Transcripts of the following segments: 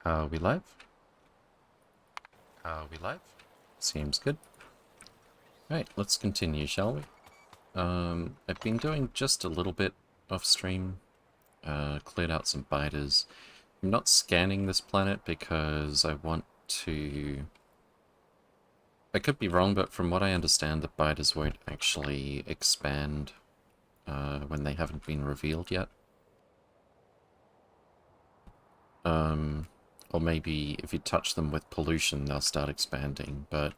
Are we live? Are we live? Seems good. Alright, let's continue, shall we? I've been doing just a little bit off stream. Cleared out some biters. I'm not scanning this planet because I want to... I could be wrong, but from what I understand, the biters won't actually expand when they haven't been revealed yet. Or maybe if you touch them with pollution, they'll start expanding, but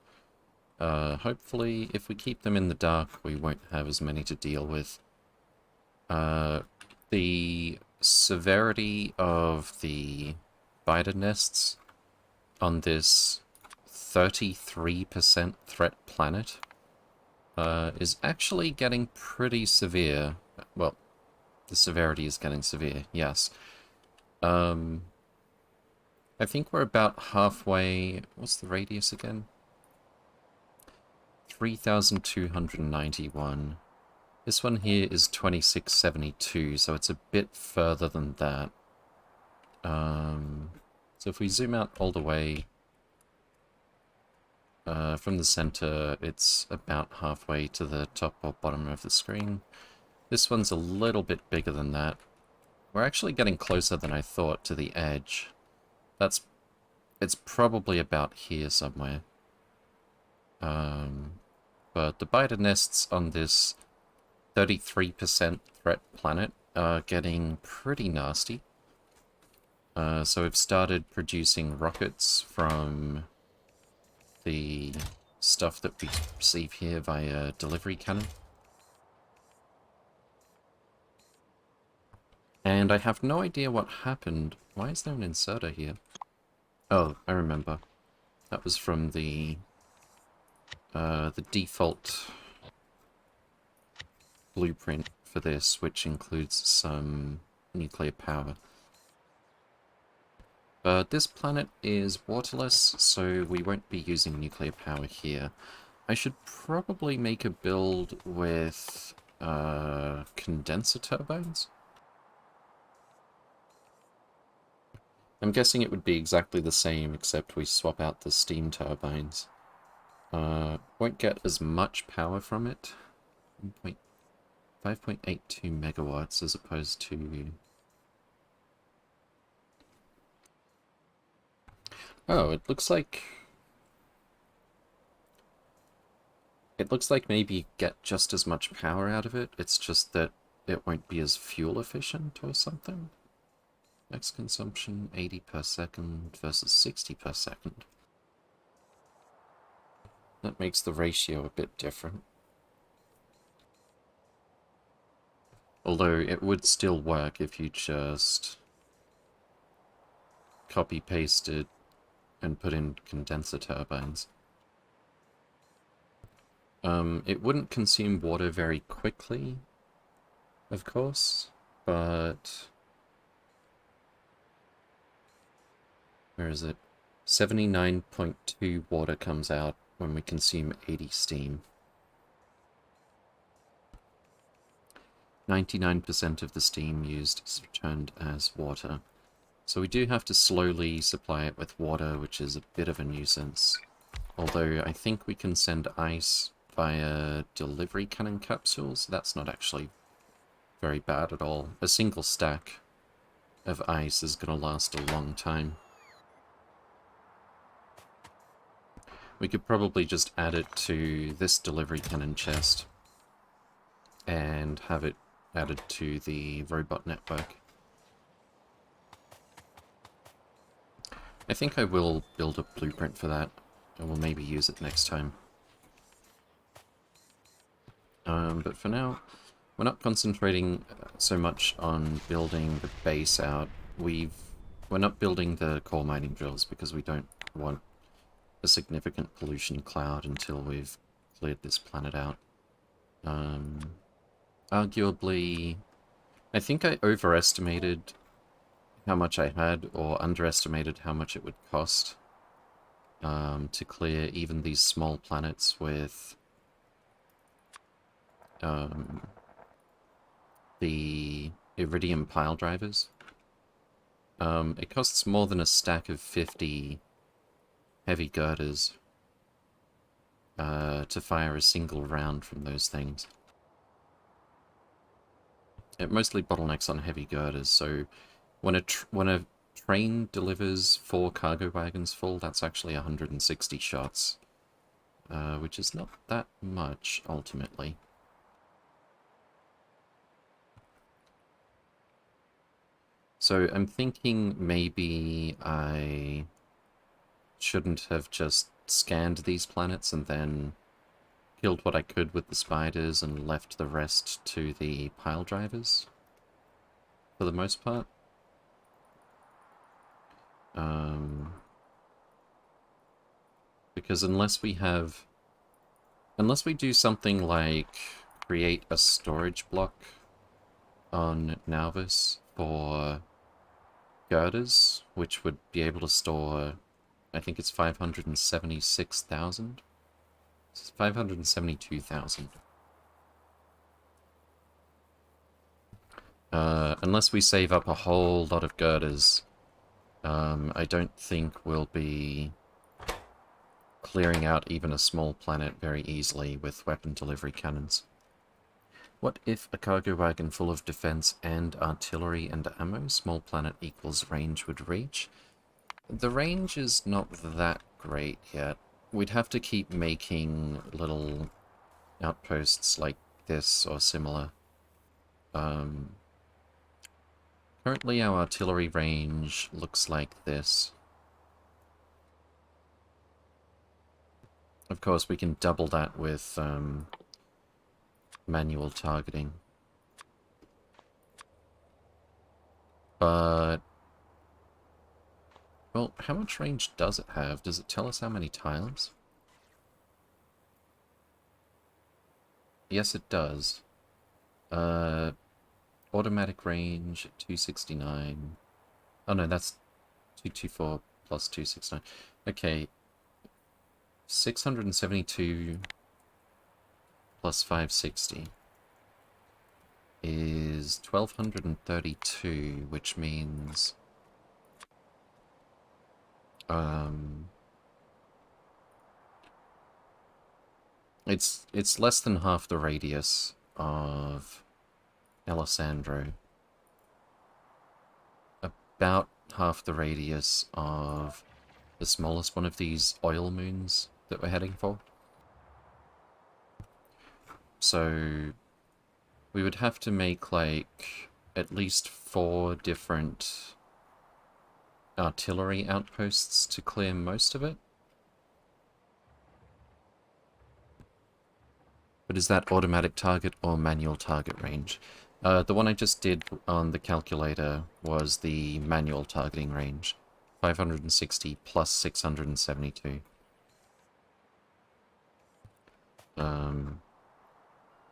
hopefully, if we keep them in the dark, we won't have as many to deal with. The severity of the biter nests on this 33% threat planet is actually getting pretty severe. Well, the severity is getting severe, yes. I think we're about halfway... What's the radius again? 3,291. This one here is 2672, so it's a bit further than that. So if we zoom out all the way from the center, it's about halfway to the top or bottom of the screen. This one's a little bit bigger than that. We're actually getting closer than I thought to the edge. It's probably about here somewhere. But the biter nests on this 33% threat planet are getting pretty nasty. So we've started producing rockets from the stuff that we receive here via delivery cannon. And I have no idea what happened. Why is there an inserter here? Oh, I remember. That was from the default blueprint for this, which includes some nuclear power. But this planet is waterless, so we won't be using nuclear power here. I should probably make a build with condenser turbines. I'm guessing it would be exactly the same, except we swap out the steam turbines. Won't get as much power from it. 5.82 megawatts as opposed to... Oh, it looks like... It looks like maybe you get just as much power out of it, it's just that it won't be as fuel efficient or something. Max consumption 80 per second versus 60 per second. That makes the ratio a bit different. Although it would still work if you just copy-pasted and put in condenser turbines. It wouldn't consume water very quickly, of course, but... Where is it? 79.2 water comes out when we consume 80 steam. 99% of the steam used is returned as water. So we do have to slowly supply it with water, which is a bit of a nuisance. Although I think we can send ice via delivery cannon capsules. That's not actually very bad at all. A single stack of ice is going to last a long time. We could probably just add it to this delivery cannon chest and have it added to the robot network. I think I will build a blueprint for that, and we'll maybe use it next time. But for now, we're not concentrating so much on building the base out. We're not building the core mining drills because we don't want a significant pollution cloud until we've cleared this planet out. Arguably, I think I overestimated how much I had, or underestimated how much it would cost to clear even these small planets with the Iridium pile drivers. It costs more than a stack of 50 heavy girders to fire a single round from those things. It mostly bottlenecks on heavy girders, so when a train delivers 4 cargo wagons full, that's actually 160 shots, which is not that much, ultimately. So I'm thinking maybe I shouldn't have just scanned these planets and then killed what I could with the spiders and left the rest to the pile drivers, for the most part. Because unless we do something like create a storage block on Nauvis for girders, which would be able to store, I think it's 576,000? It's 572,000. Unless we save up a whole lot of girders, I don't think we'll be clearing out even a small planet very easily with weapon delivery cannons. What if a cargo wagon full of defense and artillery and ammo, small planet equals range would reach? The range is not that great yet. We'd have to keep making little outposts like this or similar. Currently our artillery range looks like this. Of course, we can double that with manual targeting. But, well, how much range does it have? Does it tell us how many tiles? Yes, it does. Automatic range, 269. Oh no, that's 224 plus 269. Okay. 672 plus 560 is 1232, which means it's less than half the radius of Alessandro. About half the radius of the smallest one of these oil moons that we're heading for. So we would have to make like at least 4 different artillery outposts to clear most of it. But is that automatic target or manual target range? The one I just did on the calculator was the manual targeting range. 560 plus 672.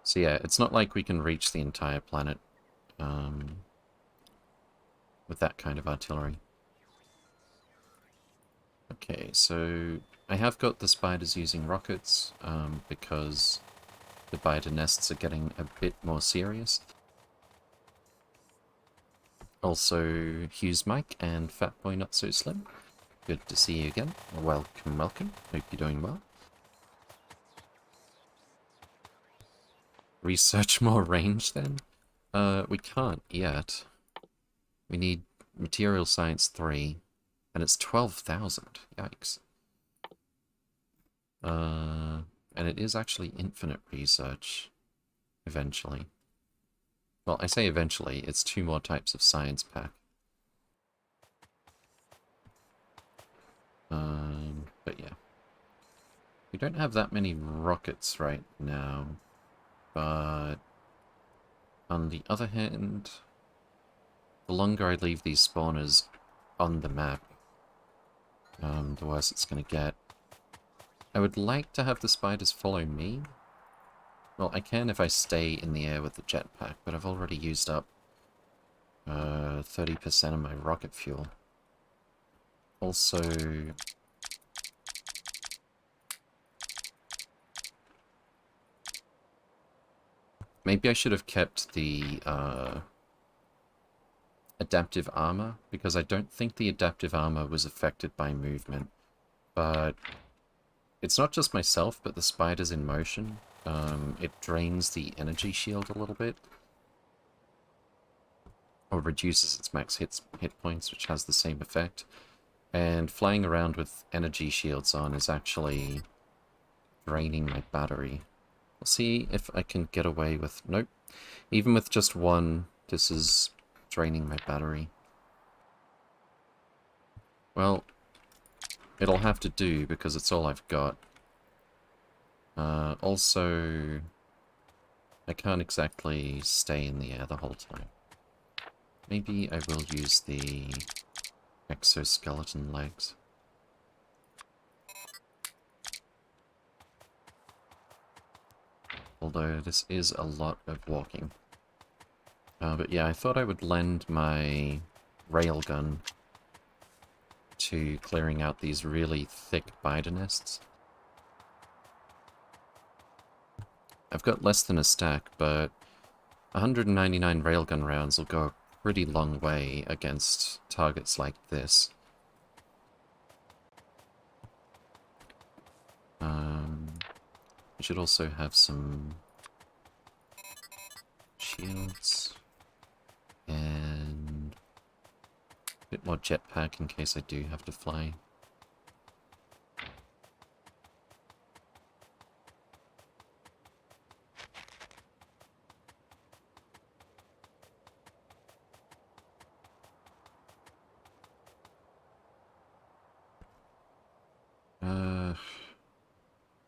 So yeah, it's not like we can reach the entire planet with that kind of artillery. Okay, so I have got the spiders using rockets because the biter nests are getting a bit more serious. Also, Hughes Mike and Fatboy Not So Slim. Good to see you again. Welcome, welcome. Hope you're doing well. Research more range then? We can't yet. We need Material Science 3, and it's 12,000. Yikes. And it is actually infinite research, eventually. Well, I say eventually, it's 2 more types of science pack. But yeah. We don't have that many rockets right now, but on the other hand, the longer I leave these spawners on the map, the worse it's going to get. I would like to have the spiders follow me. Well, I can if I stay in the air with the jetpack, but I've already used up 30% of my rocket fuel. Also, maybe I should have kept the adaptive armor, because I don't think the adaptive armor was affected by movement. But it's not just myself, but the spiders in motion. It drains the energy shield a little bit. Or reduces its max hit points, which has the same effect. And flying around with energy shields on is actually draining my battery. We'll see if I can get away with... Nope. Even with just one, this is draining my battery. Well, it'll have to do because it's all I've got. Also, I can't exactly stay in the air the whole time. Maybe I will use the exoskeleton legs. Although this is a lot of walking. But yeah, I thought I would lend my railgun to clearing out these really thick spider nests. I've got less than a stack, but 199 railgun rounds will go a pretty long way against targets like this. We should also have some shields and a bit more jetpack in case I do have to fly.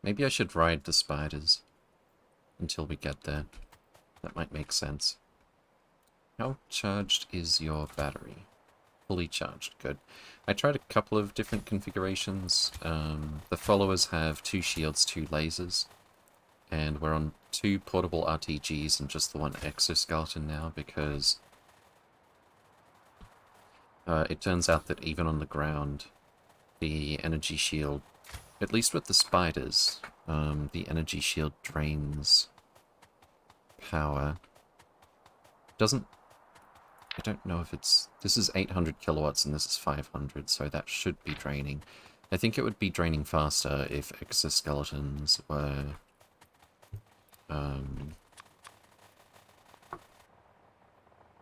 Maybe I should ride the spiders until we get there. That might make sense. How charged is your battery? Fully charged, good. I tried a couple of different configurations. The followers have 2 shields, 2 lasers, and we're on 2 portable RTGs and just the 1 exoskeleton now because it turns out that even on the ground, the energy shield, at least with the spiders, the energy shield drains power. I don't know if it's... This is 800 kilowatts and this is 500, so that should be draining. I think it would be draining faster if exoskeletons were...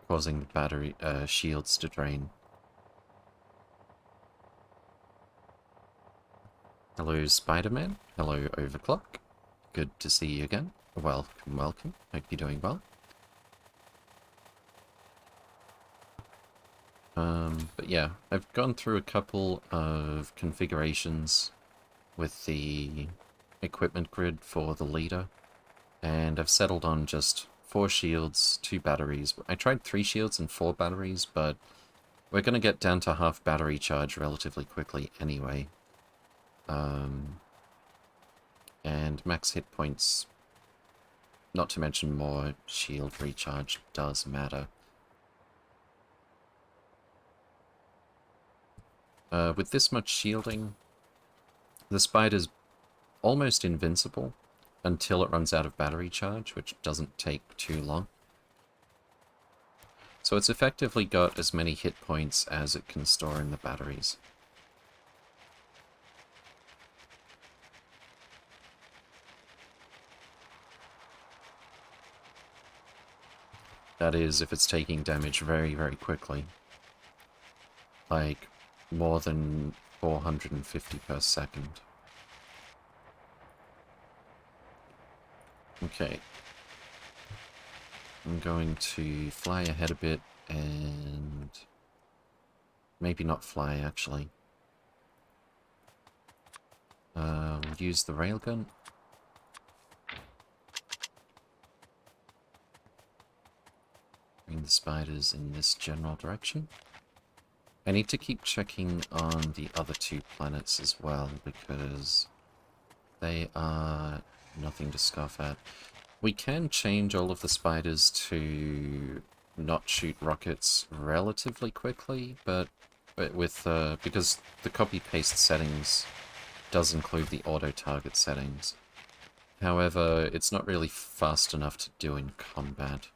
causing the battery shields to drain. Hello, Spider-Man. Hello, Overclock. Good to see you again. Welcome, welcome. Hope you're doing well. But yeah, I've gone through a couple of configurations with the equipment grid for the leader, and I've settled on just 4 shields, 2 batteries. I tried 3 shields and 4 batteries, but we're going to get down to half battery charge relatively quickly anyway. And max hit points, not to mention more shield recharge, does matter. With this much shielding, the spider's almost invincible until it runs out of battery charge, which doesn't take too long. So it's effectively got as many hit points as it can store in the batteries. That is, if it's taking damage very, very quickly. Like, more than 450 per second. Okay. I'm going to fly ahead a bit and... maybe not fly, actually. We'll use the railgun. Bring the spiders in this general direction. I need to keep checking on the other 2 planets as well, because they are nothing to scoff at. We can change all of the spiders to not shoot rockets relatively quickly, but with because the copy-paste settings does include the auto-target settings. However, it's not really fast enough to do in combat.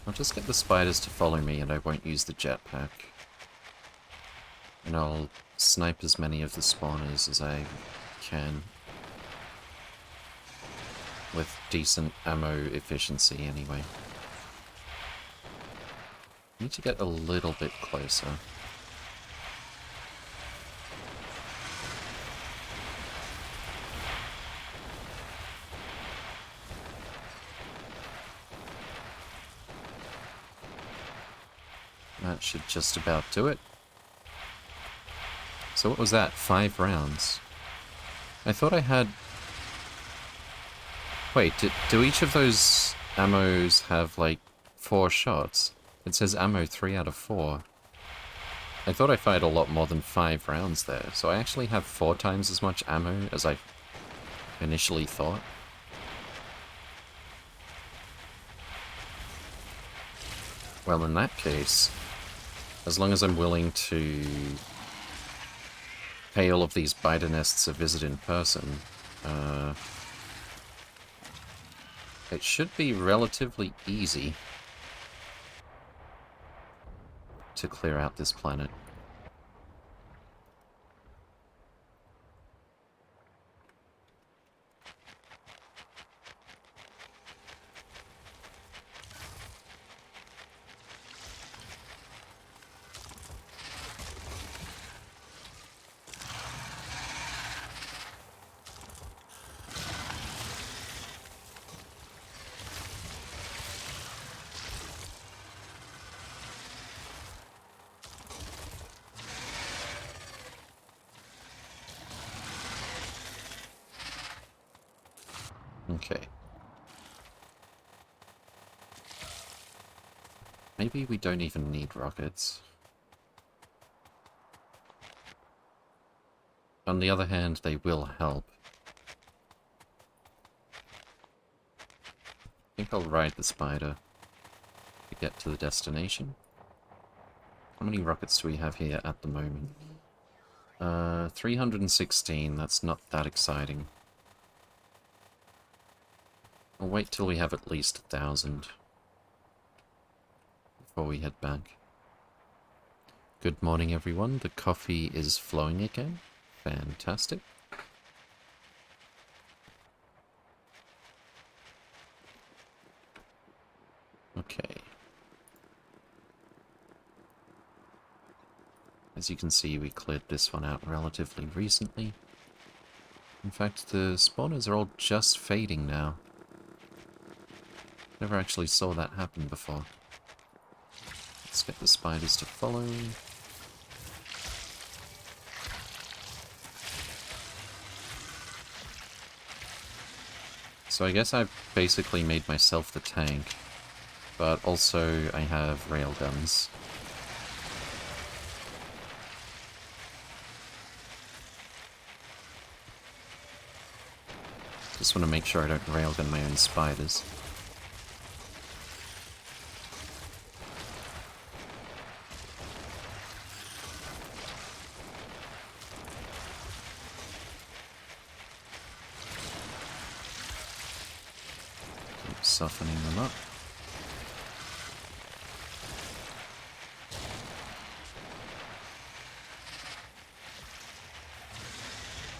I'll just get the spiders to follow me and I won't use the jetpack. And I'll snipe as many of the spawners as I can. With decent ammo efficiency anyway. Need to get a little bit closer. That should just about do it. So what was that? 5 rounds. I thought I had... Wait, do each of those ammos have, like, 4 shots? It says ammo 3 out of 4. I thought I fired a lot more than 5 rounds there, so I actually have 4 times as much ammo as I initially thought. Well, in that case, as long as I'm willing to pay all of these biter nests a visit in person, it should be relatively easy to clear out this planet. Okay. Maybe we don't even need rockets. On the other hand, they will help. I think I'll ride the spider to get to the destination. How many rockets do we have here at the moment? 316, that's not that exciting. I'll wait till we have at least 1,000 before we head back. Good morning, everyone. The coffee is flowing again. Fantastic. Okay. As you can see, we cleared this one out relatively recently. In fact, the spawners are all just fading now. Never actually saw that happen before. Let's get the spiders to follow. So I guess I've basically made myself the tank, but also I have railguns. Just want to make sure I don't railgun my own spiders. Keep softening them up.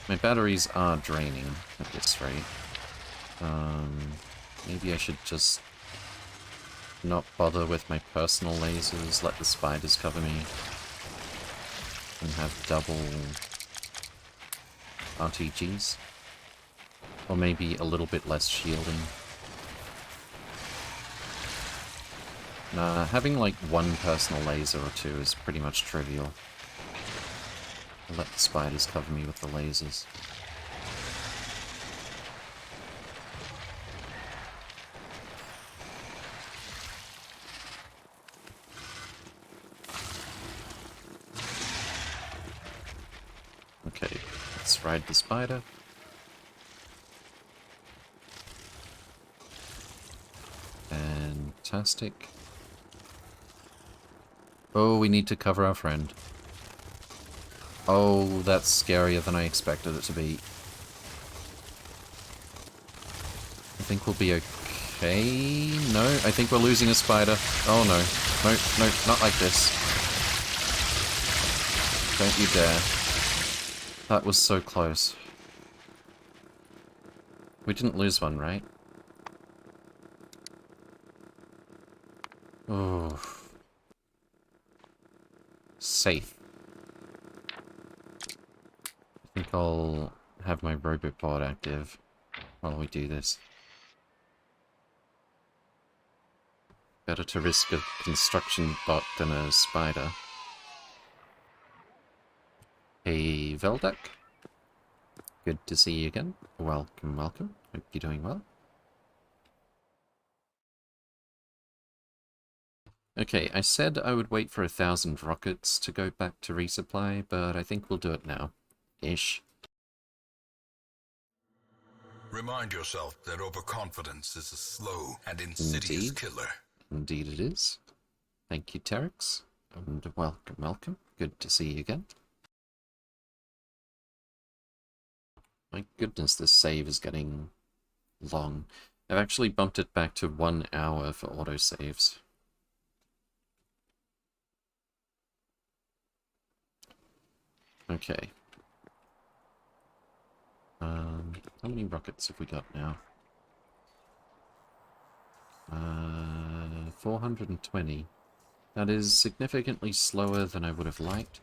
My batteries are draining at this rate. Maybe I should just not bother with my personal lasers, let the spiders cover me, and have double RTGs. Or maybe a little bit less shielding. Nah, having like one personal laser or two is pretty much trivial. I'll let the spiders cover me with the lasers. Okay, let's ride the spider. Fantastic. Oh, we need to cover our friend. Oh, that's scarier than I expected it to be. I think we'll be Okay, no, I think we're losing a spider. Oh no. No, no, not like this. Don't you dare. That was so close. We didn't lose one, right? Oh. Safe. I think I'll have my robot active while we do this. Better to risk a construction bot than a spider. Hey, Veldak. Good to see you again. Welcome, welcome. Hope you're doing well. Okay, I said I would wait for 1,000 rockets to go back to resupply, but I think we'll do it now. Ish. Remind yourself that overconfidence is a slow and insidious killer. Indeed it is. Thank you, Terex. And welcome, welcome. Good to see you again. My goodness, this save is getting long. I've actually bumped it back to 1 hour for autosaves. Okay. How many rockets have we got now? 420. That is significantly slower than I would have liked.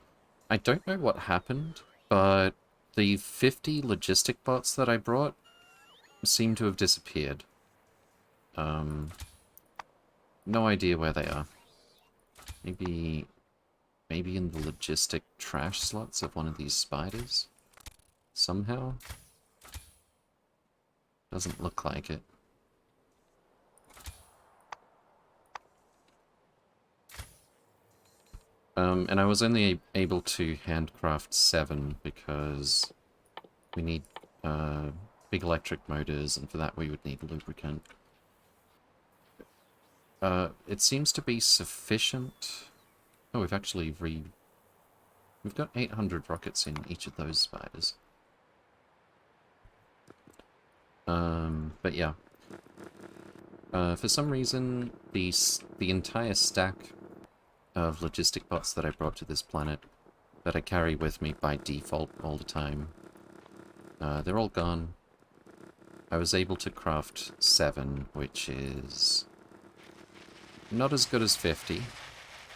I don't know what happened, but the 50 logistic bots that I brought seem to have disappeared. No idea where they are. Maybe in the logistic trash slots of one of these spiders? Somehow? Doesn't look like it. And I was only able to handcraft 7 because we need big electric motors, and for that we would need lubricant. It seems to be sufficient. Oh, we've actually we've got 800 rockets in each of those spiders. But yeah. For some reason, the entire stack of logistic bots that I brought to this planet, that I carry with me by default all the time, they're all gone. I was able to craft 7, which is not as good as 50,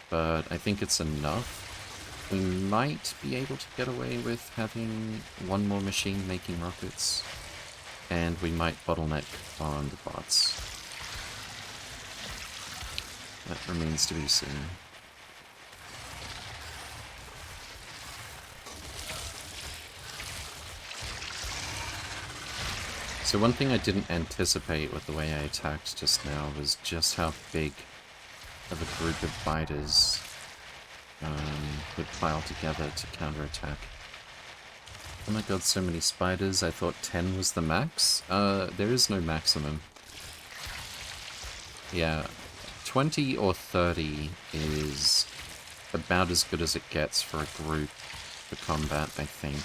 but I think it's enough. We might be able to get away with having 1 more machine making rockets, and we might bottleneck on the bots. That remains to be seen. So one thing I didn't anticipate with the way I attacked just now was just how big of a group of biters would pile together to counterattack. Oh my god, so many spiders. I thought 10 was the max. There is no maximum. Yeah, 20 or 30 is about as good as it gets for a group for combat, I think.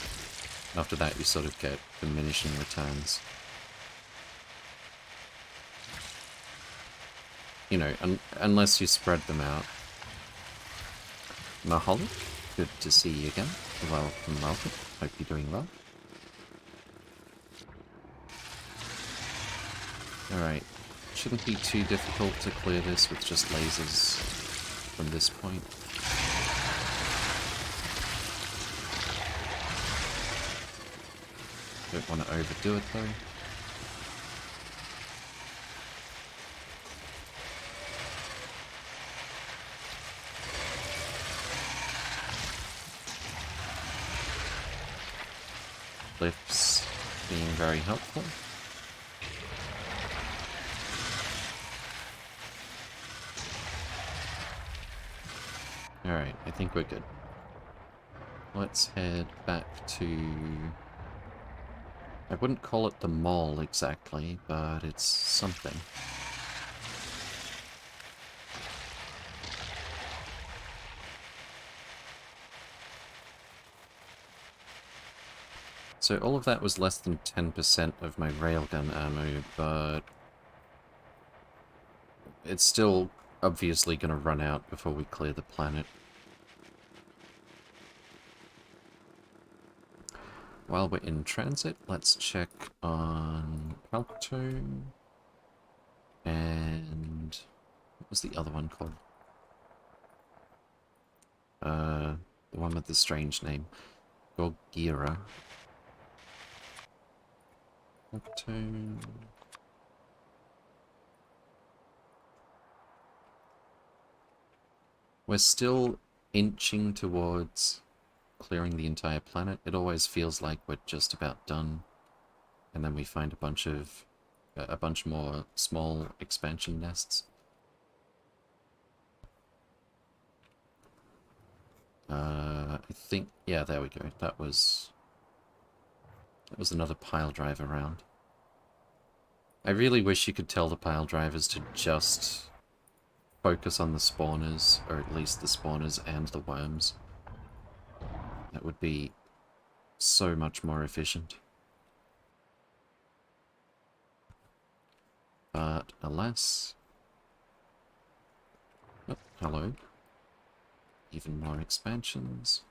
After that, you sort of get diminishing returns. You know, unless you spread them out. Mahalik, good to see you again. Welcome, welcome. Hope you're doing well. Alright. Shouldn't be too difficult to clear this with just lasers from this point. Don't want to overdo it though. Lifts being very helpful. Alright, I think we're good. Let's head back to... I wouldn't call it the mall exactly, but it's something. So all of that was less than 10% of my railgun ammo, but it's still obviously going to run out before we clear the planet. While we're in transit, let's check on Palto. And what was the other one called? The one with the strange name. Gorgira. Palto. We're still inching towards clearing the entire planet. It always feels like we're just about done, and then we find a bunch more small expansion nests. I think, yeah, there we go. That was another pile drive around. I really wish you could tell the pile drivers to just focus on the spawners, or at least the spawners and the worms. That would be so much more efficient. But alas... Oh, hello. Even more expansions.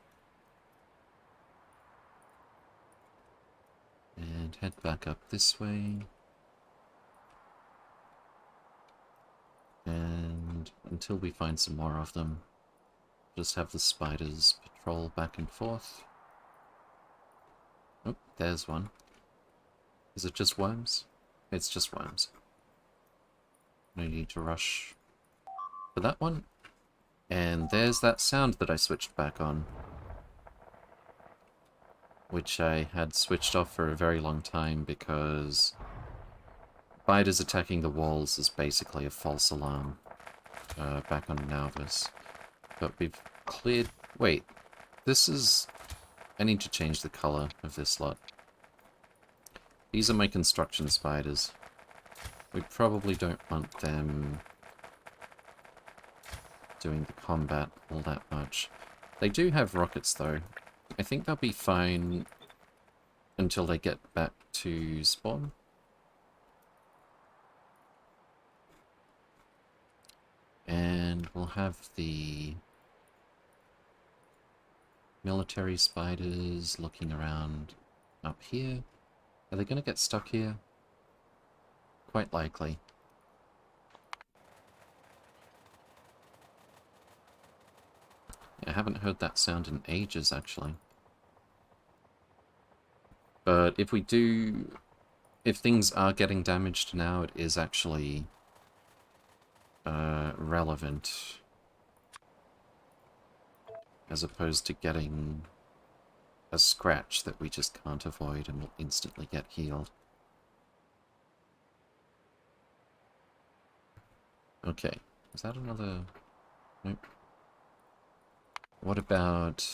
And head back up this way. And until we find some more of them, just have the spiders patrol back and forth. Oh, there's one. Is it just worms? It's just worms. No need to rush for that one. And there's that sound that I switched back on, which I had switched off for a very long time because spiders attacking the walls is basically a false alarm back on Nauvis. But we've cleared... Wait, this is... I need to change the color of this lot. These are my construction spiders. We probably don't want them doing the combat all that much. They do have rockets, though. I think they'll be fine until they get back to spawn. And we'll have the military spiders looking around up here. Are they going to get stuck here? Quite likely. I haven't heard that sound in ages, actually. But if we do... If things are getting damaged now, it is actually relevant. As opposed to getting a scratch that we just can't avoid and will instantly get healed. Okay, is that another... Nope. What about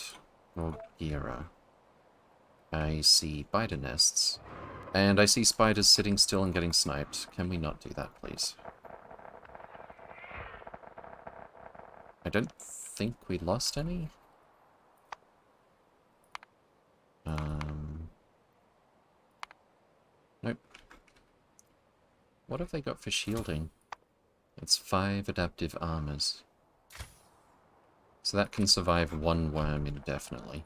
Gorgira? I see spider nests. And I see spiders sitting still and getting sniped. Can we not do that, please? I don't think we lost any. Nope. What have they got for shielding? It's 5 adaptive armors. So that can survive 1 worm indefinitely.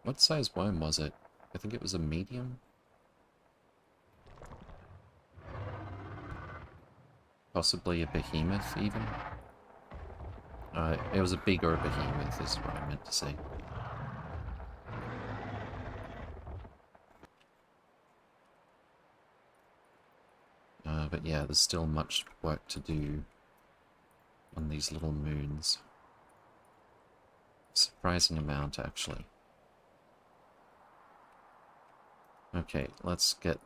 What size worm was it? I think it was a medium? Possibly a behemoth, even? It was a bigger behemoth, is what I meant to say. But yeah, there's still much work to do on these little moons. Surprising amount, actually. Okay, let's get...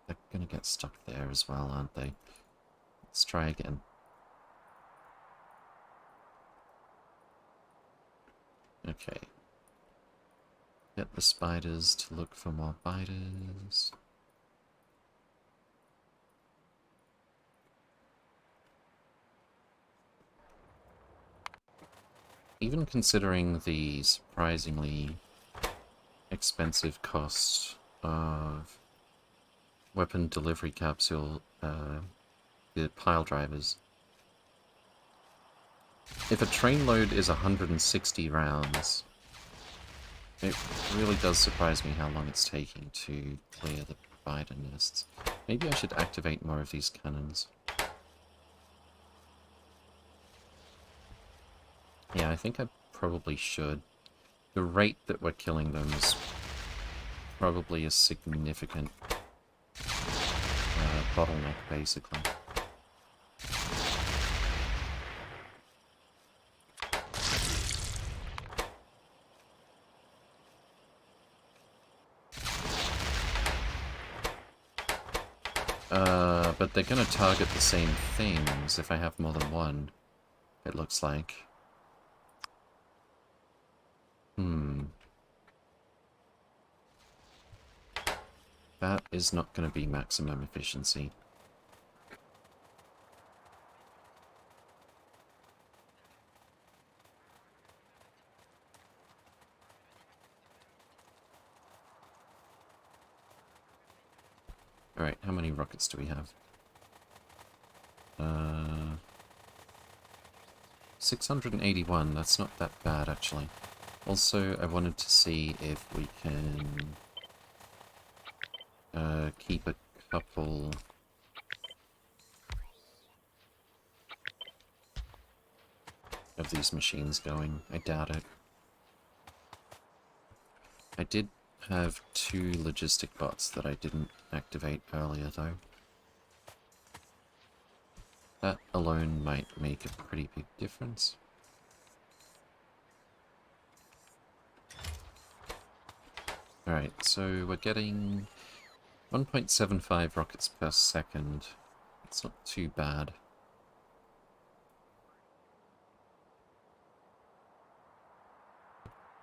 They're gonna get stuck there as well, aren't they? Let's try again. Okay. Get the spiders to look for more biters. Even considering the surprisingly expensive cost of weapon delivery capsule, the pile drivers, If a train load is 160 rounds, it really does surprise me how long it's taking to clear the spider nests. Maybe I should activate more of these cannons. Yeah, I think I probably should. The rate that we're killing them is probably a significant bottleneck, basically. But they're gonna target the same things if I have more than one, it looks like. That is not gonna be maximum efficiency. Alright, how many rockets do we have? 681, that's not that bad, actually. Also, I wanted to see if we can keep a couple of these machines going. I doubt it. I did have 2 logistic bots that I didn't activate earlier, though. That alone might make a pretty big difference. Alright, so we're getting 1.75 rockets per second. It's not too bad.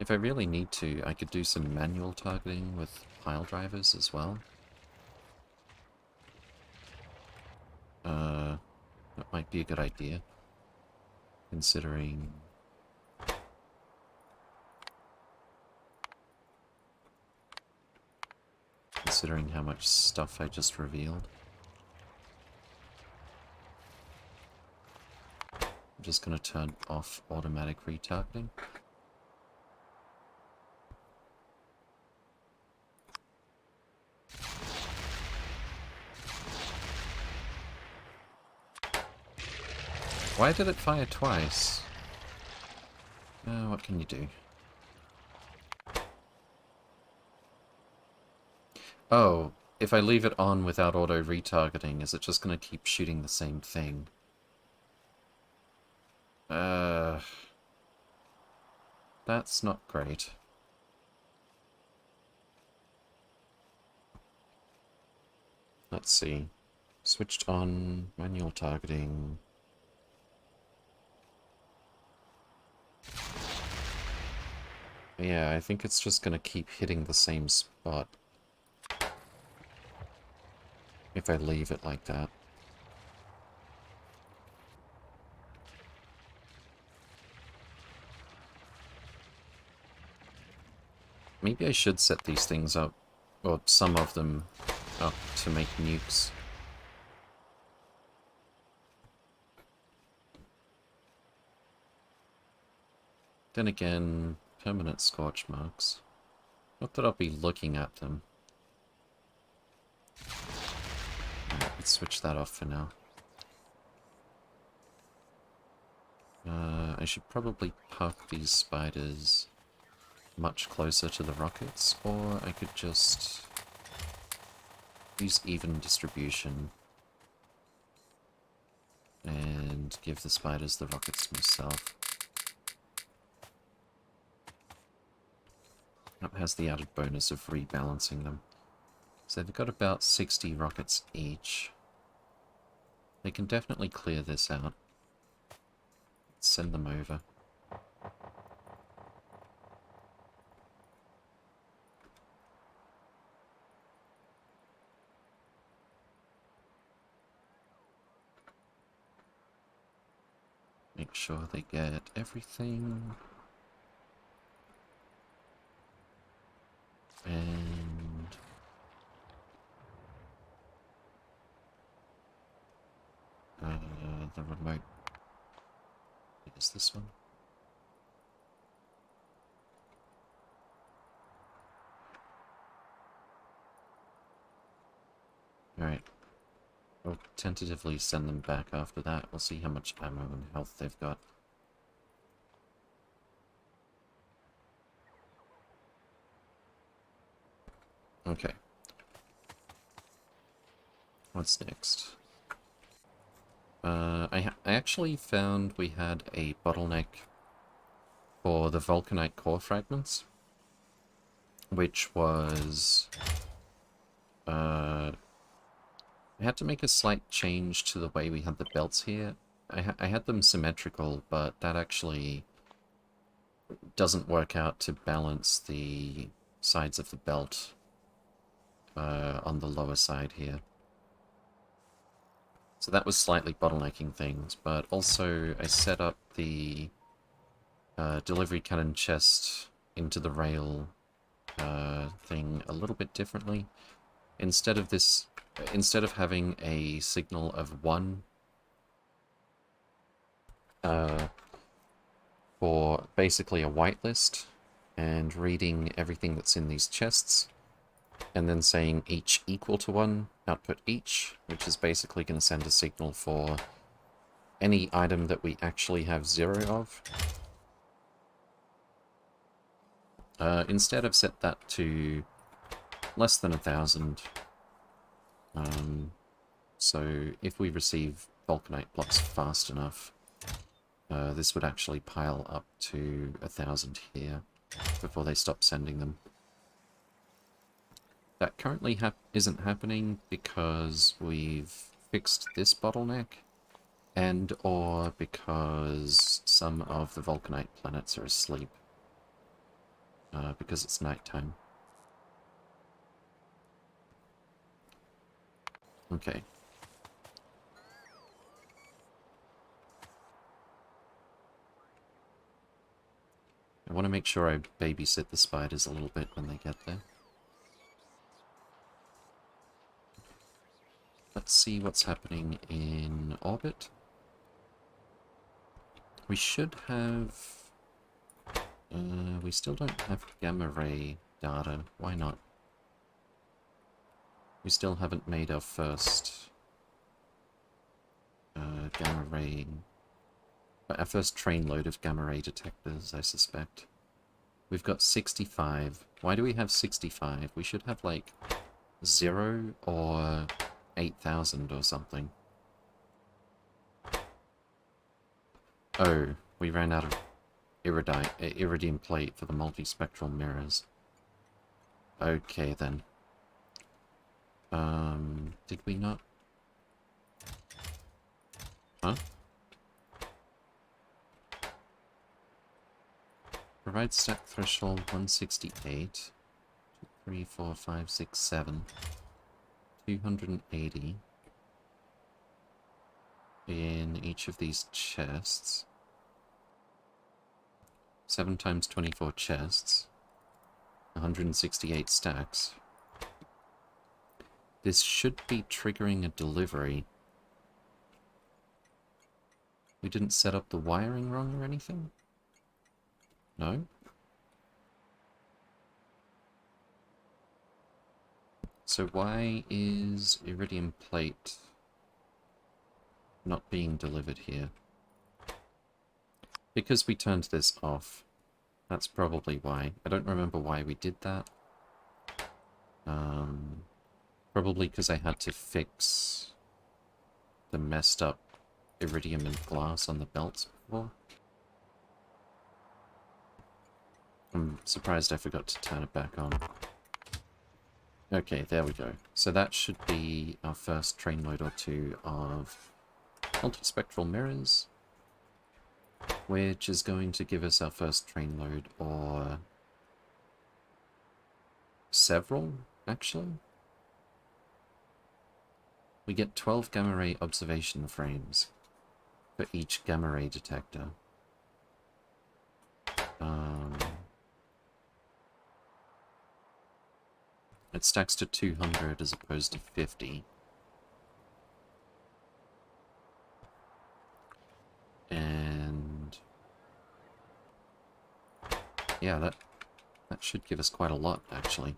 If I really need to, I could do some manual targeting with pile drivers as well. That might be a good idea, considering how much stuff I just revealed. I'm just gonna turn off automatic retargeting. Why did it fire twice? What can you do? Oh, if I leave it on without auto retargeting, is it just gonna keep shooting the same thing? That's not great. Let's see. Switched on manual targeting. Yeah, I think it's just gonna keep hitting the same spot if I leave it like that. Maybe I should set these things up, or some of them up, to make nukes. Then again, permanent scorch marks. Not that I'll be looking at them. Let's switch that off for now. I should probably park these spiders much closer to the rockets, or I could just use even distribution and give the spiders the rockets myself. That has the added bonus of rebalancing them. So they've got about 60 rockets each. They can definitely clear this out. Let's send them over. Make sure they get everything. And the remote is this one? Alright. We'll tentatively send them back after that. We'll see how much ammo and health they've got. Okay. What's next? I actually found we had a bottleneck for the Vulcanite core fragments, which was... I had to make a slight change to the way we had the belts here. I had them symmetrical, but that actually doesn't work out to balance the sides of the belt on the lower side here. So that was slightly bottlenecking things, but also I set up the delivery cannon chest into the rail thing a little bit differently. Instead of having a signal of 1 for basically a whitelist and reading everything that's in these chests, and then saying each equal to 1, output each, which is basically going to send a signal for any item that we actually have 0 of. Instead, I've set that to less than 1,000. So if we receive Vulcanite blocks fast enough, this would actually pile up to 1,000 here before they stop sending them. That currently isn't happening because we've fixed this bottleneck, and or because some of the Vulcanite planets are asleep, because it's nighttime. Okay. I want to make sure I babysit the spiders a little bit when they get there. Let's see what's happening in orbit. We should have... we still don't have gamma ray data. Why not? We still haven't made our first gamma ray... our first train load of gamma ray detectors, I suspect. We've got 65. Why do we have 65? We should have, like, 0 or 8,000 or something. Oh, we ran out of iridium plate for the multispectral mirrors. Okay, then. Did we not? Huh? Provide stack threshold 168. 2, 3, 4, 5, 6, 7. 280 in each of these chests. 7 times 24 chests. 168 stacks. This should be triggering a delivery. We didn't set up the wiring wrong or anything? No? So why is iridium plate not being delivered here? Because we turned this off. That's probably why. I don't remember why we did that. Probably because I had to fix the messed up iridium and glass on the belts before. I'm surprised I forgot to turn it back on. Okay, there we go. So that should be our first train load or 2 of multispectral mirrors, which is going to give us our first train load, or several, actually. We get 12 gamma ray observation frames for each gamma ray detector. It stacks to 200 as opposed to 50. And yeah, that should give us quite a lot, actually.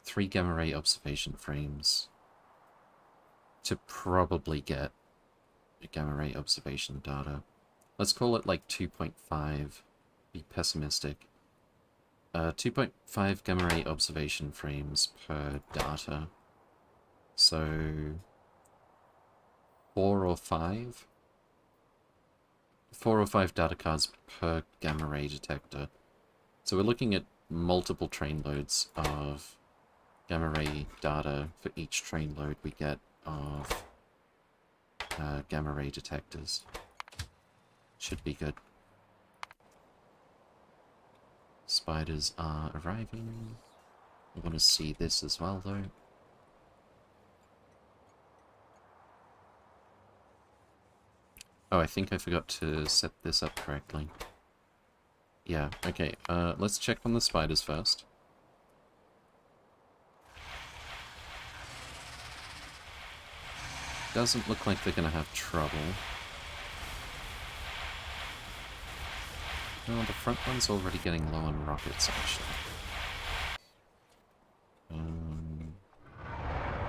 3 gamma ray observation frames to probably get a gamma ray observation data. Let's call it like 2.5. Be pessimistic. 2.5 gamma ray observation frames per data. So 4 or 5? 4 or 5 data cards per gamma ray detector. So we're looking at multiple train loads of gamma ray data for each train load we get of gamma ray detectors. Should be good. Spiders are arriving. I want to see this as well, though. Oh, I think I forgot to set this up correctly. Yeah, okay. Let's check on the spiders first. Doesn't look like they're going to have trouble. Oh, the front one's already getting low on rockets, actually.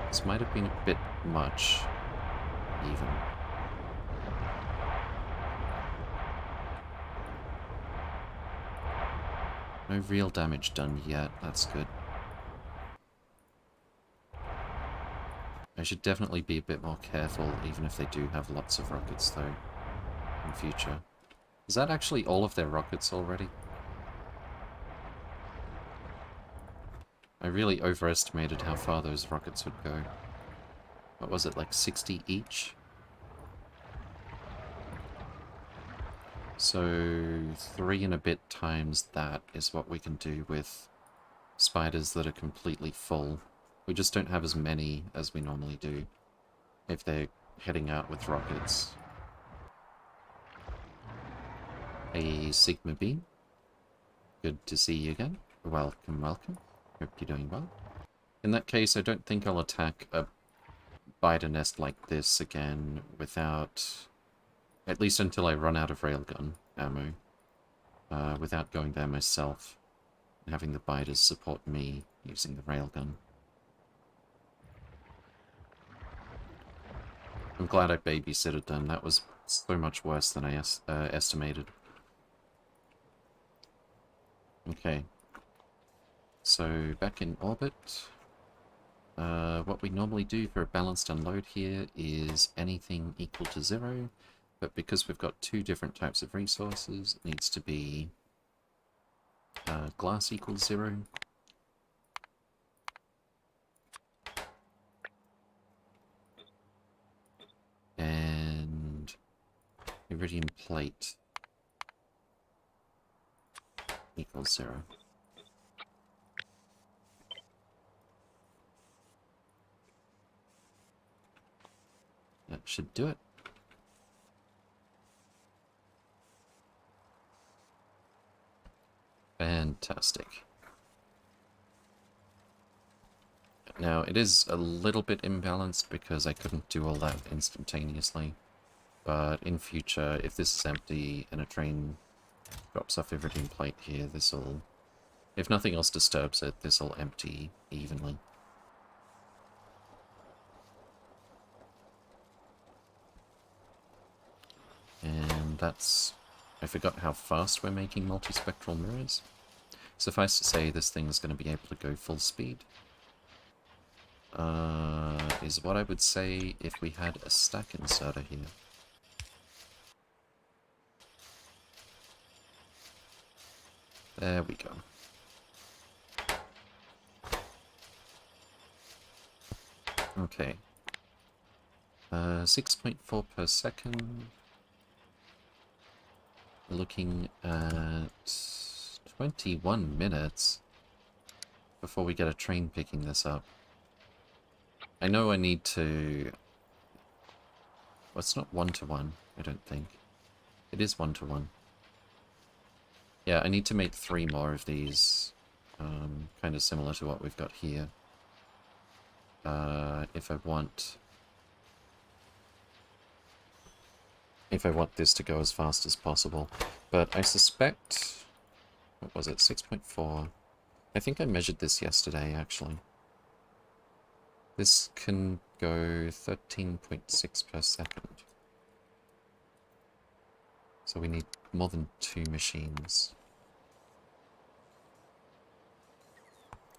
This might have been a bit much, even. No real damage done yet, that's good. I should definitely be a bit more careful, even if they do have lots of rockets, though, in future. Is that actually all of their rockets already? I really overestimated how far those rockets would go. What was it, like 60 each? So 3 and a bit times that is what we can do with spiders that are completely full. We just don't have as many as we normally do if they're heading out with rockets. A Sigma Beam. Good to see you again. Welcome, welcome. Hope you're doing well. In that case, I don't think I'll attack a spider nest like this again without... At least until I run out of railgun ammo. Without going there myself. And having the biters support me using the railgun. I'm glad I babysitted them. That was so much worse than I estimated. Okay. So, back in orbit. What we normally do for a balanced unload here is anything equal to 0. But because we've got 2 different types of resources, it needs to be glass equals 0. And iridium plate equals 0. That should do it. Fantastic. Now, it is a little bit imbalanced because I couldn't do all that instantaneously. But in future, if this is empty and a train drops off iridium plate here, this'll... If nothing else disturbs it, this'll empty evenly. And that's... I forgot how fast we're making multispectral mirrors. Suffice to say, this thing's going to be able to go full speed. Is what I would say if we had a stack inserter here. There we go. Okay. 6.4 per second. Looking at 21 minutes before we get a train picking this up. I know I need to... Well, it's not 1-to-1, I don't think. It is 1-to-1. Yeah, I need to make 3 more of these. Kind of similar to what we've got here. If I want... if I want this to go as fast as possible. But I suspect... What was it? 6.4. I think I measured this yesterday, actually. This can go 13.6 per second. So we need more than 2 machines.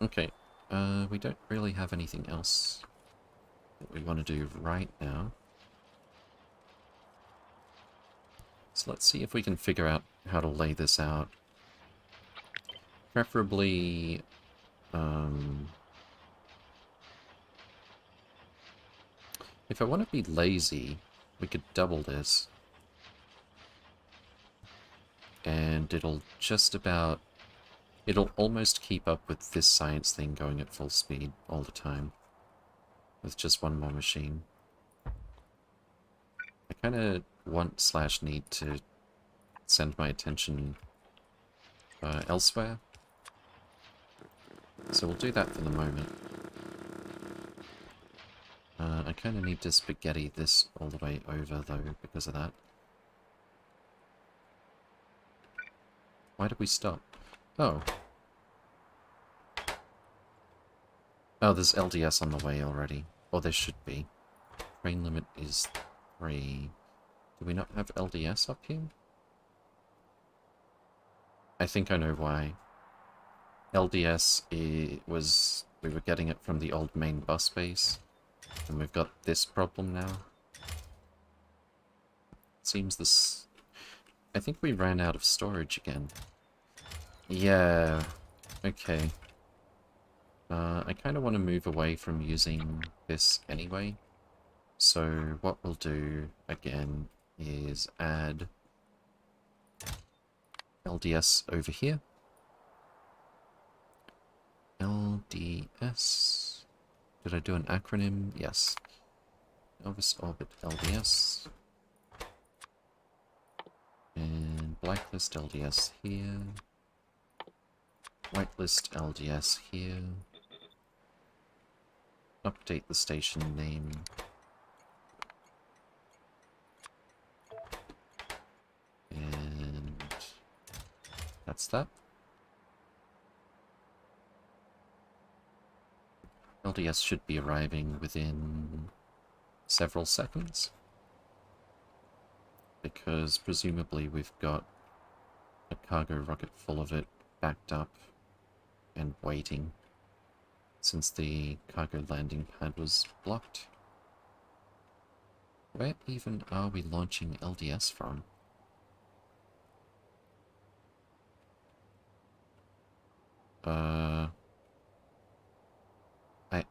Okay, we don't really have anything else that we want to do right now. So let's see if we can figure out how to lay this out. Preferably, if I want to be lazy, we could double this. And it'll just about... It'll almost keep up with this science thing going at full speed all the time. With just one more machine. I kind of want/need to send my attention elsewhere. So we'll do that for the moment. I kind of need to spaghetti this all the way over, though, because of that. Why did we stop? Oh. Oh, there's LDS on the way already. Or there should be. Train limit is 3. Do we not have LDS up here? I think I know why. LDS was... We were getting it from the old main bus base. And we've got this problem now. Seems this... I think we ran out of storage again. Yeah. Okay. I kind of want to move away from using this anyway. So what we'll do, again, is add LDS over here. LDS. Did I do an acronym? Yes. Elvis Orbit LDS. And blacklist LDS here. Whitelist LDS here. Update the station name. And that's that. LDS should be arriving within several seconds. Because presumably we've got a cargo rocket full of it backed up and waiting since the cargo landing pad was blocked. Where even are we launching LDS from?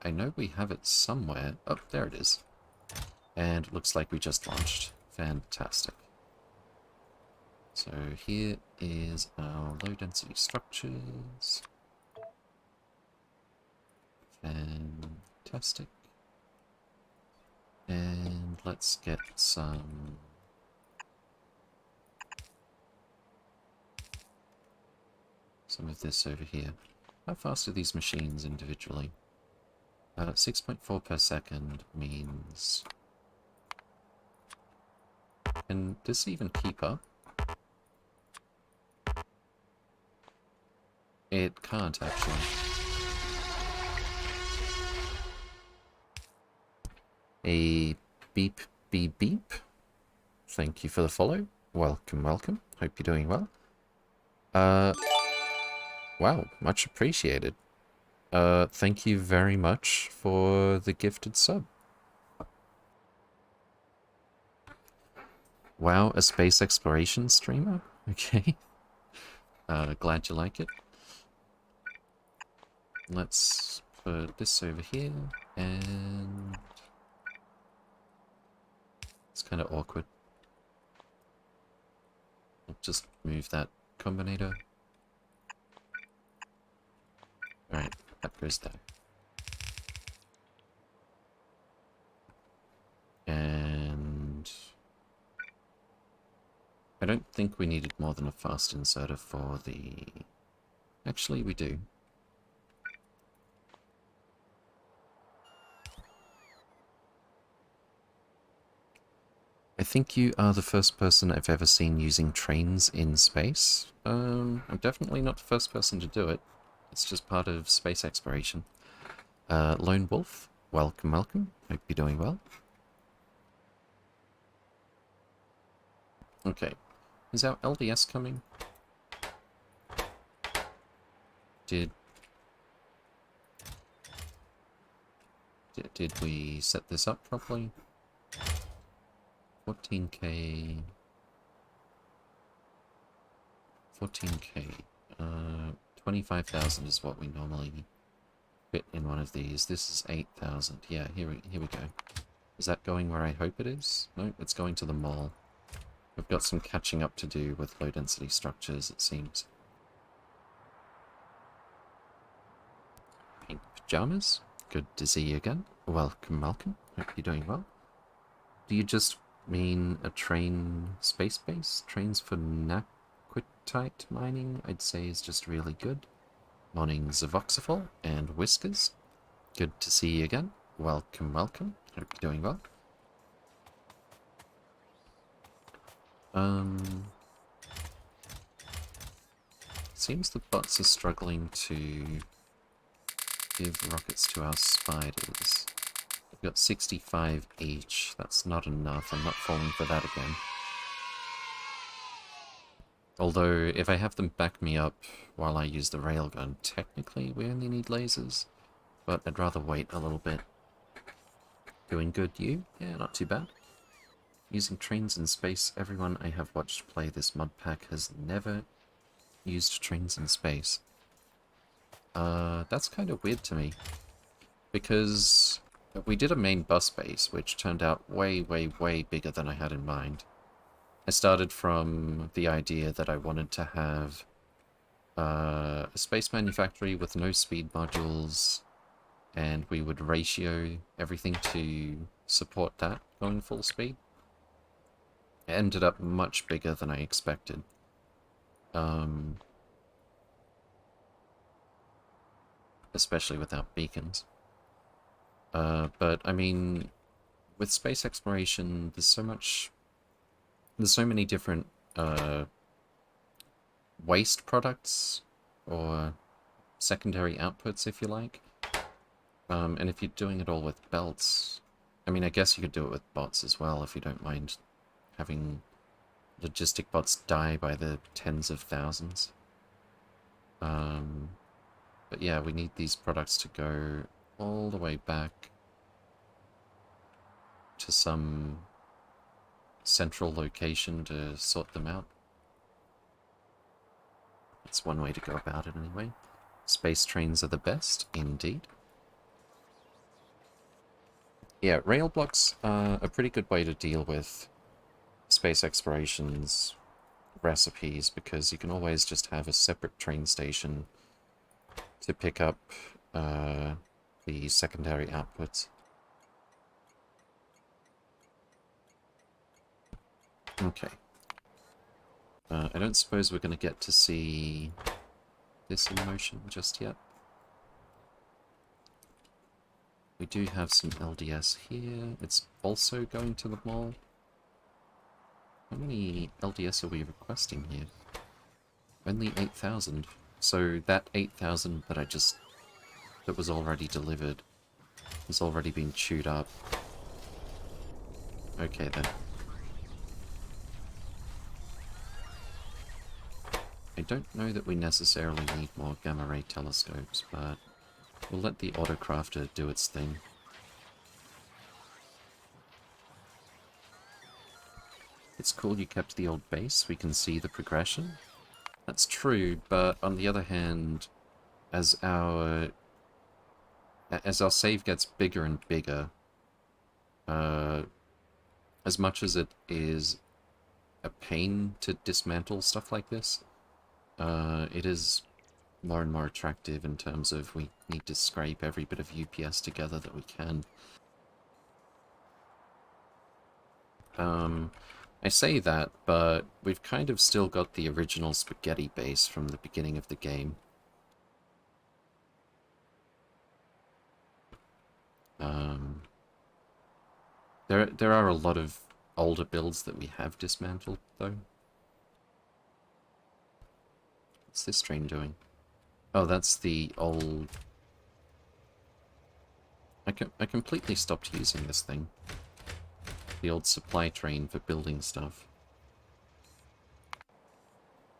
I know we have it somewhere. Oh, there it is. And it looks like we just launched. Fantastic. So here is our low-density structures. Fantastic. And let's get some... of this over here. How fast are these machines individually? 6.4 per second means... Can this even keep up? It can't, actually. A beep beep beep. Thank you for the follow. Welcome, welcome. Hope you're doing well. Wow, much appreciated. Thank you very much for the gifted sub. Wow, a space exploration streamer? Okay. Glad you like it. Let's put this over here, and... It's kind of awkward. I'll just move that combinator. Alright, that goes there. And... I don't think we needed more than a fast inserter for the... Actually, we do. I think you are the first person I've ever seen using trains in space. I'm definitely not the first person to do it. It's just part of space exploration. Lone Wolf, welcome, welcome. Hope you're doing well. Okay, is our LDS coming? Did we set this up properly? 14k... 14k. 25,000 is what we normally fit in one of these. This is 8,000. Yeah, here we go. Is that going where I hope it is? No, it's going to the mall. We've got some catching up to do with low-density structures, it seems. Pink pajamas. Good to see you again. Welcome, welcome. Hope you're doing well. Do you just mean a train space base? Trains for naquitite mining, I'd say, is just really good. Morning, Zavoxifol and Whiskers. Good to see you again. Welcome, welcome. Hope you're doing well. Seems the bots are struggling to give rockets to our spiders. We've got 65 each. That's not enough. I'm not falling for that again. Although, if I have them back me up while I use the railgun, technically we only need lasers. But I'd rather wait a little bit. Doing good, you? Yeah, not too bad. Using trains in space, everyone I have watched play this mod pack has never used trains in space. That's kind of weird to me. Because we did a main bus base, which turned out way, way, way bigger than I had in mind. I started from the idea that I wanted to have a space manufactory with no speed modules, and we would ratio everything to support that going full speed. It ended up much bigger than I expected. Especially without beacons. But, I mean, with space exploration, there's so many different, waste products, or secondary outputs, if you like. And if you're doing it all with belts, I mean, I guess you could do it with bots as well, if you don't mind having logistic bots die by the tens of thousands. But yeah, we need these products to go all the way back to some central location to sort them out. That's one way to go about it anyway. Space trains are the best, indeed. Yeah, rail blocks are a pretty good way to deal with space exploration's recipes, because you can always just have a separate train station to pick up the secondary outputs. Okay. I don't suppose we're going to get to see this in motion just yet. We do have some LDS here. It's also going to the mall. How many LDS are we requesting here? Only 8,000. So that 8,000 that was already delivered has already been chewed up. Okay then. I don't know that we necessarily need more gamma ray telescopes, but we'll let the autocrafter do its thing. It's cool you kept the old base. We can see the progression. That's true, but on the other hand, as our save gets bigger and bigger, as much as it is a pain to dismantle stuff like this, it is more and more attractive in terms of we need to scrape every bit of UPS together that we can. I say that, but we've kind of still got the original spaghetti base from the beginning of the game. There are a lot of older builds that we have dismantled, though. What's this train doing? Oh, that's the old... I completely stopped using this thing. The old supply train for building stuff.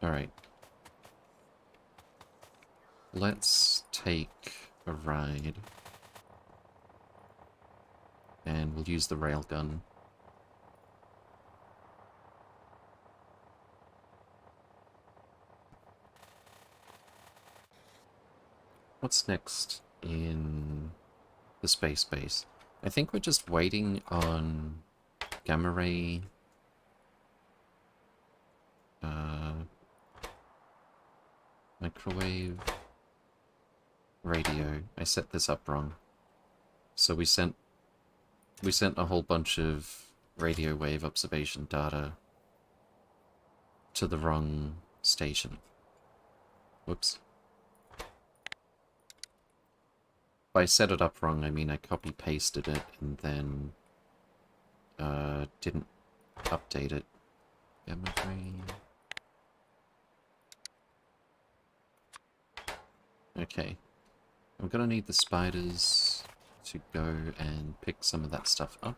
Alright. Let's take a ride. And we'll use the railgun. What's next in the space base? I think we're just waiting on gamma ray microwave radio. I set this up wrong. So we sent a whole bunch of radio wave observation data to the wrong station. Whoops. By set it up wrong, I mean I copy-pasted it and then didn't update it. Gamma ray. Okay. I'm gonna need the spiders to go and pick some of that stuff up.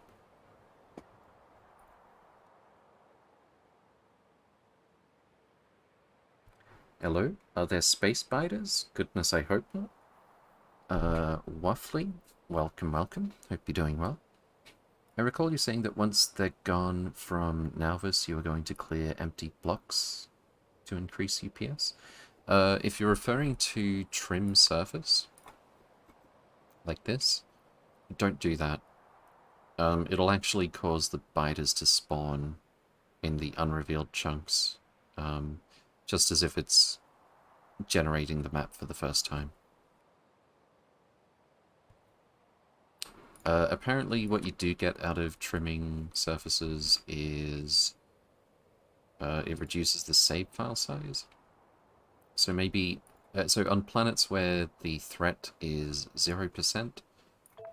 Hello? Are there space spiders? Goodness, I hope not. Waffly, welcome, welcome. Hope you're doing well. I recall you saying that once they're gone from Nauvis, you are going to clear empty blocks to increase UPS. If you're referring to trim surface, like this, don't do that. It'll actually cause the biters to spawn in the unrevealed chunks, just as if it's generating the map for the first time. Apparently what you do get out of trimming surfaces is it reduces the save file size. So maybe, so on planets where the threat is 0%,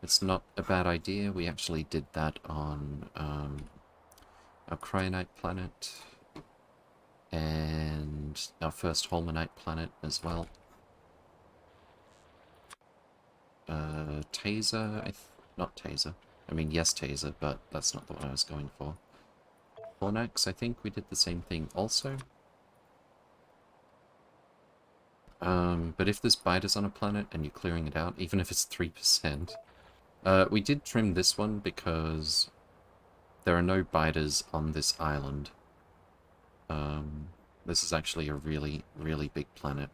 it's not a bad idea. We actually did that on our Cryonite planet and our first Holmanite planet as well. Taser, not Taser. I mean, yes, Taser, but that's not the one I was going for. Fornax, I think we did the same thing also. But if there's biters on a planet and you're clearing it out, even if it's 3%, we did trim this one because there are no biters on this island. This is actually a really, really big planet.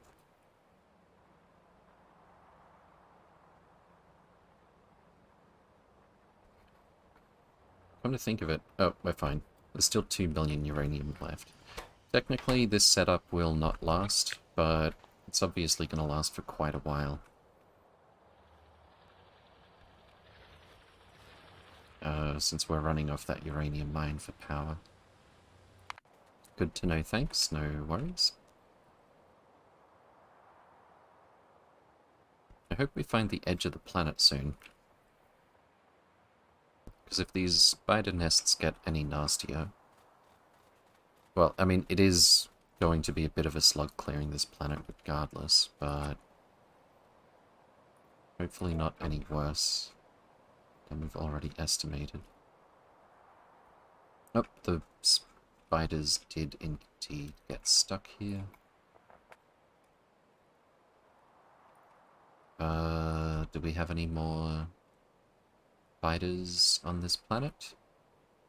Come to think of it, oh, we're fine. There's still 2 million uranium left. Technically, this setup will not last, but it's obviously going to last for quite a while. Since we're running off that uranium mine for power. Good to know, thanks, no worries. I hope we find the edge of the planet soon. Because if these spider nests get any nastier... Well, I mean, it is going to be a bit of a slug clearing this planet regardless, but... hopefully not any worse than we've already estimated. Oh, the spiders did indeed get stuck here. Do we have any more spiders on this planet?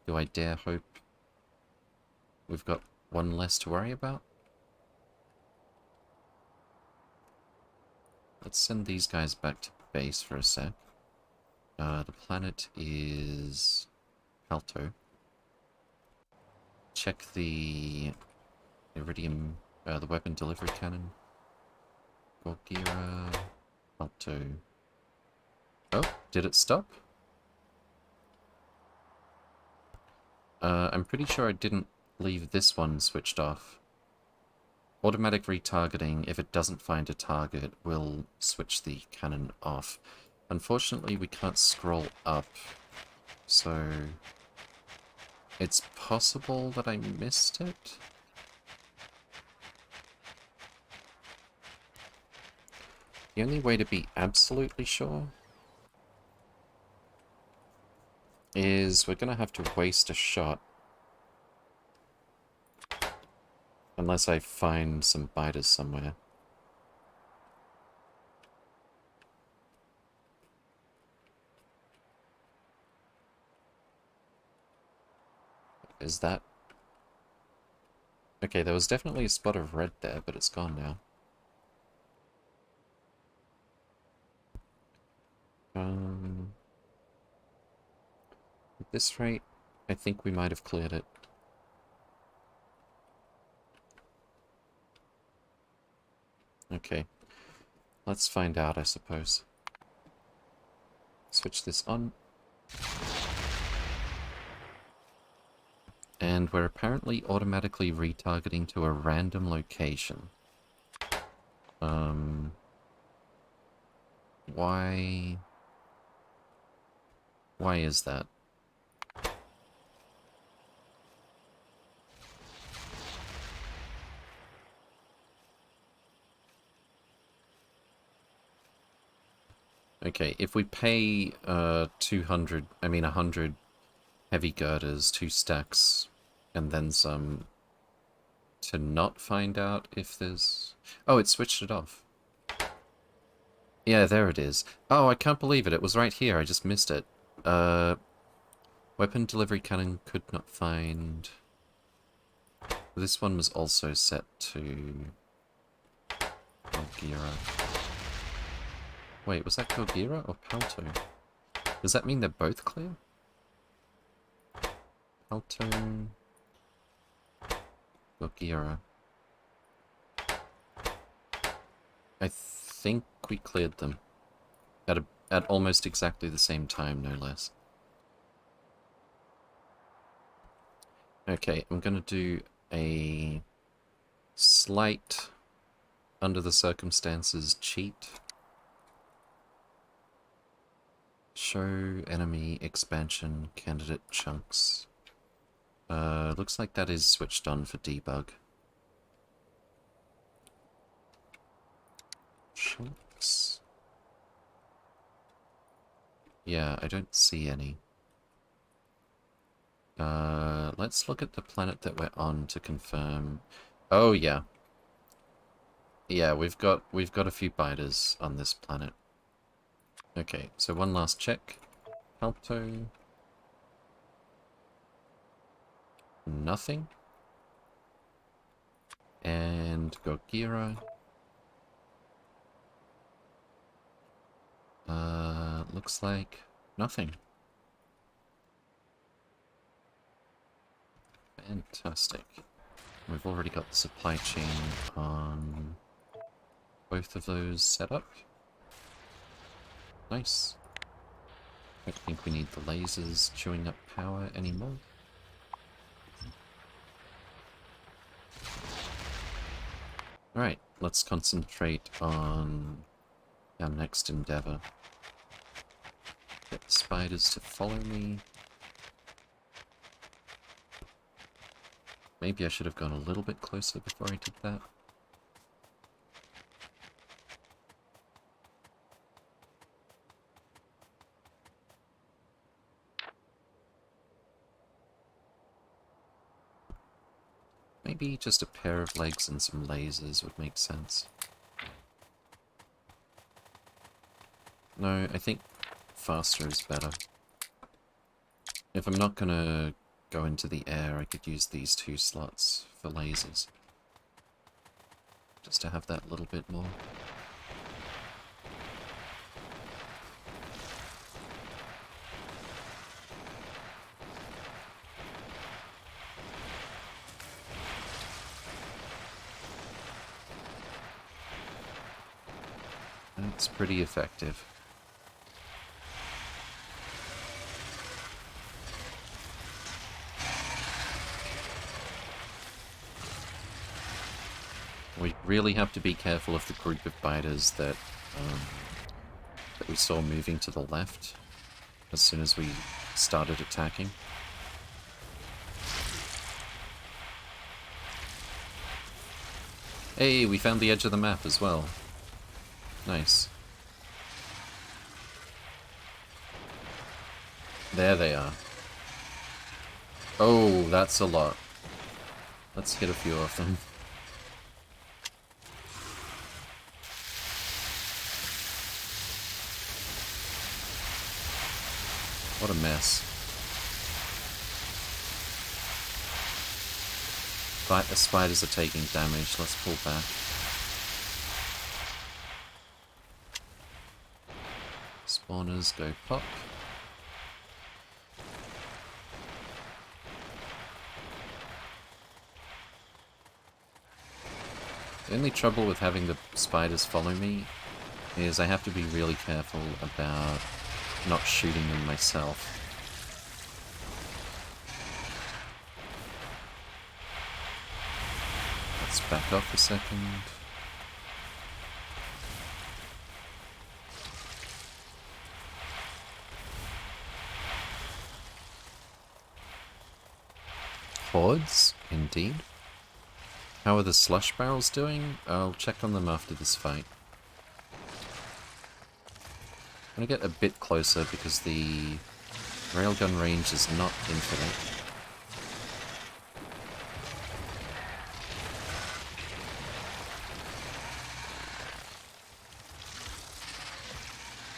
Do I dare hope we've got one less to worry about? Let's send these guys back to base for a sec. The planet is Alto. Check the Iridium, the weapon delivery cannon. Gorgira, Alto. Oh, did it stop? I'm pretty sure I didn't leave this one switched off. Automatic retargeting, if it doesn't find a target, will switch the cannon off. Unfortunately, we can't scroll up, so It's possible that I missed it. The only way to be absolutely sure is we're gonna have to waste a shot. Unless I find some biters somewhere. Is that... Okay, there was definitely a spot of red there, but it's gone now. At this rate, I think we might have cleared it. Okay. Let's find out, I suppose. Switch this on. And we're apparently automatically retargeting to a random location. Why... Why is that? Okay, if we pay 100 heavy girders, 2 stacks, and then some to not find out if there's... Oh, it switched it off. Yeah, there it is. Oh, I can't believe it. It was right here. I just missed it. Weapon delivery cannon could not find... This one was also set to... Golgira. Wait, was that Golgira or Palto? Does that mean they're both clear? Palto... Golgira. I think we cleared them. At almost exactly the same time, no less. Okay, I'm gonna do a slight, under the circumstances, cheat. Show enemy expansion candidate chunks. Looks like that is switched on for debug. Chunks? Yeah, I don't see any. Let's look at the planet that we're on to confirm. Oh yeah. Yeah, we've got a few biters on this planet. Okay, so one last check. Palto. Nothing. And Golgira. Looks like nothing. Fantastic. We've already got the supply chain on both of those set up. Nice. Don't think we need the lasers chewing up power anymore. Alright, let's concentrate on our next endeavor. Get the spiders to follow me. Maybe I should have gone a little bit closer before I did that. Maybe just a pair of legs and some lasers would make sense. No, I think faster is better. If I'm not gonna go into the air, I could use these 2 slots for lasers. Just to have that little bit more. That's pretty effective. We really have to be careful of the group of biters that we saw moving to the left as soon as we started attacking. Hey, we found the edge of the map as well. Nice. There they are. Oh, that's a lot. Let's hit a few of them. What a mess. The spiders are taking damage. Let's pull back. Spawners go pop. The only trouble with having the spiders follow me is I have to be really careful about not shooting them myself. Let's back off a second. Hordes, indeed. How are the slush barrels doing? I'll check on them after this fight. I'm gonna get a bit closer because the railgun range is not infinite.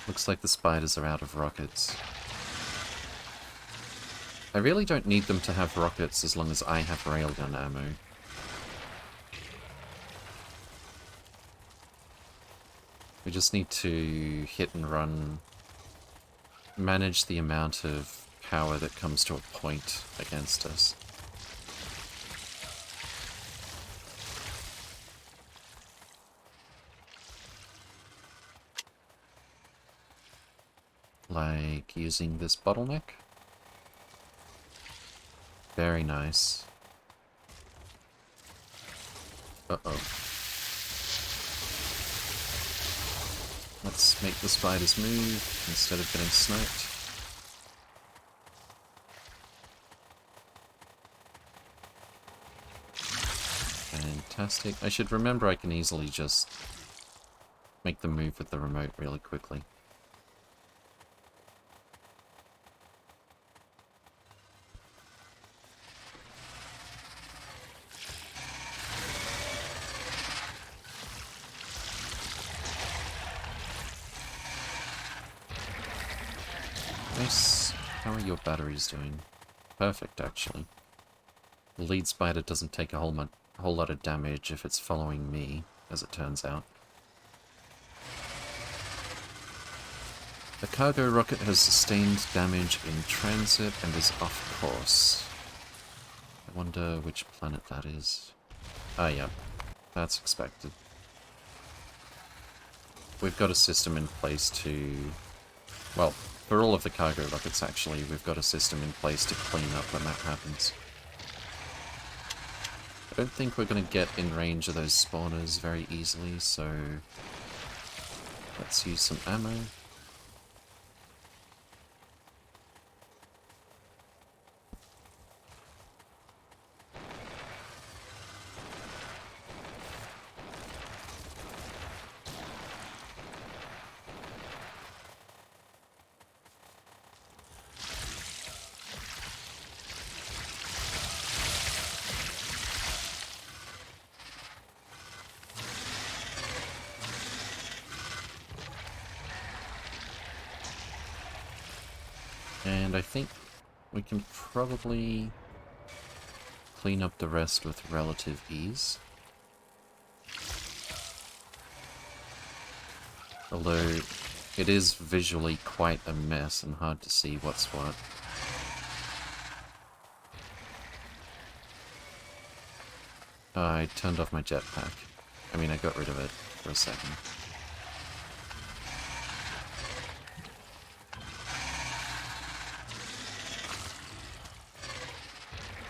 Looks like the spiders are out of rockets. I really don't need them to have rockets as long as I have railgun ammo. We just need to hit and run, manage the amount of power that comes to a point against us. Like using this bottleneck. Very nice. Uh-oh. Let's make the spiders move instead of getting sniped. Fantastic. I should remember I can easily just make them move with the remote really quickly. Nice. How are your batteries doing? Perfect, actually. The lead spider doesn't take a whole lot of damage if it's following me, as it turns out. The cargo rocket has sustained damage in transit and is off course. I wonder which planet that is. Ah, yeah. That's expected. We've got a system in place to... Well, for all of the cargo rockets, actually, we've got a system in place to clean up when that happens. I don't think we're going to get in range of those spawners very easily, so... Let's use some ammo. And I think we can probably clean up the rest with relative ease. Although it is visually quite a mess and hard to see what's what. I turned off my jetpack. I mean, I got rid of it for a second.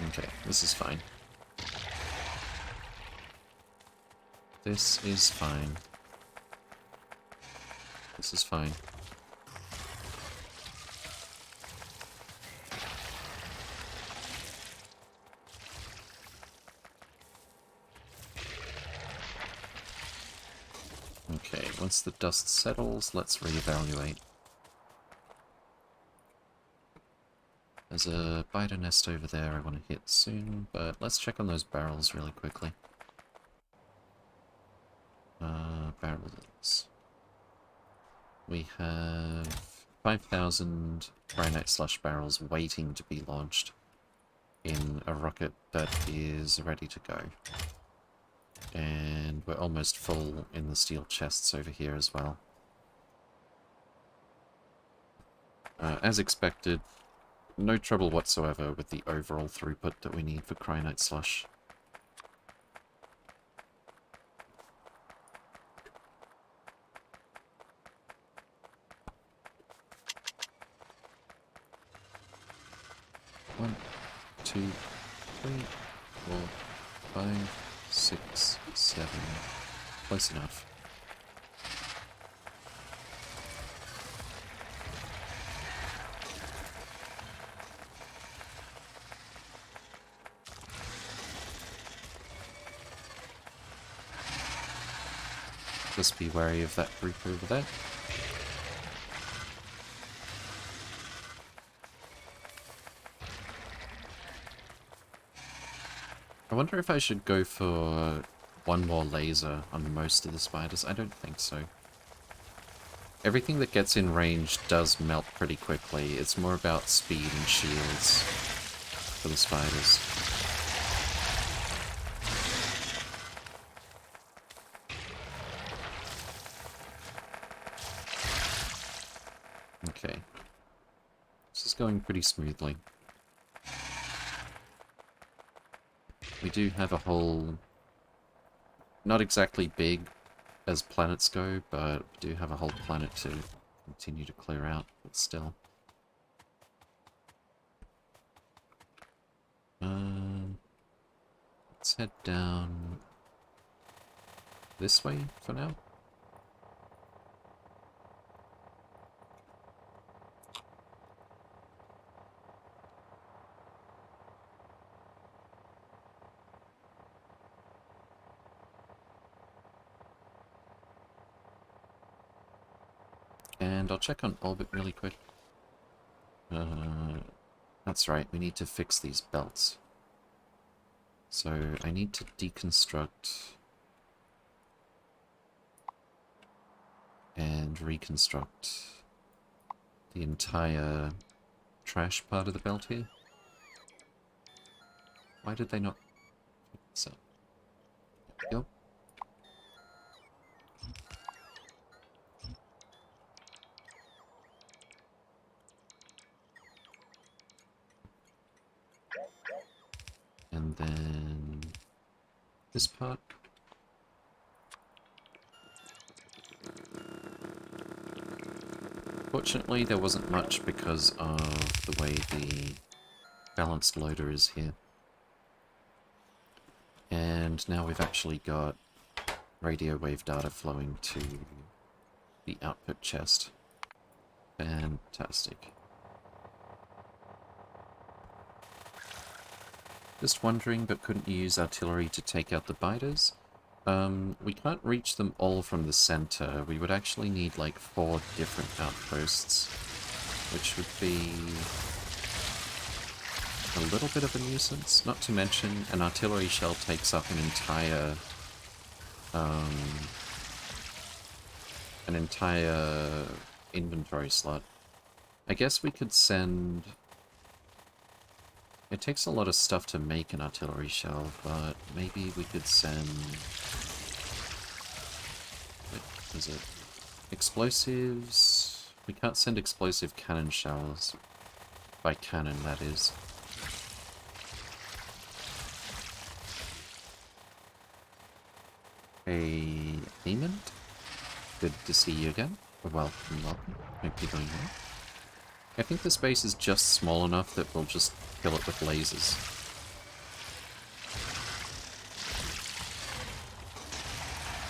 Okay, this is fine. This is fine. This is fine. Okay, once the dust settles, let's reevaluate. There's a biter nest over there I want to hit soon, but let's check on those barrels really quickly. Barrels. We have 5,000 Rhinite Slush barrels waiting to be launched in a rocket that is ready to go. And we're almost full in the steel chests over here as well. As expected, no trouble whatsoever with the overall throughput that we need for Cryonite Slush. One, 2, 3, 4, 5, 6, 7. Close enough. Just be wary of that group over there. I wonder if I should go for one more laser on most of the spiders. I don't think so. Everything that gets in range does melt pretty quickly. It's more about speed and shields for the spiders. Okay. This is going pretty smoothly. We do have a whole... not exactly big as planets go, but we do have a whole planet to continue to clear out, but still. Let's head down this way for now. And I'll check on orbit really quick. That's right, we need to fix these belts. So I need to deconstruct and reconstruct the entire trash part of the belt here. Why did they not pick this up? There we go. And then this part. Fortunately, there wasn't much because of the way the balanced loader is here. And now we've actually got radio wave data flowing to the output chest. Fantastic. Just wondering, but couldn't you use artillery to take out the biters? We can't reach them all from the center. We would actually need like 4 different outposts, which would be a little bit of a nuisance. Not to mention, an artillery shell takes up an entire inventory slot. I guess we could send... It takes a lot of stuff to make an artillery shell, but maybe we could send... What is it? Explosives... We can't send explosive cannon shells. By cannon, that is. Hey, Hemant? Good to see you again. Welcome, welcome. Hope you're doing well. I think this base is just small enough that we'll just kill it with lasers.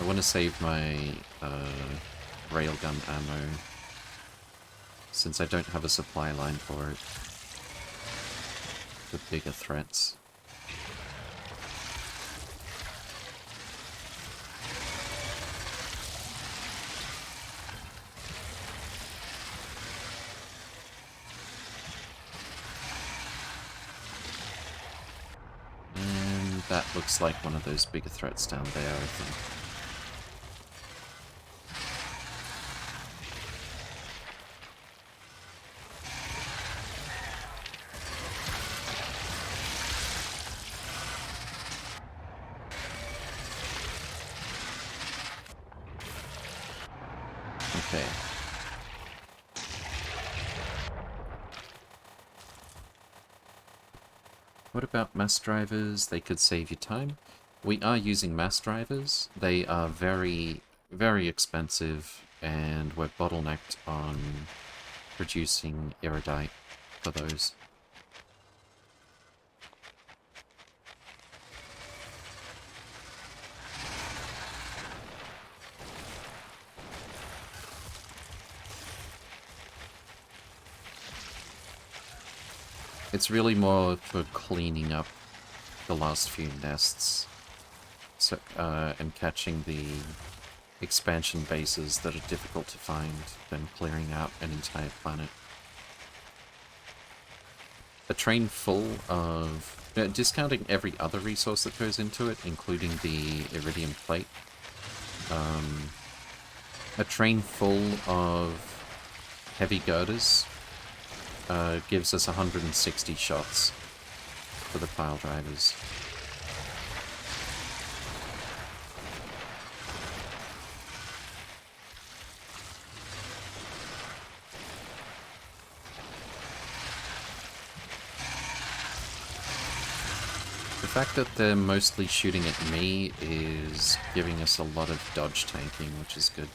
I want to save my railgun ammo, since I don't have a supply line for it. The bigger threats. that looks like one of those bigger threats down there, I think. Okay. What about mass drivers? They could save you time. We are using mass drivers. They are very, very expensive, and we're bottlenecked on producing iridite for those. It's really more for cleaning up the last few nests, so, and catching the expansion bases that are difficult to find than clearing out an entire planet. A train full of... discounting every other resource that goes into it, including the iridium plate, a train full of heavy girders gives us 160 shots for the pile drivers. The fact that they're mostly shooting at me is giving us a lot of dodge tanking, which is good.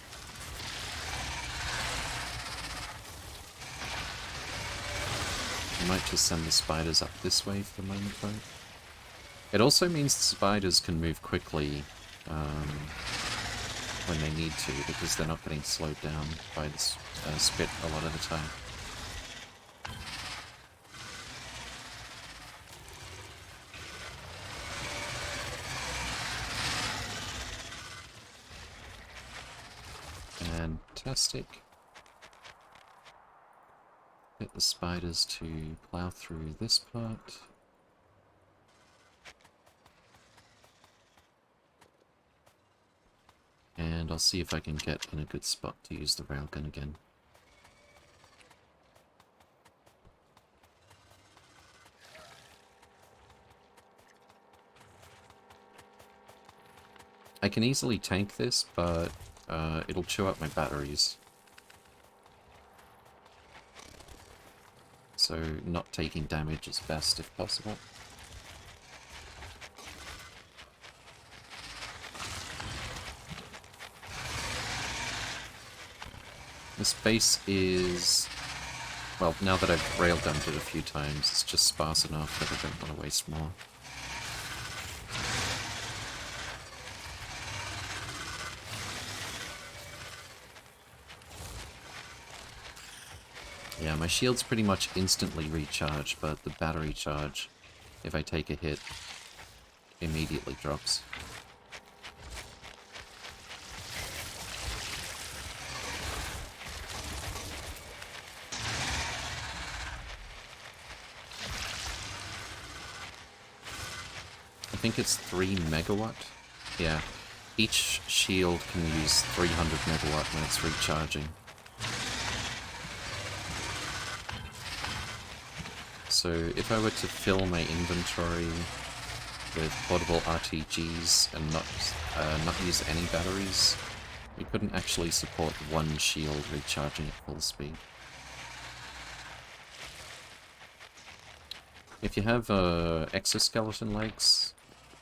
I might just send the spiders up this way for the moment, though. It also means the spiders can move quickly when they need to, because they're not getting slowed down by the spit a lot of the time. Fantastic. Get the spiders to plow through this part. And I'll see if I can get in a good spot to use the railgun again. I can easily tank this, but it'll chew up my batteries. So not taking damage is best if possible. This base is... well, now that I've railgunned it a few times, it's just sparse enough that I don't want to waste more. Yeah, my shield's pretty much instantly recharge, but the battery charge, if I take a hit, immediately drops. I think it's 3 megawatt. Yeah, each shield can use 300 megawatt when it's recharging. So if I were to fill my inventory with portable RTGs and not use any batteries, you couldn't actually support one shield recharging at full speed. If you have exoskeleton legs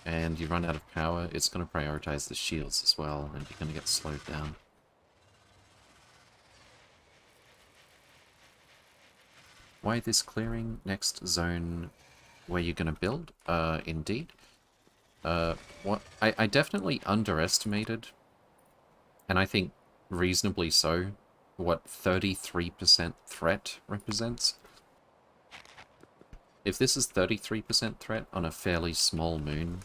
and you run out of power, it's going to prioritize the shields as well, and you're going to get slowed down. Why this clearing? Next zone where you're going to build? Indeed. What I definitely underestimated, and I think reasonably so, what 33% threat represents. If this is 33% threat on a fairly small moon,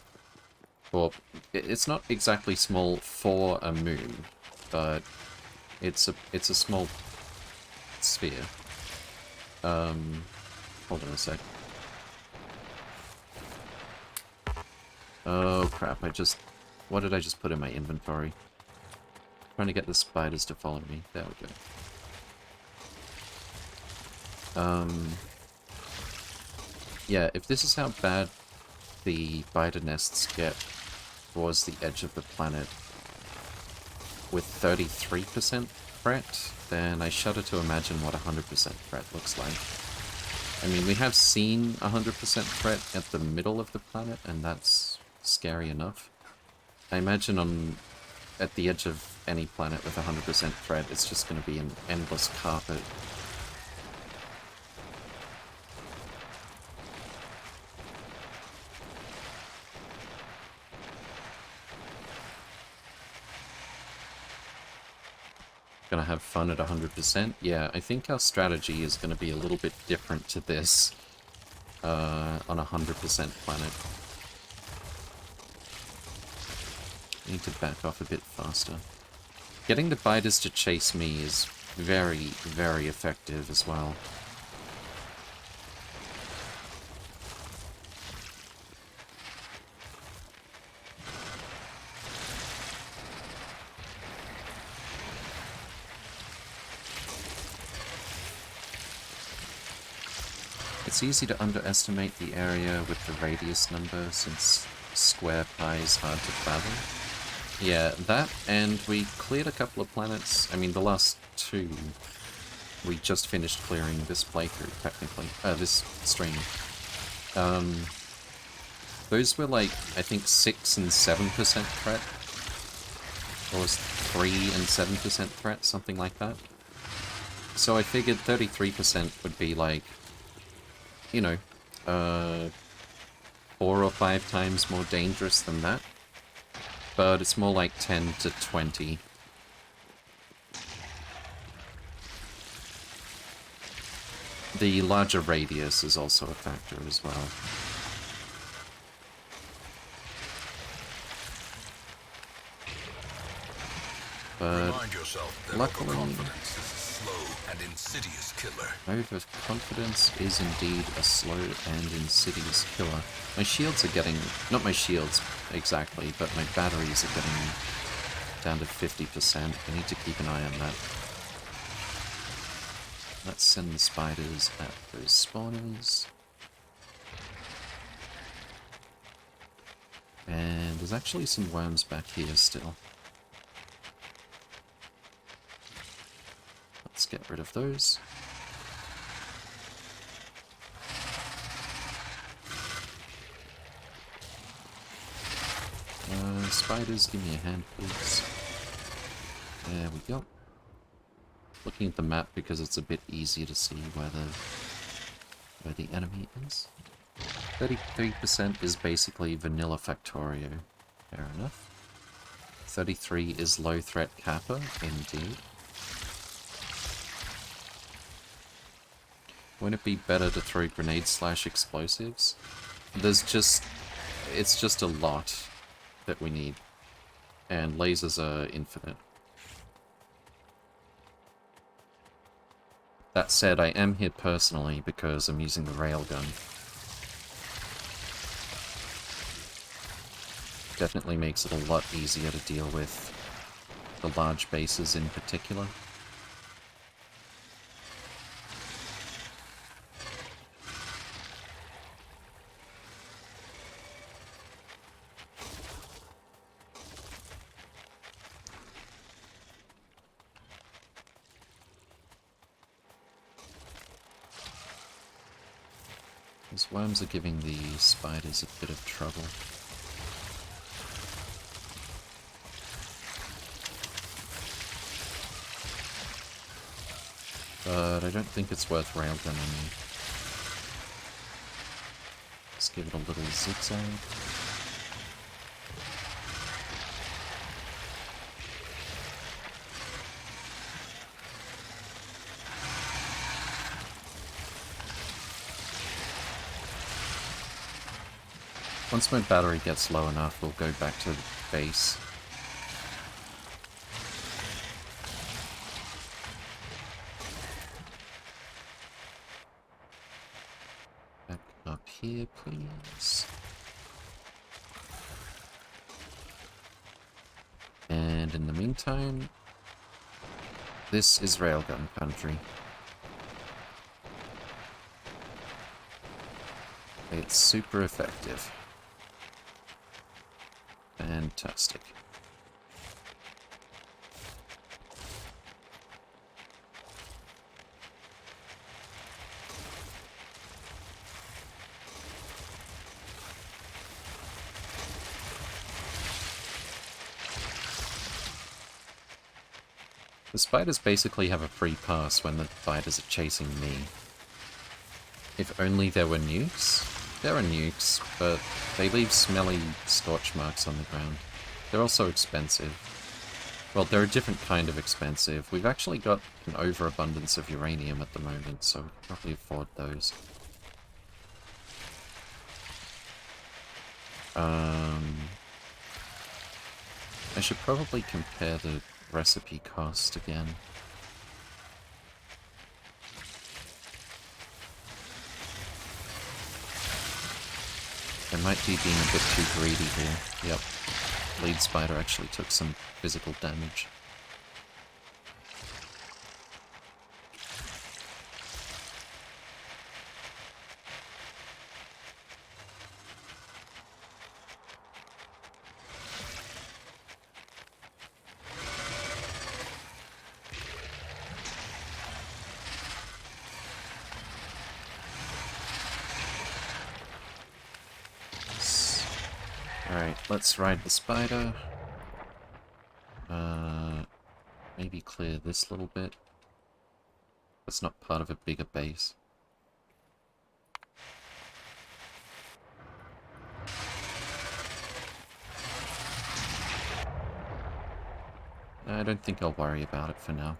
well, it's not exactly small for a moon, but it's a small sphere. Hold on a sec. Oh crap, what did I just put in my inventory? Trying to get the spiders to follow me. There we go. Yeah, if this is how bad the spider nests get towards the edge of the planet with 33% threat, then I shudder to imagine what 100% threat looks like. I mean, we have seen 100% threat at the middle of the planet, and that's scary enough. I imagine at the edge of any planet with 100% threat, it's just going to be an endless carpet. Gonna have fun at 100%? Yeah, I think our strategy is gonna be a little bit different to this on a 100% planet. Need to back off a bit faster. Getting the biters to chase me is very, very effective as well. It's easy to underestimate the area with the radius number since square pi is hard to fathom. Yeah, that, and we cleared a couple of planets. I mean, the last two we just finished clearing this playthrough, technically. This stream. Those were like, I think 6 and 7% threat. Or was 3 and 7% threat, something like that. So I figured 33% would be like, you know, 4 or 5 times more dangerous than that. But it's more like 10 to 20. The larger radius is also a factor as well. But remind yourself that luckily, overconfidence is a slow and insidious killer. Overconfidence is indeed a slow and insidious killer. My shields are getting... not my shields exactly, but my batteries are getting down to 50%. I need to keep an eye on that. Let's send the spiders at those spawners. And there's actually some worms back here still. Let's get rid of those. Spiders, give me a hand, please. There we go. Looking at the map because it's a bit easier to see where the enemy is. 33% is basically vanilla Factorio. Fair enough. 33 is low threat Kappa, indeed. Wouldn't it be better to throw grenade/explosives? It's just a lot that we need. And lasers are infinite. That said, I am here personally because I'm using the railgun. Definitely makes it a lot easier to deal with the large bases in particular. These worms are giving the spiders a bit of trouble. But I don't think it's worth railgunning. Let's give it a little zigzag. Once my battery gets low enough, we'll go back to base. Back up here, please. in the meantime, this is railgun country. It's super effective. Fantastic. The spiders basically have a free pass when the spiders are chasing me. If only there were nukes. There are nukes, but they leave smelly scorch marks on the ground. They're also expensive. Well, they're a different kind of expensive. We've actually got an overabundance of uranium at the moment, so we can probably afford those. I should probably compare the recipe cost again. I might be being a bit too greedy here. Yep. Lead spider actually took some physical damage. Alright, let's ride the spider. Maybe clear this little bit. That's not part of a bigger base. I don't think I'll worry about it for now.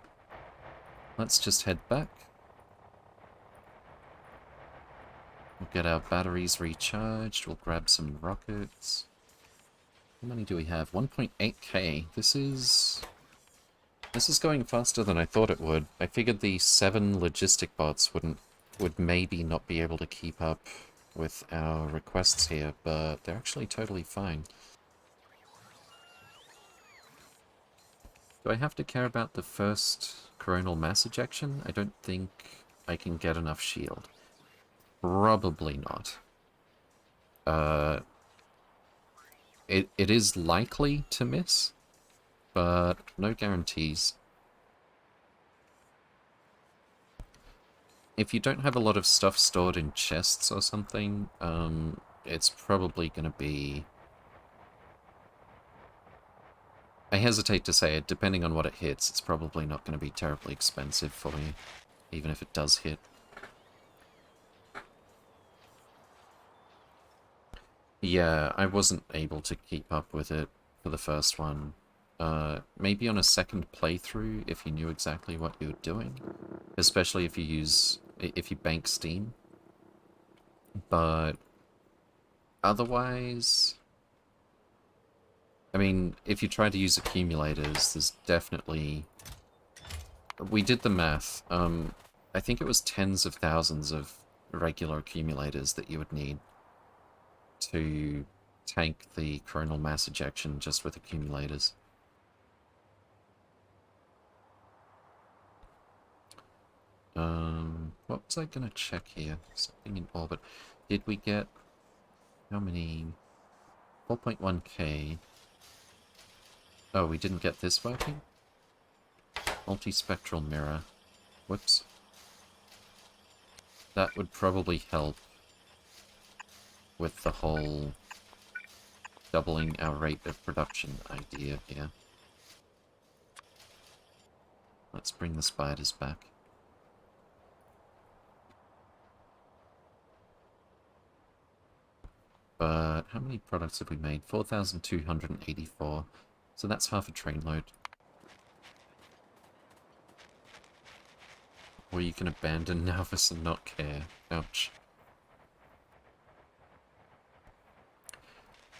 Let's just head back. We'll get our batteries recharged. We'll grab some rockets. How many do we have? 1.8k. This is going faster than I thought it would. I figured the 7 logistic bots would maybe not be able to keep up with our requests here, but they're actually totally fine. Do I have to care about the first coronal mass ejection? I don't think I can get enough shield. Probably not. It is likely to miss, but no guarantees. If you don't have a lot of stuff stored in chests or something, it's probably going to be... I hesitate to say it, depending on what it hits, it's probably not going to be terribly expensive for you, even if it does hit. Yeah, I wasn't able to keep up with it for the first one. Maybe on a second playthrough, if you knew exactly what you were doing. Especially if you bank Steam. But otherwise... I mean, if you try to use accumulators, there's definitely... We did the math. I think it was tens of thousands of regular accumulators that you would need to tank the coronal mass ejection just with accumulators. What was I gonna check here? Something in orbit. Did we get... How many... 4.1k. Oh, we didn't get this working? Multispectral mirror. Whoops. That would probably help with the whole doubling our rate of production idea here. Let's bring the spiders back. But how many products have we made? 4,284. So that's half a train load. Or you can abandon Nalvis and not care. Ouch.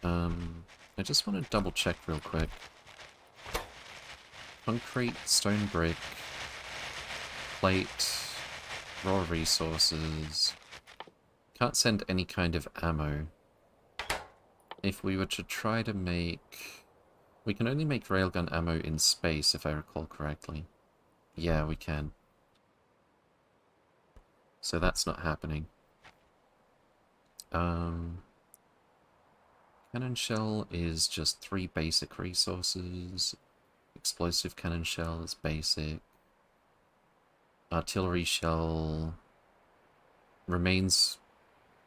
I just want to double check real quick. Concrete, stone brick, plate, raw resources. Can't send any kind of ammo. If we were to try to make We can only make railgun ammo in space, if I recall correctly. Yeah, we can. So that's not happening. Cannon shell is just 3 basic resources. Explosive cannon shell is basic. Artillery shell remains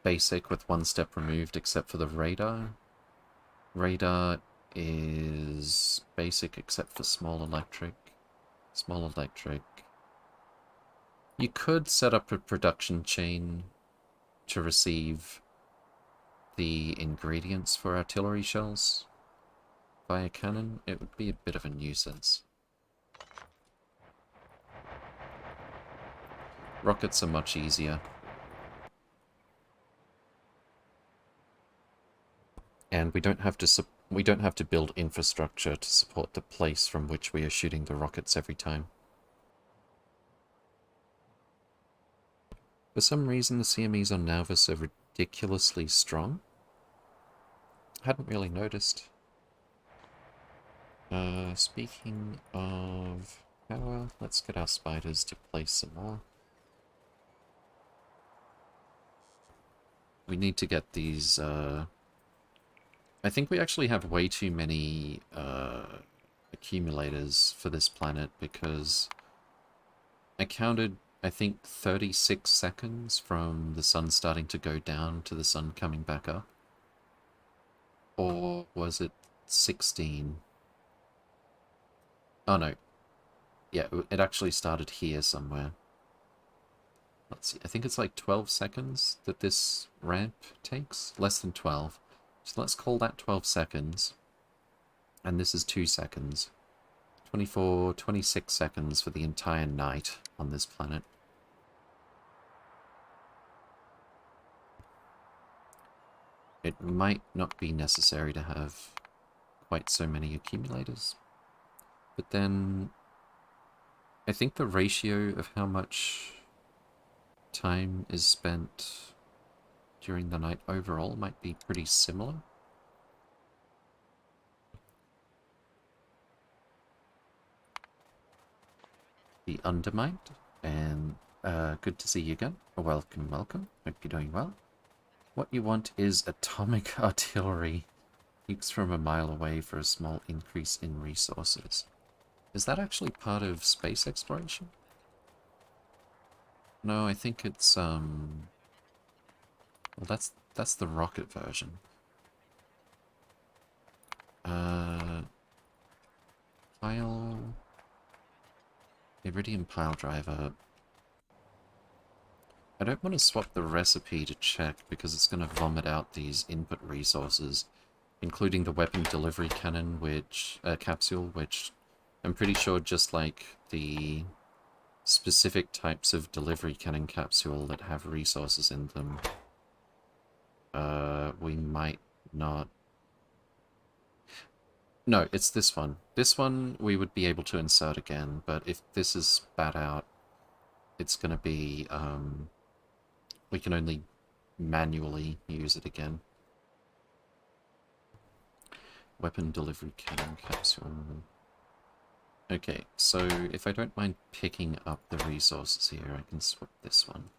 basic with 1 step removed, except for the radar. Radar is basic except for small electric. Small electric. You could set up a production chain to receive the ingredients for artillery shells via cannon. It would be a bit of a nuisance. Rockets are much easier. And we don't have to build infrastructure to support the place from which we are shooting the rockets every time. For some reason, the CMEs on Nauvis are ridiculously strong. Hadn't really noticed. Speaking of power, let's get our spiders to place some more. We need to get these, I think we actually have way too many, accumulators for this planet, because I counted, I think, 36 seconds from the sun starting to go down to the sun coming back up. Or was it 16? Oh no. Yeah, it actually started here somewhere. Let's see, I think it's like 12 seconds that this ramp takes. Less than 12. So let's call that 12 seconds. And this is 2 seconds. 24, 26 seconds for the entire night on this planet. It might not be necessary to have quite so many accumulators. But then I think the ratio of how much time is spent during the night overall might be pretty similar. The Undermined, and good to see you again. Welcome, welcome. Hope you're doing well. What you want is atomic artillery. Nukes from a mile away for a small increase in resources. Is that actually part of space exploration? No, I think it's, well, that's the rocket version. Pile... Iridium pile driver. I don't want to swap the recipe to check, because it's going to vomit out these input resources, including the weapon delivery cannon, capsule, which I'm pretty sure, just like the specific types of delivery cannon capsule that have resources in them, we might not... No, it's this one. This one we would be able to insert again, but if this is spat out, it's going to be, we can only manually use it again. Weapon delivery cannon capsule. Okay, so if I don't mind picking up the resources here, I can swap this one.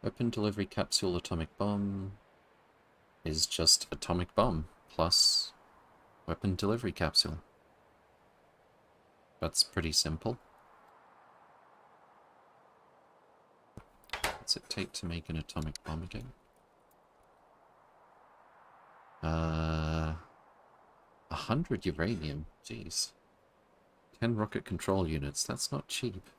Weapon delivery capsule atomic bomb is just atomic bomb plus weapon delivery capsule. That's pretty simple. What's it take to make an atomic bomb again? 100 uranium, jeez. 10 rocket control units, that's not cheap.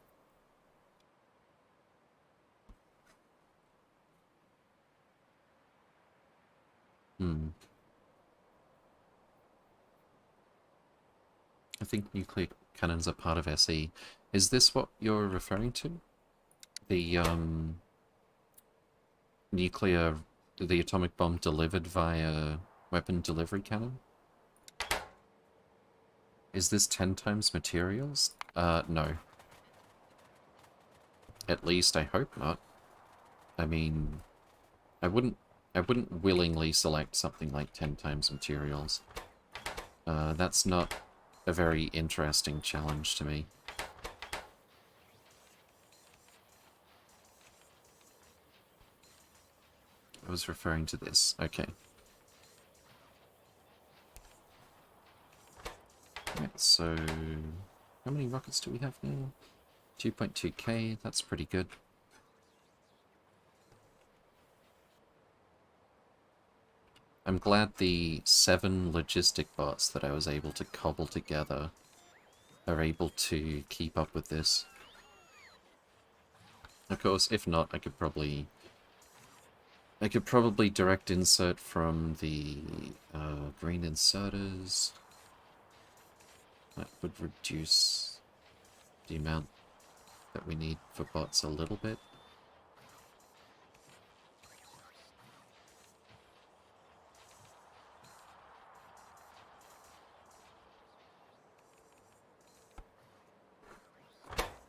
I think nuclear cannons are part of SE. Is this what you're referring to? The, the atomic bomb delivered via weapon delivery cannon? Is this 10 times materials? No. At least I hope not. I mean, I wouldn't I wouldn't willingly select something like 10 times materials. That's not a very interesting challenge to me. I was referring to this. Okay. Right, so... how many rockets do we have now? 2.2k, that's pretty good. I'm glad the 7 logistic bots that I was able to cobble together are able to keep up with this. Of course, if not, I could probably direct insert from the green inserters. That would reduce the amount that we need for bots a little bit.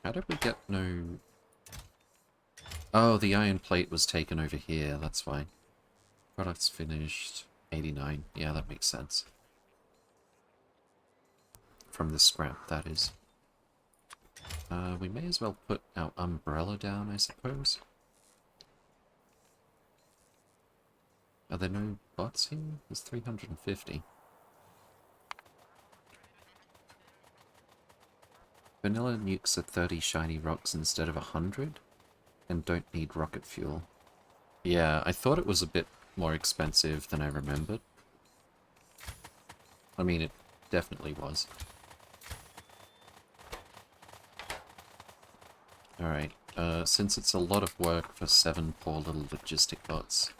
How did we get no... oh, the iron plate was taken over here, that's why. Products finished, 89. Yeah, that makes sense. From the scrap, that is. We may as well put our umbrella down, I suppose. Are there no bots here? There's 350. Vanilla nukes are 30 shiny rocks instead of 100, and don't need rocket fuel. Yeah, I thought it was a bit more expensive than I remembered. I mean, it definitely was. Alright, since it's a lot of work for 7 poor little logistic bots,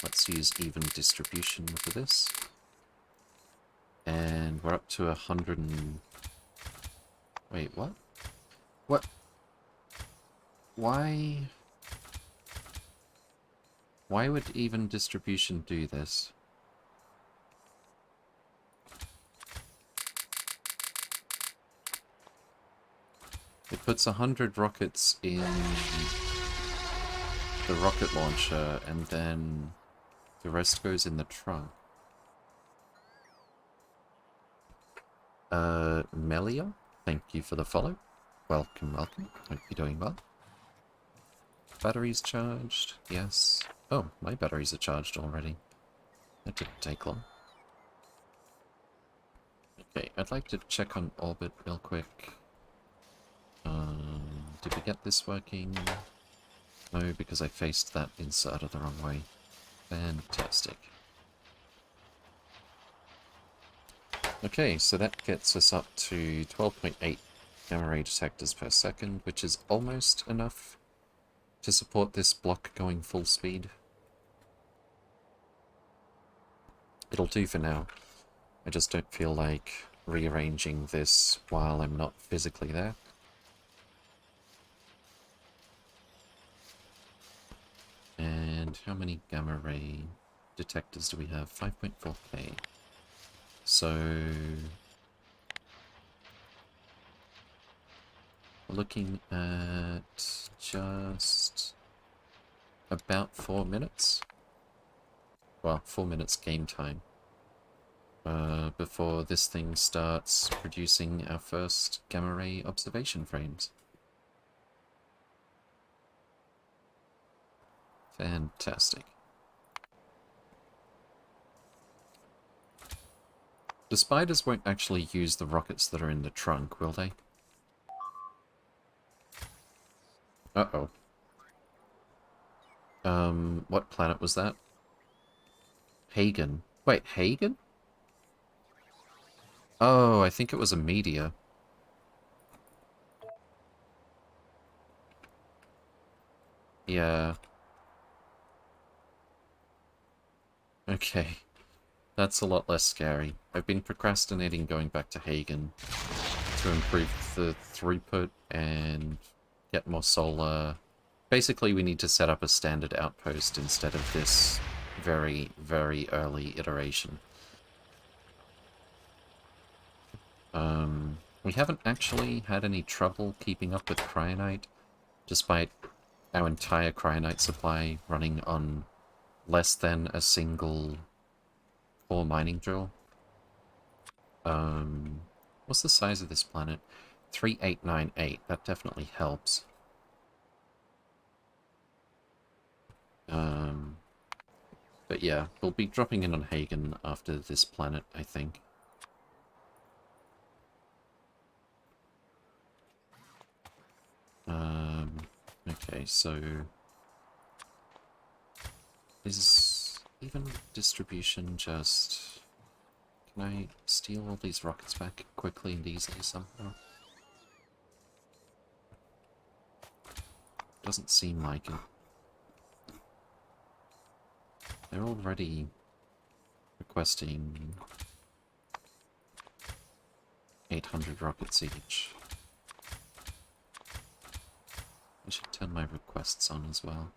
let's use even distribution for this. And we're up to 100 and... wait, what? What? Why? Why would even distribution do this? It puts 100 rockets in the rocket launcher, and then the rest goes in the trunk. Melia, thank you for the follow. Welcome, welcome. Hope you're doing well. Batteries charged, yes. Oh, my batteries are charged already. That didn't take long. Okay, I'd like to check on orbit real quick. Did we get this working? No, because I faced that inserter the wrong way. Fantastic. Okay, so that gets us up to 12.8 gamma ray detectors per second, which is almost enough to support this block going full speed. It'll do for now. I just don't feel like rearranging this while I'm not physically there. And how many gamma ray detectors do we have? 5.4k. So... we're looking at just about 4 minutes. Well, 4 minutes game time. Before this thing starts producing our first gamma ray observation frames. Fantastic. The spiders won't actually use the rockets that are in the trunk, will they? Uh-oh. What planet was that? Hagen. Wait, Hagen? Oh, I think it was a meteor. Yeah. Okay. That's a lot less scary. I've been procrastinating going back to Hagen to improve the throughput and get more solar. Basically, we need to set up a standard outpost instead of this very, very early iteration. We haven't actually had any trouble keeping up with Cryonite, despite our entire Cryonite supply running on less than a single ore mining drill. What's the size of this planet? 3898. That definitely helps. But yeah, we'll be dropping in on Hagen after this planet, I think. Okay, so... is even distribution just... Can I steal all these rockets back quickly and easily somehow? Doesn't seem like it. They're already requesting 800 rockets each. I should turn my requests on as well.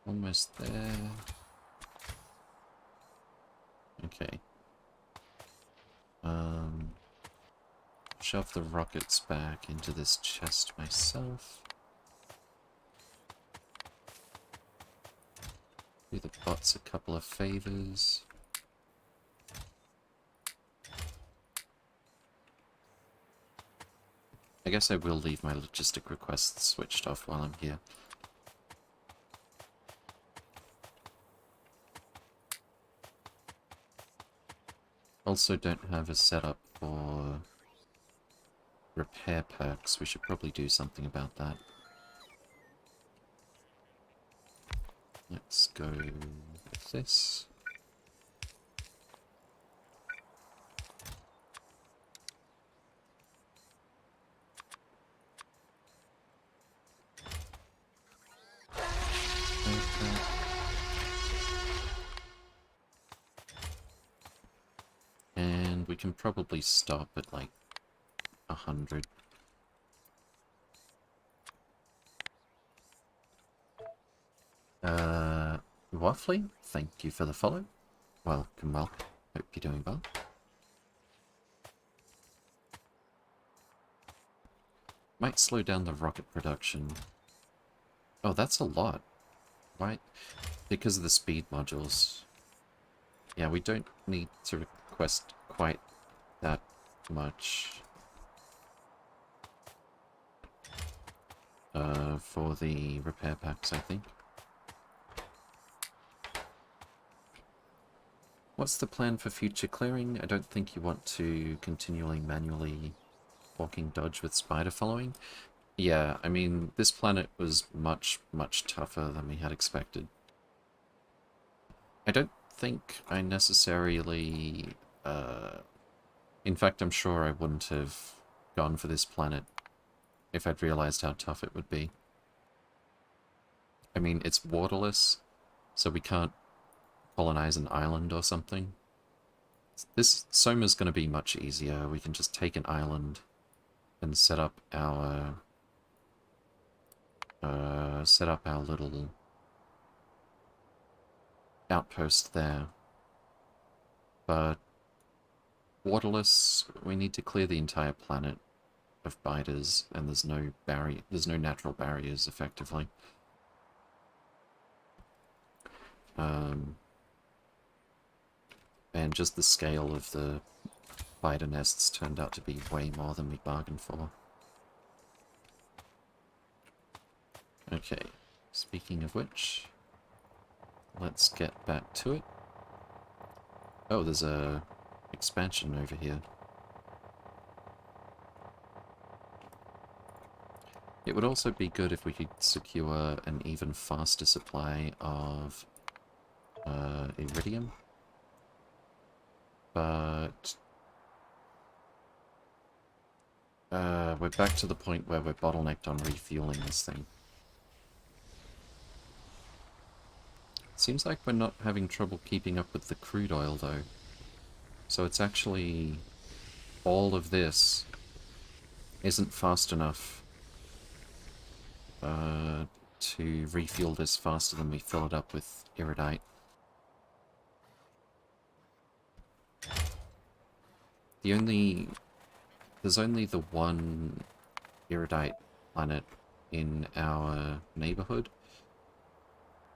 Almost there. Okay. Shove the rockets back into this chest myself. Do the bots a couple of favors. I guess I will leave my logistic requests switched off while I'm here. Also don't have a setup for repair perks. We should probably do something about that. Let's go with this. And we can probably stop at like 100. Waffly, thank you for the follow. Welcome. Hope you're doing well. Might slow down the rocket production. Oh, that's a lot. Right? Because of the speed modules. Yeah, we don't need to request quite that much. For the repair packs, I think. What's the plan for future clearing? I don't think you want to continually manually walking dodge with spider following. Yeah, I mean, this planet was much, much tougher than we had expected. I don't think I necessarily... in fact, I'm sure I wouldn't have gone for this planet if I'd realized how tough it would be. I mean, it's waterless, so we can't colonize an island or something. This Soma's going to be much easier. We can just take an island and set up our little outpost there. But waterless, we need to clear the entire planet of biters, and there's no natural barriers effectively. And just the scale of the biter nests turned out to be way more than we bargained for. Okay, speaking of which, let's get back to it. Oh, there's a expansion over here. It would also be good if we could secure an even faster supply of iridium. But we're back to the point where we're bottlenecked on refueling this thing. Seems like we're not having trouble keeping up with the crude oil, though. So it's actually... all of this isn't fast enough to refuel this faster than we fill it up with iridite. There's only the one iridite planet in our neighborhood.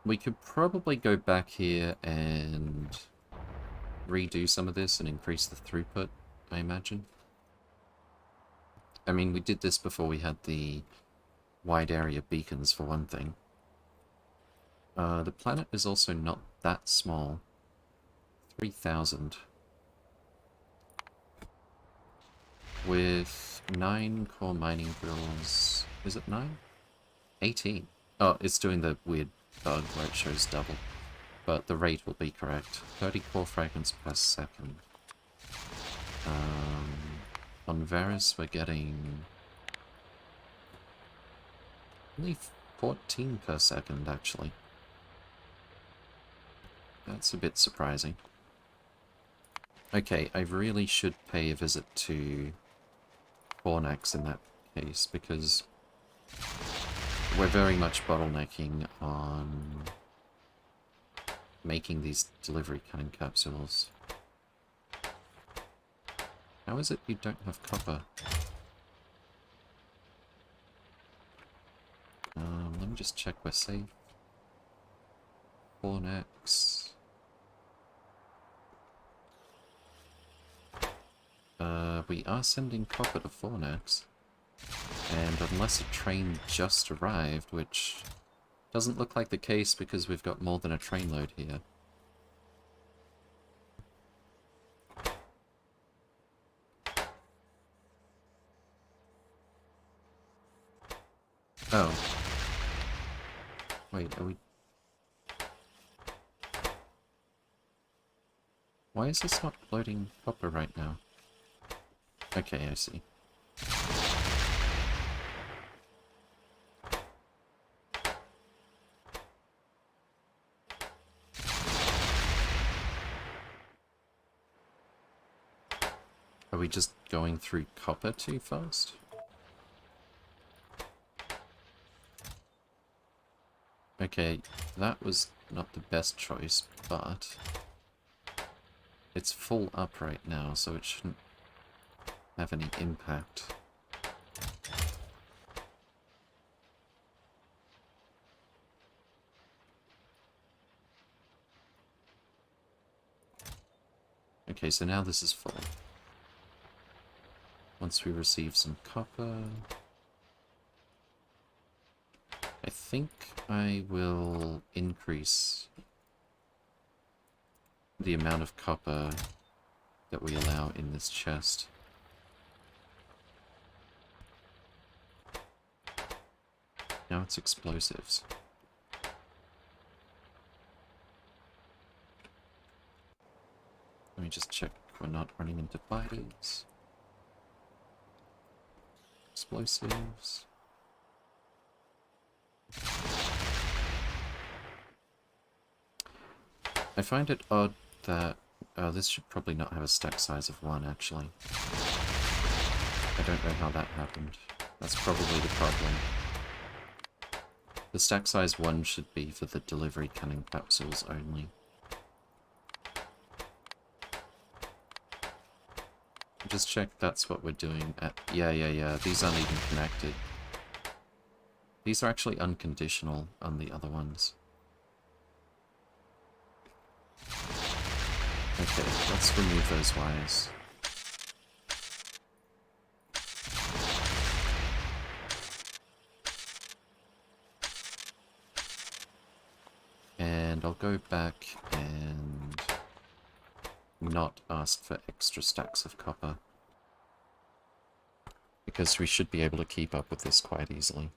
We could probably go back here and redo some of this and increase the throughput, I imagine. I mean, we did this before we had the wide area beacons, for one thing. The planet is also not that small. 3,000. With 9 core mining drills. Is it 9? 18. Oh, it's doing the weird bug where it shows double. But the rate will be correct. 30 core fragments per second. On Varus we're getting only 14 per second, actually. That's a bit surprising. Okay, I really should pay a visit to Fornax in that case, because we're very much bottlenecking on making these delivery cannon capsules. How is it you don't have copper? Let me just check we're safe. Fornax. We are sending copper to Fornax. And unless a train just arrived, which doesn't look like the case because we've got more than a train load here. Oh. Wait, are we... Why is this not loading copper right now? Okay, I see. Are we just going through copper too fast? Okay, that was not the best choice, but it's full up right now, so it shouldn't have any impact. Okay, so now this is full. Once we receive some copper, I think I will increase the amount of copper that we allow in this chest. Now it's explosives. Let me just check we're not running into biters. Explosives. I find it odd that... this should probably not have a stack size of 1, actually. I don't know how that happened. That's probably the problem. The stack size 1 should be for the delivery cannon capsules only. Just check that's what we're doing at... Yeah, these aren't even connected. These are actually unconditional on the other ones. Okay, let's remove those wires. And I'll go back and not ask for extra stacks of copper, because we should be able to keep up with this quite easily.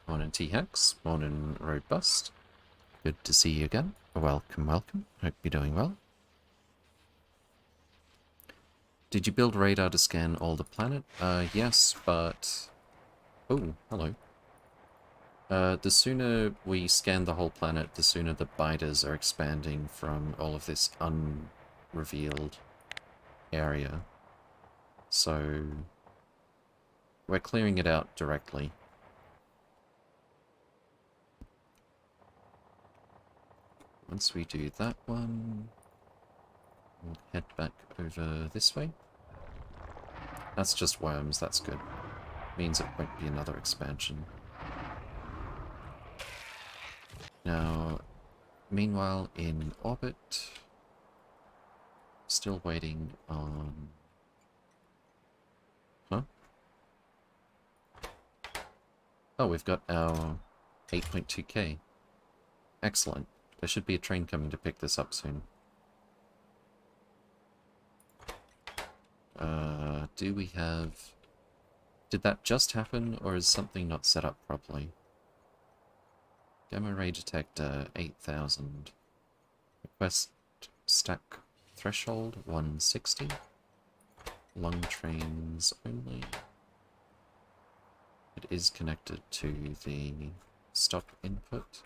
Morning T-Hex, morning Robust. Good to see you again. Welcome, welcome. Hope you're doing well. Did you build radar to scan all the planet? Yes, but... Oh, hello. The sooner we scan the whole planet, the sooner the biters are expanding from all of this unrevealed area. So we're clearing it out directly. Once we do that one, we'll head back over this way. That's just worms, that's good. Means it won't be another expansion. Now, meanwhile, in orbit, still waiting on... Huh? Oh, we've got our 8.2k. Excellent. There should be a train coming to pick this up soon. Do we have... Did that just happen, or is something not set up properly? Gamma ray detector, 8000. Request stack threshold, 160. Long trains only. It is connected to the stop input.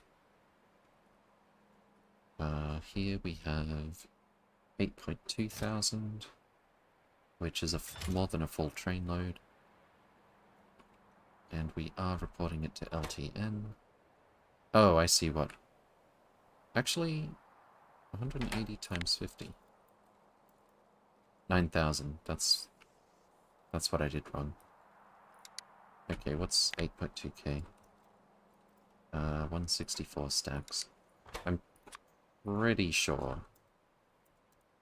Here we have 8.2 thousand, which is more than a full train load. And we are reporting it to LTN. Oh, I see what. Actually, 180 times 50. 9,000. That's what I did wrong. Okay, what's 8.2k? 164 stacks. I'm pretty sure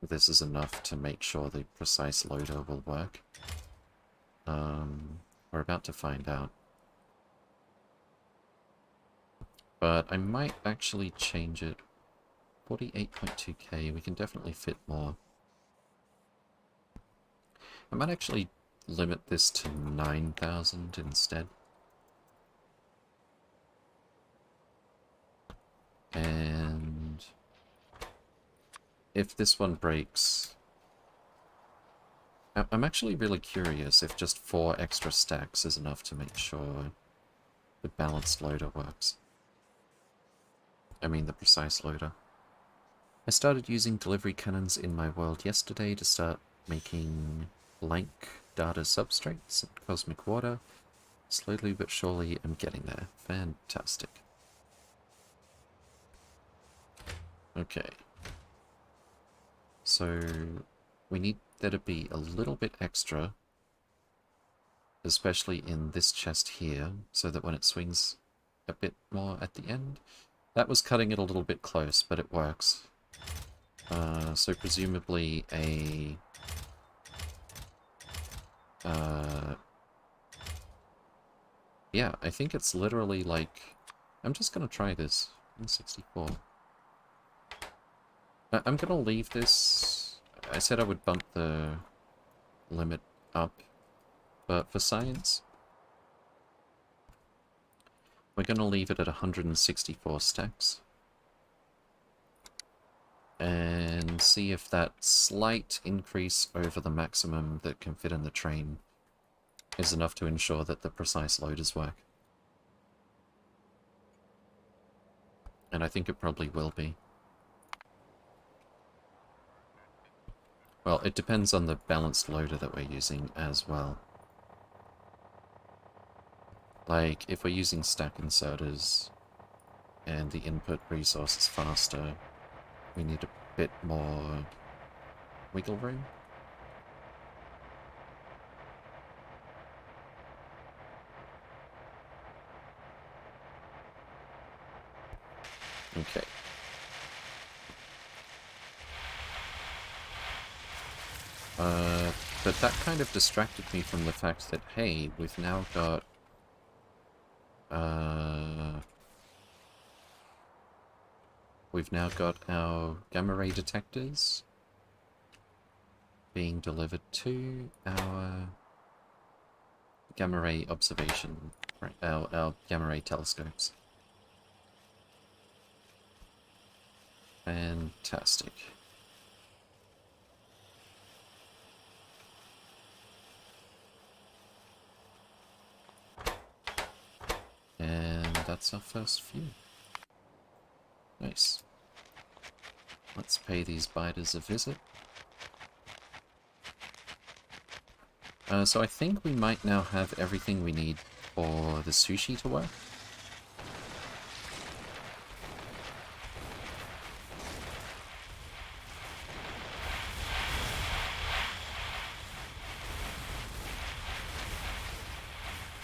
this is enough to make sure the precise loader will work. We're about to find out. But I might actually change it. 48.2k, we can definitely fit more. I might actually limit this to 9,000 instead. And if this one breaks... I'm actually really curious if just 4 extra stacks is enough to make sure the balanced loader works. I mean the precise loader. I started using delivery cannons in my world yesterday to start making blank data substrates and cosmic water. Slowly but surely I'm getting there. Fantastic. Okay. So we need there to be a little bit extra, especially in this chest here, so that when it swings a bit more at the end. That was cutting it a little bit close, but it works. So presumably a... yeah, I think it's literally like... I'm just gonna try this. 164. I'm gonna leave this... I said I would bump the limit up, but for science, we're gonna leave it at 164 stacks. And see if that slight increase over the maximum that can fit in the train is enough to ensure that the precise loaders work. And I think it probably will be. Well, it depends on the balanced loader that we're using as well. Like, if we're using stack inserters and the input resource is faster, we need a bit more wiggle room. Okay. But that kind of distracted me from the fact that, hey, we've now got... we've now got our gamma ray detectors being delivered to our gamma ray observation, right, our gamma ray telescopes. Fantastic. And that's our first few. Nice. Let's pay these biters a visit. So I think we might now have everything we need for the sushi to work.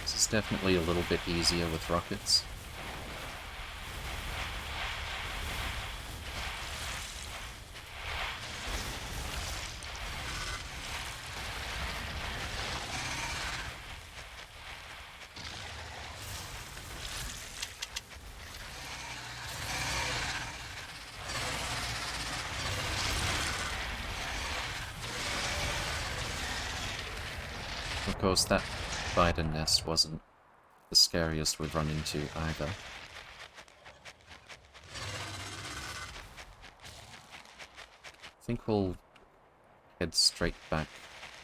This is definitely a little bit easier with rockets. Of course, that spider nest wasn't the scariest we've run into either. I think we'll head straight back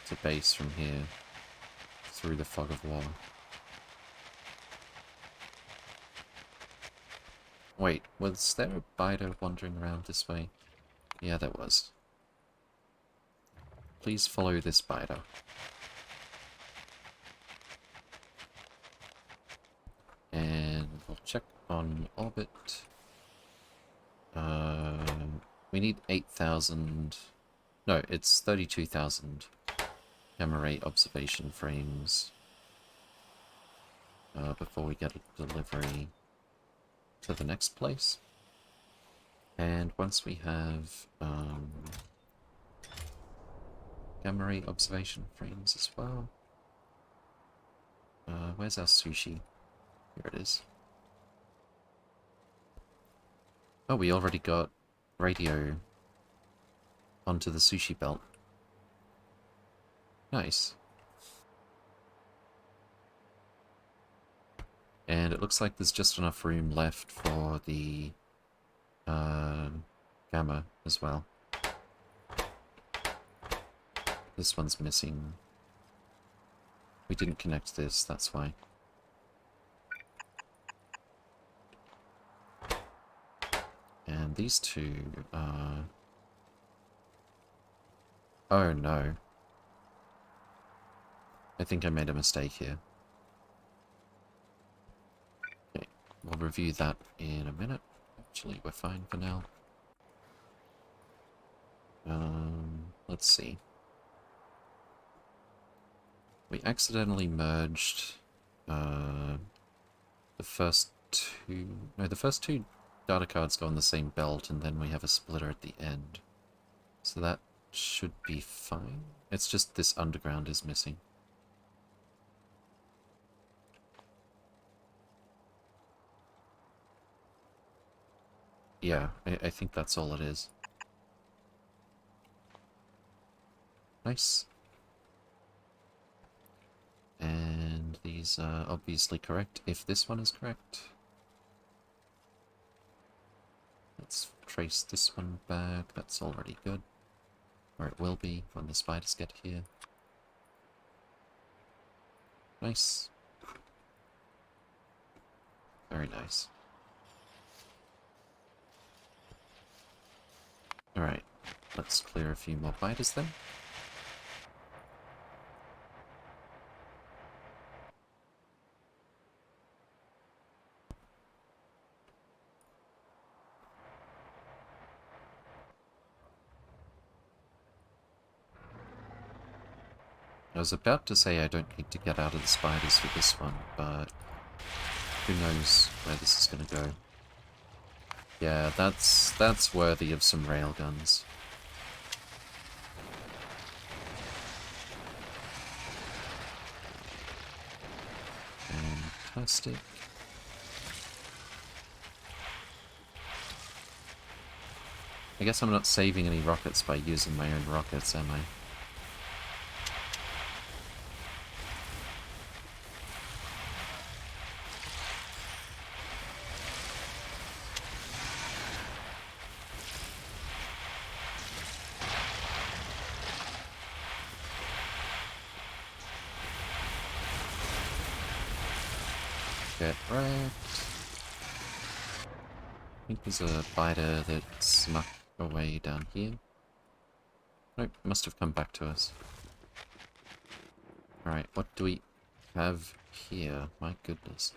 to base from here, through the fog of war. Wait, was there a biter wandering around this way? Yeah, there was. Please follow this biter. And we'll check on orbit. We need 8,000... No, it's 32,000 gamma ray observation frames before we get a delivery to the next place. And once we have gamma ray observation frames as well. Where's our sushi? Here it is. Oh, we already got radio onto the sushi belt. Nice. And it looks like there's just enough room left for the gamma as well. This one's missing. We didn't connect this, that's why. And these two are... Oh no. I think I made a mistake here. Okay, we'll review that in a minute. Actually, we're fine for now. Let's see. We accidentally merged the first two... No, the first two data cards go on the same belt, and then we have a splitter at the end. So that should be fine. It's just this underground is missing. Yeah, I think that's all it is. Nice. And these are obviously correct, if this one is correct. Let's trace this one back, that's already good. Or it will be when the spiders get here. Nice. Very nice. Alright, let's clear a few more biters then. I was about to say I don't need to get out of the spiders for this one, but who knows where this is going to go. Yeah, that's worthy of some railguns. Fantastic. I guess I'm not saving any rockets by using my own rockets, am I? Get wrecked. I think there's a biter that snuck away down here. Nope, must have come back to us. Alright, what do we have here? My goodness.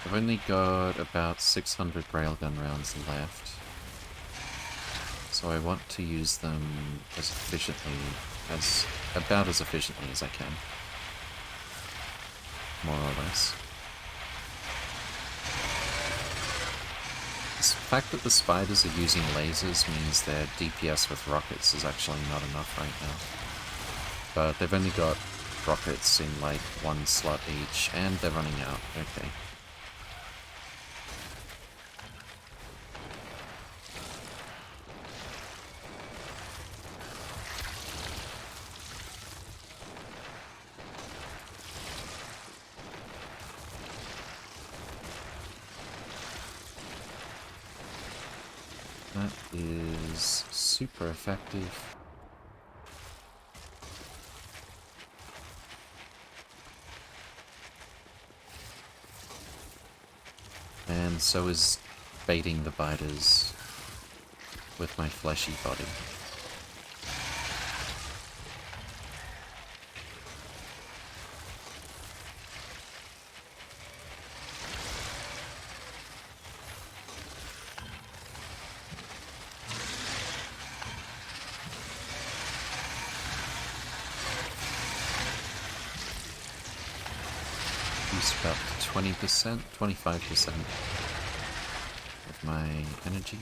I've only got about 600 railgun rounds left. So I want to use them as efficiently about as efficiently as I can. More or less. The fact that the spiders are using lasers means their DPS with rockets is actually not enough right now. But they've only got rockets in like one slot each, and they're running out. Okay. That is super effective. And so is baiting the biters with my fleshy body. Use about 20%, 25% of my energy.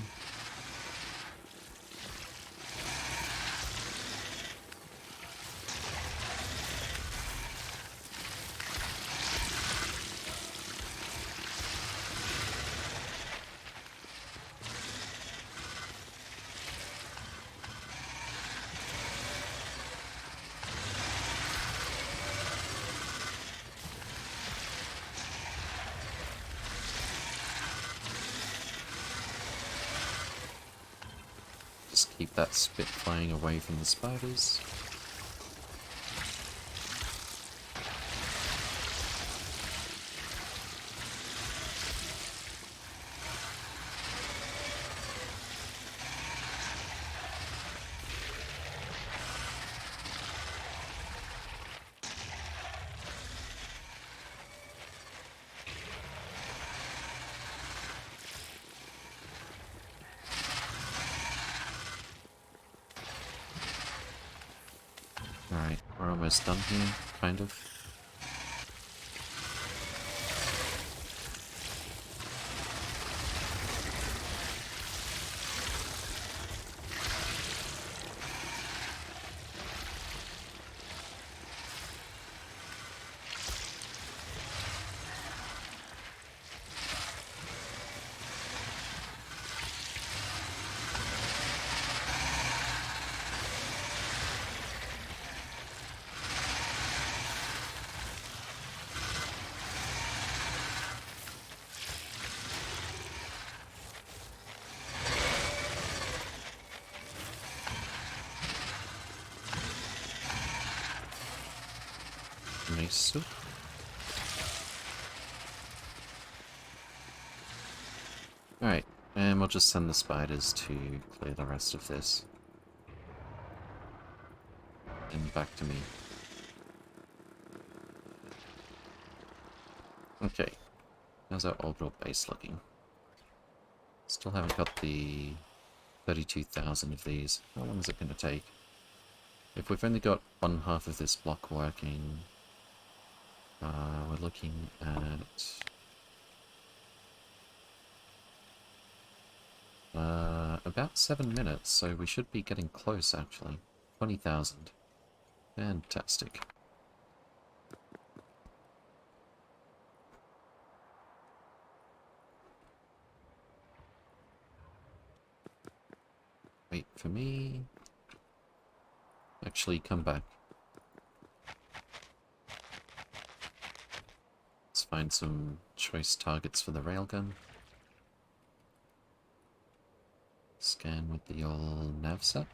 Just keep that spit flying away from the spiders. Alright, we're almost done here, kind of. Nice soup. Alright, and we'll just send the spiders to clear the rest of this. And back to me. Okay, how's our orbital base looking? Still haven't got the 32,000 of these. How long is it going to take? If we've only got one half of this block working, we're looking at about 7 minutes, so we should be getting close actually. 20,000. Fantastic. Wait for me. Actually, come back. Let's find some choice targets for the railgun. Scan with the old nav set.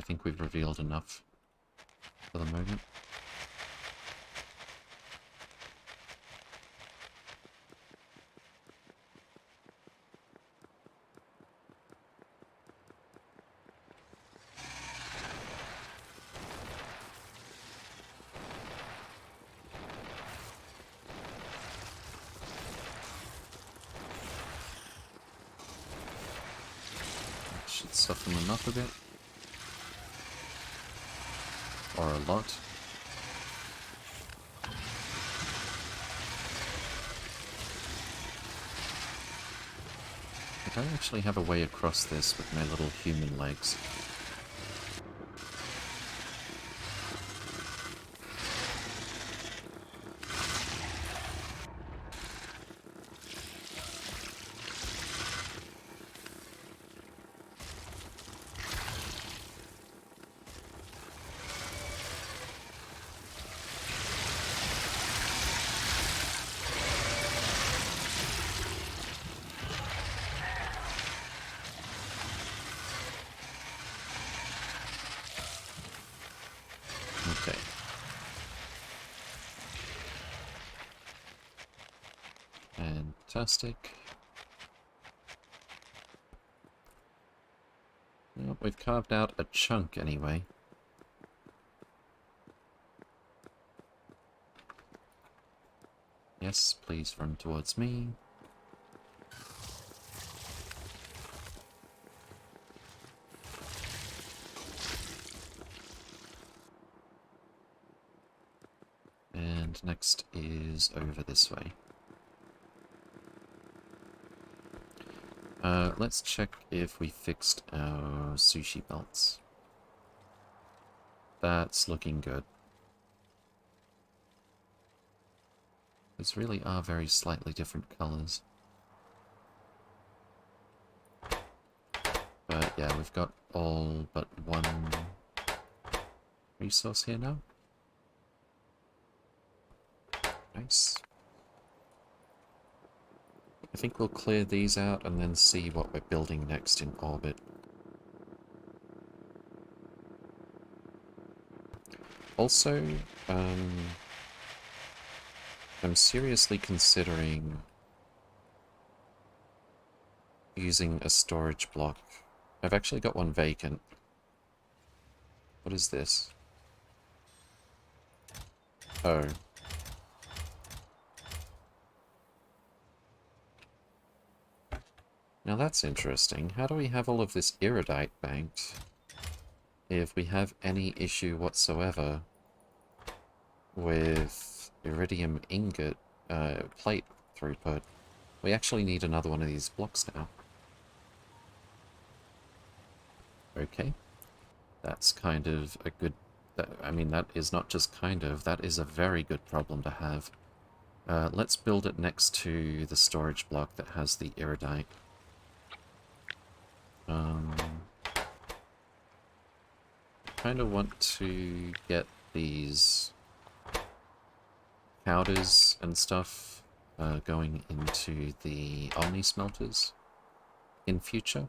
think we've revealed enough for the moment. Should soften them up a bit. Or a lot. I don't actually have a way across this with my little human legs. Okay. Fantastic. Well, we've carved out a chunk anyway. Yes, please run towards me. And next is over this way. Let's check if we fixed our sushi belts. That's looking good. These really are very slightly different colors. But yeah, we've got all but one resource here now. Nice. I think we'll clear these out and then see what we're building next in orbit. Also, I'm seriously considering using a storage block. I've actually got one vacant. What is this? Oh. Now that's interesting. How do we have all of this iridite banked if we have any issue whatsoever with iridium ingot plate throughput? We actually need another one of these blocks now. Okay. That's kind of a good... I mean, that is not just kind of, that is a very good problem to have. Let's build it next to the storage block that has the iridite. Kind of want to get these powders and stuff going into the Omni smelters in future.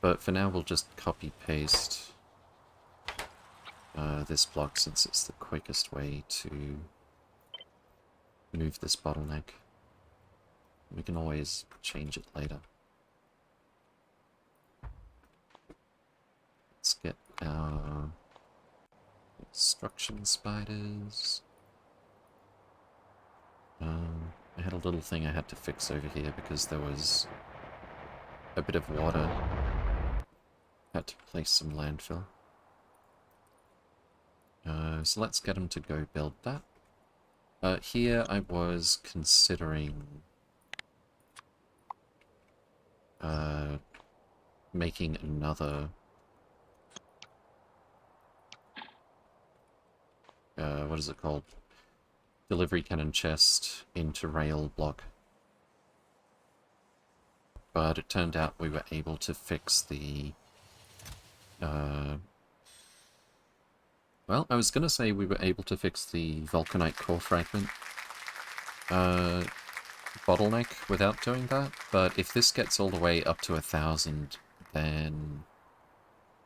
But for now we'll just copy paste this block since it's the quickest way to move this bottleneck. We can always change it later. Let's get our construction spiders. I had a little thing I had to fix over here because there was a bit of water. Had to place some landfill. So let's get them to go build that. Here I was considering making another what is it called? Delivery cannon chest into rail block. But it turned out we were able to fix the well, I was going to say we were able to fix the vulcanite core fragment bottleneck without doing that, but if this gets all the way up to 1,000, then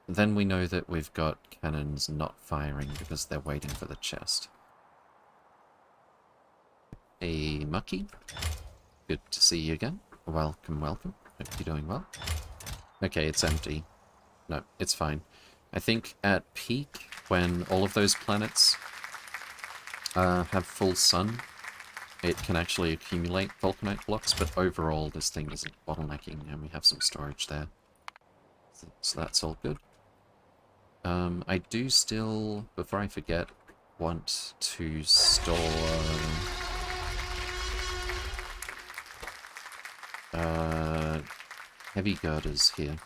then we know that we've got cannons not firing because they're waiting for the chest. Hey, Mucky. Good to see you again. Welcome, welcome. Hope you're doing well. Okay, it's empty. No, it's fine. I think at peak, when all of those planets have full sun, it can actually accumulate vulcanite blocks, but overall this thing isn't bottlenecking, and we have some storage there. So that's all good. I do still, before I forget, want to store heavy girders here.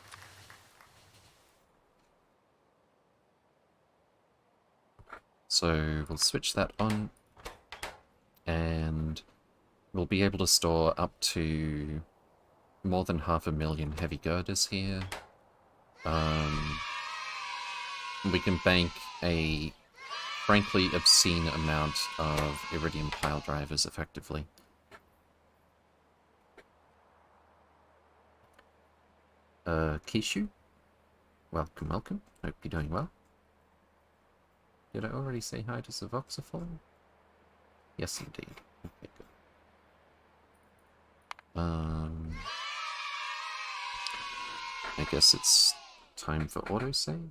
So we'll switch that on, and we'll be able to store up to more than 500,000 heavy girders here. We can bank a frankly obscene amount of iridium pile drivers effectively. Kishu? Welcome, welcome. Hope you're doing well. Did I already say hi to Savoxiform? Yes, indeed. Okay, good. I guess it's time for autosave.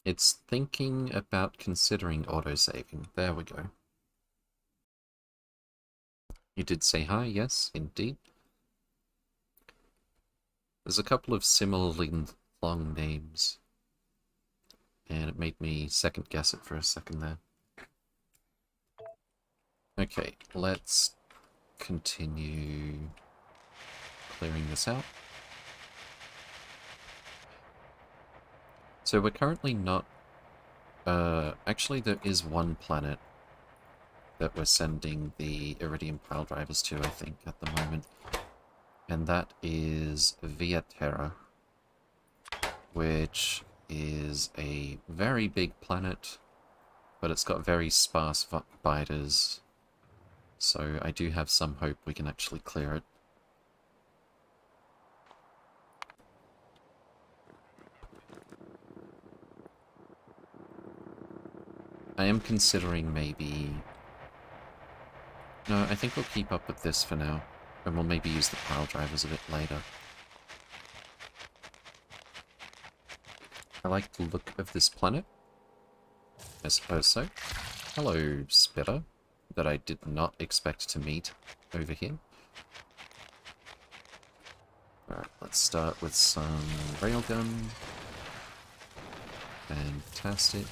It's thinking about considering autosaving. There we go. You did say hi, yes, indeed. There's a couple of similarly long names, and it made me second guess it for a second there. Okay, let's continue clearing this out. So we're currently not... actually there is one planet that we're sending the iridium pile drivers to, I think, at the moment. And that is Via Terra, which is a very big planet, but it's got very sparse biters. So I do have some hope we can actually clear it. I am considering maybe... No, I think we'll keep up with this for now, and we'll maybe use the pile drivers a bit later. I like the look of this planet. I suppose so. Hello, Spitter, that I did not expect to meet over here. Alright, let's start with some railgun. Fantastic.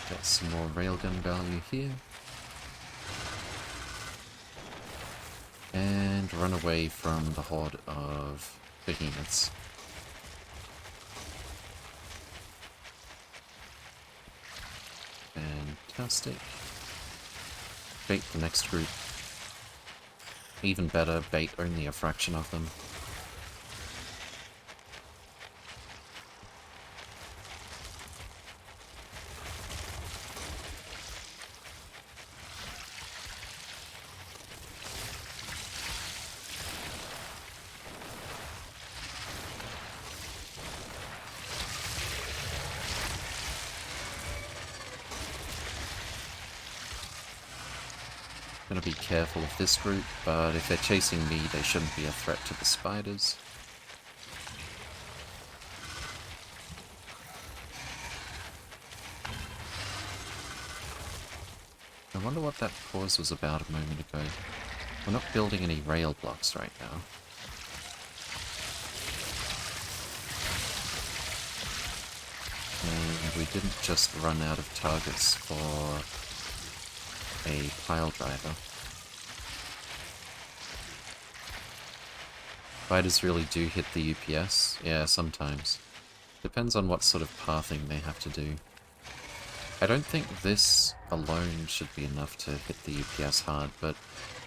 Get some more railgun value here. And run away from the horde of behemoths. Fantastic. Bait the next group. Even better, bait only a fraction of them. Gonna be careful of this group, but if they're chasing me, they shouldn't be a threat to the spiders. I wonder what that pause was about a moment ago. We're not building any rail blocks right now. And we didn't just run out of targets for a pile driver. Spiders really do hit the UPS? Yeah, sometimes. Depends on what sort of pathing they have to do. I don't think this alone should be enough to hit the UPS hard, but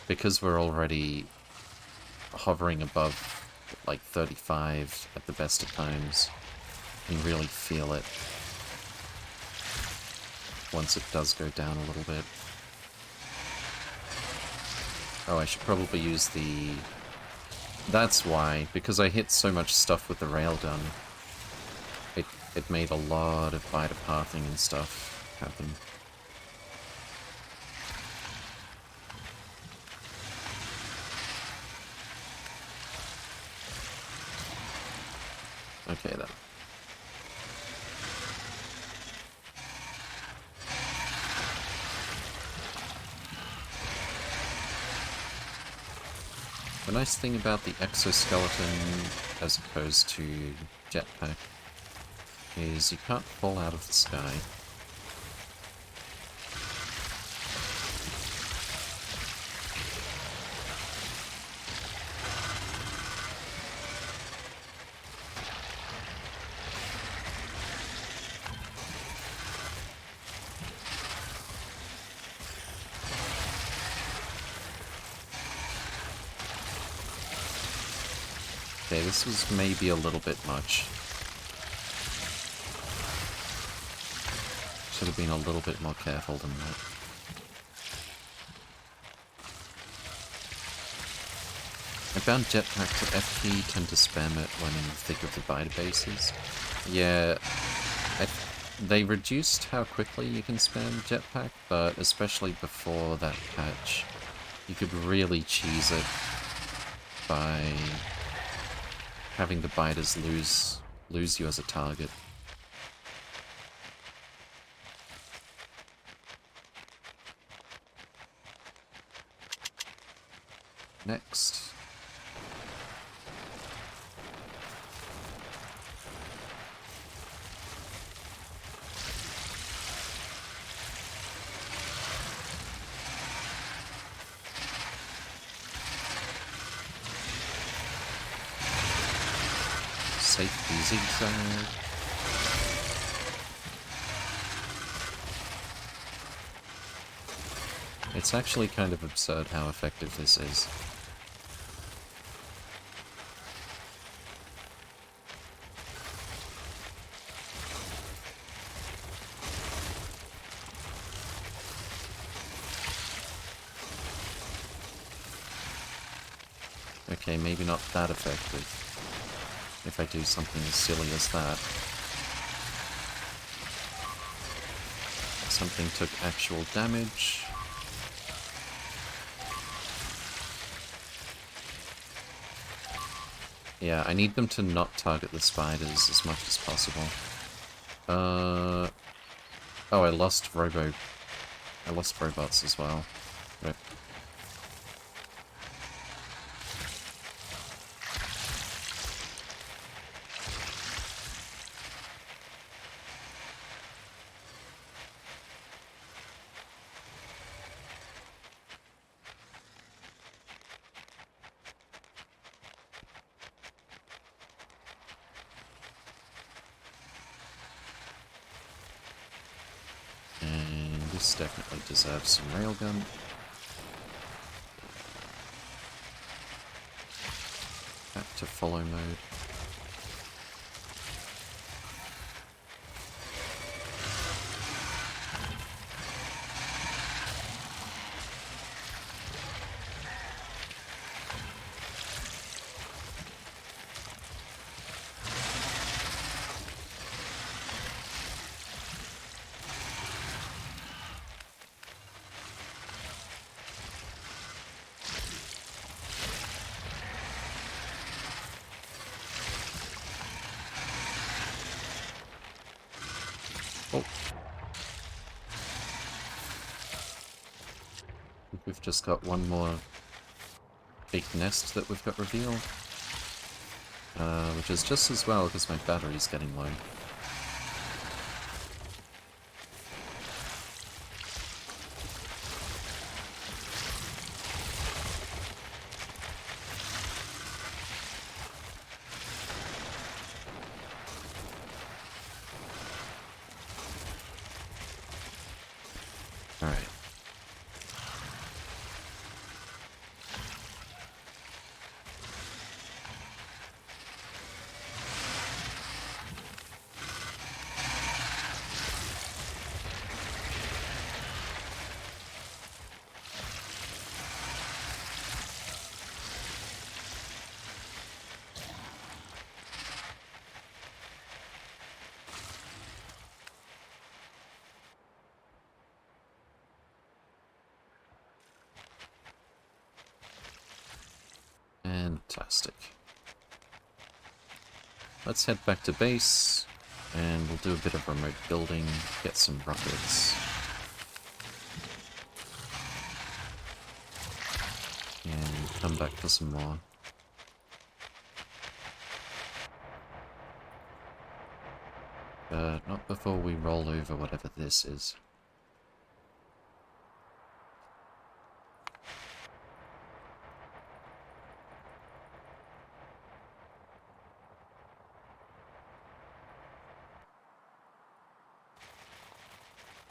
because we're already hovering above like 35 at the best of times. You can really feel it once it does go down a little bit. Oh, I should probably use the... That's why, because I hit so much stuff with the railgun, it made a lot of biter pathing and stuff happen. Okay then. The nice thing about the exoskeleton, as opposed to jetpack, is you can't fall out of the sky. Okay, this was maybe a little bit much. Should have been a little bit more careful than that. I found jetpack to F key, tend to spam it when in the thick of the biter bases. Yeah, they reduced how quickly you can spam jetpack, but especially before that patch, you could really cheese it by having the biters lose you as a target. Next. Safety zigzag. It's actually kind of absurd how effective this is. Okay, maybe not that effective. If I do something as silly as that. Something took actual damage. Yeah, I need them to not target the spiders as much as possible. Oh, I lost robots as well. Right. This definitely deserves some railgun. Back to follow mode. We've just got one more big nest that we've got revealed. Which is just as well because my battery's getting low. Alright. Fantastic. Let's head back to base, and we'll do a bit of remote building, get some rockets. And come back for some more. But not before we roll over whatever this is.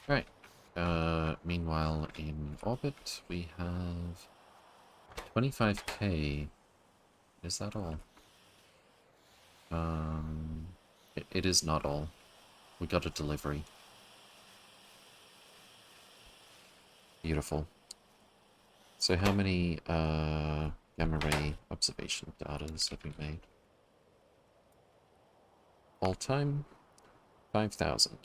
Right. Meanwhile, in orbit, we have 25k. Is that all? It is not all. We got a delivery. Beautiful. So how many gamma ray observation datas have we made? All time, 5,000.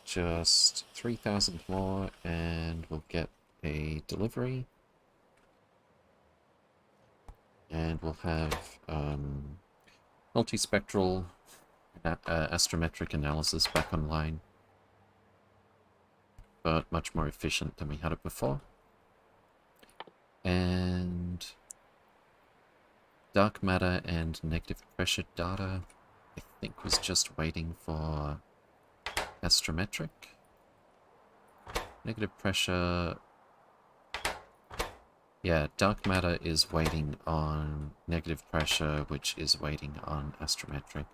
Just 3,000 more and we'll get a delivery. And we'll have multispectral astrometric analysis back online. But much more efficient than we had it before. And dark matter and negative pressure data, I think, was just waiting for astrometric. Negative pressure... Yeah, dark matter is waiting on negative pressure, which is waiting on astrometric.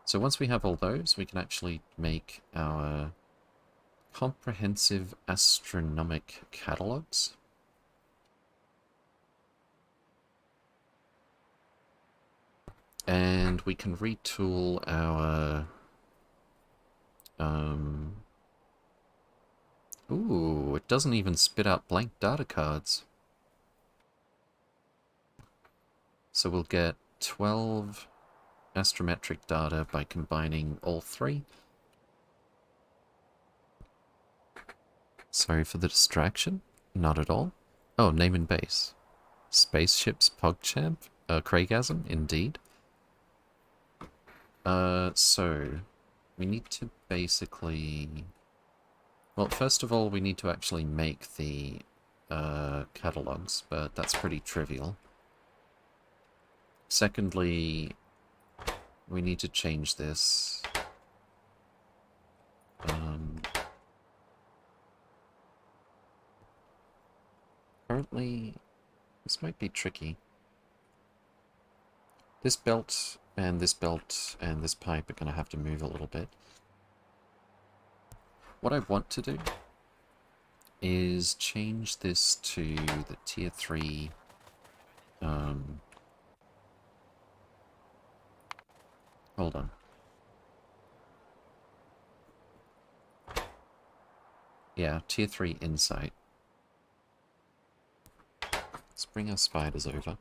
So once we have all those, we can actually make our comprehensive astronomic catalogs. And we can retool our... Ooh, it doesn't even spit out blank data cards. So we'll get 12 astrometric data by combining all three. Sorry for the distraction. Not at all. Oh, name and base. Spaceships PogChamp? Craigasm, indeed. So we need to basically... Well, first of all, we need to actually make the catalogs, but that's pretty trivial. Secondly, we need to change this. Currently, this might be tricky. This belt and this belt and this pipe are going to have to move a little bit. What I want to do is change this to the tier 3 hold on. Yeah, tier 3 insight. Let's bring our spiders over.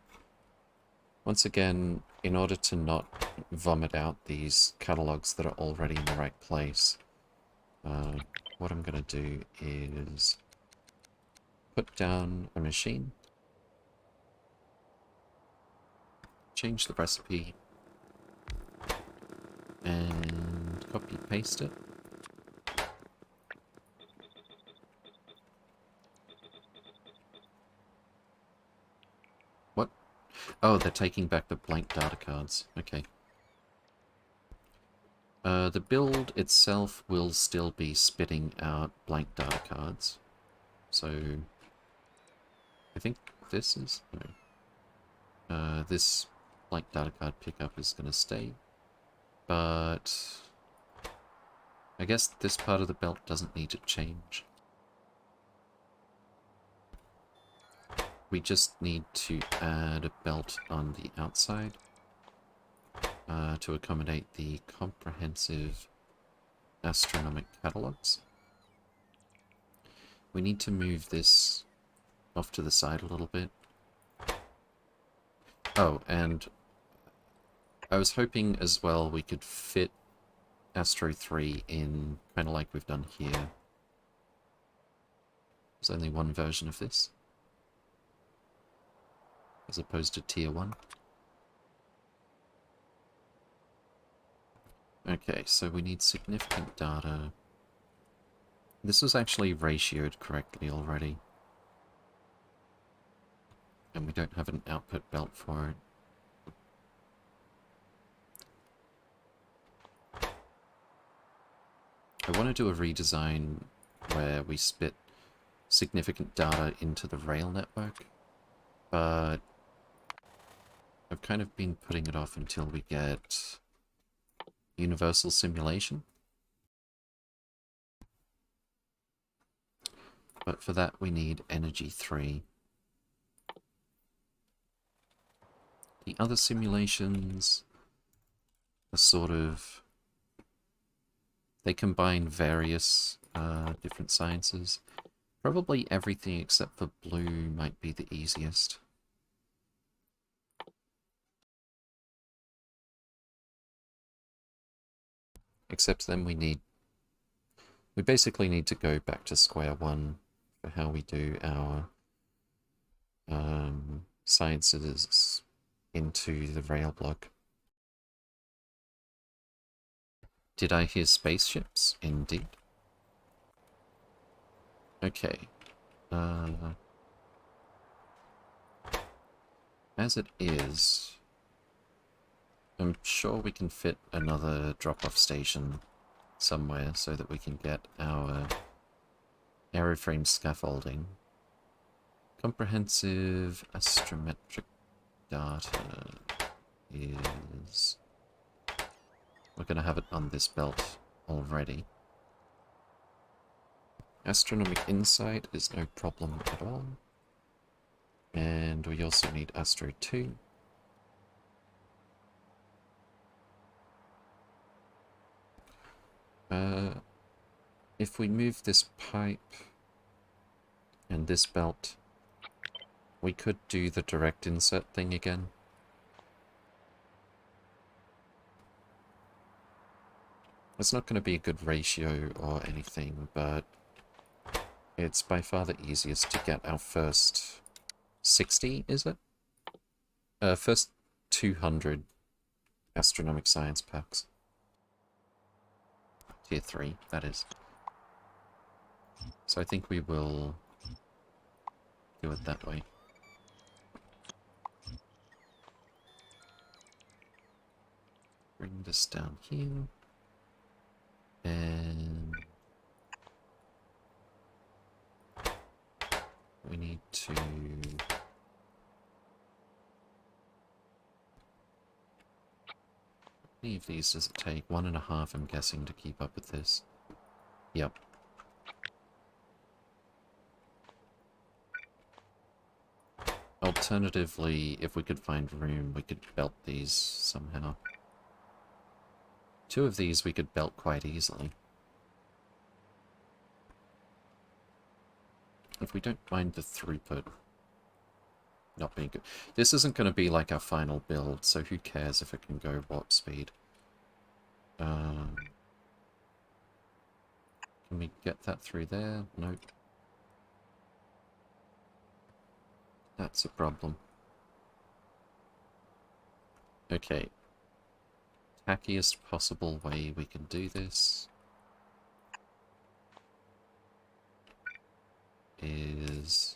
Once again, in order to not vomit out these catalogs that are already in the right place, what I'm going to do is put down a machine, change the recipe, and copy-paste it. What? Oh, they're taking back the blank data cards. Okay. The build itself will still be spitting out blank data cards. So, I think this is... No. This blank data card pickup is going to stay. But I guess this part of the belt doesn't need to change. We just need to add a belt on the outside to accommodate the comprehensive astronomic catalogs. We need to move this off to the side a little bit. Oh, and I was hoping as well we could fit Astro 3 in, kind of like we've done here. There's only one version of this. as opposed to tier 1. Okay, so we need significant data. This was actually ratioed correctly already. And we don't have an output belt for it. I want to do a redesign where we spit significant data into the rail network, but I've kind of been putting it off until we get universal simulation. But for that we need energy 3. The other simulations are sort of... they combine various different sciences. Probably everything except for blue might be the easiest. Except then we basically need to go back to square one for how we do our sciences into the rail block. Did I hear spaceships? Indeed. Okay. As it is, I'm sure we can fit another drop-off station somewhere so that we can get our aeroframe scaffolding. Comprehensive astrometric data is... we're going to have it on this belt already. Astronomic insight is no problem at all. And we also need Astro 2. If we move this pipe and this belt, we could do the direct insert thing again. It's not going to be a good ratio or anything, but it's by far the easiest to get our first 60, is it? First 200 astronomic science packs. Tier 3, that is. So I think we will do it that way. Bring this down here. And we need to... how many of these does it take? 1.5, I'm guessing, to keep up with this. Yep. Alternatively, if we could find room, we could belt these somehow. 2 of these we could belt quite easily. If we don't mind the throughput not being good. This isn't going to be like our final build, so who cares if it can go warp speed. Can we get that through there? Nope. That's a problem. Okay. Tackiest possible way we can do this is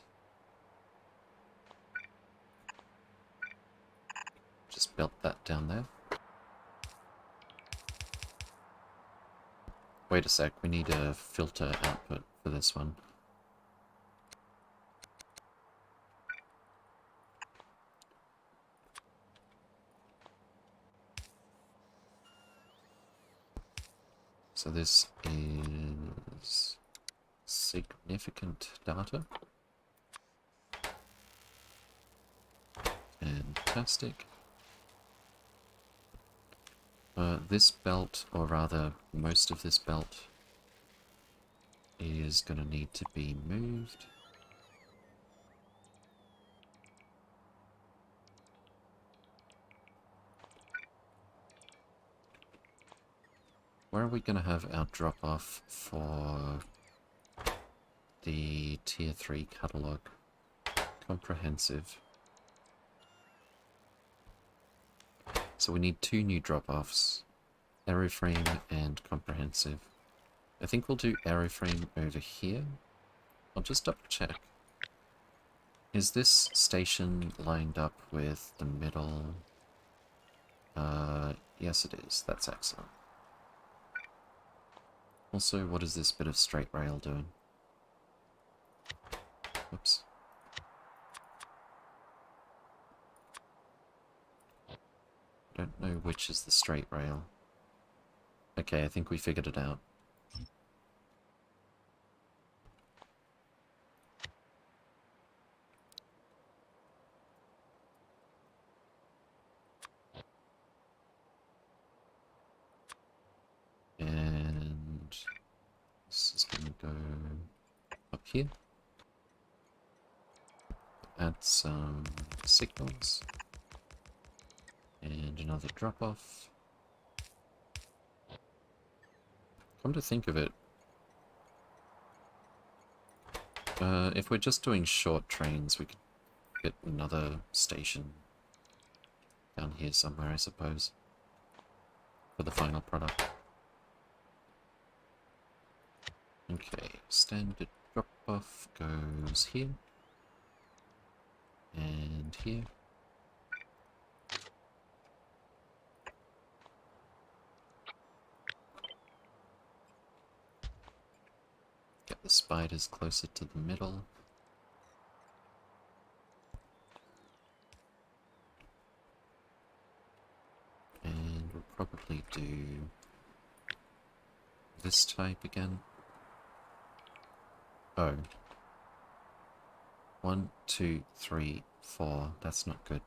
just belt that down there. Wait a sec, we need a filter output for this one. So this is significant data. Fantastic. This belt, or rather most of this belt, is going to need to be moved. Where are we going to have our drop-off for the Tier 3 catalogue? Comprehensive. So we need 2 new drop-offs. Aeroframe and comprehensive. I think we'll do aeroframe over here. I'll just double check. Is this station lined up with the middle? Yes it is. That's excellent. Also, what is this bit of straight rail doing? Whoops. I don't know which is the straight rail. Okay, I think we figured it out. And this is going to go up here. Add some signals. And another drop-off. Come to think of it, if we're just doing short trains, we could get another station down here somewhere, I suppose, for the final product. Okay, standard drop-off goes here, and here. Get the spiders closer to the middle. And we'll probably do this type again. Oh. 1, 2, 3, 4. That's not good.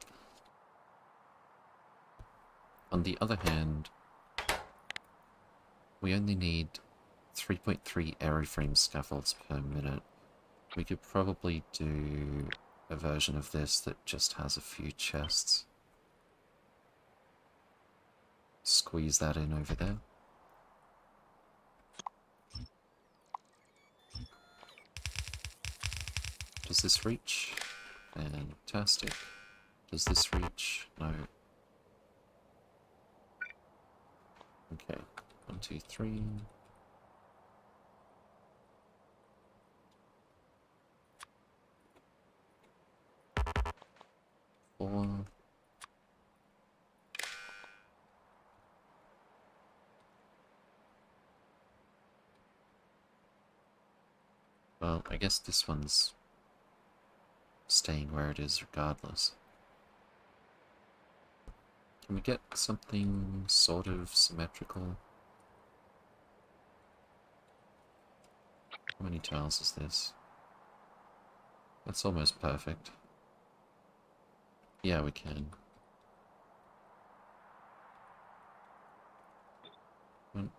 On the other hand, we only need 3.3 aeroframe scaffolds per minute. We could probably do a version of this that just has a few chests. Squeeze that in over there. Does this reach? Fantastic. Does this reach? No. Okay. 1, 2, 3. Four. Well, I guess this one's staying where it is regardless. Can we get something sort of symmetrical? How many tiles is this? That's almost perfect. Yeah, we can. 1,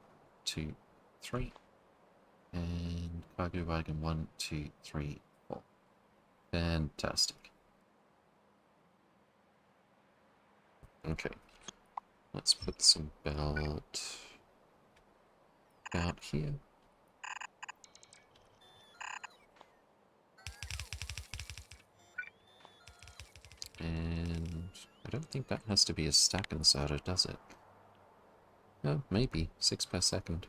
2, 3. And cargo wagon 1, 2, 3, 4. Fantastic. Okay. Let's put some belt out here. And I don't think that has to be a stack inserter, does it? Oh, maybe. 6 per second.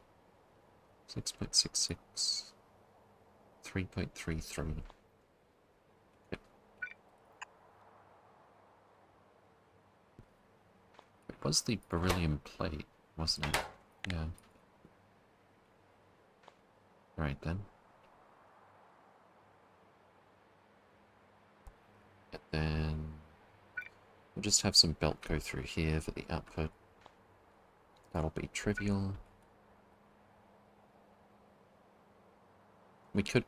6.66. 3.33. Yep. It was the beryllium plate, wasn't it? Yeah. Right then. And then we'll just have some belt go through here for the output. That'll be trivial. We could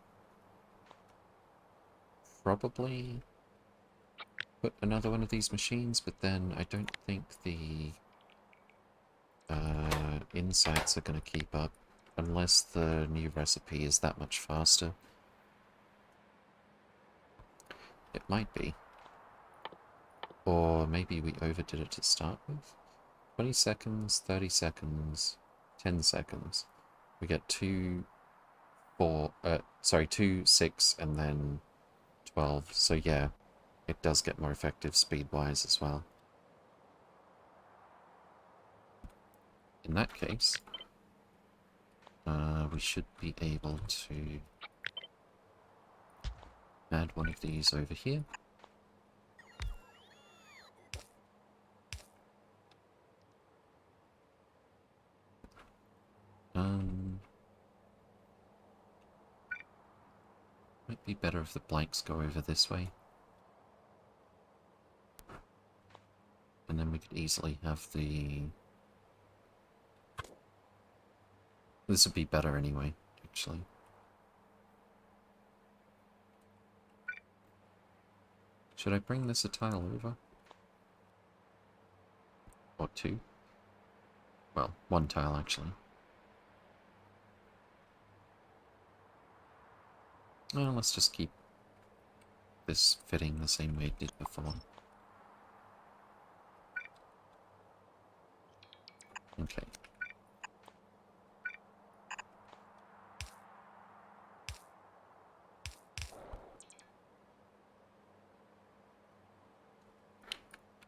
probably put another one of these machines, but then I don't think the insights are going to keep up unless the new recipe is that much faster. It might be. Or maybe we overdid it to start with. 20 seconds, 30 seconds, 10 seconds. We get 2, 6, and then 12. So yeah, it does get more effective speed-wise as well. in that case, we should be able to add one of these over here. Might be better if the blanks go over this way. And then we could easily have the... This would be better anyway, actually. Should I bring this a tile over? Or two? Well, one tile actually. Well, let's just keep this fitting the same way it did before. Okay.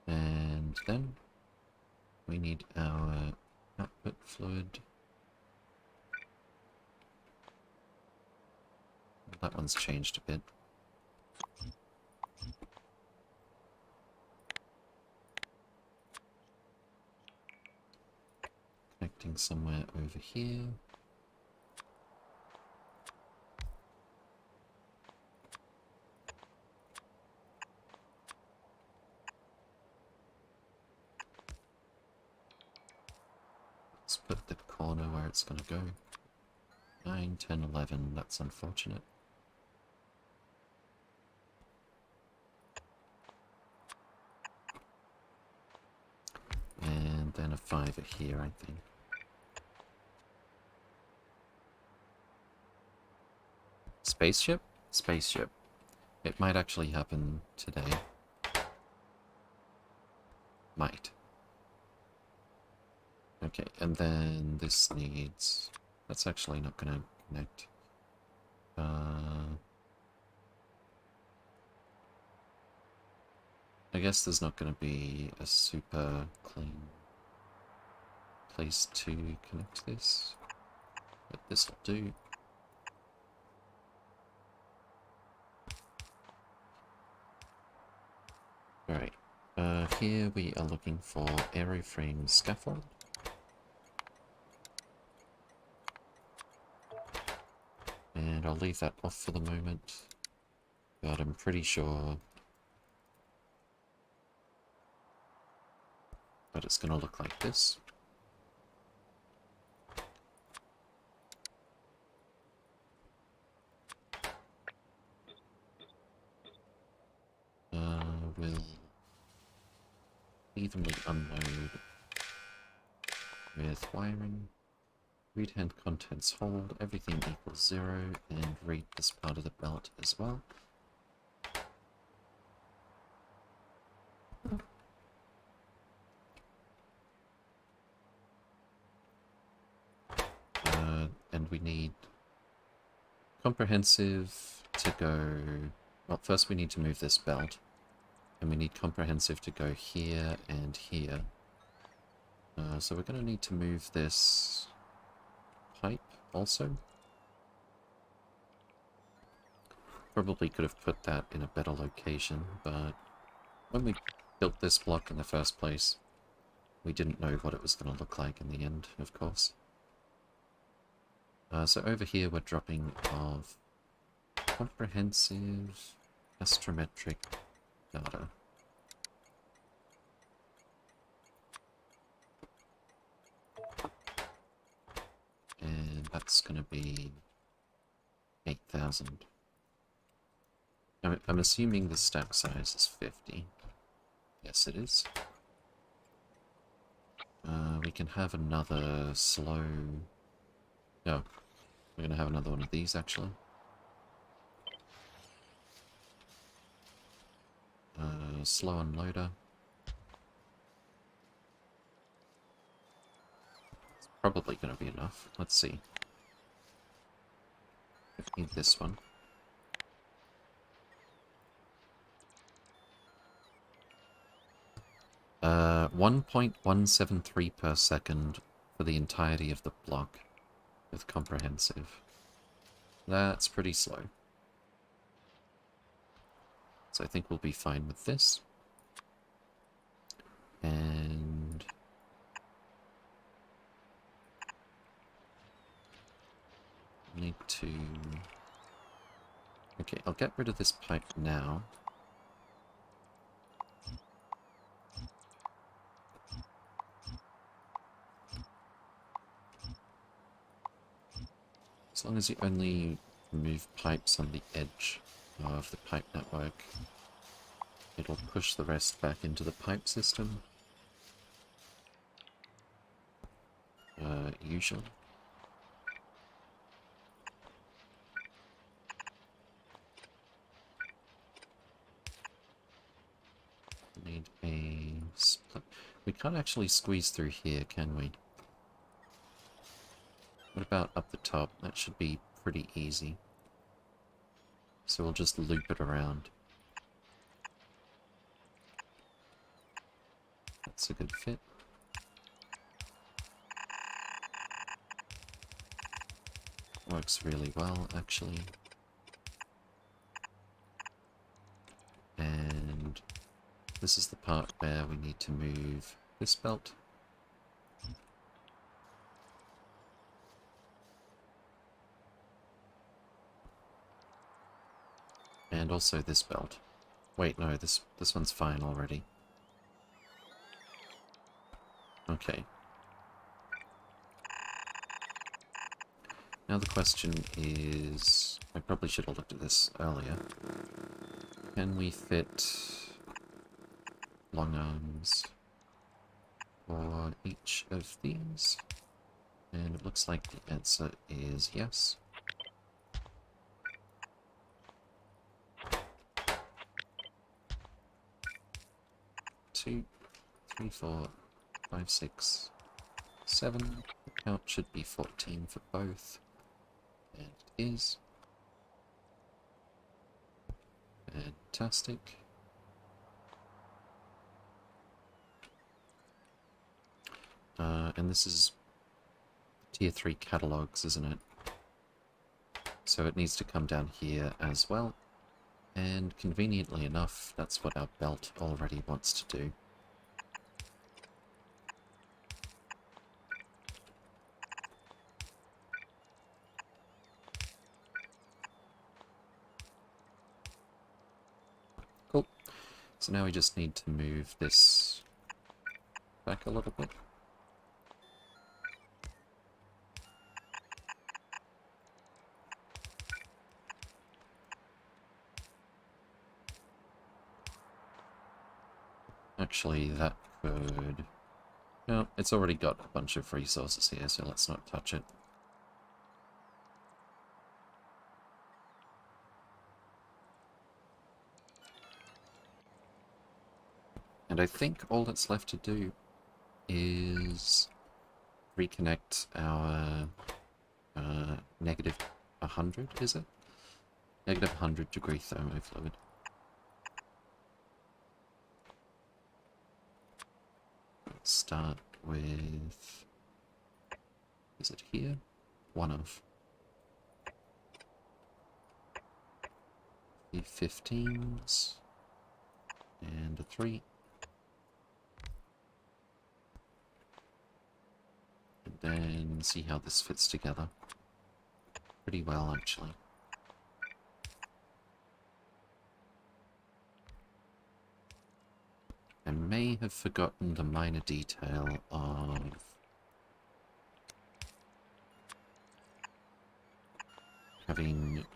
And then we need our output fluid. That one's changed a bit. Connecting somewhere over here. Let's put the corner where it's going to go. 9, 10, 11, that's unfortunate. And then a 5 here, I think. Spaceship? Spaceship. It might actually happen today. Might. Okay, and then this needs... That's actually not going to connect. I guess there's not going to be a super clean place to connect this, but this will do. Alright, here we are looking for aeroframe scaffold. And I'll leave that off for the moment, but I'm pretty sure that it's going to look like this. We'll evenly unload with wiring. Read hand contents hold, everything equals 0, and read this part of the belt as well. And we need comprehensive to go... Well, first we need to move this belt. And we need comprehensive to go here and here. So we're going to need to move this pipe also. Probably could have put that in a better location, but when we built this block in the first place, we didn't know what it was going to look like in the end, of course. So over here we're dropping off comprehensive astrometric data. And that's going to be 8,000. I'm assuming the stack size is 50. Yes, it is. We can have another slow... No, we're going to have another one of these, actually. Slow unloader. It's probably going to be enough. Let's see. I need this one. 1.173 per second for the entirety of the block with comprehensive. That's pretty slow. So I think we'll be fine with this. And need to... Okay, I'll get rid of this pipe now. As long as you only remove pipes on the edge of the pipe network, it'll push the rest back into the pipe system. Usually. Need a split. We can't actually squeeze through here, can we? What about up the top? That should be pretty easy. So we'll just loop it around. That's a good fit. Works really well, actually. And this is the part where we need to move this belt. And also this belt. Wait, no, this one's fine already. Okay. Now the question is... I probably should have looked at this earlier. Can we fit long arms for each of these? And it looks like the answer is yes. 2, 3, 4, 5, 6, 7. The count should be 14 for both. And it is. Fantastic. And this is tier 3 catalogs, isn't it? So it needs to come down here as well. And conveniently enough, that's what our belt already wants to do. Cool. So now we just need to move this back a little bit. Actually, that could... No, it's already got a bunch of resources here, so let's not touch it. And I think all that's left to do is reconnect our negative 100, is it? Negative 100 degree thermofluid. Let's start with... Is it here? One of. The 15s. And a 3. And then see how this fits together. Pretty well, actually. I may have forgotten the minor detail of having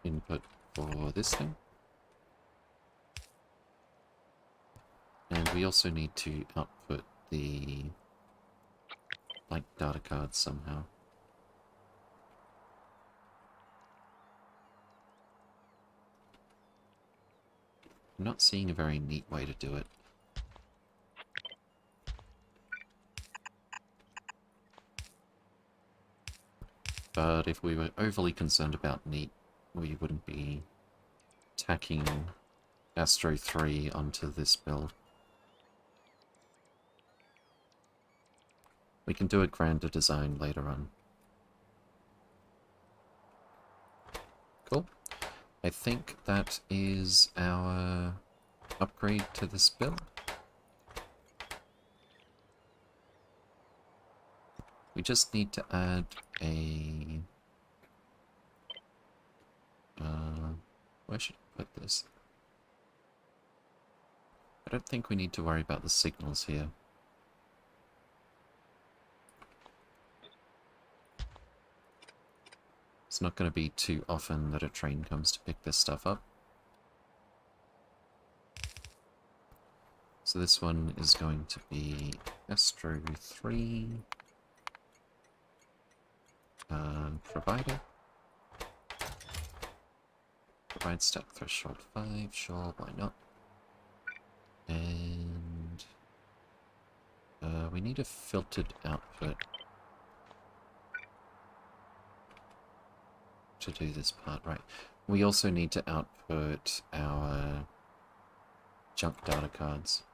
input for this thing. And we also need to output the like data cards somehow. I'm not seeing a very neat way to do it. But if we were overly concerned about neat, we wouldn't be tacking Astro 3 onto this build. We can do a grander design later on. Cool. I think that is our upgrade to this build. We just need to add a... where should I put this? I don't think we need to worry about the signals here. It's not going to be too often that a train comes to pick this stuff up. So this one is going to be Astro 3 provider. Provide stack threshold 5, sure, why not? And we need a filtered output to do this part, right? We also need to output our junk data cards.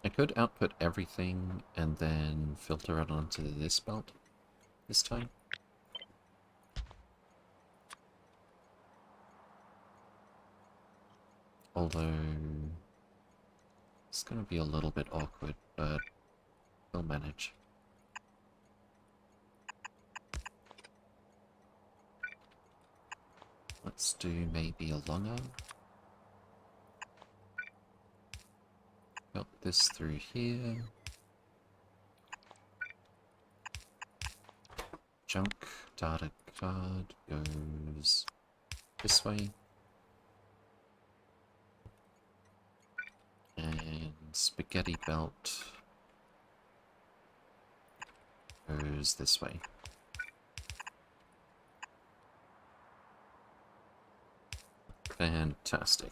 I could output everything and then filter it onto this belt this time. Although it's going to be a little bit awkward, but we'll manage. Let's do maybe a long arm. Got this through here. Junk data card goes this way. And spaghetti belt goes this way. Fantastic.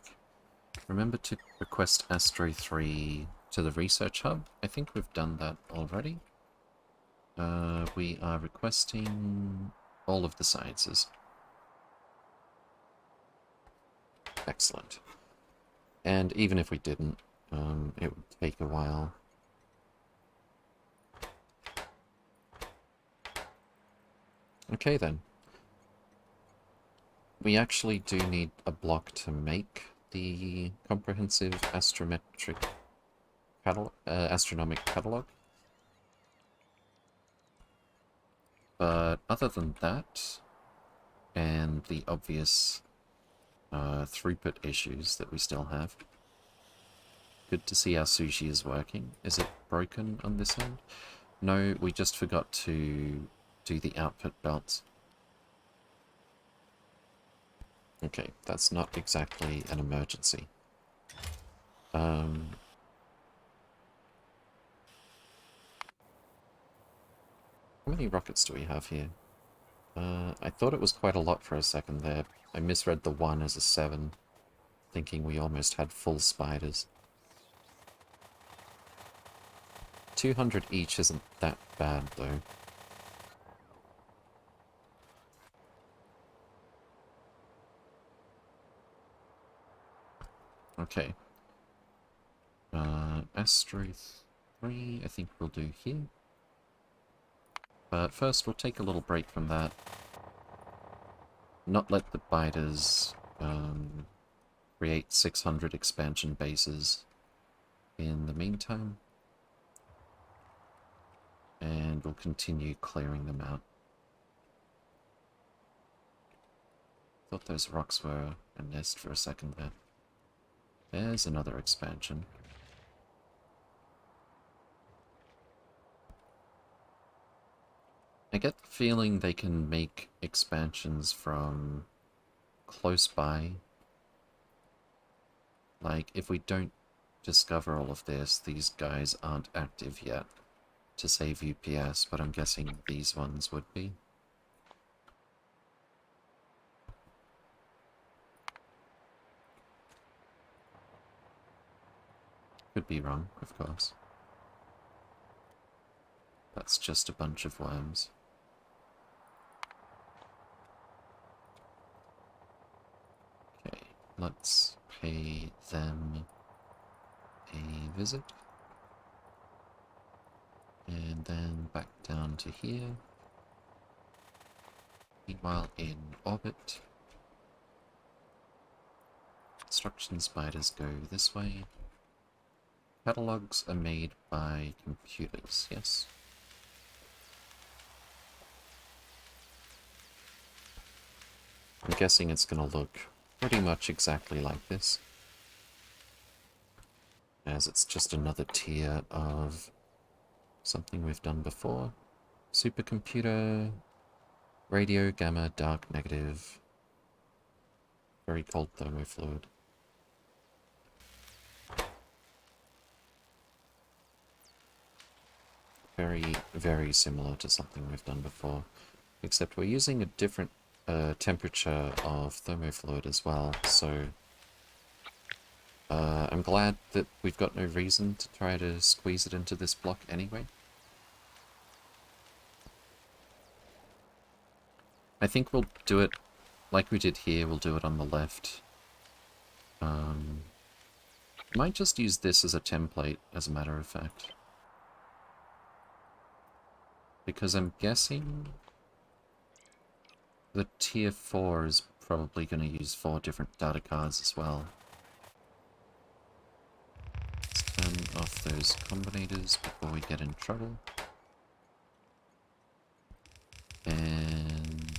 Remember to request Astro 3 to the research hub. I think we've done that already. We are requesting all of the sciences. Excellent. And even if we didn't, it would take a while. Okay then. We actually do need a block to make the comprehensive astronomic catalog. But other than that, and the obvious throughput issues that we still have, good to see our sushi is working. Is it broken on this end? No, we just forgot to do the output belts. Okay, that's not exactly an emergency. How many rockets do we have here? I thought it was quite a lot for a second there. I misread the 1 as a 7, thinking we almost had full spiders. 200 each isn't that bad, though. Okay. Astro 3, I think we'll do here. But first, we'll take a little break from that. Not let the biters create 600 expansion bases in the meantime. And we'll continue clearing them out. Thought those rocks were a nest for a second there. There's another expansion. I get the feeling they can make expansions from close by. Like, if we don't discover all of this, these guys aren't active yet to save UPS, but I'm guessing these ones would be. Could be wrong, of course. That's just a bunch of worms. Okay, let's pay them a visit. And then back down to here. Meanwhile, in orbit, construction spiders go this way. Catalogs are made by computers, yes? I'm guessing it's going to look pretty much exactly like this, as it's just another tier of something we've done before. Supercomputer, radio, gamma, dark, negative, very cold thermofluid. Very, very similar to something we've done before, except we're using a different temperature of thermofluid as well, so I'm glad that we've got no reason to try to squeeze it into this block anyway. I think we'll do it like we did here, we'll do it on the left. Might just use this as a template, as a matter of fact. Because I'm guessing the tier 4 is probably going to use 4 different data cards as well. Let's turn off those combinators before we get in trouble. And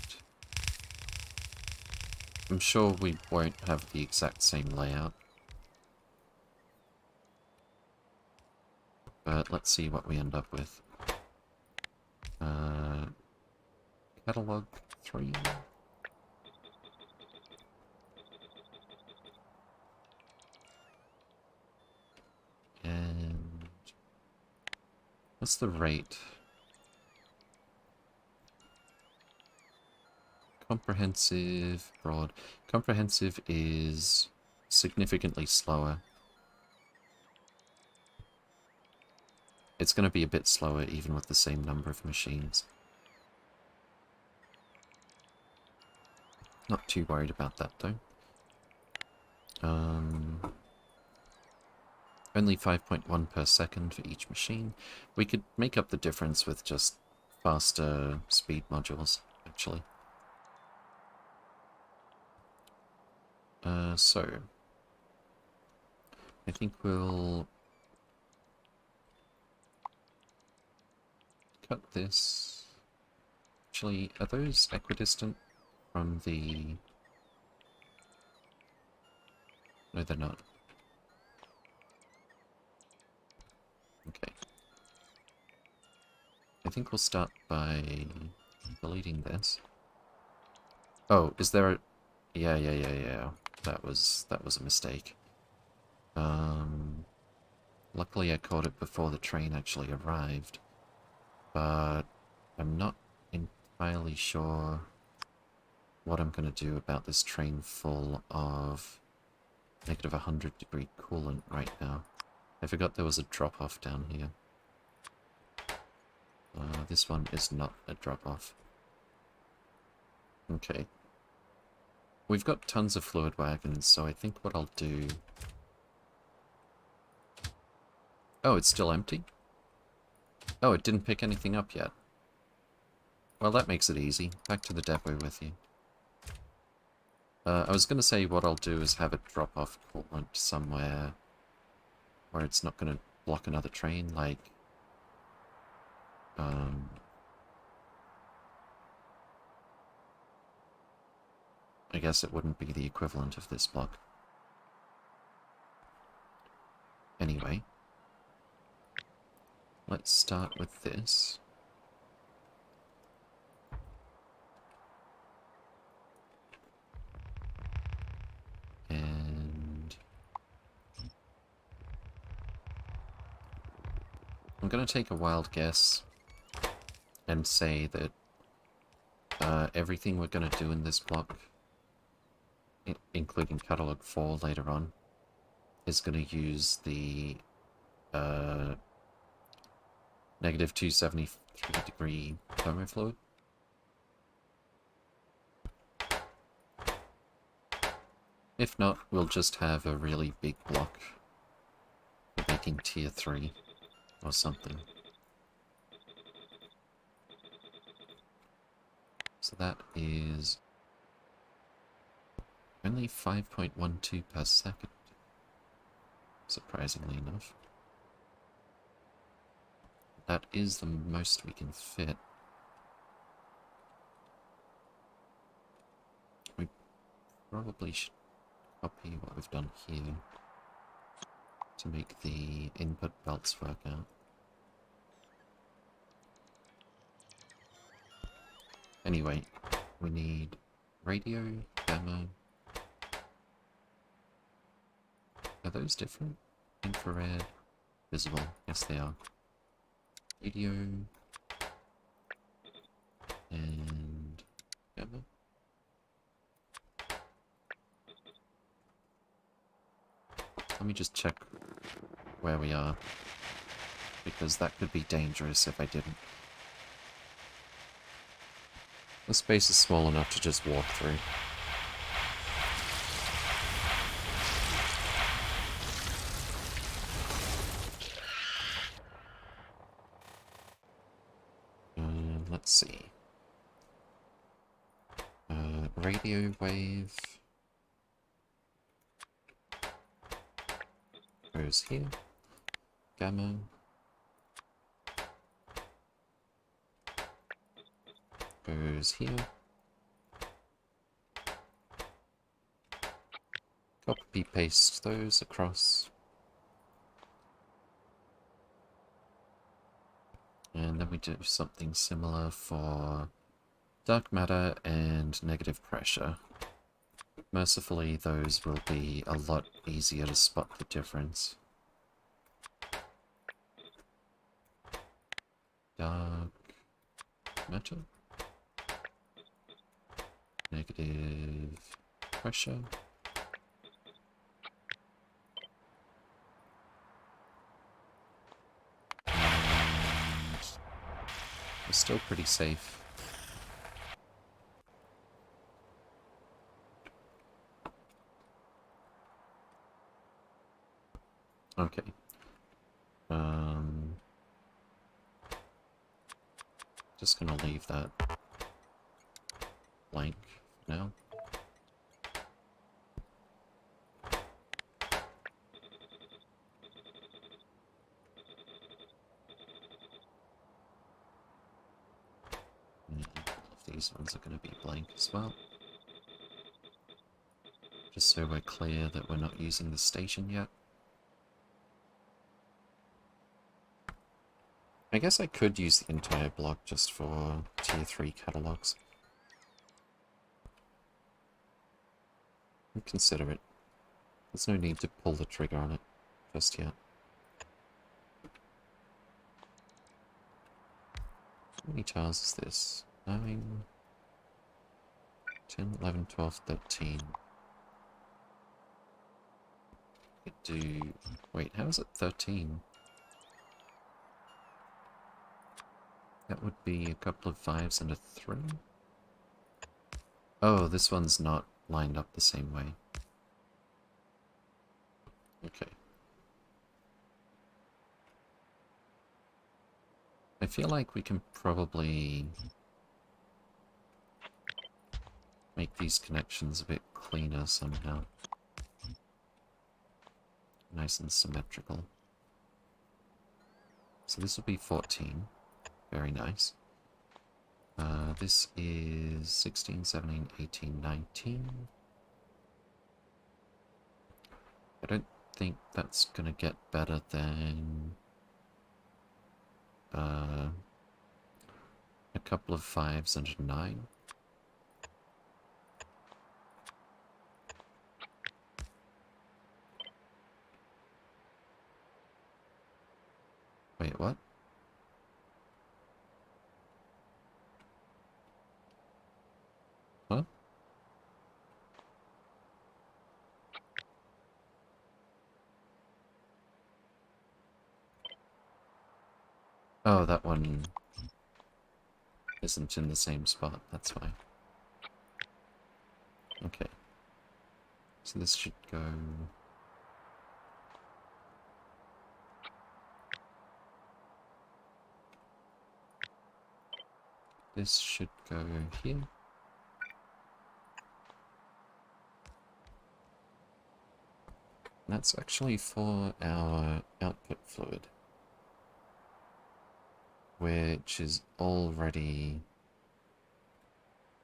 I'm sure we won't have the exact same layout. But let's see what we end up with. Catalog 3. And what's the rate? Comprehensive, broad. Comprehensive is significantly slower. It's going to be a bit slower even with the same number of machines. Not too worried about that though. Only 5.1 per second for each machine. We could make up the difference with just faster speed modules, actually. So I think we'll cut this. Actually, are those equidistant from the... No, they're not. Okay. I think we'll start by deleting this. Oh, is there a... Yeah. That was a mistake. Luckily I caught it before the train actually arrived. But I'm not entirely sure what I'm going to do about this train full of negative 100-degree coolant right now. I forgot there was a drop-off down here. This one is not a drop-off. Okay. We've got tons of fluid wagons, so I think what I'll do... Oh, it's still empty? Oh, it didn't pick anything up yet. Well, that makes it easy. Back to the depot with you. I was going to say what I'll do is have it drop off coolant somewhere where it's not going to block another train, like... I guess it wouldn't be the equivalent of this block. Anyway, let's start with this. And I'm going to take a wild guess and say that everything we're going to do in this block, including Catalog 4 later on, is going to use the negative 273-degree thermofluid. If not, we'll just have a really big block for making tier 3 or something. So that is only 5.12 per second, surprisingly enough. That is the most we can fit. We probably should copy what we've done here to make the input belts work out. Anyway, we need radio, gamma. Are those different? Infrared, visible. Yes, they are. Radio and gamma. Let me just check where we are, because that could be dangerous if I didn't. The space is small enough to just walk through. Let's see. Radio wave goes here. Gamma goes here. Copy paste those across. And then we do something similar for dark matter and negative pressure. Mercifully, those will be a lot easier to spot the difference. Dark matter. Negative pressure. We're still pretty safe. Okay. Just gonna leave that blank for now. These ones are going to be blank as well. Just so we're clear that we're not using the station yet. I guess I could use the entire block just for tier 3 catalogs. I'd consider it. There's no need to pull the trigger on it just yet. How many tiles is this? 9, 10, 11, 12, 13. Could do... Wait, how is it 13? That would be a couple of 5s and a 3? Oh, this one's not lined up the same way. Okay. I feel like we can probably make these connections a bit cleaner somehow. Nice and symmetrical. So this will be 14. Very nice. This is 16, 17, 18, 19. I don't think that's gonna get better than a couple of 5s and a 9. Wait, what? Huh? Oh, that one isn't in the same spot, that's why. Okay. So this should go... This should go here. That's actually for our output fluid, which is already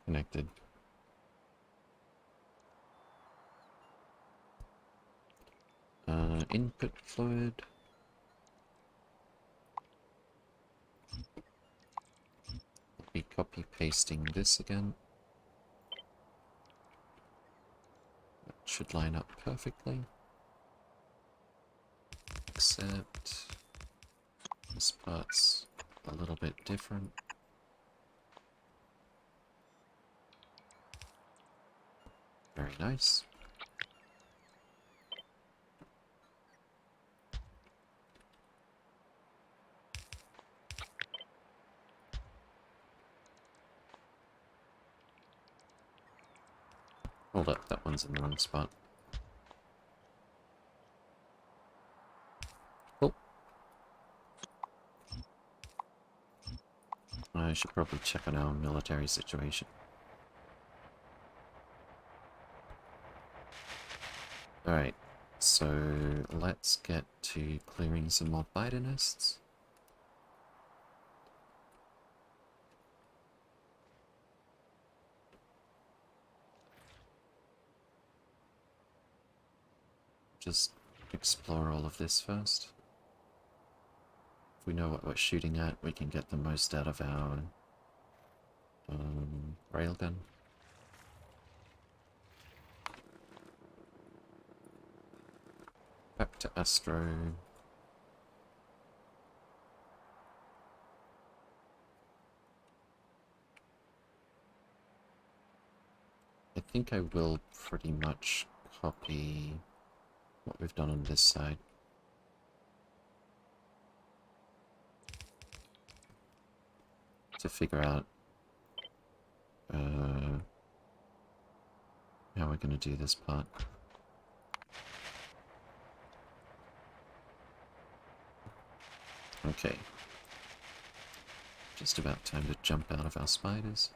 connected. Input fluid. I'll be copy pasting this again. That should line up perfectly. Except this part's a little bit different. Very nice. Hold up, that one's in the wrong spot. Oh. I should probably check on our military situation. Alright, so let's get to clearing some more spider nests. Just explore all of this first. If we know what we're shooting at, we can get the most out of our railgun. Back to Astro. I think I will pretty much copy what we've done on this side. To figure out how we're going to do this part. Okay. Just about time to jump out of our spiders.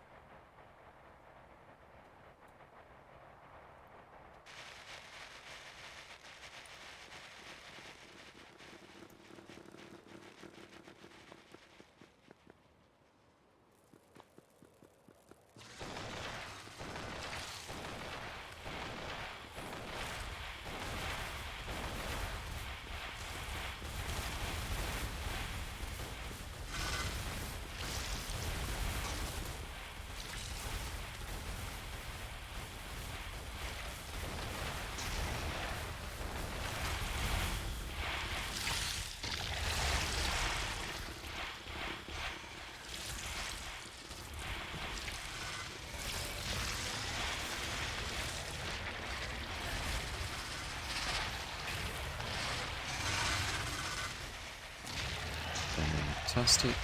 Fantastic.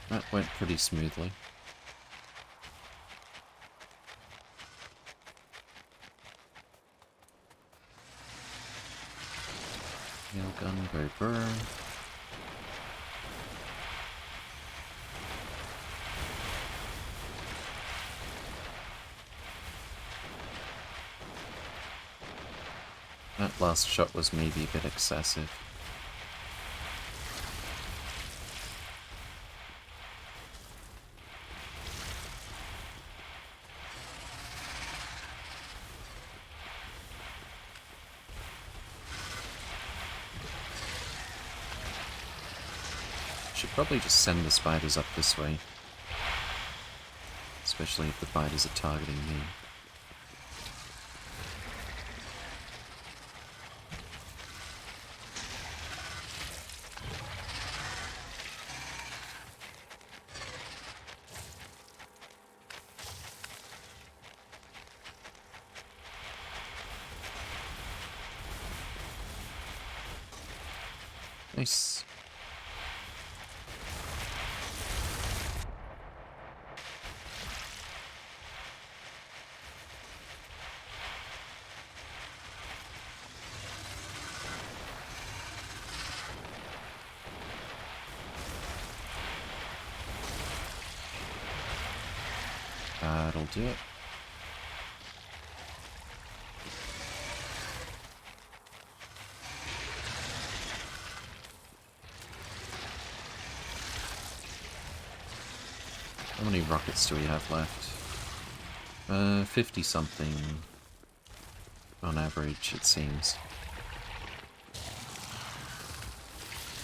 That went pretty smoothly. Nailgun, go burn. That last shot was maybe a bit excessive. Should probably just send the spiders up this way. Especially if the spiders are targeting me. Nice. do it. How many rockets do we have left? 50 something on average, it seems.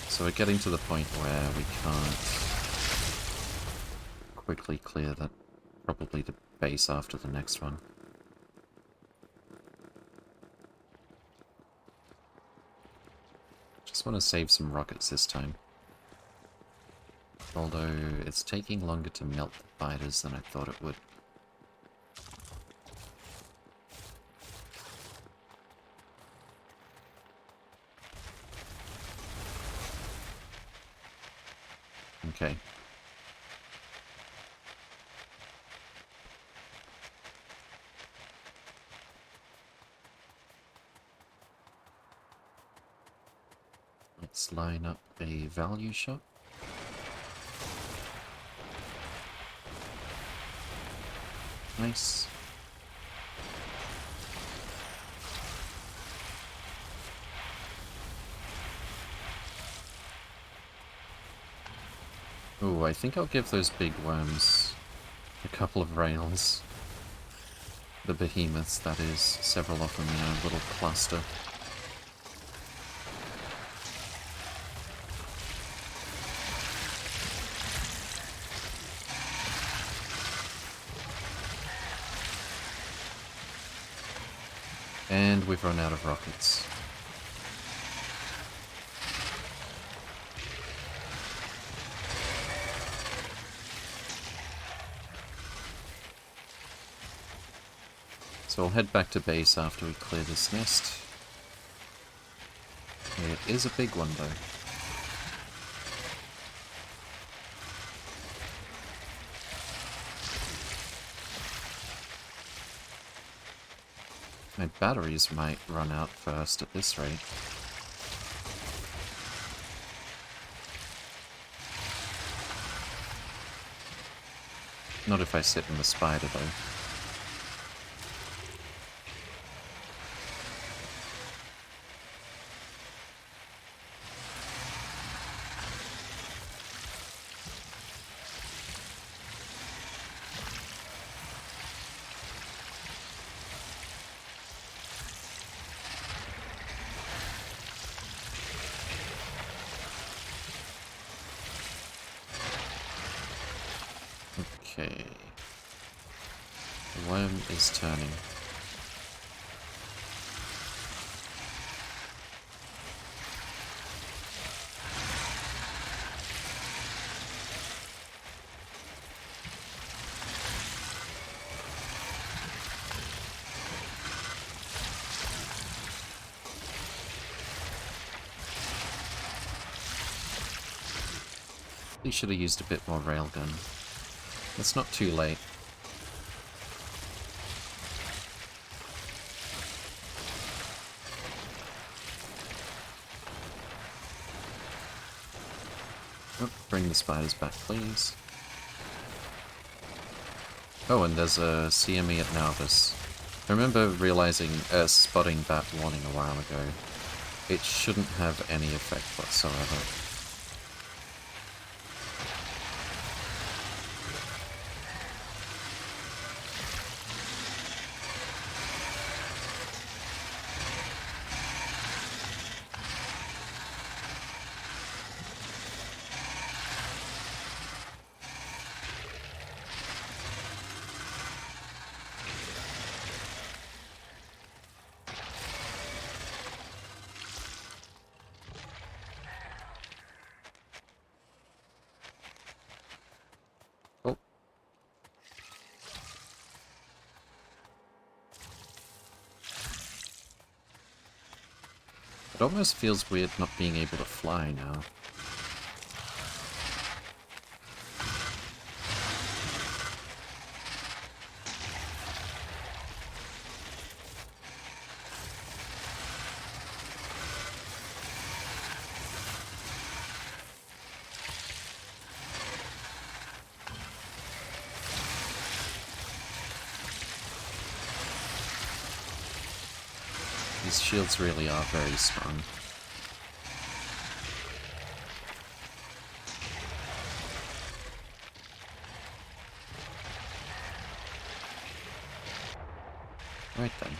So we're getting to the point where we can't quickly clear that, probably the base after the next one. Just want to save some rockets this time. Although it's taking longer to melt the fighters than I thought it would. Okay. Let's line up a value shot. Nice. Oh, I think I'll give those big worms a couple of rails. The behemoths, that is. Several of them in a little cluster. And we've run out of rockets. So I'll head back to base after we clear this nest. It is a big one, though. My batteries might run out first at this rate. Not if I sit in the spider, though. Okay. The worm is turning. He should have used a bit more railgun. It's not too late. Oh, bring the spiders back, please. Oh, and there's a CME at Nauvis. I remember realizing, spotting that warning a while ago. It shouldn't have any effect whatsoever. Oh. It almost feels weird not being able to fly now. These shields really are very strong. Right then.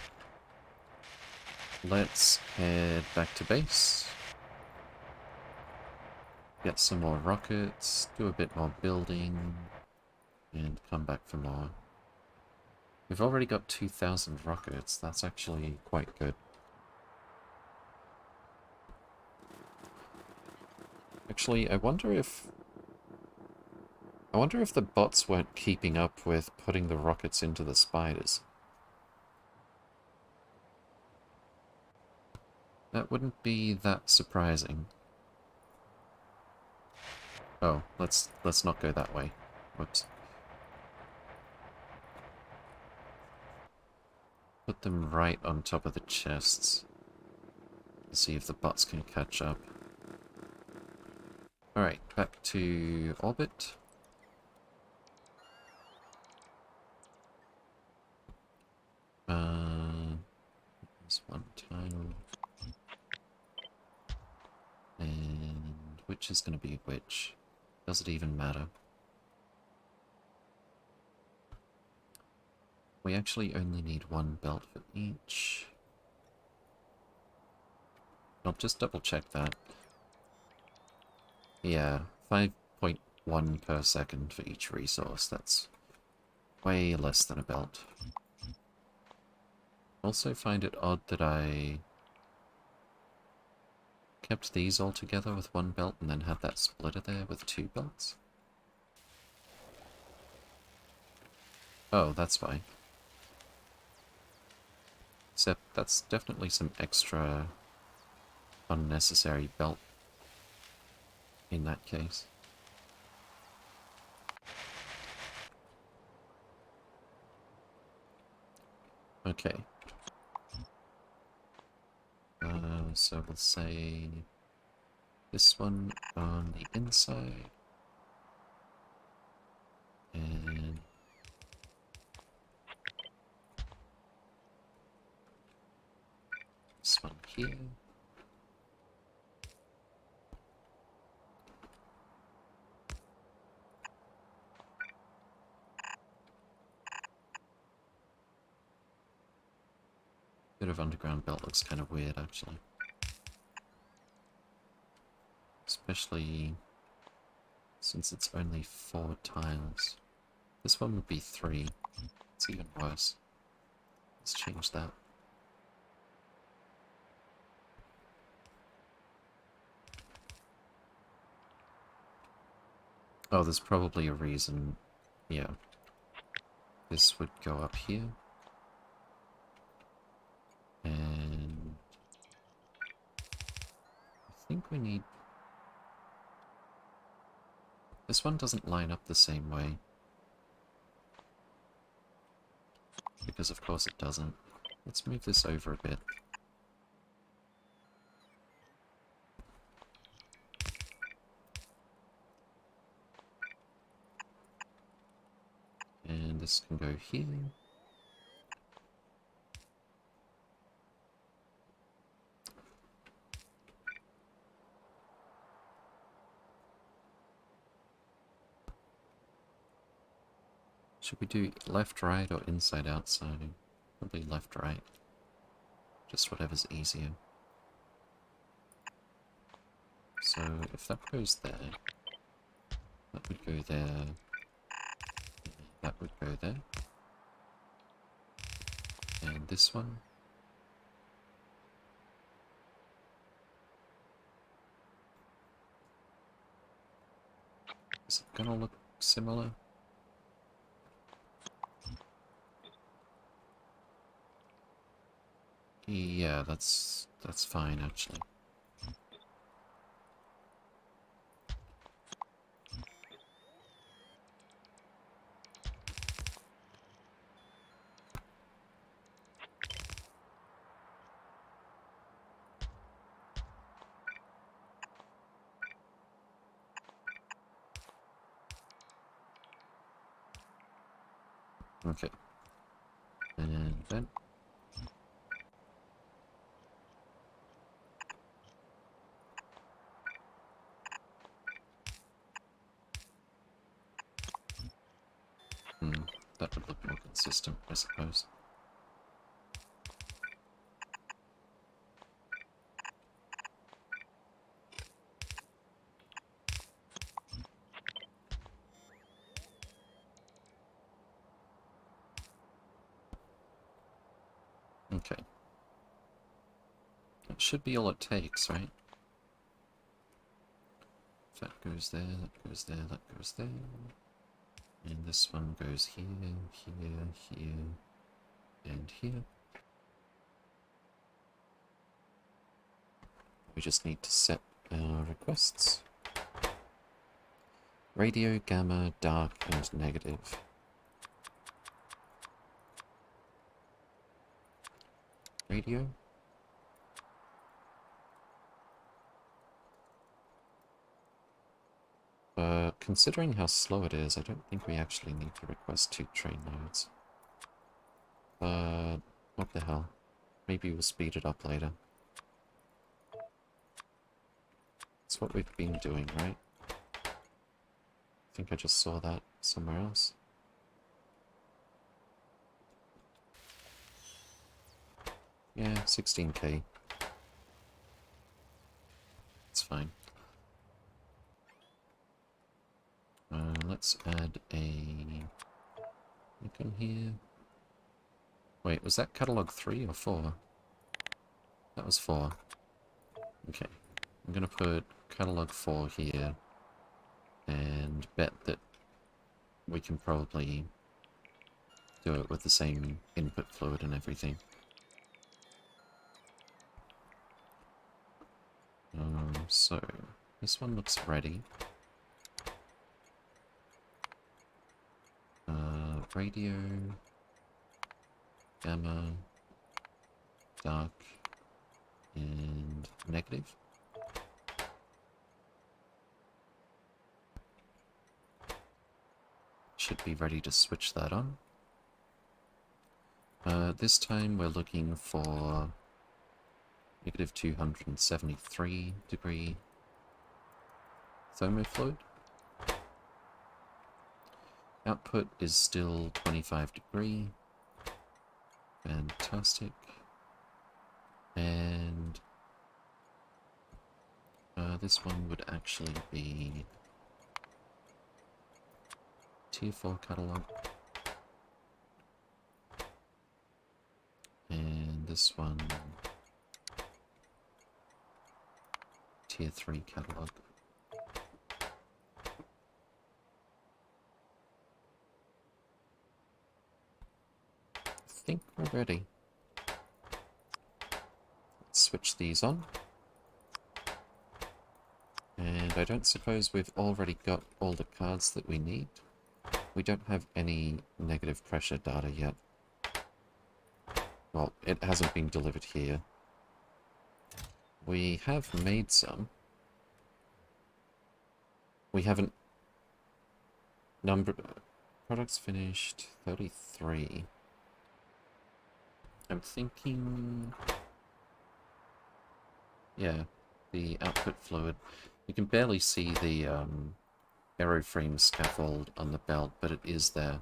Let's head back to base. Get some more rockets, do a bit more building, and come back for more. We've already got 2,000 rockets, that's actually quite good. Actually, I wonder if the bots weren't keeping up with putting the rockets into the spiders. That wouldn't be that surprising. Oh, let's not go that way. Whoops. Put them right on top of the chests. See if the bots can catch up. Alright, back to orbit. There's one tile. And which is going to be which? Does it even matter? We actually only need one belt for each. I'll just double check that. Yeah, 5.1 per second for each resource. That's way less than a belt. Also find it odd that I kept these all together with one belt and then had that splitter there with two belts. Oh, that's why. Except that's definitely some extra unnecessary belt in that case. Okay. So we'll say this one on the inside, and this one here. Bit of underground belt looks kind of weird, actually. Especially since it's only 4 tiles. This one would be 3. It's even worse. Let's change that. Oh, there's probably a reason. Yeah. This would go up here. And I think we need... This one doesn't line up the same way. Because of course it doesn't. Let's move this over a bit. And this can go here. Should we do left, right, or inside, outside? Probably left, right. Just whatever's easier. So if that goes there, that would go there, that would go there. And this one. Is it gonna look similar? Yeah, that's fine actually. Okay. And then system, I suppose. Okay. That should be all it takes, right? That goes there, that goes there, that goes there. And this one goes here, here, here, and here. We just need to set our requests. Radio, gamma, dark, and negative. Radio. Considering how slow it is, I don't think we actually need to request 2 train loads. What the hell? Maybe we'll speed it up later. That's what we've been doing, right? I think I just saw that somewhere else. Yeah, 16k. It's fine. Let's add a icon here. Wait, was that catalog 3 or 4? That was 4. Okay. I'm gonna put catalog 4 here and bet that we can probably do it with the same input fluid and everything. So this one looks ready. Radio, gamma, dark, and negative. Should be ready to switch that on. This time we're looking for negative 273 degree thermofluid. Output is still 25 degree. Fantastic. And this one would actually be Tier 4 catalog. And this one Tier 3 catalog. I think we're ready. Let's switch these on. And I don't suppose we've already got all the cards that we need. We don't have any negative pressure data yet. Well, it hasn't been delivered here. We have made some. We haven't... Products finished 33. I'm thinking... Yeah, the output fluid. You can barely see the aeroframe scaffold on the belt, but it is there.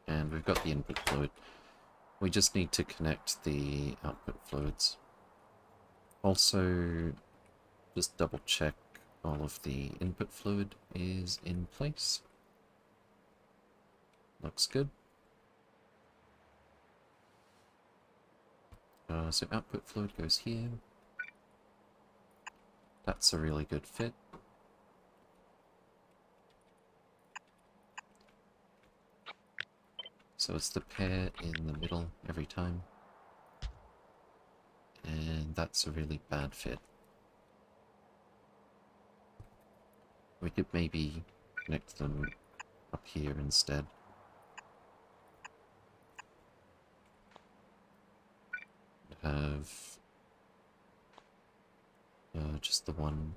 And we've got the input fluid. We just need to connect the output fluids. Also, just double check all of the input fluid is in place. Looks good. So output fluid goes here. That's a really good fit. So it's the pair in the middle every time. And that's a really bad fit. We could maybe connect them up here instead. Have just the one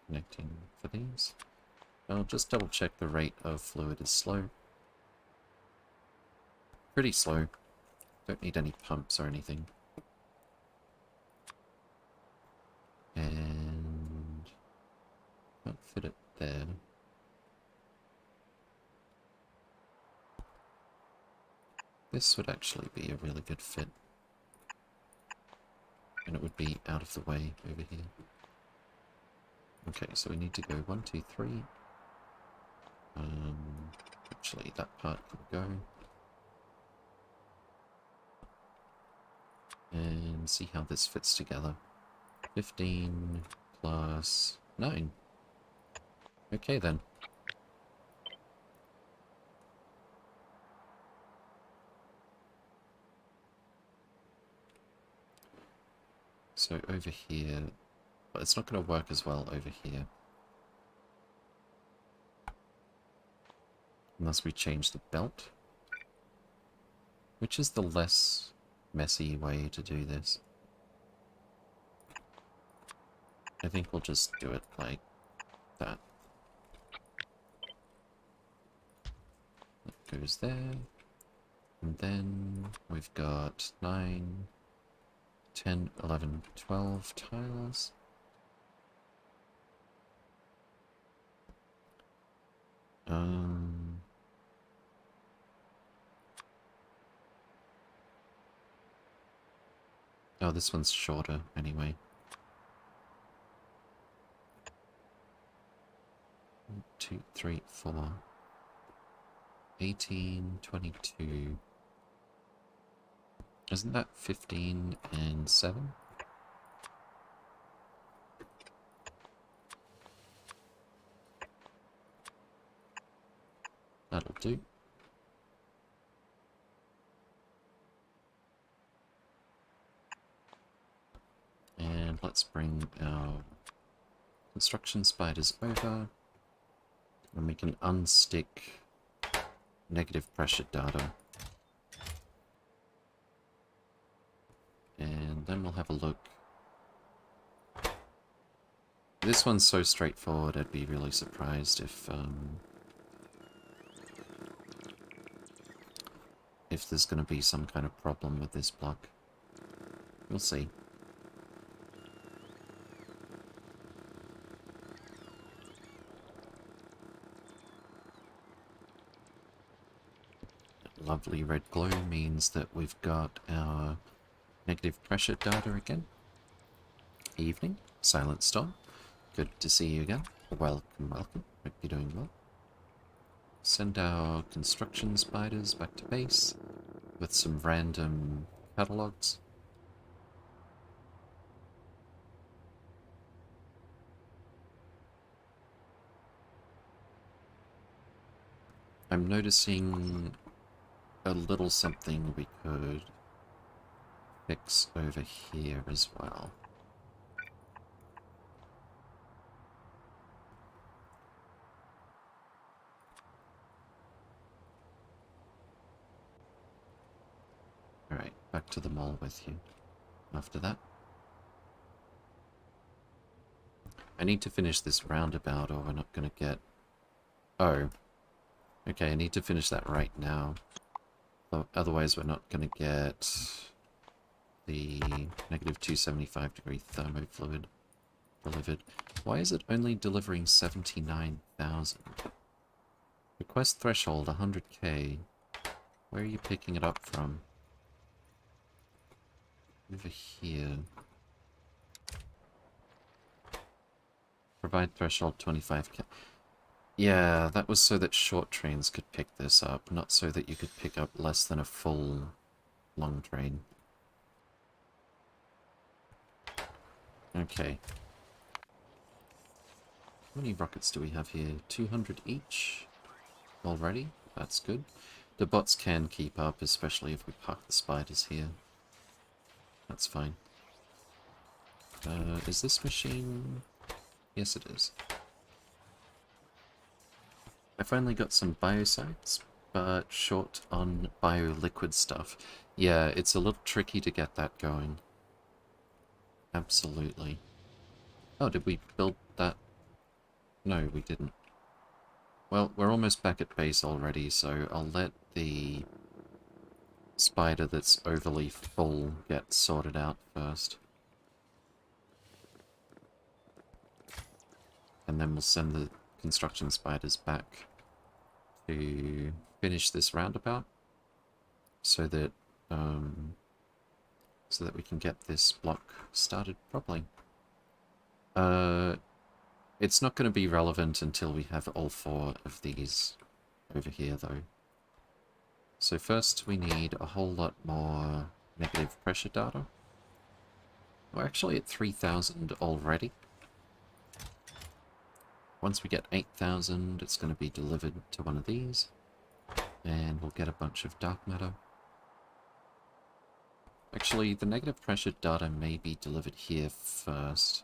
connecting for these. I'll just double check the rate of fluid is slow. Pretty slow. Don't need any pumps or anything. And can't fit it there. this would actually be a really good fit. And it would be out of the way over here. Okay, so we need to go 1, 2, 3. Actually, that part can go. And see how this fits together. 15 plus 9. Okay then. So over here, but it's not going to work as well over here. Unless we change the belt. Which is the less messy way to do this? I think we'll just do it like that. That goes there. And then we've got 9, 10, 11, 12 tiles. Oh, this one's shorter anyway. 1, 2, 3, 4. 18, 22. Isn't that 15 and 7? That'll do. And let's bring our construction spiders over. And we can unstick negative pressure data. And then we'll have a look. This one's so straightforward, I'd be really surprised if there's going to be some kind of problem with this block. We'll see. Lovely red glow means that we've got our negative pressure data again. Evening, Silent Storm. Good to see you again. Welcome, welcome. Hope you're doing well. Send our construction spiders back to base with some random catalogs. I'm noticing a little something we could fix over here as well. Alright, back to the mall with you after that. I need to finish this roundabout or we're not going to get... Oh. Okay, I need to finish that right now. Otherwise we're not going to get the negative 275-degree thermofluid delivered. Why is it only delivering 79,000? Request threshold 100k. Where are you picking it up from? Over here. Provide threshold 25k. Yeah, that was so that short trains could pick this up, not so that you could pick up less than a full long train. Okay. How many rockets do we have here? 200 each already? That's good. The bots can keep up, especially if we park the spiders here. That's fine. Is this machine... Yes, it is. I finally got some biocides, but short on bioliquid stuff. Yeah, it's a little tricky to get that going. Absolutely. Oh, did we build that? No, we didn't. Well, we're almost back at base already, so I'll let the spider that's overly full get sorted out first. And then we'll send the construction spiders back to finish this roundabout. so that we can get this block started properly. It's not going to be relevant until we have all 4 of these over here, though. So first we need a whole lot more negative pressure data. We're actually at 3,000 already. Once we get 8,000, it's going to be delivered to one of these, and we'll get a bunch of dark matter. Actually, the negative pressure data may be delivered here first.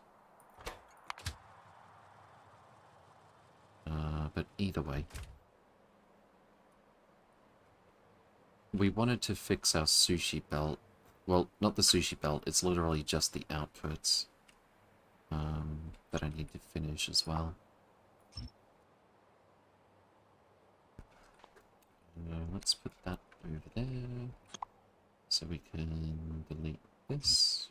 But either way, we wanted to fix our sushi belt. Well, not the sushi belt, it's literally just the outputs that I need to finish as well. Let's put that over there, so we can delete this.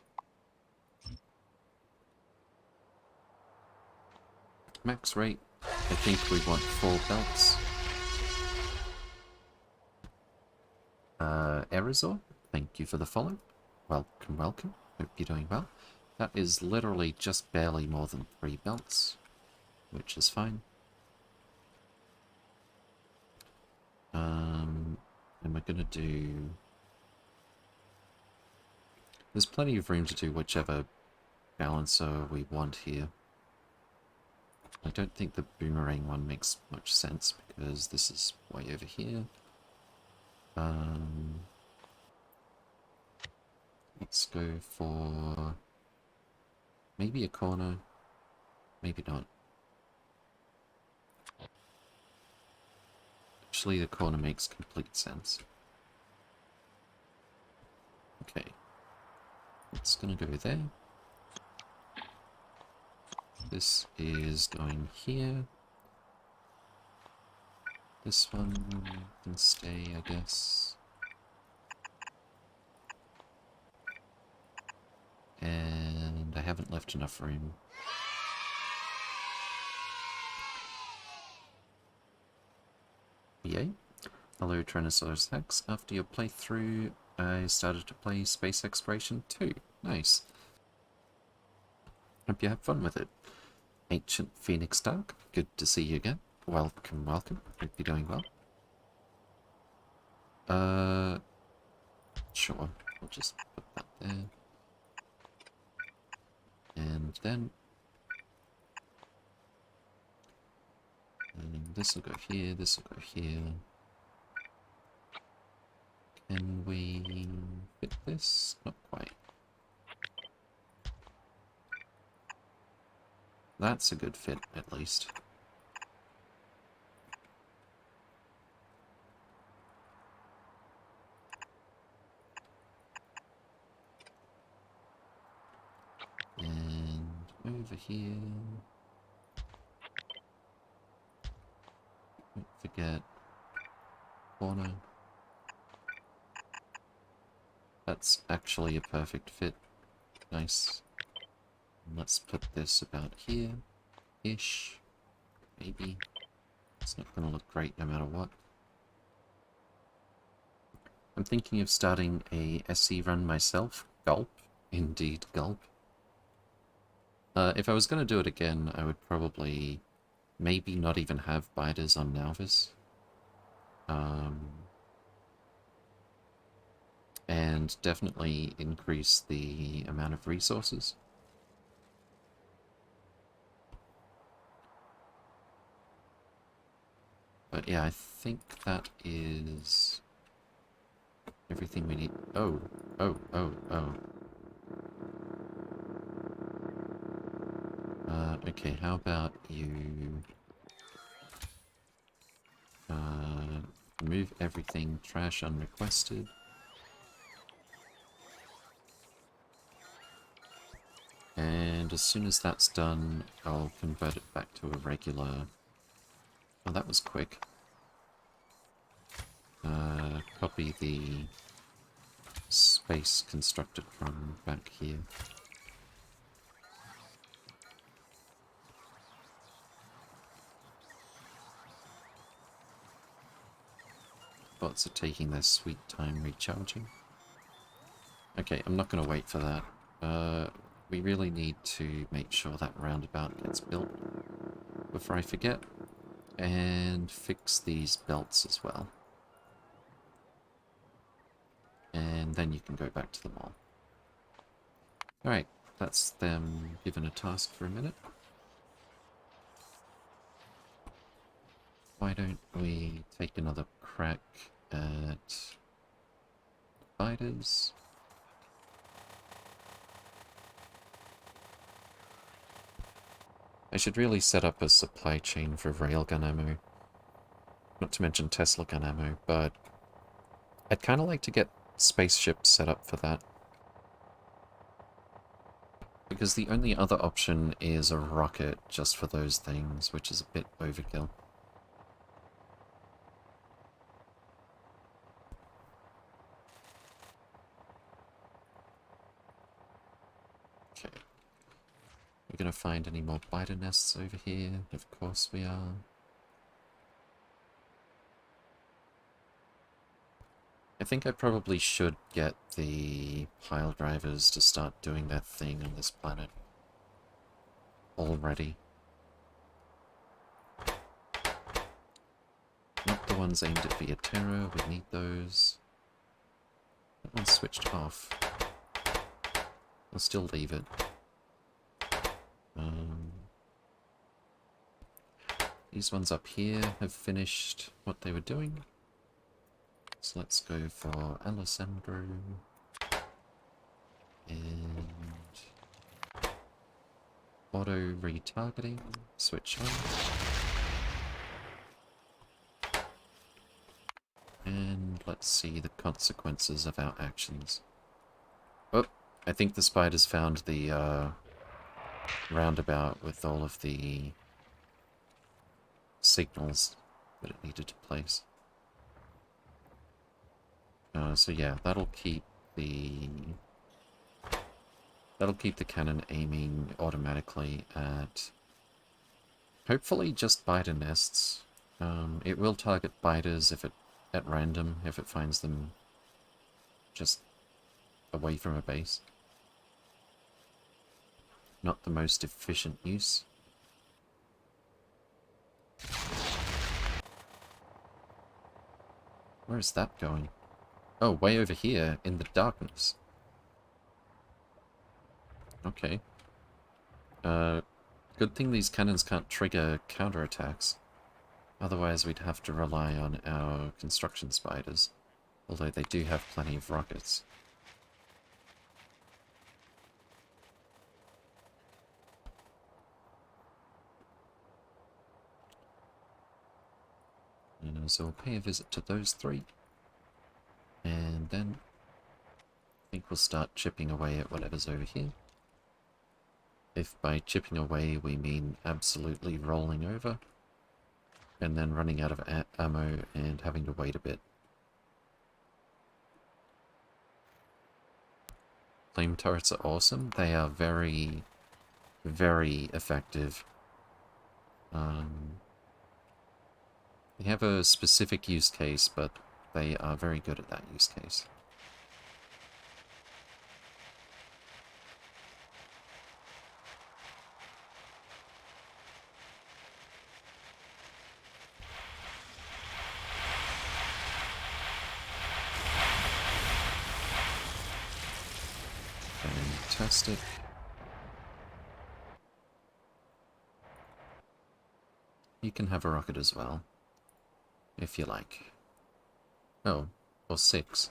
Max rate, I think we want 4 belts. Erizor, thank you for the follow. Welcome, welcome. Hope you're doing well. That is literally just barely more than 3 belts, which is fine. And we're gonna do... There's plenty of room to do whichever balancer we want here. I don't think the boomerang one makes much sense because this is way over here. Let's go for maybe a corner, maybe not. Actually, the corner makes complete sense. Okay, it's gonna go there. This is going here. This one can stay, I guess. And I haven't left enough room. Yay. Hello, Tyrannosaurus Rex. After your playthrough, I started to play Space Exploration 2. Nice. Hope you have fun with it. Ancient Phoenix Dark, good to see you again. Welcome, welcome. Hope you're doing well. Sure. We'll just put that there. And then... And this will go here, this will go here. Can we fit this? Not quite. That's a good fit, at least. And over here... Don't forget... corner. That's actually a perfect fit. Nice. Let's put this about here-ish. Maybe. It's not going to look great no matter what. I'm thinking of starting a SC run myself. Gulp. Indeed, gulp. If I was going to do it again, I would probably maybe not even have biters on Nauvis. And definitely increase the amount of resources. But yeah, I think that is everything we need. Oh. Okay, how about you remove everything, trash unrequested. And as soon as that's done, I'll convert it back to a regular... Oh, that was quick. Copy the space constructed from back here. bots are taking their sweet time recharging. Okay, I'm not going to wait for that. We really need to make sure that roundabout gets built before I forget. And fix these belts as well. And then you can go back to the mall. Alright, that's them given a task for a minute. Why don't we take another crack at fighters? I should really set up a supply chain for railgun ammo. Not to mention Tesla gun ammo, but I'd kind of like to get spaceships set up for that. Because the only other option is a rocket just for those things, which is a bit overkill. Okay. We're gonna find any more biter nests over here? Of course we are. I think I probably should get the pile drivers to start doing their thing on this planet already. Not the ones aimed at Viaterra, we need those. That one's switched off. I'll still leave it. These ones up here have finished what they were doing. So let's go for Alessandro. And auto retargeting, switch on. And let's see the consequences of our actions. Oh, I think the spiders found the roundabout with all of the signals that it needed to place. So yeah, that'll keep the cannon aiming automatically at hopefully just biter nests. It will target biters at random if it finds them just away from a base. Not the most efficient use. Where is that going? Oh, way over here in the darkness. Okay. Good thing these cannons can't trigger counterattacks. Otherwise we'd have to rely on our construction spiders. Although they do have plenty of rockets. So we'll pay a visit to those three. And then I think we'll start chipping away at whatever's over here. If by chipping away we mean absolutely rolling over. And then running out of ammo and having to wait a bit. Flame turrets are awesome. They are very, very effective. They have a specific use case, but they are very good at that use case. Fantastic. You can have a rocket as well, if you like. Oh, or 6.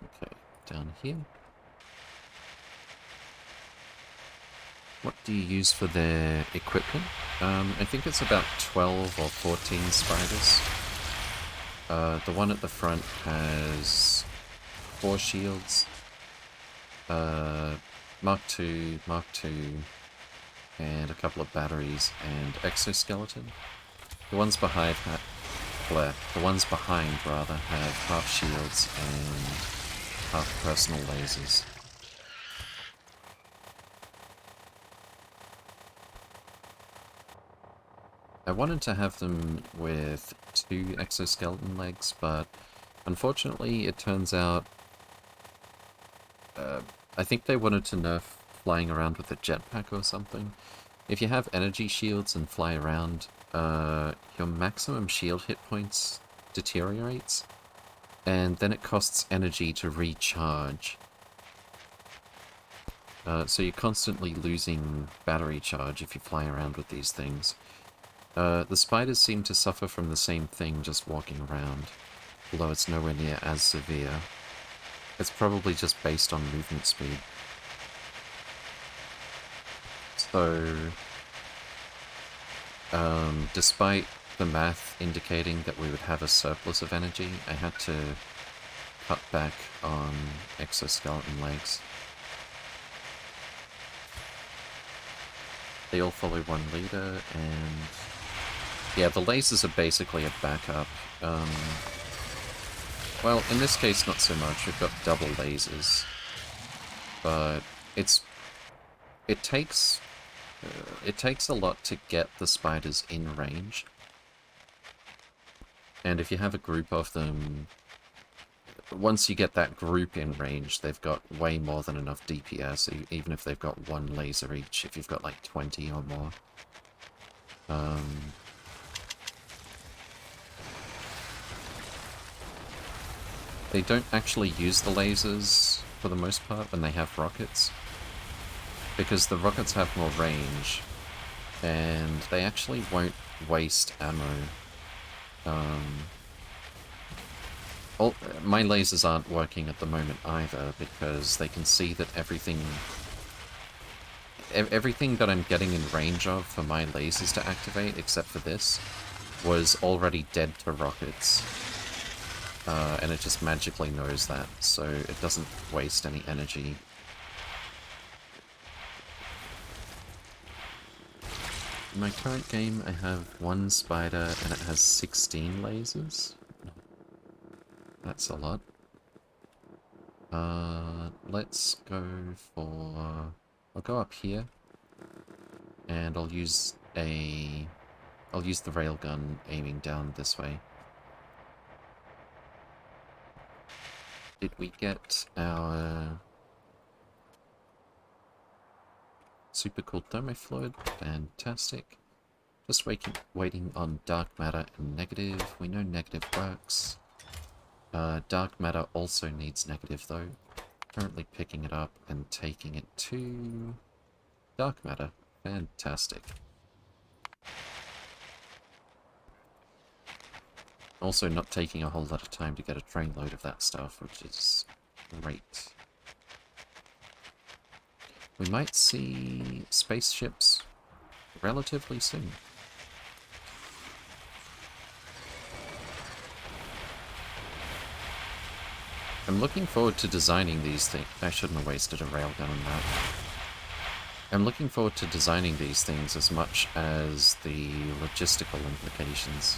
Okay, down here. What do you use for their equipment? I think it's about 12 or 14 spiders. The one at the front has 4 shields. Mark II, and a couple of batteries and exoskeleton. The ones behind have half shields and half personal lasers. I wanted to have them with 2 exoskeleton legs, but unfortunately it turns out I think they wanted to nerf flying around with a jetpack or something. If you have energy shields and fly around, your maximum shield hit points deteriorates, and then it costs energy to recharge. So you're constantly losing battery charge if you fly around with these things. The spiders seem to suffer from the same thing just walking around, although it's nowhere near as severe. It's probably just based on movement speed. So, despite the math indicating that we would have a surplus of energy, I had to cut back on exoskeleton legs. They all follow one leader, and yeah, the lasers are basically a backup. Well, in this case, not so much. We've got double lasers, but it takes a lot to get the spiders in range, and if you have a group of them, once you get that group in range, they've got way more than enough DPS, even if they've got 1 laser each, if you've got like 20 or more. They don't actually use the lasers, for the most part, when they have rockets, because the rockets have more range, and they actually won't waste ammo. My lasers aren't working at the moment either, because they can see that everything that I'm getting in range of for my lasers to activate, except for this, was already dead to rockets. And it just magically knows that, so it doesn't waste any energy. In my current game, I have 1 spider, and it has 16 lasers. That's a lot. Let's go for... I'll go up here, and I'll use the railgun aiming down this way. Did we get our super cool thermofluid? Fantastic. Just waiting on dark matter and negative. We know negative works. Dark matter also needs negative though. Currently picking it up and taking it to dark matter. Fantastic. Also not taking a whole lot of time to get a trainload of that stuff, which is great. We might see spaceships relatively soon. I'm looking forward to designing these things. I shouldn't have wasted a railgun on that. I'm looking forward to designing these things as much as the logistical implications.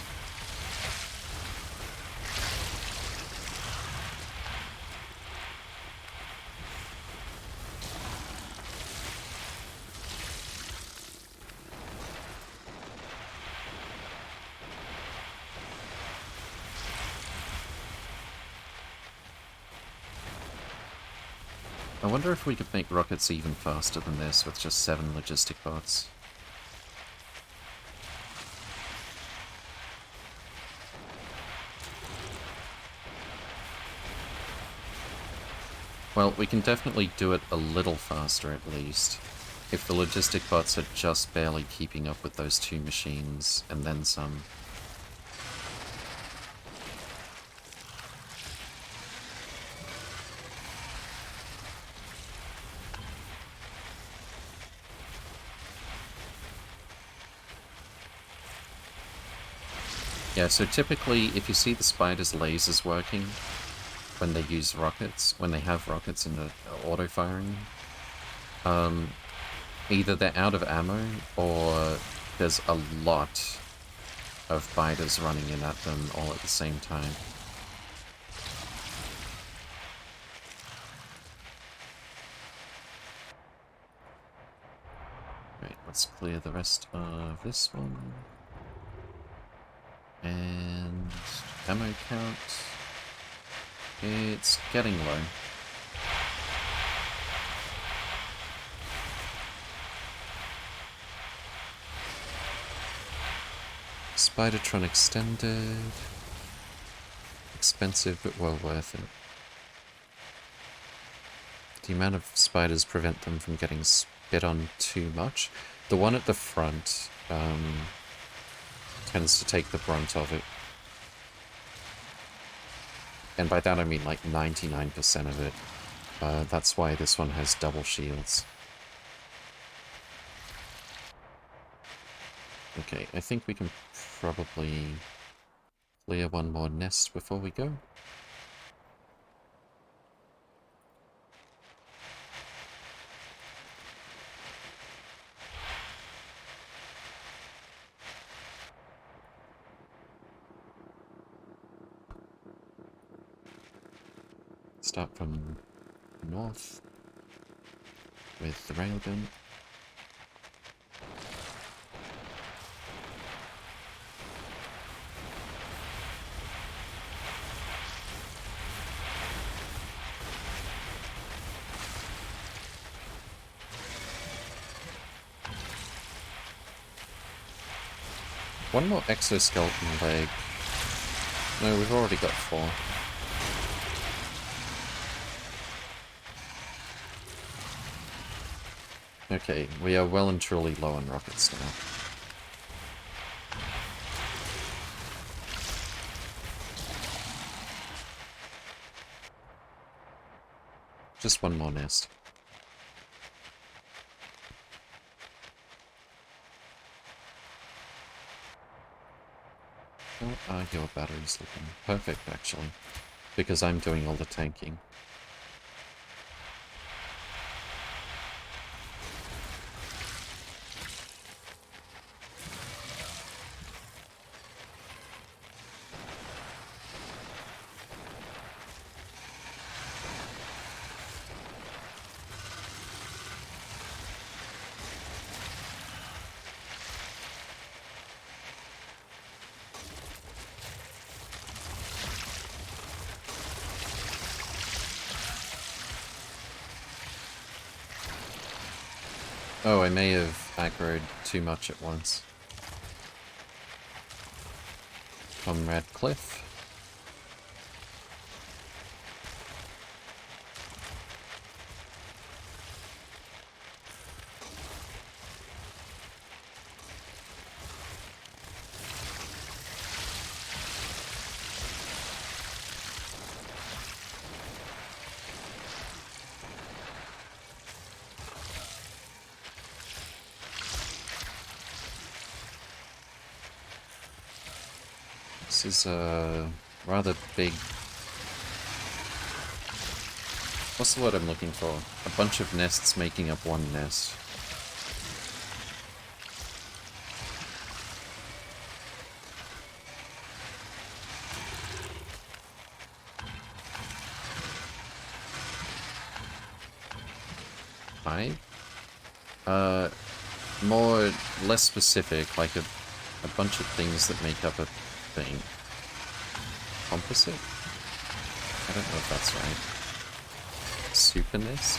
I wonder if we could make rockets even faster than this with just 7 logistic bots. Well, we can definitely do it a little faster at least. If the logistic bots are just barely keeping up with those 2 machines, and then some. Yeah, so typically, if you see the spider's lasers working, when they use rockets, when they have rockets in the auto-firing, either they're out of ammo, or there's a lot of spiders running in at them all at the same time. Right, let's clear the rest of this one. And ammo count. It's getting low. Spidertron Extended. Expensive, but well worth it. The amount of spiders prevent them from getting spit on too much. The one at the front tends to take the brunt of it. And by that I mean like 99% of it. That's why this one has double shields. Okay, I think we can probably clear one more nest before we go. Start from north with the railgun. One more exoskeleton leg. No, we've already got 4. Okay, we are well and truly low on rockets now. Just one more nest. How are your batteries looking? Perfect, actually. Because I'm doing all the tanking. Oh, I may have aggroed too much at once. Comrade Cliff. This is a rather big... What's the word I'm looking for? A bunch of nests making up one nest. Hive? Less specific, like a bunch of things that make up a thing. Composite? I don't know if that's right. Super nest?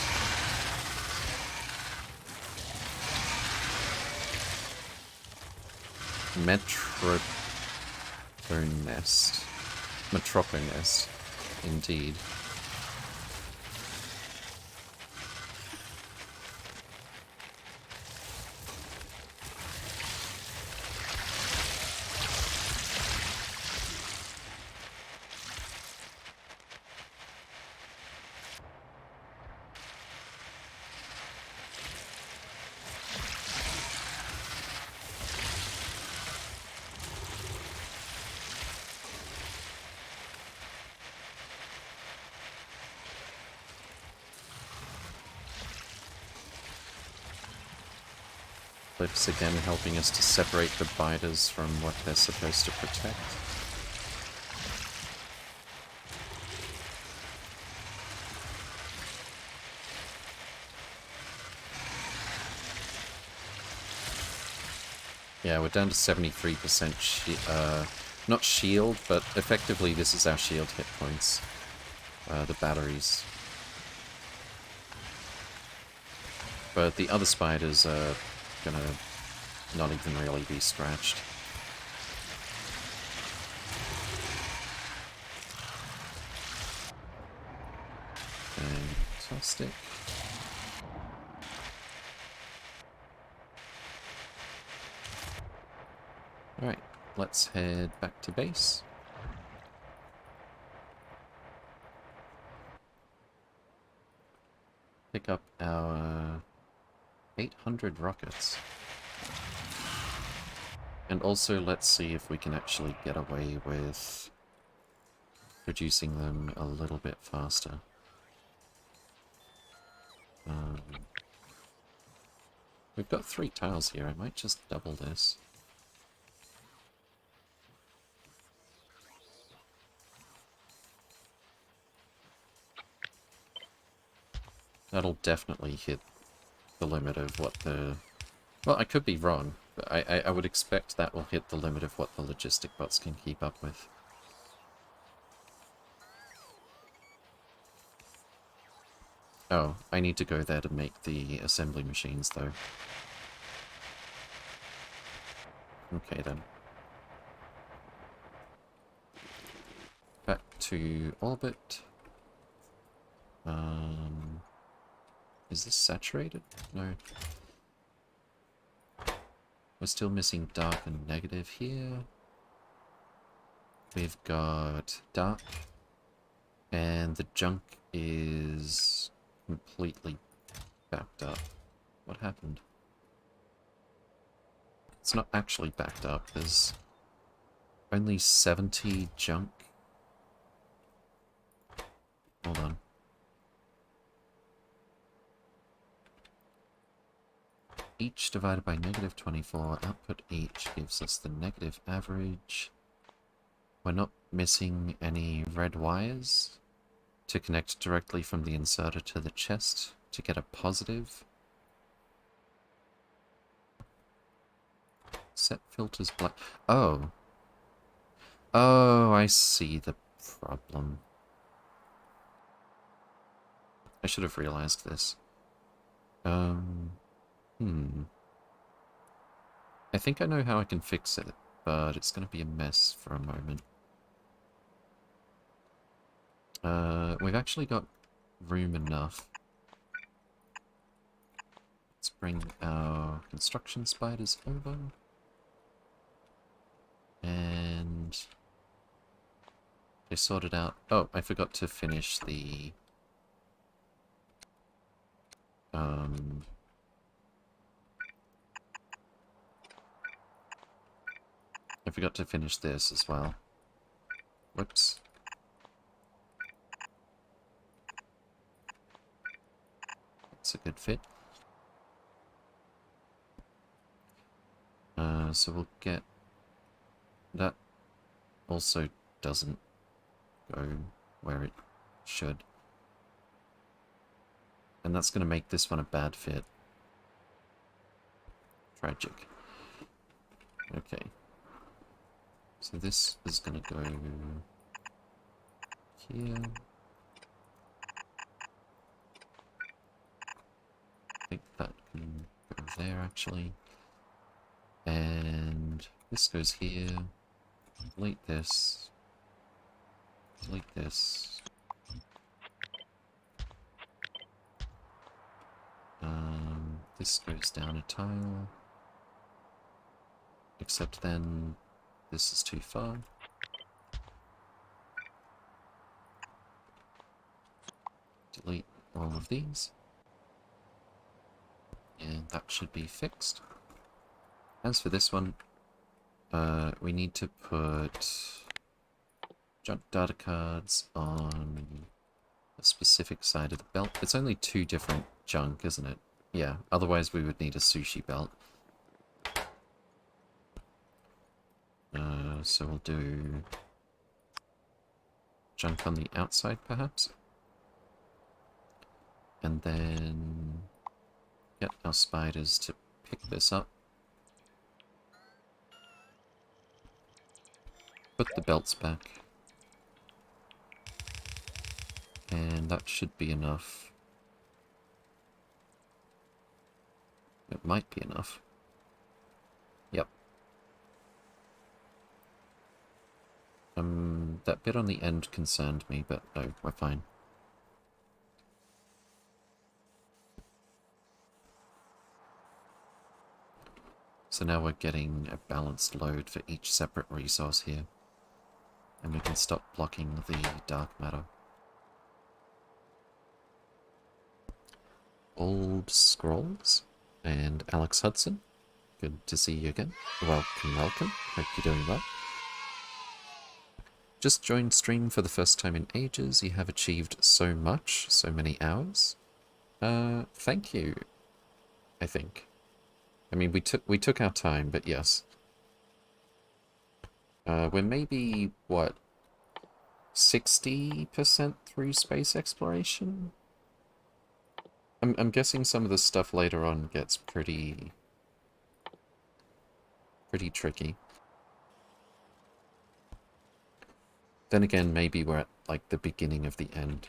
Metronest. Metroponest, indeed. Cliffs again helping us to separate the biters from what they're supposed to protect. Yeah, we're down to 73% Not shield, but effectively this is our shield hit points. The batteries. But the other spiders are gonna not even really be scratched. Fantastic. Alright, let's head back to base. Pick up our 800 rockets. And also let's see if we can actually get away with producing them a little bit faster. We've got 3 tiles here, I might just double this. That'll definitely hit the limit of what the... Well, I could be wrong, but I would expect that will hit the limit of what the logistic bots can keep up with. Oh, I need to go there to make the assembly machines, though. Okay, then. Back to orbit. Is this saturated? No. We're still missing dark and negative here. We've got dark. And the junk is completely backed up. What happened? It's not actually backed up. There's only 70 junk. Hold on. Each divided by negative 24, output each gives us the negative average. We're not missing any red wires to connect directly from the inserter to the chest to get a positive. Set filters black. Oh. Oh, I see the problem. I should have realized this. I think I know how I can fix it, but it's going to be a mess for a moment. We've actually got room enough. Let's bring our construction spiders over. And they sorted out... Oh, I forgot to finish the... I forgot to finish this as well. Whoops. That's a good fit. So we'll get... That also doesn't go where it should. And that's going to make this one a bad fit. Tragic. Okay. So this is going to go here. I think that can go there, actually. And this goes here. Delete this. Delete this. This goes down a tile. Except then this is too far. Delete all of these. And that should be fixed. As for this one, we need to put junk data cards on a specific side of the belt. It's only 2 different junk, isn't it? Yeah, otherwise we would need a sushi belt. So we'll do junk on the outside, perhaps. And then get our spiders to pick this up. Put the belts back. And that should be enough. It might be enough. Yep. That bit on the end concerned me, but no, we're fine. So now we're getting a balanced load for each separate resource here. And we can stop blocking the dark matter. Old Scrolls and Alex Hudson. Good to see you again. Welcome, welcome. Hope you're doing well. Just joined stream for the first time in ages. You have achieved so much, so many hours. Thank you, I think. I mean, we took our time, but yes. We're maybe, what, 60% through space exploration? I'm guessing some of the stuff later on gets pretty tricky. Then again, maybe we're at, like, the beginning of the end.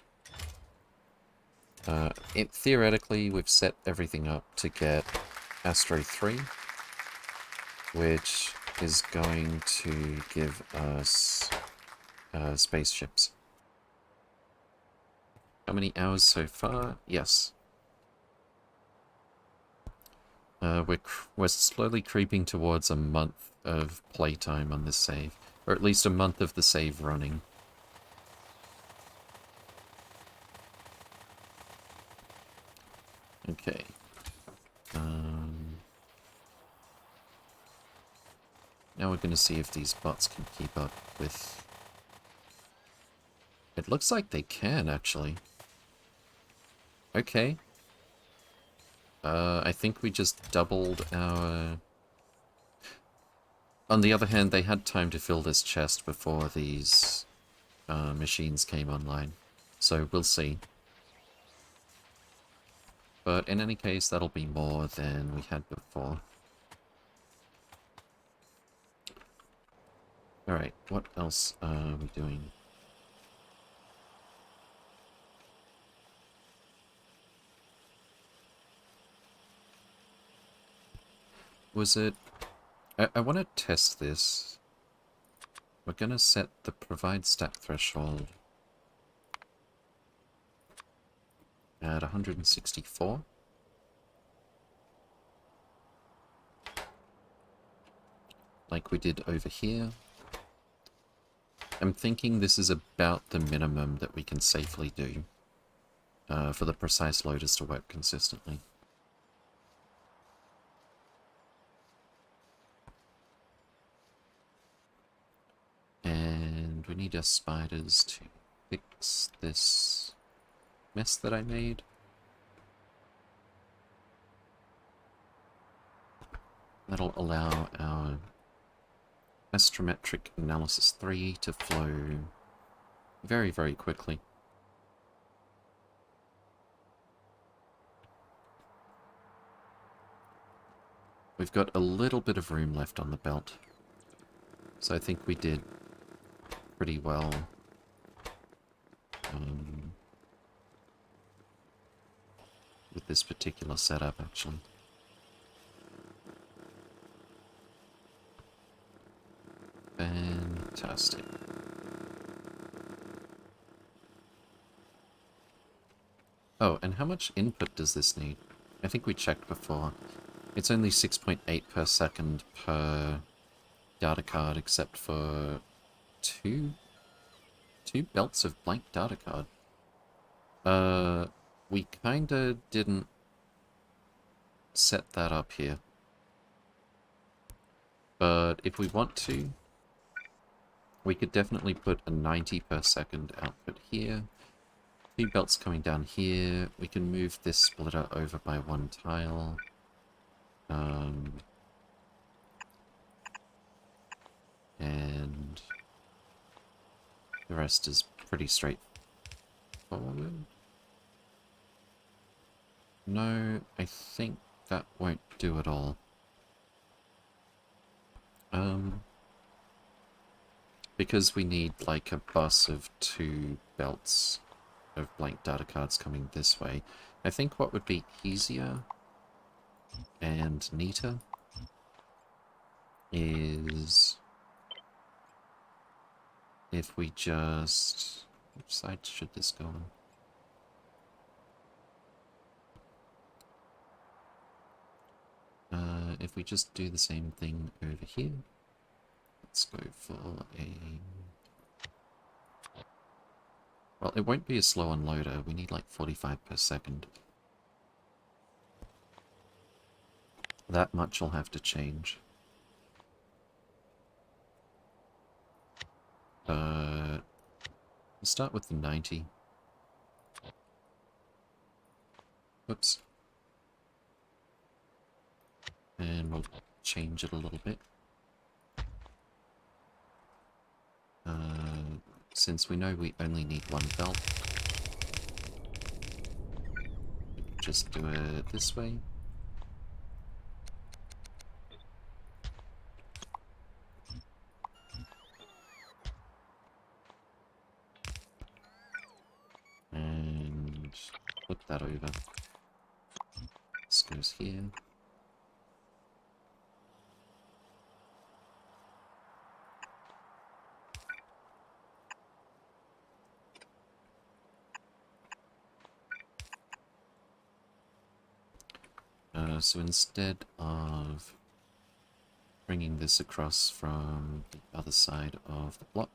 Theoretically, we've set everything up to get Astro 3, which is going to give us spaceships. How many hours so far? Yes. We're slowly creeping towards a month of playtime on this save. Or at least a month of the save running. Okay. Now we're going to see if these bots can keep up with... It looks like they can, actually. Okay. I think we just doubled our... On the other hand, they had time to fill this chest before these machines came online. So we'll see. But in any case, that'll be more than we had before. Alright, what else are we doing? Was it... I want to test this. We're going to set the provide stat threshold at 164. Like we did over here. I'm thinking this is about the minimum that we can safely do for the precise loaders to work consistently. And we need our spiders to fix this mess that I made. That'll allow our Astrometric Analysis 3 to flow very, very quickly. We've got a little bit of room left on the belt, so I think we did pretty well. With this particular setup, actually. Fantastic. Oh, and how much input does this need? I think we checked before. It's only 6.8 per second per data card, except for two belts of blank data card. We kinda didn't set that up here. But if we want to, we could definitely put a 90 per second output here. 2 belts coming down here. We can move this splitter over by 1 tile. And the rest is pretty straightforward. No, I think that won't do it all. because we need like a bus of 2 belts of blank data cards coming this way, I think what would be easier and neater is if we just... which side should this go on? If we just do the same thing over here, let's go for a... well, it won't be a slow unloader, we need like 45 per second. That much will have to change. We'll start with the 90. Whoops. And we'll change it a little bit. Since we know we only need 1 belt, just do it this way. And flip that over. This goes here. So instead of bringing this across from the other side of the block,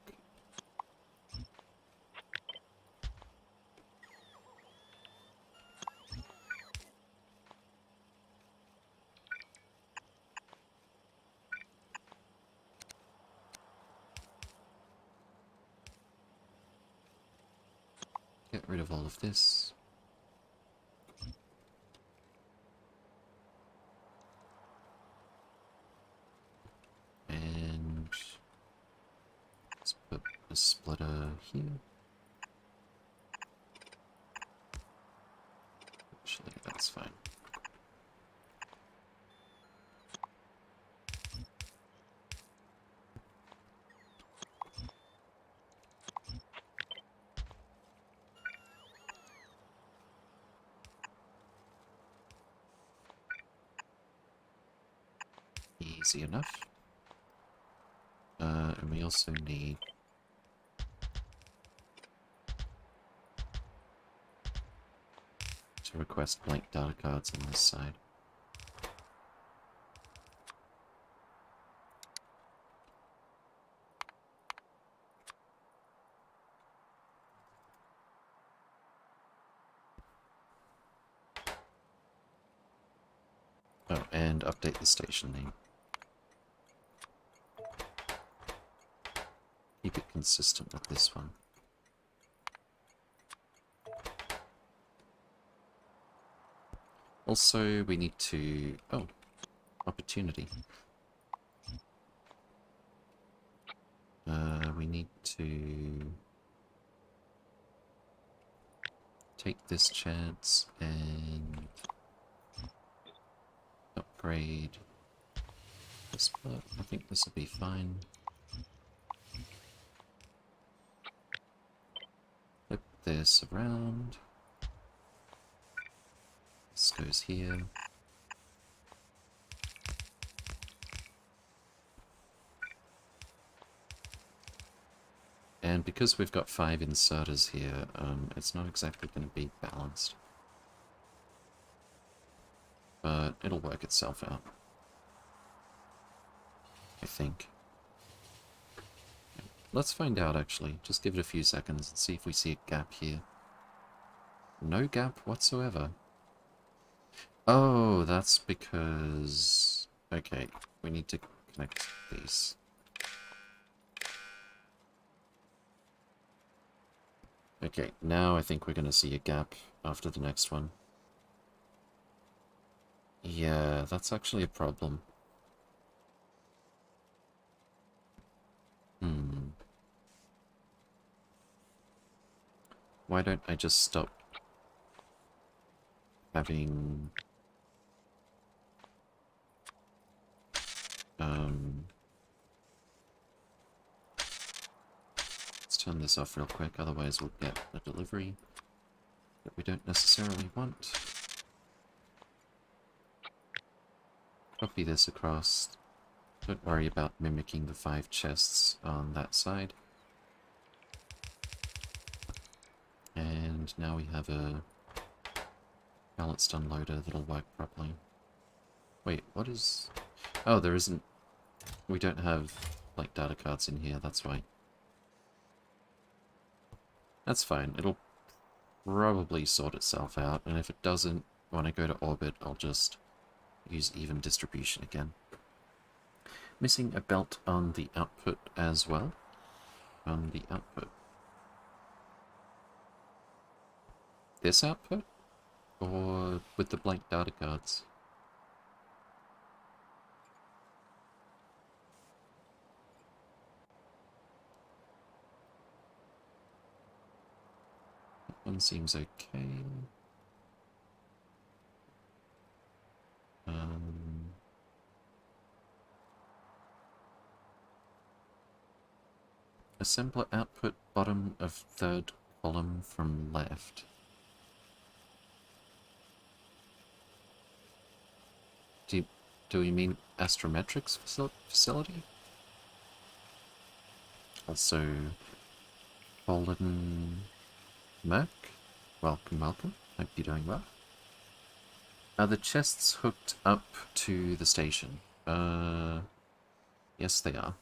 get rid of all of this. And let's put a splitter here. Actually, that's fine. Easy enough. And we also need to request blank data cards on this side. Oh, and update the station name. Keep it consistent with this one. Also, we need to... oh, opportunity. We need to take this chance and upgrade this part. I think this will be fine. Flip this around. This goes here. And because we've got 5 inserters here, it's not exactly going to be balanced. But it'll work itself out, I think. Let's find out, actually. Just give it a few seconds and see if we see a gap here. No gap whatsoever. Oh, that's because... okay, we need to connect these. Okay, now I think we're going to see a gap after the next one. Yeah, that's actually a problem. Why don't I just stop having... turn this off real quick, otherwise we'll get a delivery that we don't necessarily want. Copy this across. Don't worry about mimicking the 5 chests on that side. And now we have a balanced unloader that'll work properly. Wait, what is... Oh, there isn't... We don't have, like, data cards in here, that's why. That's fine, it'll probably sort itself out, and if it doesn't, when I go to orbit, I'll just use even distribution again. Missing a belt on the output as well. On the output. This output? Or with the blank data cards? That one seems okay. Assembler output bottom of third column from left. Do we mean Astrometrics facility? Also, Fallen Merc? Welcome, welcome. Hope you're doing well. Are the chests hooked up to the station? Yes they are.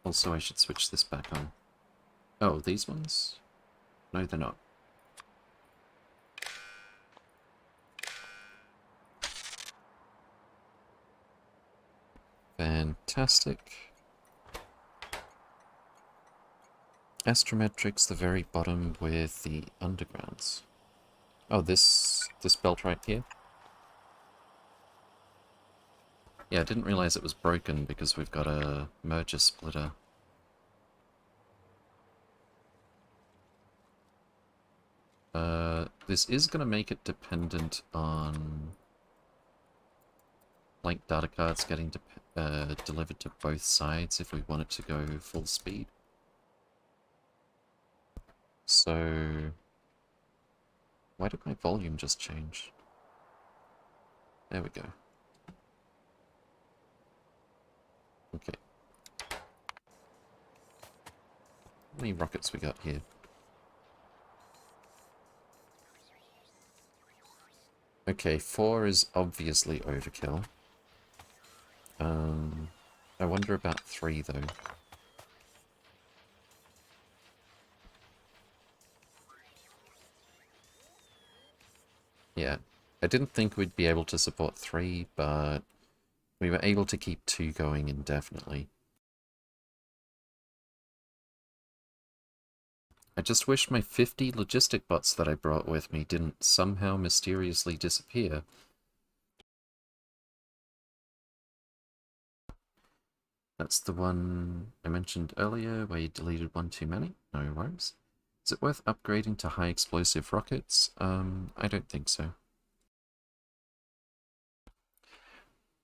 Also, I should switch this back on. Oh, these ones? No, they're not. Fantastic. Astrometrics, the very bottom with the undergrounds. Oh, this belt right here? Yeah, I didn't realize it was broken because we've got a merger splitter. This is going to make it dependent on blank data cards getting delivered to both sides if we want it to go full speed. So, why did my volume just change? There we go. Okay. How many rockets we got here? Okay, 4 is obviously overkill. I wonder about 3 though. Yeah, I didn't think we'd be able to support 3, but we were able to keep 2 going indefinitely. I just wish my 50 logistic bots that I brought with me didn't somehow mysteriously disappear. That's the one I mentioned earlier, where you deleted one too many. No worries. Is it worth upgrading to high explosive rockets? I don't think so.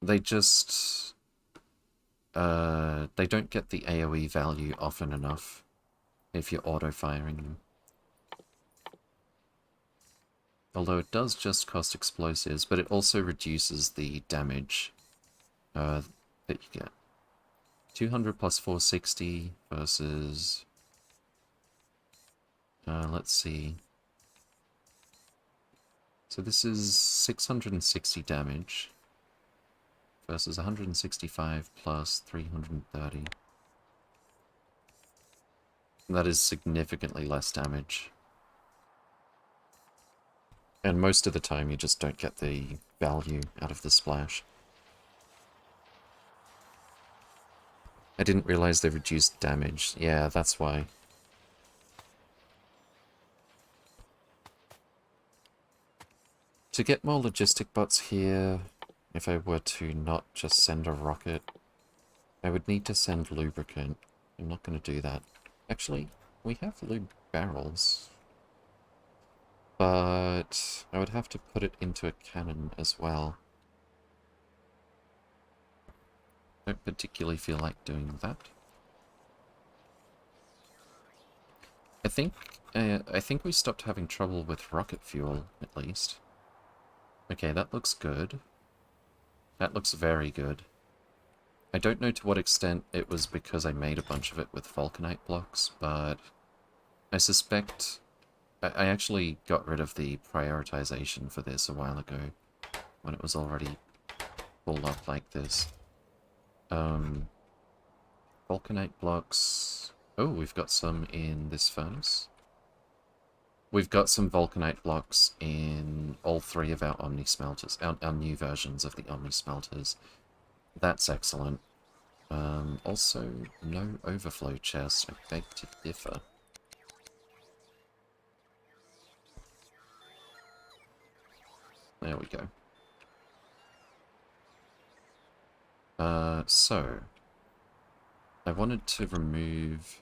They just... they don't get the AoE value often enough if you're auto-firing them. Although it does just cost explosives, but it also reduces the damage that you get. 200 plus 460 versus... let's see. So this is 660 damage versus 165 plus 330. That is significantly less damage. And most of the time you just don't get the value out of the splash. I didn't realize they reduced damage. Yeah, that's why. To get more logistic bots here, if I were to not just send a rocket, I would need to send lubricant. I'm not going to do that. Actually, we have lube barrels. But I would have to put it into a cannon as well. Don't particularly feel like doing that. I think we stopped having trouble with rocket fuel, at least. Okay, that looks good. That looks very good. I don't know to what extent it was because I made a bunch of it with vulcanite blocks, but I suspect I actually got rid of the prioritization for this a while ago, when it was already pulled up like this. Vulcanite blocks... Oh, we've got some in this furnace. We've got some vulcanite blocks in all three of our Omni smelters, our new versions of the Omni smelters. That's excellent. Also, no overflow chest. I beg to differ. There we go. So... I wanted to remove...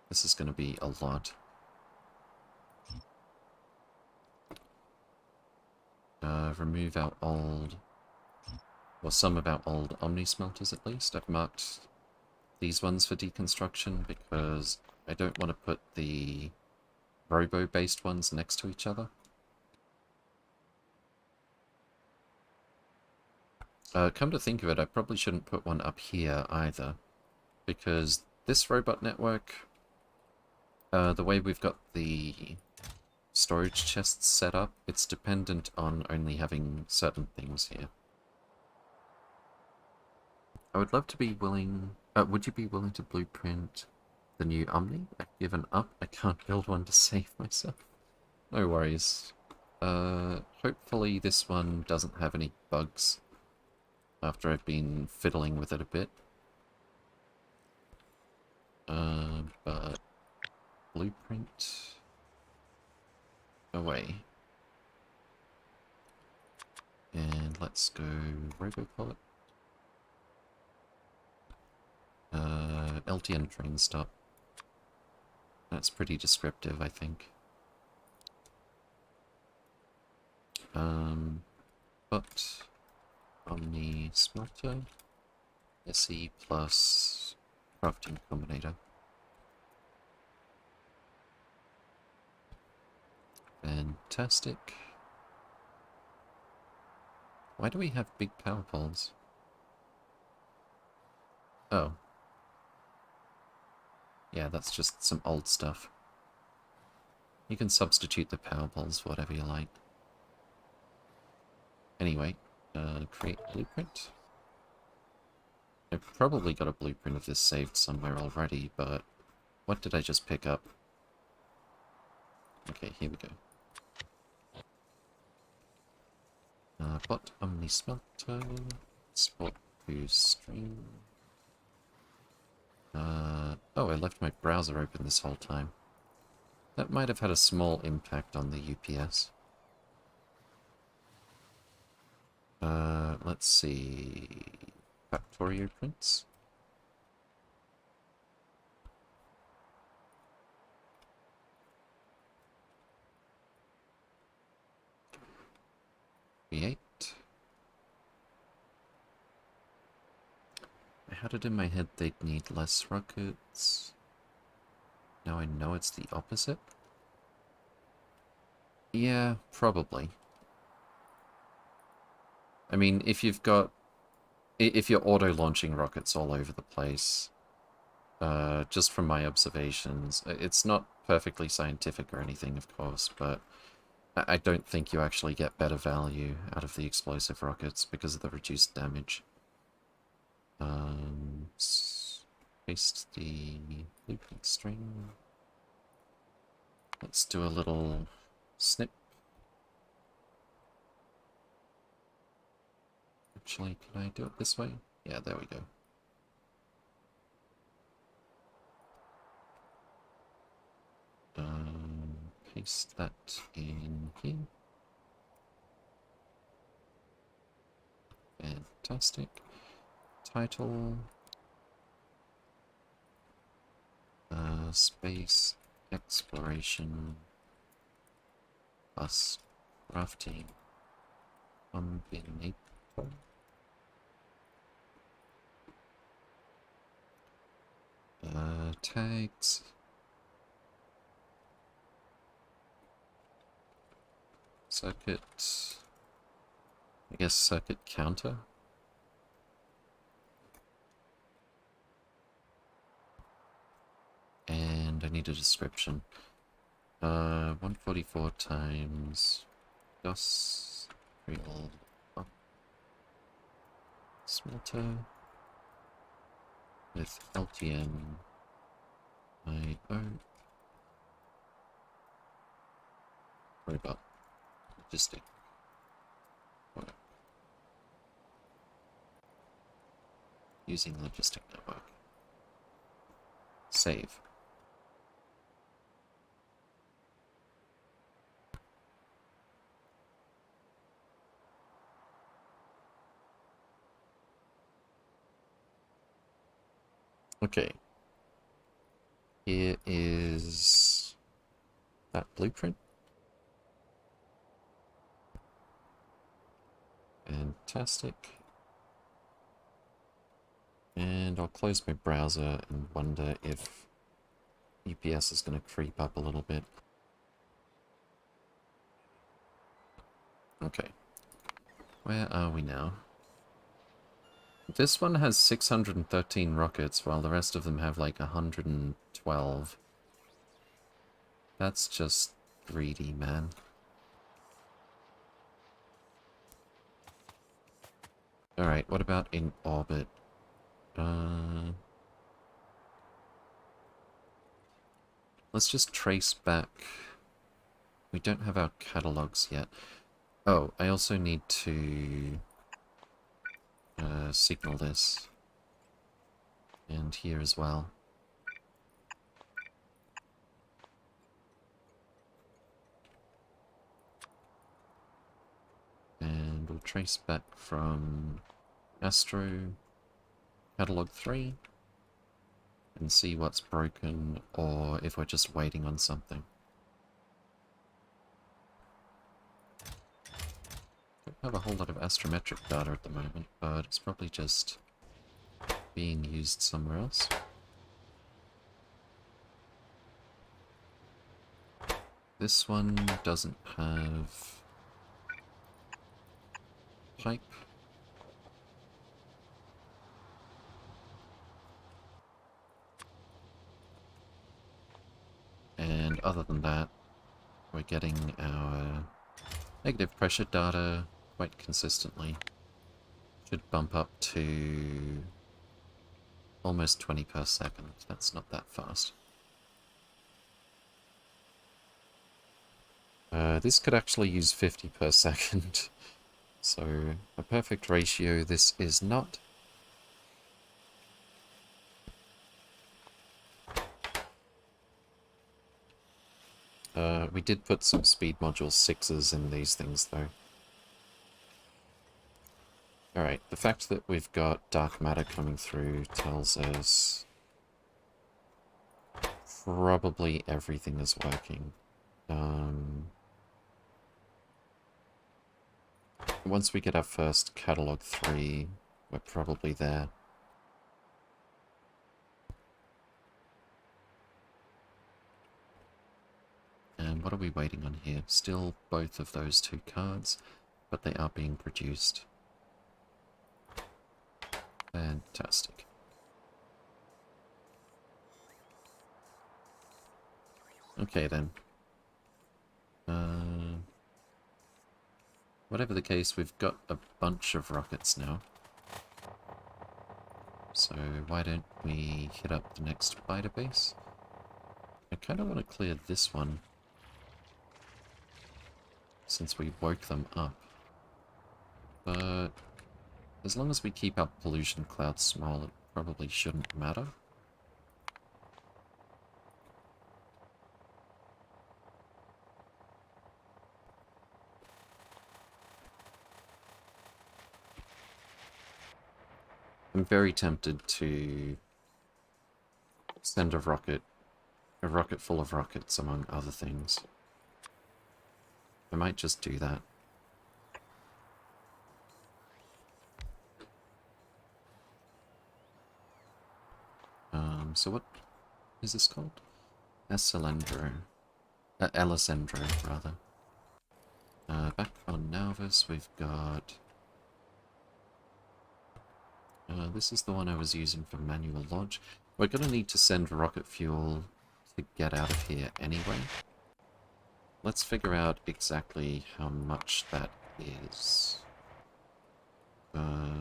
This is going to be a lot. Remove our old... Well, some of our old Omni smelters at least. I've marked these ones for deconstruction because I don't want to put the robo-based ones next to each other. Come to think of it, I probably shouldn't put one up here either, because this robot network, the way we've got the storage chests set up, it's dependent on only having certain things here. I would love to be willing... would you be willing to blueprint the new Omni? I've given up. I can't build one to save myself. No worries. Hopefully this one doesn't have any bugs after I've been fiddling with it a bit. But... Blueprint... Away. And let's go Robopilot. LTN train stop. That's pretty descriptive, I think. But Omni Smelter, SE plus Crafting Combinator. Fantastic. Why do we have big power poles? Oh. Yeah, that's just some old stuff. You can substitute the power poles for whatever you like. Anyway, create blueprint. I've probably got a blueprint of this saved somewhere already, but what did I just pick up? Okay, here we go. Bot Omni Smelter, Sport Boost Stream. Oh, I left my browser open this whole time. That might have had a small impact on the UPS. Let's see... Factorio prints? Create. I had it in my head they'd need less rockets. Now I know it's the opposite. Yeah, probably. I mean, if you've got... If you're auto-launching rockets all over the place, just from my observations, it's not perfectly scientific or anything, of course, but I don't think you actually get better value out of the explosive rockets because of the reduced damage. Paste the blueprint string. Let's do a little snip. Actually, can I do it this way? Yeah, there we go. Paste that in here. Fantastic. Title. Space exploration plus crafting combinator. tags. Circuit. I guess circuit counter. And I need a description. 144 times DOS real smelter with LTM IO robot logistic work using logistic network. Save. Okay. Here is that blueprint. Fantastic. And I'll close my browser and wonder if UPS is going to creep up a little bit. Okay. Where are we now? This one has 613 rockets, while the rest of them have like 112. That's just greedy, man. Alright, what about in orbit? Let's just trace back. We don't have our catalogs yet. Oh, I also need to signal this. And here as well. And we'll trace back from Astro Catalog 3 and see what's broken or if we're just waiting on something. Don't have a whole lot of astrometric data at the moment, but it's probably just being used somewhere else. This one doesn't have pipe. And other than that, we're getting our negative pressure data quite consistently. Should bump up to almost 20 per second. That's not that fast. This could actually use 50 per second. So, a perfect ratio this is not. We did put some speed module 6s in these things, though. Alright, the fact that we've got dark matter coming through tells us probably everything is working. Once we get our first catalog 3, we're probably there. And what are we waiting on here? Still both of those two cards, but they are being produced. Fantastic. Okay then. Whatever the case, we've got a bunch of rockets now. So why don't we hit up the next spider base? I kind of want to clear this one, since we woke them up. But as long as we keep our pollution cloud small, it probably shouldn't matter. I'm very tempted to send a rocket full of rockets, among other things. I might just do that. So what is this called? Alessandro. Alessandro, rather. Back on Nauvis, we've got... this is the one I was using for Manual Lodge. We're going to need to send rocket fuel to get out of here anyway. Let's figure out exactly how much that is.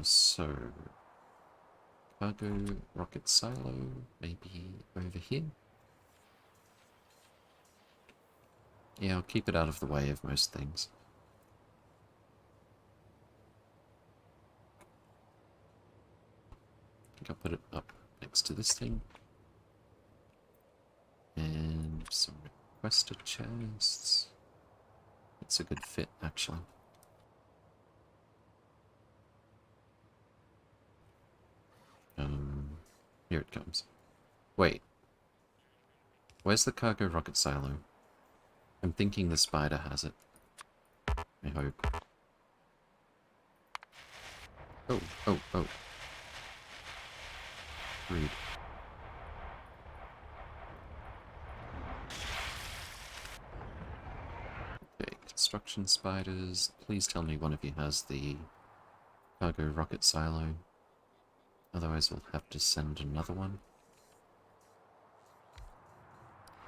So... Cargo rocket silo, maybe over here? Yeah, I'll keep it out of the way of most things. I think I'll put it up next to this thing. And some requested chests. It's a good fit, actually. Here it comes. Wait. Where's the cargo rocket silo? I'm thinking the spider has it. I hope. Oh, oh, oh. Rude. Okay, construction spiders. Please tell me one of you has the cargo rocket silo. Otherwise we'll have to send another one.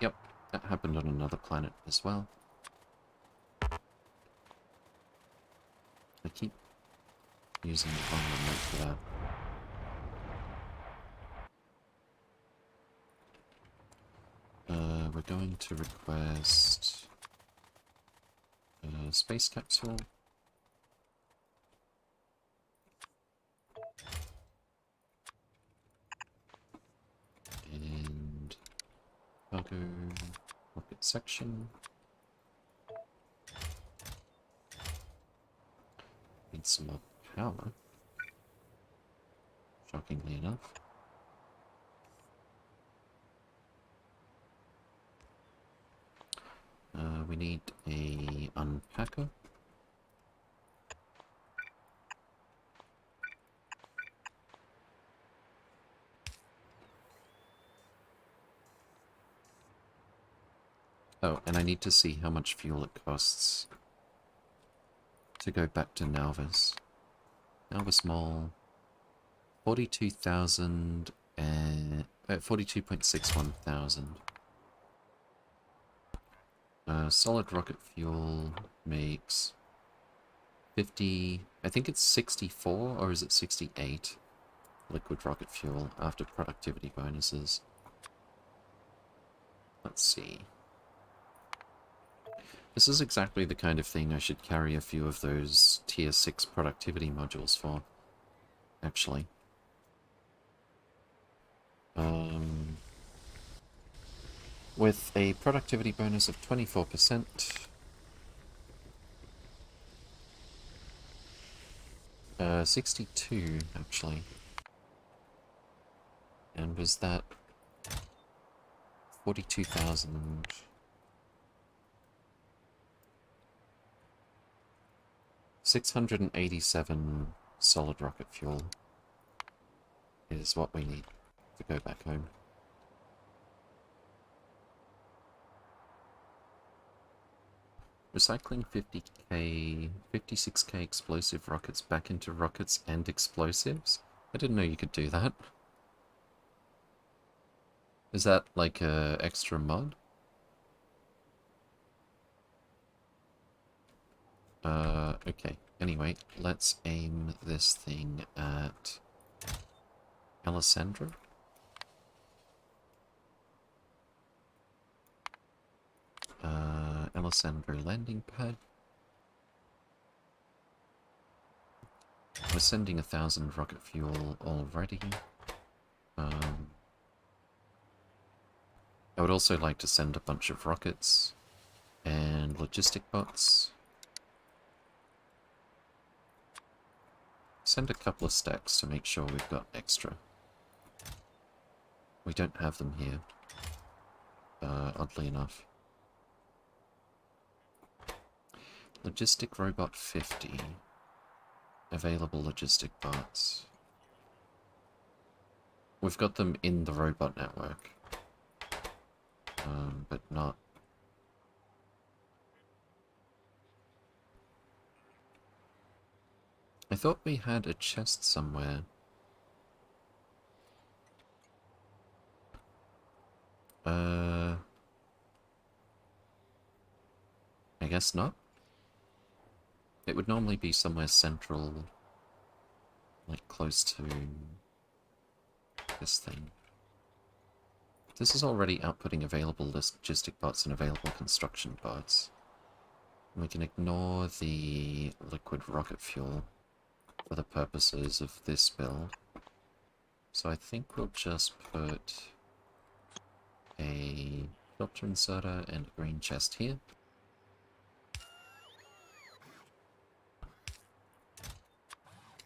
Yep, that happened on another planet as well. I keep using the wrong remote for that. We're going to request a space capsule. And cargo rocket section. Need some more power. Shockingly enough. We need a unpacker. Oh, and I need to see how much fuel it costs to go back to Nauvis. Nauvis Mall, 42,000 and 42.61 thousand. Solid rocket fuel makes 50, I think it's 64, or is it 68? Liquid rocket fuel after productivity bonuses. Let's see. This is exactly the kind of thing I should carry a few of those tier 6 productivity modules for, actually. With a productivity bonus of 24%, 62 actually. And was that 42,000? 687 solid rocket fuel is what we need to go back home. Recycling 50k, 56k explosive rockets back into rockets and explosives? I didn't know you could do that. Is that like a extra mod? Okay. Anyway, let's aim this thing at Alessandro. Alessandro landing pad. We're sending 1,000 rocket fuel already. I would also like to send a bunch of rockets and logistic bots. Send a couple of stacks to make sure we've got extra. We don't have them here, oddly enough. Logistic robot 50. Available logistic bots. We've got them in the robot network. but not... I thought we had a chest somewhere. I guess not. It would normally be somewhere central, like close to this thing. This is already outputting available logistic bots and available construction bots. We can ignore the liquid rocket fuel for the purposes of this build. So I think we'll just put a filter inserter and a green chest here.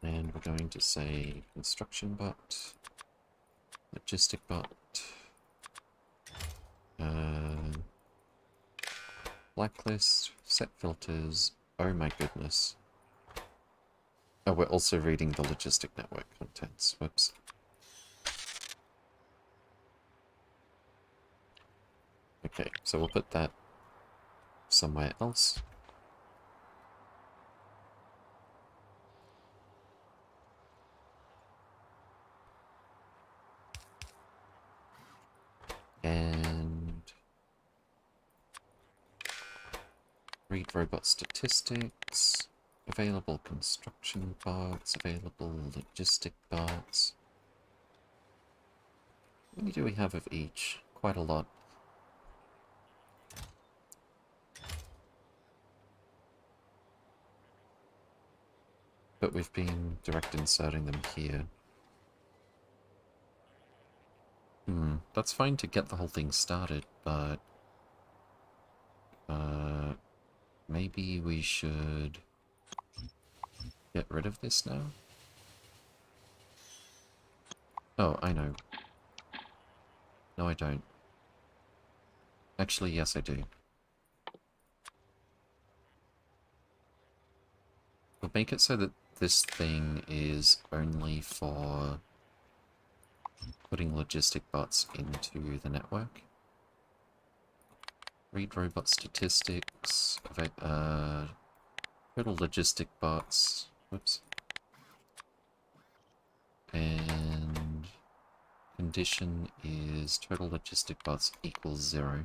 And we're going to say construction bot, logistic bot, blacklist, set filters. Oh my goodness. Oh, we're also reading the logistic network contents. Whoops. Okay, so we'll put that somewhere else. And read robot statistics, available construction bots, available logistic bots. How many do we have of each? Quite a lot. But we've been direct inserting them here. That's fine to get the whole thing started, but... maybe we should get rid of this now? Oh, I know. No, I don't. Actually, yes, I do. We'll make it so that this thing is only for putting logistic bots into the network. Read robot statistics, total logistic bots, whoops. And condition is total logistic bots equals 0.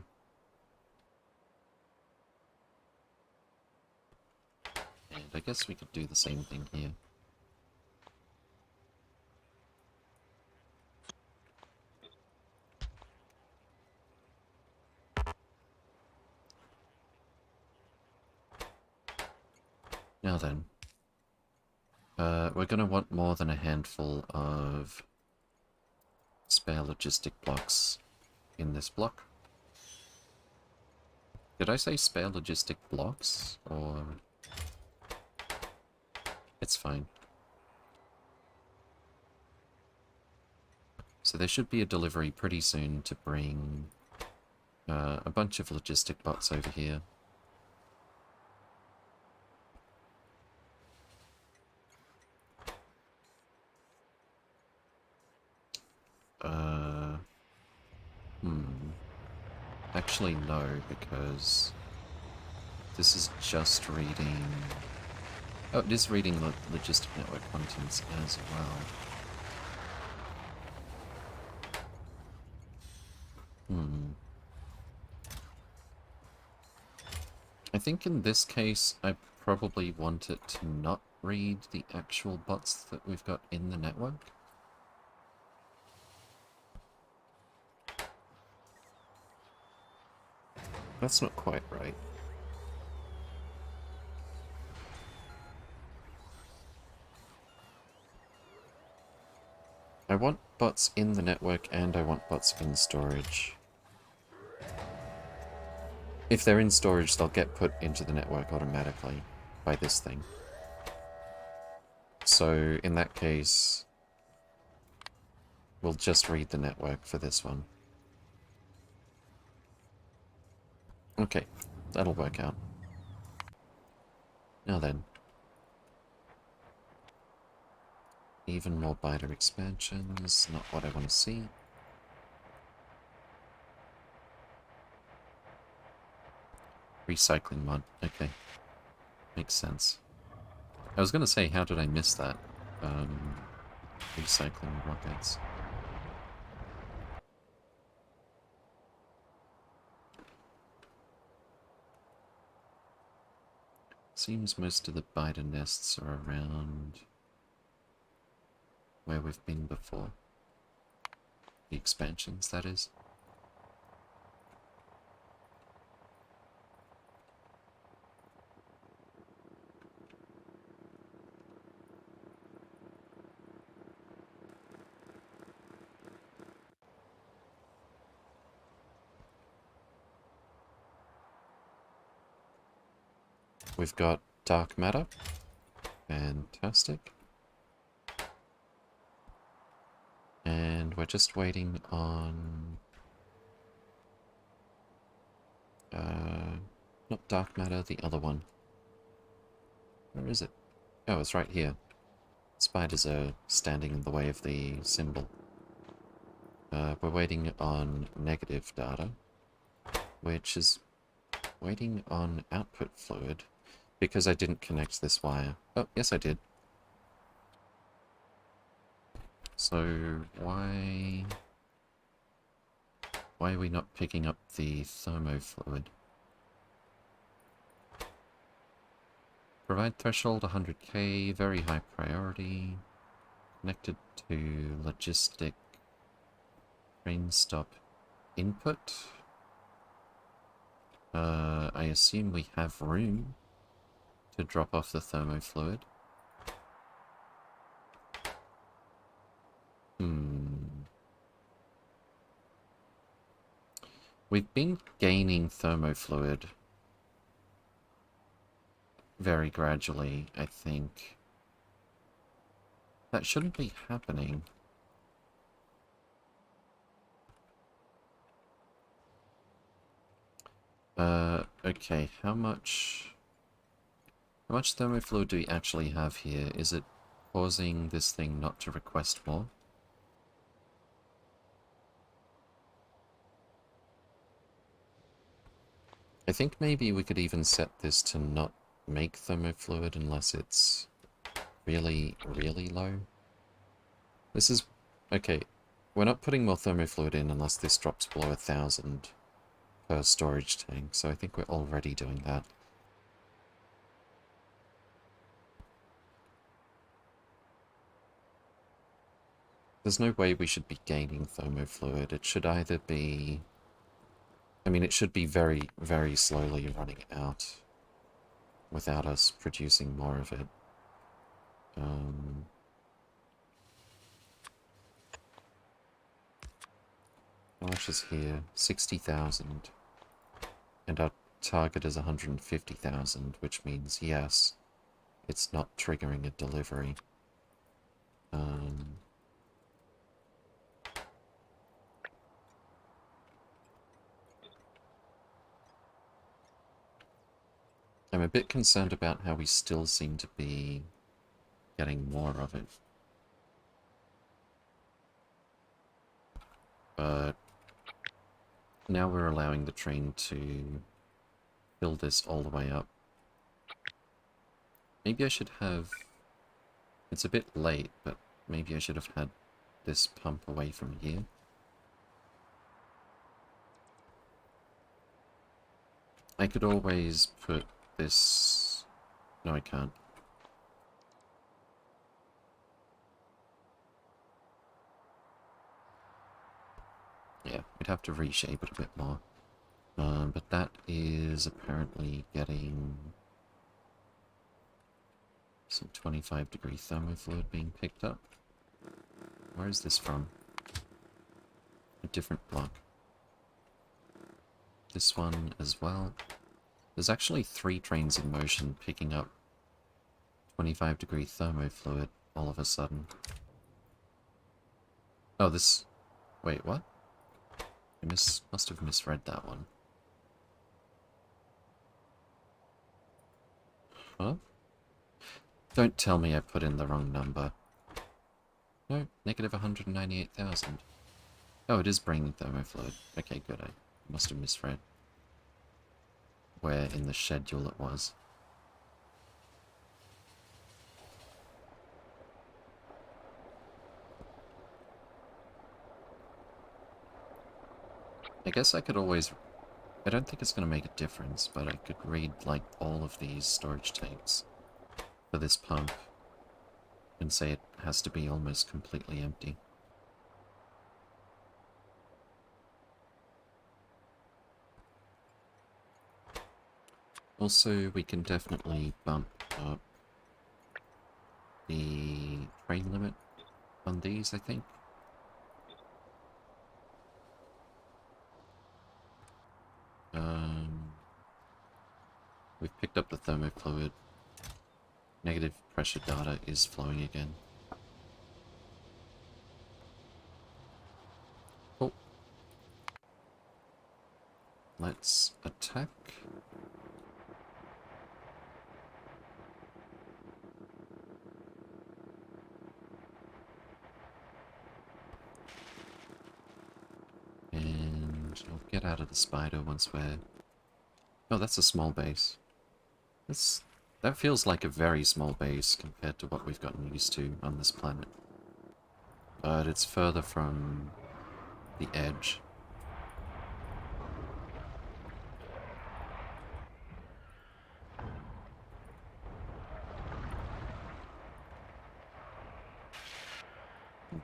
And I guess we could do the same thing here. Now then, we're going to want more than a handful of spare logistic blocks in this block. Did I say spare logistic blocks, or... It's fine. So there should be a delivery pretty soon to bring a bunch of logistic bots over here. Actually, no, because this is just reading... Oh, it is reading the logistic network contents as well. I think in this case, I probably want it to not read the actual bots that we've got in the network. That's not quite right. I want bots in the network and I want bots in storage. If they're in storage, they'll get put into the network automatically by this thing. So in that case, we'll just read the network for this one. Okay, that'll work out. Now then. Even more biter expansions, not what I want to see. Recycling mod. Okay. Makes sense. I was gonna say, how did I miss that? Recycling rockets. Seems most of the biter nests are around where we've been before. The expansions, that is. We've got dark matter. Fantastic. And we're just waiting on... not dark matter, the other one. Where is it? Oh, it's right here. Spiders are standing in the way of the symbol. We're waiting on negative data, which is waiting on output fluid, because I didn't connect this wire. Oh, yes I did. So, why are we not picking up the thermofluid? Provide threshold 100k, very high priority. Connected to logistic train stop input. I assume we have room to drop off the thermofluid. We've been gaining thermofluid very gradually, I think. That shouldn't be happening. Okay, how much thermofluid do we actually have here? Is it causing this thing not to request more? I think maybe we could even set this to not make thermofluid unless it's really, really low. This is... okay, we're not putting more thermofluid in unless this drops below 1,000 per storage tank, so I think we're already doing that. There's no way we should be gaining thermofluid. It should either be... I mean, it should be very, very slowly running out without us producing more of it. How much is here? 60,000. And our target is 150,000, which means, yes, it's not triggering a delivery. I'm a bit concerned about how we still seem to be getting more of it. But now we're allowing the train to fill this all the way up. Maybe I should have... it's a bit late, but maybe I should have had this pump away from here. I could always put this... no, I can't. Yeah, we'd have to reshape it a bit more. But that is apparently getting some 25-degree thermofluid being picked up. Where is this from? A different block. This one as well. There's actually 3 trains in motion picking up 25-degree thermofluid all of a sudden. Oh, this... wait, what? I must have misread that one. Huh? Don't tell me I put in the wrong number. No, negative 198,000. Oh, it is bringing thermofluid. Okay, good. I must have misread. where in the schedule it was. I guess I could always... I don't think it's going to make a difference, but I could read, like, all of these storage tanks for this pump and say it has to be almost completely empty. Also, we can definitely bump up the train limit on these, I think. We've picked up the thermofluid. Negative pressure data is flowing again. Oh. Let's attack. And I'll get out of the spider once we're... Oh, that's a small base. That feels like a very small base compared to what we've gotten used to on this planet. But it's further from the edge.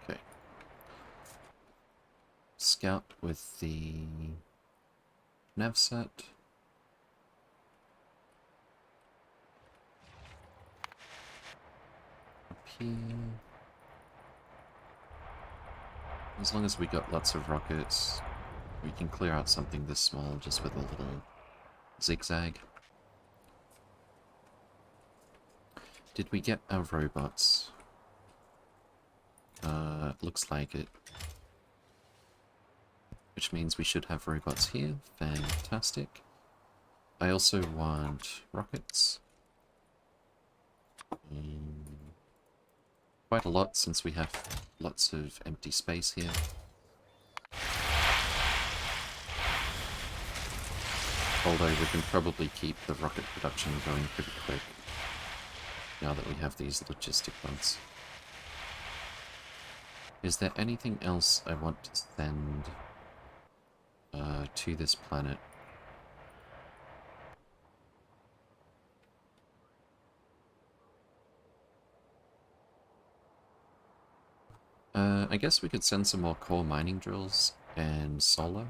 Okay. Scout with the navset. Up here. As long as we got lots of rockets, we can clear out something this small just with a little zigzag. Did we get our robots? Looks like it. Which means we should have robots here. Fantastic. I also want rockets. Quite a lot since we have lots of empty space here. Although we can probably keep the rocket production going pretty quick now that we have these logistic ones. Is there anything else I want to send to this planet? I guess we could send some more core mining drills and solar.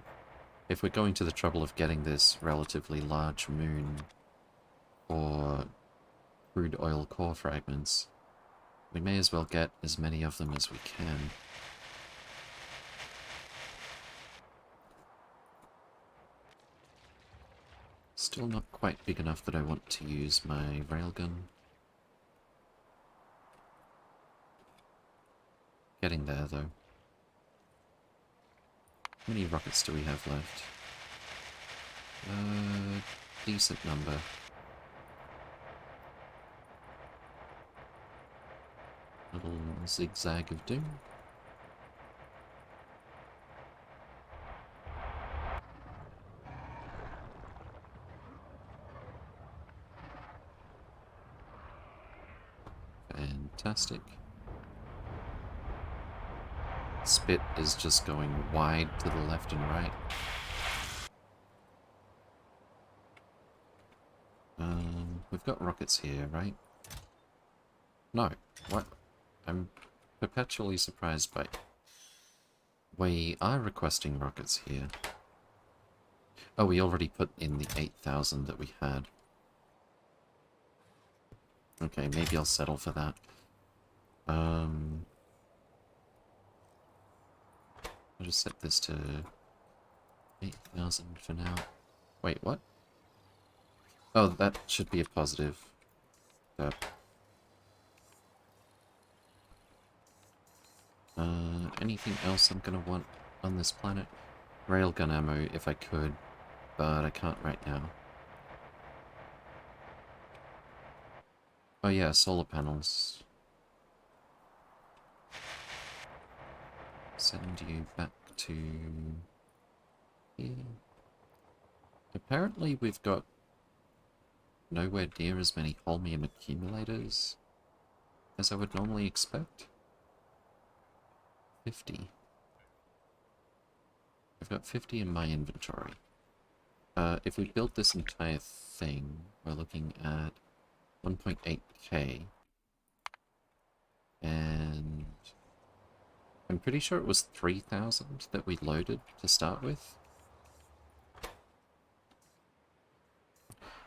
If we're going to the trouble of getting this relatively large moon for crude oil core fragments, we may as well get as many of them as we can. Still not quite big enough that I want to use my railgun. Getting there, though. How many rockets do we have left? Decent number. Little zigzag of doom. Fantastic. Spit is just going wide to the left and right. We've got rockets here, right? No. What? I'm perpetually surprised by... We are requesting rockets here. Oh, we already put in the 8,000 that we had. Okay, maybe I'll settle for that. I'll just set this to 8,000 for now. Wait, what? Oh, that should be a positive. Anything else I'm gonna want on this planet? Railgun ammo, if I could, but I can't right now. Oh yeah, solar panels. Send you back to here. Apparently we've got nowhere near as many holmium accumulators as I would normally expect. 50. I've got 50 in my inventory. If we build this entire thing, we're looking at 1.8k. And I'm pretty sure it was 3,000 that we loaded to start with.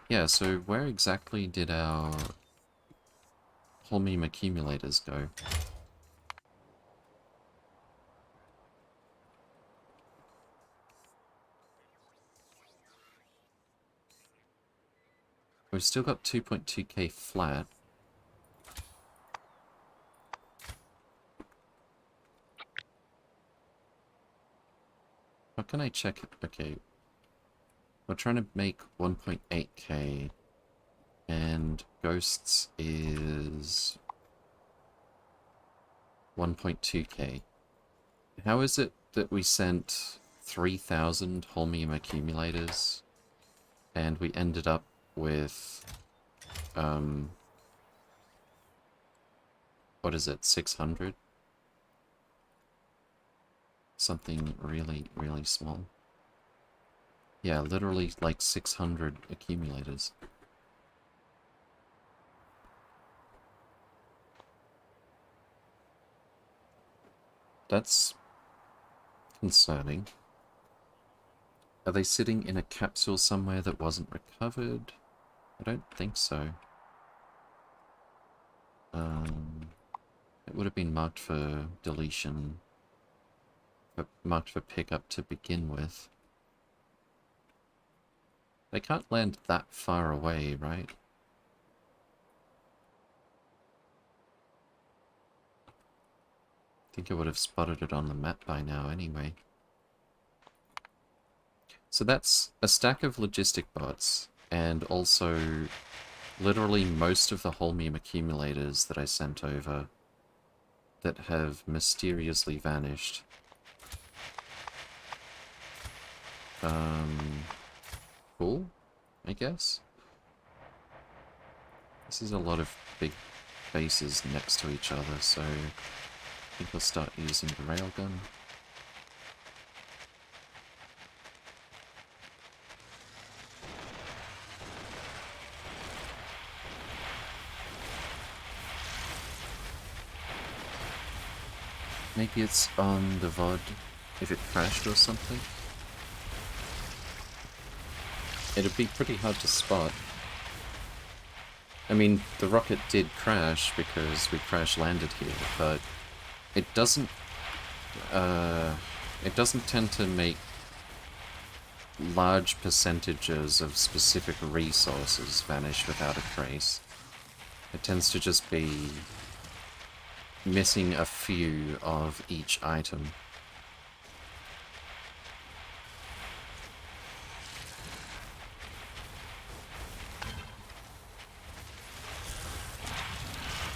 Yeah, so where exactly did our holmium accumulators go? We've still got 2.2k flat. How can I check it? Okay. We're trying to make 1.8k, and ghosts is 1.2k. How is it that we sent 3,000 holmium accumulators, and we ended up with, what is it, 600? Something really, really small. Yeah, literally like 600 accumulators. That's concerning. Are they sitting in a capsule somewhere that wasn't recovered? I don't think so. It would have been marked for deletion, but marked for pickup to begin with. They can't land that far away, right? I think I would have spotted it on the map by now anyway. So that's a stack of logistic bots, and also literally most of the holmium accumulators that I sent over that have mysteriously vanished. Cool, I guess. This is a lot of big bases next to each other, so I think I'll start using the railgun. Maybe it's on the VOD if it crashed or something. It'd be pretty hard to spot. I mean, the rocket did crash because we crash landed here, but it doesn't tend to make large percentages of specific resources vanish without a trace. It tends to just be missing a few of each item.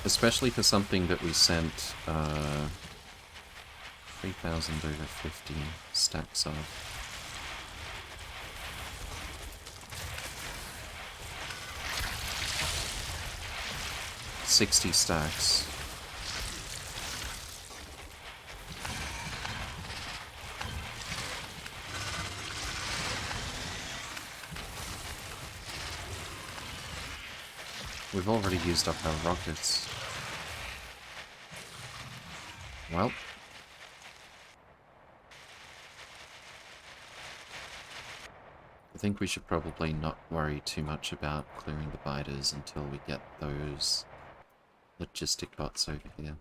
Especially for something that we sent 3,000 over 50 stacks of. $60 stacks. We've already used up our rockets. Well. I think we should probably not worry too much about clearing the biters until we get those logistic bots over here.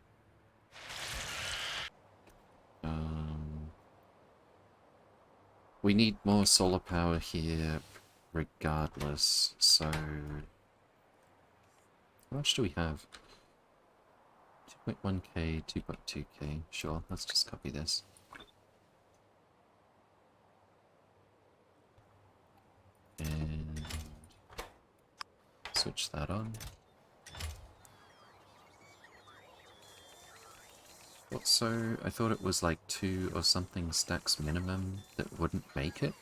We need more solar power here regardless, so... How much do we have? 2.1k, 2.2k. Sure, let's just copy this. And switch that on. So I thought it was like 2 or something stacks minimum that wouldn't make it.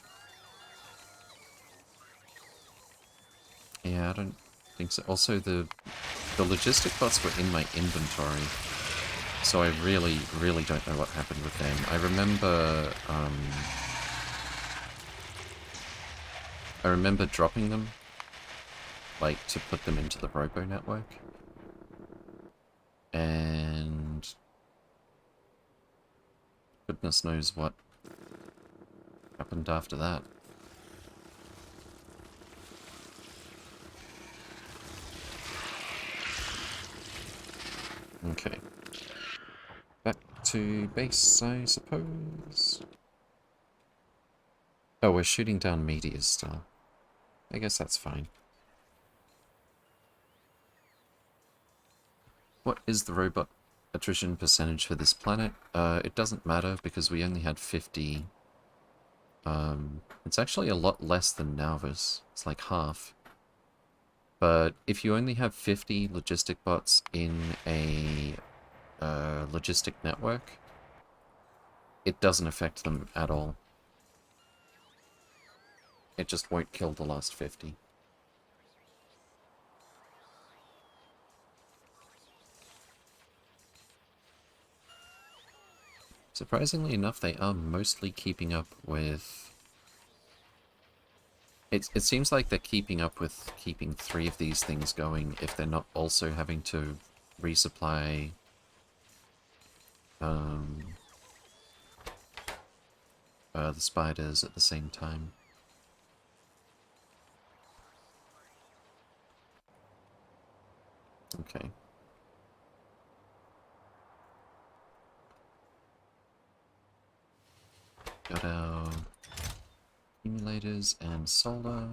Yeah, I don't think so. Also, the logistic bots were in my inventory, so I really, really don't know what happened with them. I remember dropping them, like, to put them into the Robo network. And goodness knows what happened after that. Okay. Back to base, I suppose. Oh, we're shooting down meteors still. I guess that's fine. What is the robot attrition percentage for this planet? It doesn't matter because we only had 50. It's actually a lot less than Nauvis. It's like half. But if you only have 50 logistic bots in a logistic network, it doesn't affect them at all. It just won't kill the last 50. Surprisingly enough, they are mostly keeping up with... It seems like they're keeping up with keeping 3 of these things going if they're not also having to resupply the spiders at the same time. Okay. Got our accumulators and solar.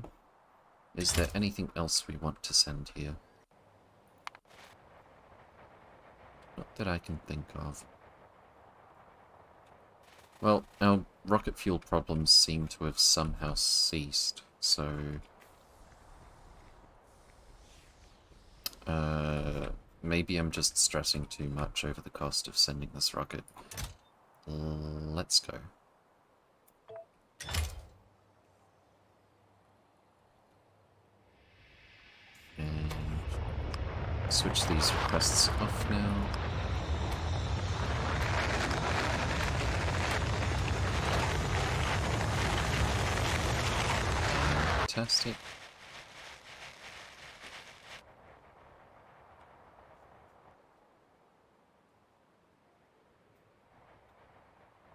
Is there anything else we want to send here? Not that I can think of. Well, our rocket fuel problems seem to have somehow ceased, so... maybe I'm just stressing too much over the cost of sending this rocket. Let's go. And switch these requests off now. Fantastic.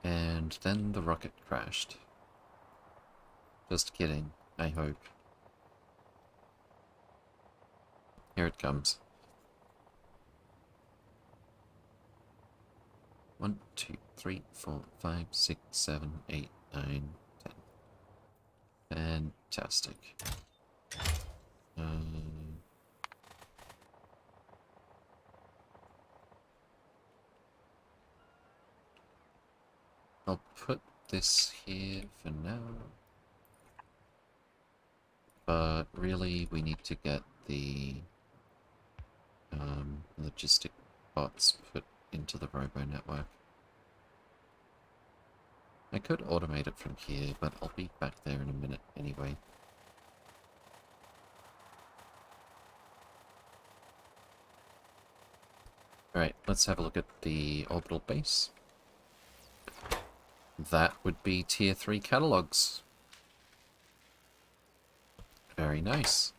And then the rocket crashed. Just kidding, I hope. Here it comes. 1, 2, 3, 4, 5, 6, 7, 8, 9, 10. Fantastic. I'll put this here for now. But really, we need to get the logistic bots put into the Robo network. I could automate it from here, but I'll be back there in a minute anyway. Alright, let's have a look at the orbital base. That would be tier 3 catalogs. Very nice.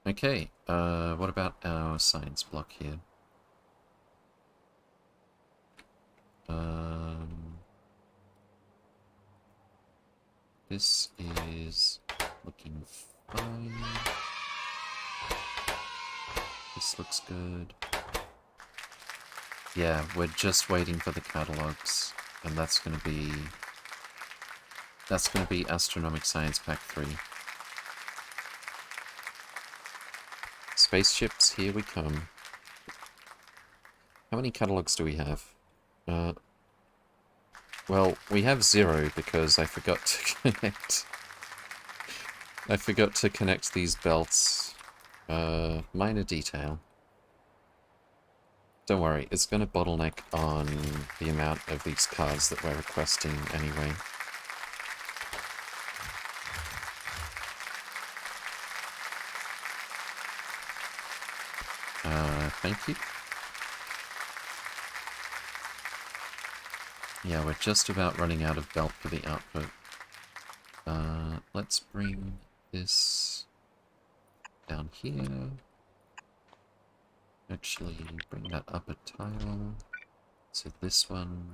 Okay, what about our science block here? This is looking fine. This looks good. Yeah, we're just waiting for the catalogs, and that's gonna be Astronomic Science Pack 3. Spaceships, here we come. How many catalogs do we have? Well, we have 0 because I forgot to connect. I forgot to connect these belts. Minor detail. Don't worry, it's going to bottleneck on the amount of these cards that we're requesting anyway. Thank you. Yeah, we're just about running out of belt for the output. Let's bring this down here. Actually, bring that up a tile. So this one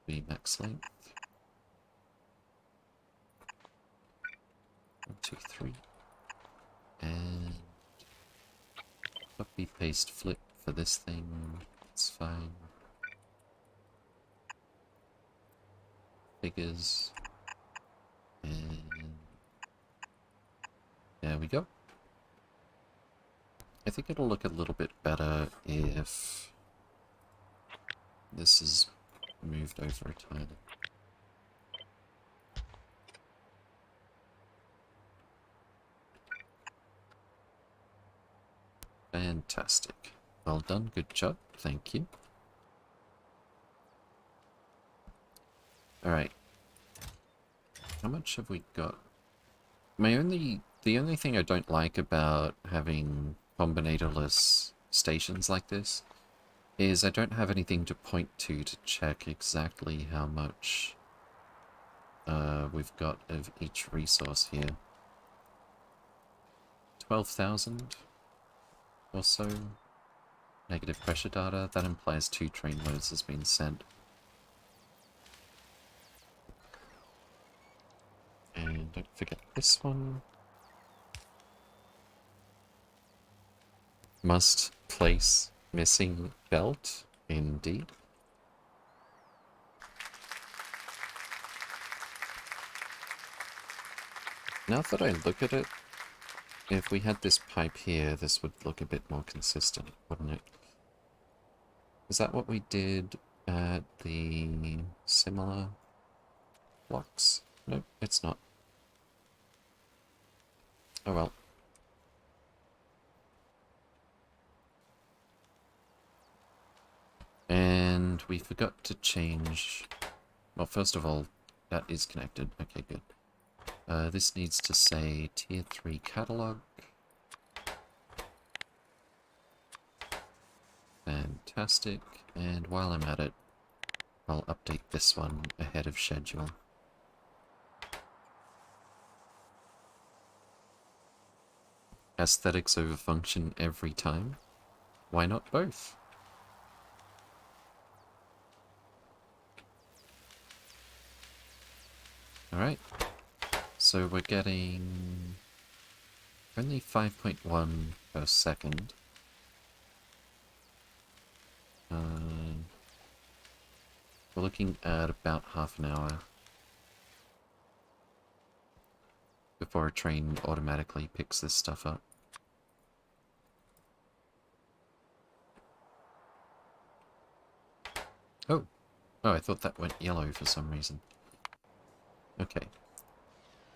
be max length. 1, 2, 3. And copy, paste, flip for this thing. It's fine. Figures. And there we go. I think it'll look a little bit better if this is moved over a tile. Fantastic. Well done, good job, thank you. Alright. How much have we got? The only thing I don't like about having combinatorless stations like this is I don't have anything to point to check exactly how much we've got of each resource here. 12,000 or so. Negative pressure data, that implies 2 train loads has been sent. And don't forget this one. Must place missing belt, indeed. Now that I look at it, if we had this pipe here, this would look a bit more consistent, wouldn't it? Is that what we did at the similar blocks? Nope, it's not. Oh well. And we forgot to change... Well, first of all, that is connected. Okay, good. This needs to say Tier 3 catalog. Fantastic. And while I'm at it, I'll update this one ahead of schedule. Aesthetics over function every time? Why not both? Alright. So we're getting only 5.1 per second. We're looking at about half an hour before a train automatically picks this stuff up. Oh! Oh, I thought that went yellow for some reason. Okay.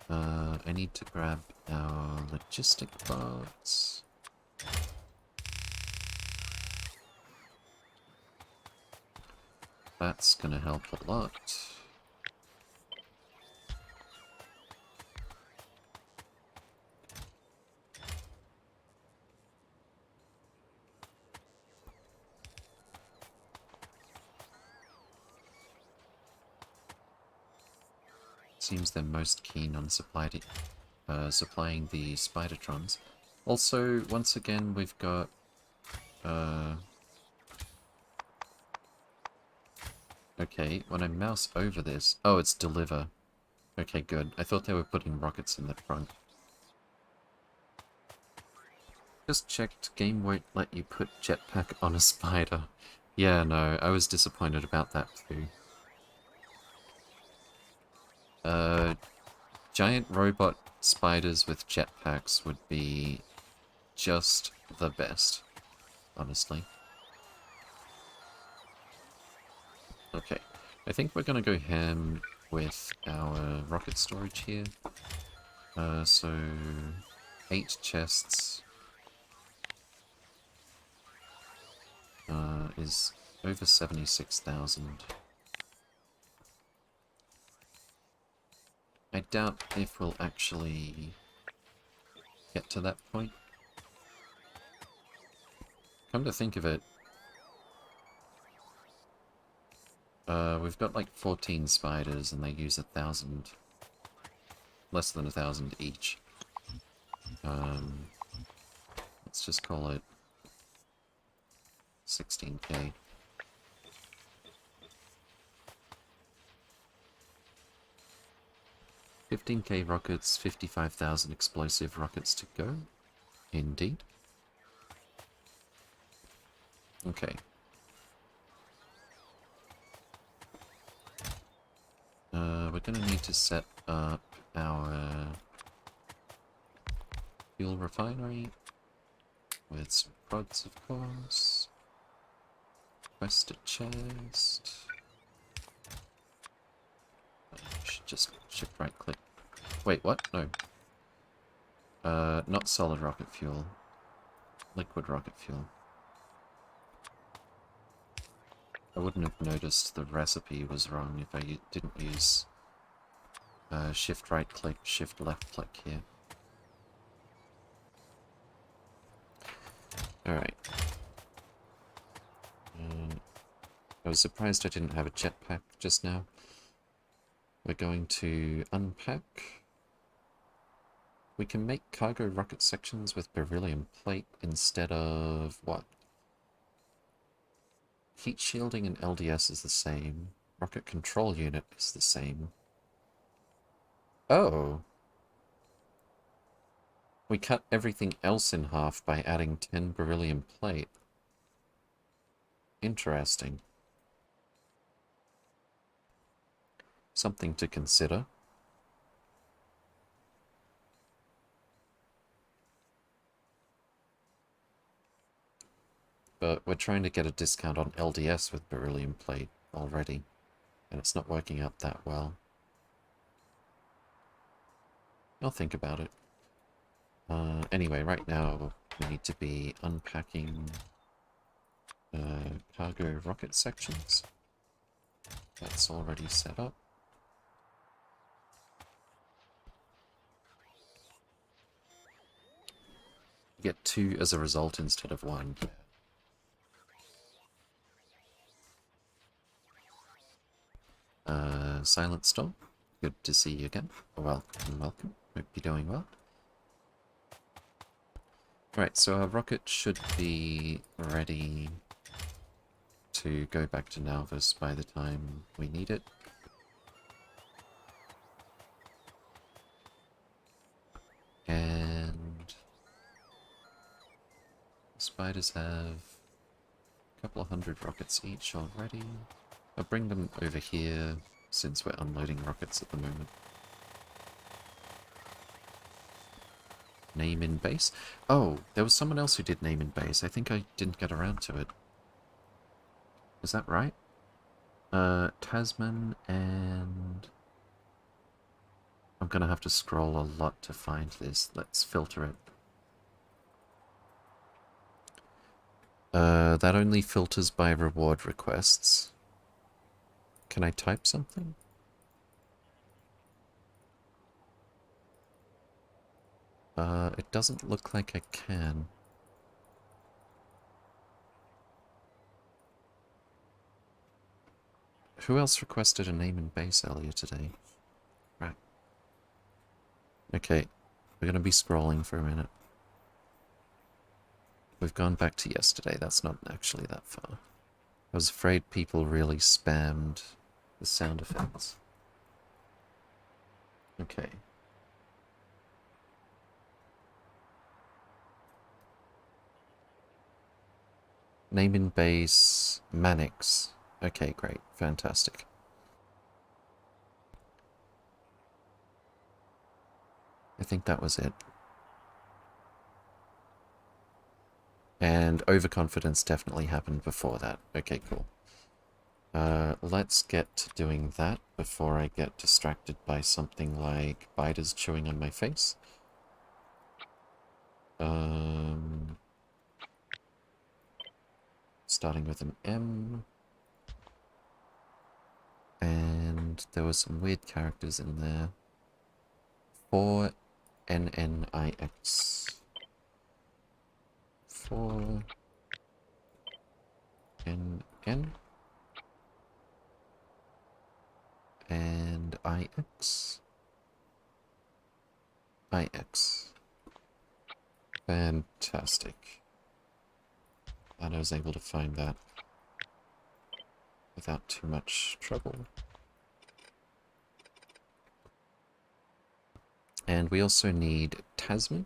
I need to grab our logistic parts. That's gonna help a lot. Seems they're most keen on supplying the Spidertrons. Also, once again, we've got... Okay, when I mouse over this... Oh, it's deliver. Okay, good. I thought they were putting rockets in the front. Just checked, game won't let you put jetpack on a spider. Yeah, no, I was disappointed about that too. Giant robot spiders with jetpacks would be just the best, honestly. Okay, I think we're gonna go ham with our rocket storage here. So 8 chests is over 76,000. I doubt if we'll actually get to that point. Come to think of it, we've got like 14 spiders and they use 1,000, less than 1,000 each. Let's just call it 16k. 15k rockets, 55,000 explosive rockets to go. Indeed. Okay. We're gonna need to set up our fuel refinery with some prods, of course. Quest a chest. Should just shift right click. Wait, what? No. Not solid rocket fuel. Liquid rocket fuel. I wouldn't have noticed the recipe was wrong if I didn't use shift right click, shift left click here. Alright. I was surprised I didn't have a jetpack just now. We're going to unpack. We can make cargo rocket sections with beryllium plate instead of what? Heat shielding and LDS is the same. Rocket control unit is the same. Oh! We cut everything else in half by adding 10 beryllium plate. Interesting. Something to consider. But we're trying to get a discount on LDS with beryllium plate already, and it's not working out that well. I'll think about it. Anyway, right now we need to be unpacking cargo rocket sections. That's already set up. You get 2 as a result instead of 1. Silent Storm, good to see you again. Welcome, welcome. Hope you're doing well. Right, so our rocket should be ready to go back to Nalvis by the time we need it. And spiders have a couple of hundred rockets each already. I'll bring them over here since we're unloading rockets at the moment. Name in base? Oh, there was someone else who did name in base. I think I didn't get around to it. Is that right? Tasman and... I'm gonna have to scroll a lot to find this. Let's filter it. That only filters by reward requests. Can I type something? It doesn't look like I can. Who else requested a name and base earlier today? Right. Okay, we're gonna be scrolling for a minute. We've gone back to yesterday, that's not actually that far. I was afraid people really spammed the sound effects. Okay. Name in base, Manix. Okay, great, fantastic. I think that was it. And overconfidence definitely happened before that. Okay, cool. Let's get to doing that before I get distracted by something like spiders chewing on my face. Starting with an M. And there were some weird characters in there. 4NNIX. 4 N, and IX. IX. Fantastic. Glad I was able to find that without too much trouble. And we also need Tasman.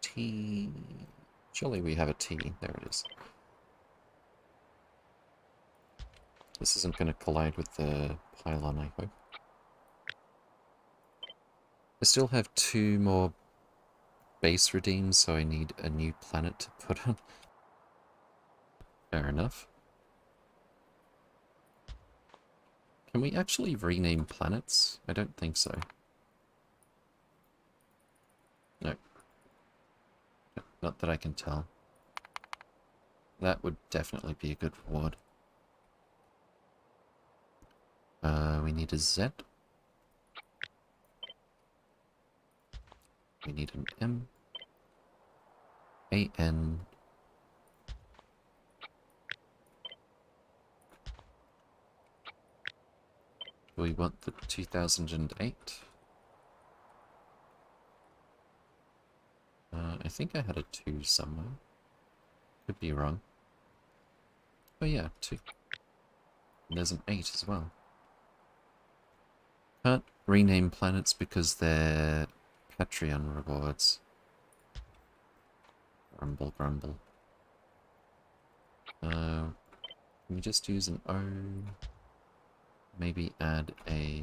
T. Surely we have a T. There it is. This isn't going to collide with the pylon, I hope. I still have 2 more base redeems, so I need a new planet to put on. Fair enough. Can we actually rename planets? I don't think so. No. Not that I can tell. That would definitely be a good reward. We need a Z. We need an M. A N. Do we want the 2008? I think I had a 2 somewhere. Could be wrong. Oh yeah, 2. And there's an 8 as well. Can't rename planets because they're Patreon rewards. Grumble, grumble. Can we just use an O? Maybe add a...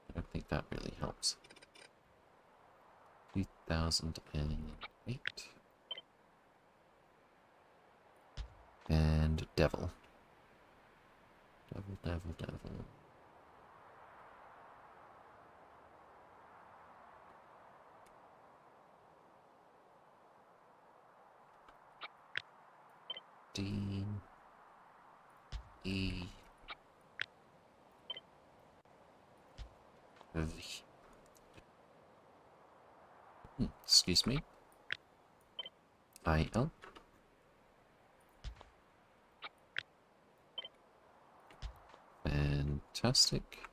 I don't think that really helps. 2008. And Devil. Devil, devil, devil. D. E. V. Excuse me. IL. Fantastic.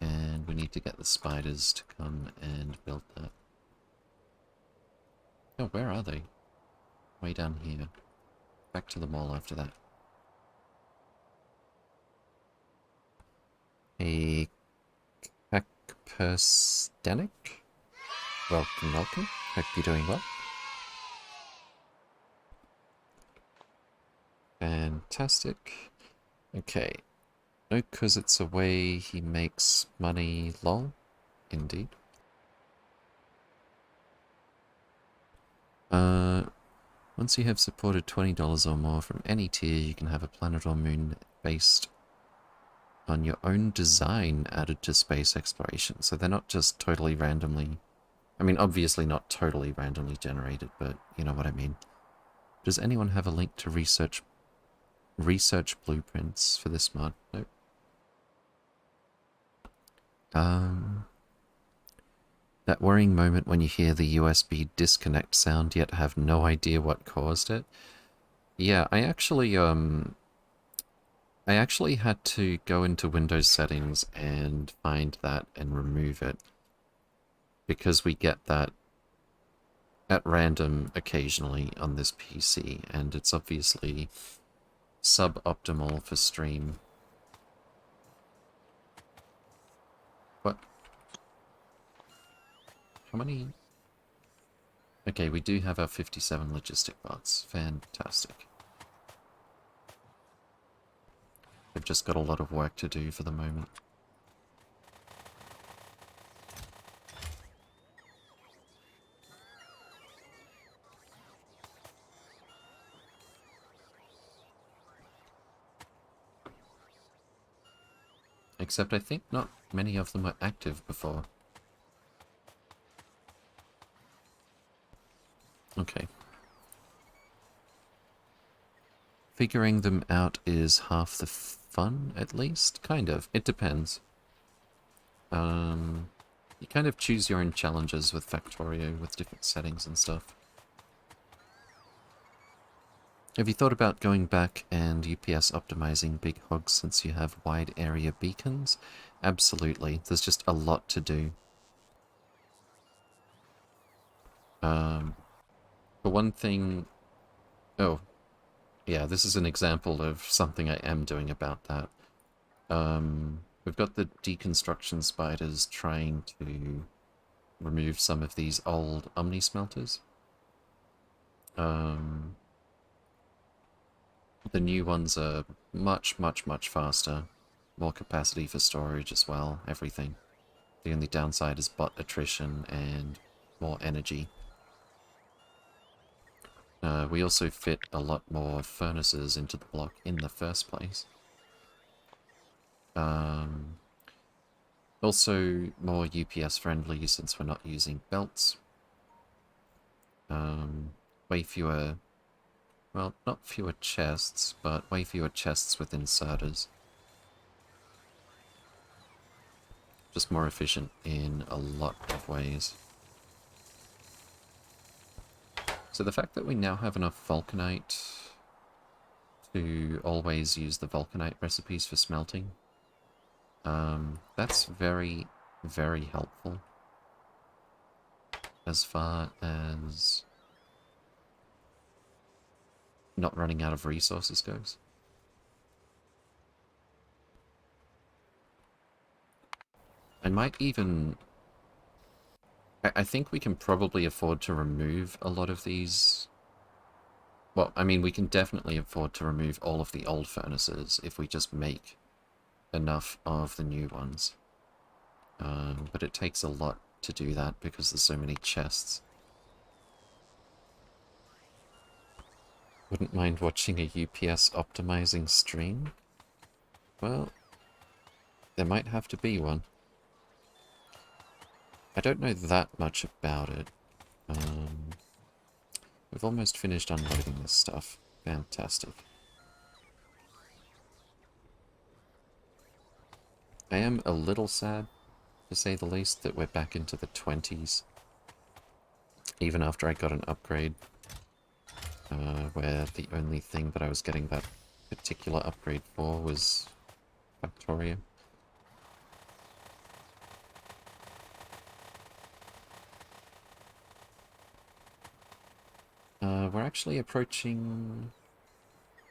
And we need to get the spiders to come and build that. Oh, where are they? Way down here. Back to the mall after that. A Persdenic? Welcome, welcome. Hope you're doing well. Fantastic. Okay. No, 'cause it's a way he makes money, lol. Indeed. Once you have supported $20 or more from any tier, you can have a planet or moon based on your own design added to space exploration. So they're not just totally randomly... I mean, obviously not totally randomly generated, but you know what I mean. Does anyone have a link to research blueprints for this mod? Nope. That worrying moment when you hear the USB disconnect sound yet have no idea what caused it. Yeah, I actually had to go into Windows settings and find that and remove it. Because we get that at random occasionally on this PC, and it's obviously suboptimal for stream. What? How many? Okay, we do have our 57 logistic bots. Fantastic. I've just got a lot of work to do for the moment. Except I think not many of them were active before. Okay. Figuring them out is half the fun, at least? Kind of. It depends. You kind of choose your own challenges with Factorio with different settings and stuff. Have you thought about going back and UPS optimizing Big Hogs since you have wide area beacons? Absolutely. There's just a lot to do. For one thing... Oh, yeah, this is an example of something I am doing about that. We've got the deconstruction spiders trying to remove some of these old Omni smelters. The new ones are much, much, much faster. More capacity for storage as well, everything. The only downside is bot attrition and more energy. We also fit a lot more furnaces into the block in the first place. Also more UPS friendly since we're not using belts. Way fewer, well, not fewer chests, but way fewer chests with inserters. Just more efficient in a lot of ways. So the fact that we now have enough vulcanite to always use the vulcanite recipes for smelting, that's very, very helpful as far as not running out of resources goes. I might even... I think we can probably afford to remove a lot of these... Well, I mean, we can definitely afford to remove all of the old furnaces if we just make enough of the new ones. But it takes a lot to do that because there's so many chests. Wouldn't mind watching a UPS optimizing stream? Well, there might have to be one. I don't know that much about it. We've almost finished unloading this stuff. Fantastic. I am a little sad, to say the least, that we're back into the 20s. Even after I got an upgrade. Where the only thing that I was getting that particular upgrade for was Factorio. We're actually approaching...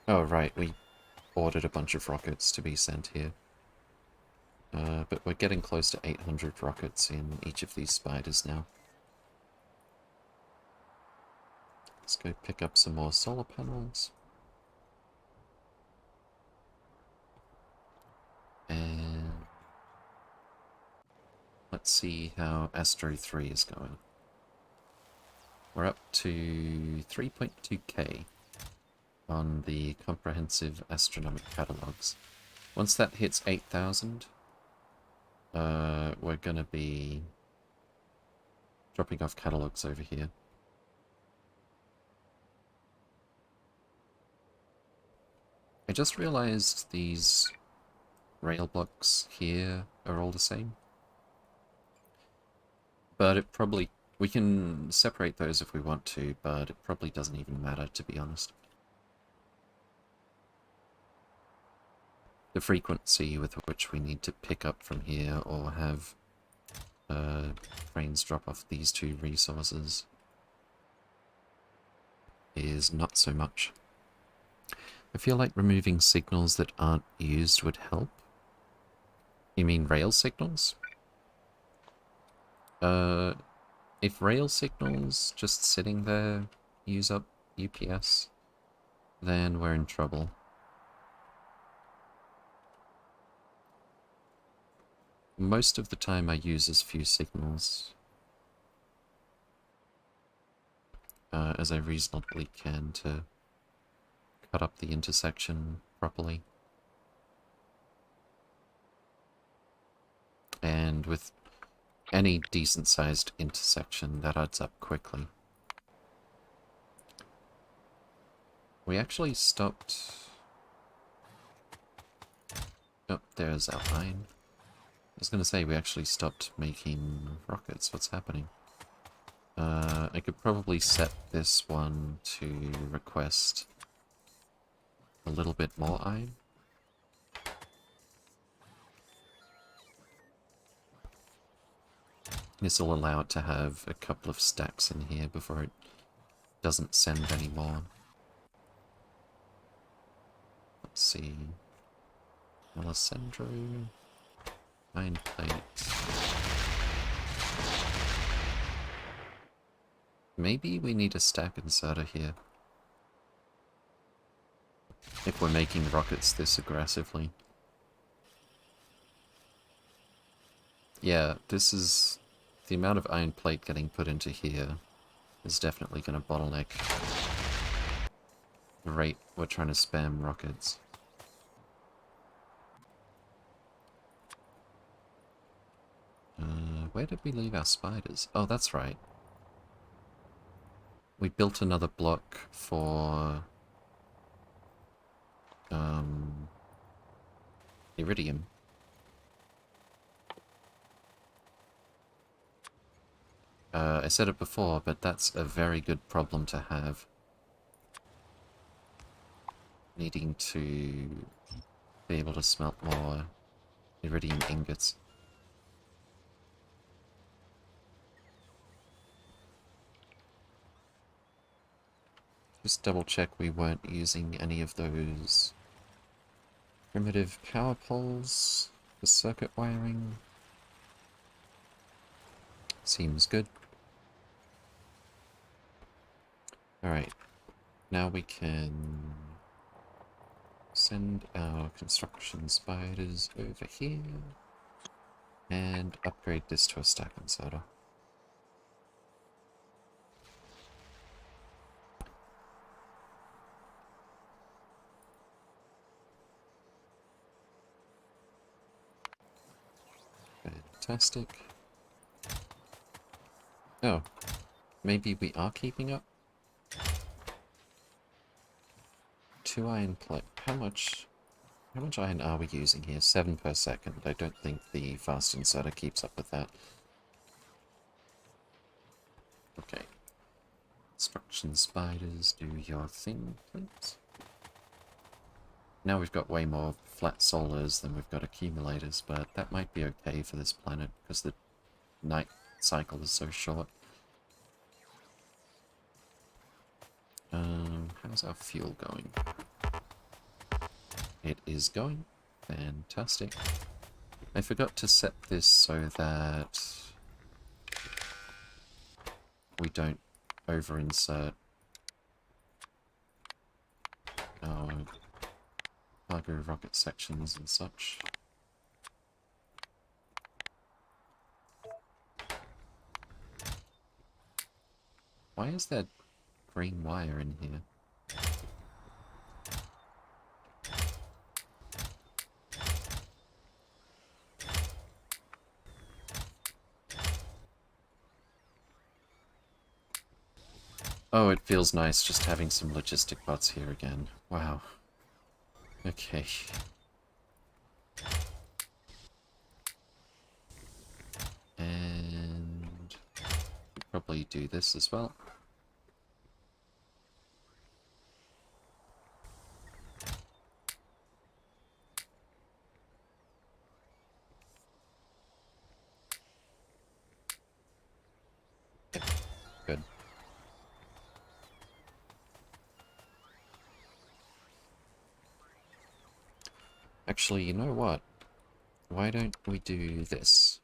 Oh, right, we ordered a bunch of rockets to be sent here. But we're getting close to 800 rockets in each of these spiders now. Let's go pick up some more solar panels. And let's see how Astro 3 is going. We're up to 3.2k on the comprehensive astronomic catalogs. Once that hits 8,000, we're gonna be dropping off catalogs over here. I just realized these rail blocks here are all the same. But it probably... We can separate those if we want to, but it probably doesn't even matter, to be honest. The frequency with which we need to pick up from here or have trains drop off these two resources is not so much. I feel like removing signals that aren't used would help. You mean rail signals? If rail signals just sitting there use up UPS, then we're in trouble. Most of the time I use as few signals as I reasonably can to cut up the intersection properly. And with any decent-sized intersection, that adds up quickly. We actually stopped... Oh, there's our line. was going to say, we actually stopped making rockets. What's happening? I could probably set this one to request a little bit more iron. This will allow it to have a couple of stacks in here before it doesn't send any more. Let's see. Alessandro. Iron plate. Maybe we need a stack inserter here. If we're making rockets this aggressively. Yeah, this is... the amount of iron plate getting put into here is definitely going to bottleneck the rate we're trying to spam rockets. Where did we leave our spiders? Oh, that's right. We built another block for iridium. I said it before, but that's a very good problem to have. Needing to be able to smelt more iridium ingots. Just double check we weren't using any of those primitive power poles for circuit wiring. Seems good. Alright, now we can send our construction spiders over here and upgrade this to a stack inserter. Fantastic. Oh, maybe we are keeping up? 2 iron plate. How much iron are we using here? 7 per second. I don't think the fast inserter keeps up with that. Okay. Construction spiders, do your thing, please. Now we've got way more flat solars than we've got accumulators, but that might be okay for this planet because the night cycle is so short. How's our fuel going? It is going. Fantastic. I forgot to set this so that we don't over-insert our cargo rocket sections and such. Why is there green wire in here? Oh, it feels nice just having some logistic bots here again. Wow. Okay. And we'll probably do this as well. Good. Actually, you know what? Why don't we do this?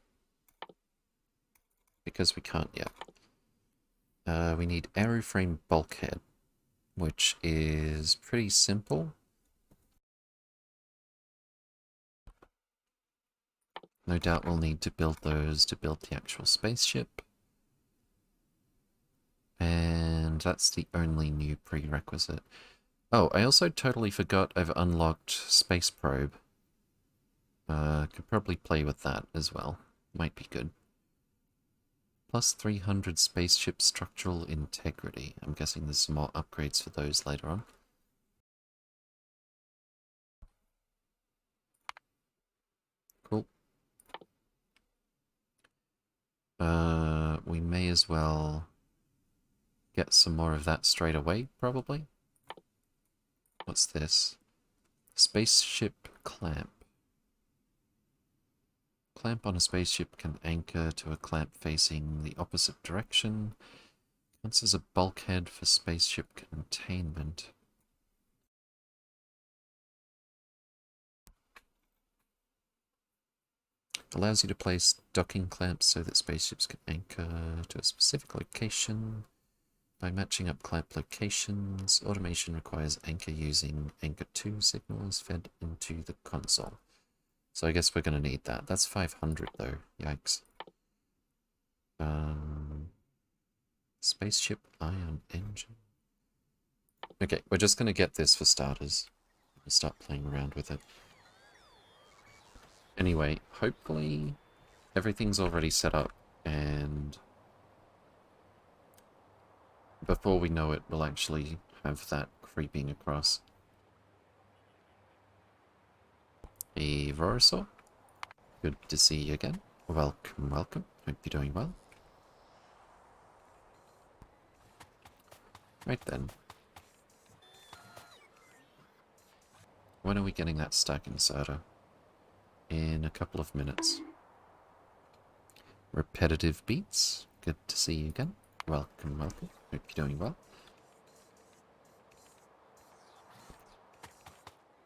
Because we can't yet. We need aeroframe bulkhead, which is pretty simple. No doubt we'll need to build those to build the actual spaceship. And that's the only new prerequisite. Oh, I also totally forgot I've unlocked Space Probe. Could probably play with that as well. Might be good. Plus 300 spaceship structural integrity. I'm guessing there's some more upgrades for those later on. Cool. We may as well get some more of that straight away, probably. What's this? Spaceship clamp. Clamp on a spaceship can anchor to a clamp facing the opposite direction. Counts as a bulkhead for spaceship containment. Allows you to place docking clamps so that spaceships can anchor to a specific location. By matching up clamp locations, automation requires anchor using Anchor 2 signals fed into the console. So I guess we're going to need that. That's 500 though. Yikes. Spaceship ion engine. Okay, we're just going to get this for starters. We'll start playing around with it. Anyway, hopefully everything's already set up and before we know it, we'll actually have that creeping across. Hey, Vorosaur. Good to see you again. Welcome, welcome. Hope you're doing well. Right then. When are we getting that stack inserter? In a couple of minutes. Repetitive beats. Good to see you again. Welcome, welcome. Hope you're doing well.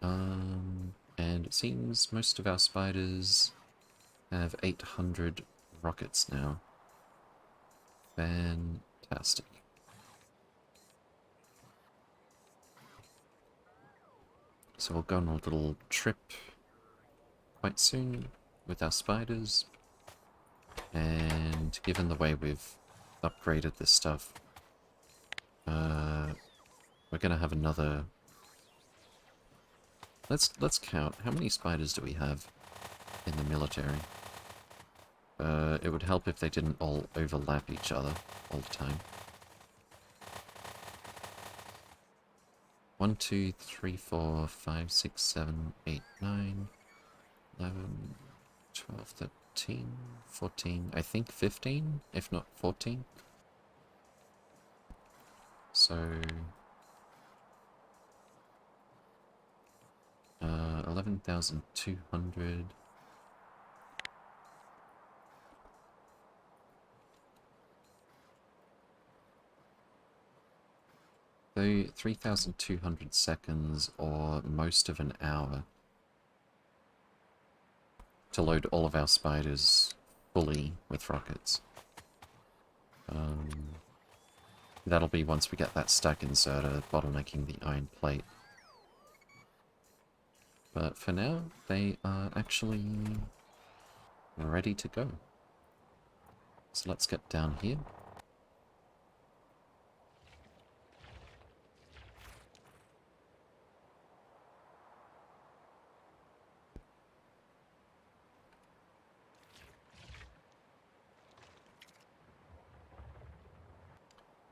And it seems most of our spiders have 800 rockets now. Fantastic. So we'll go on a little trip quite soon with our spiders. And given the way we've upgraded this stuff, we're gonna have another. Let's count. How many spiders do we have in the military? It would help if they didn't all overlap each other all the time. 1, 2, 3, 4, 5, 6, 7, 8, 9, 11, 12, 13, 14, I think 15, if not 14. So 11,200. So 3,200 seconds or most of an hour to load all of our spiders fully with rockets. That'll be once we get that stack inserter bottlenecking the iron plate. But for now, they are actually ready to go. So let's get down here.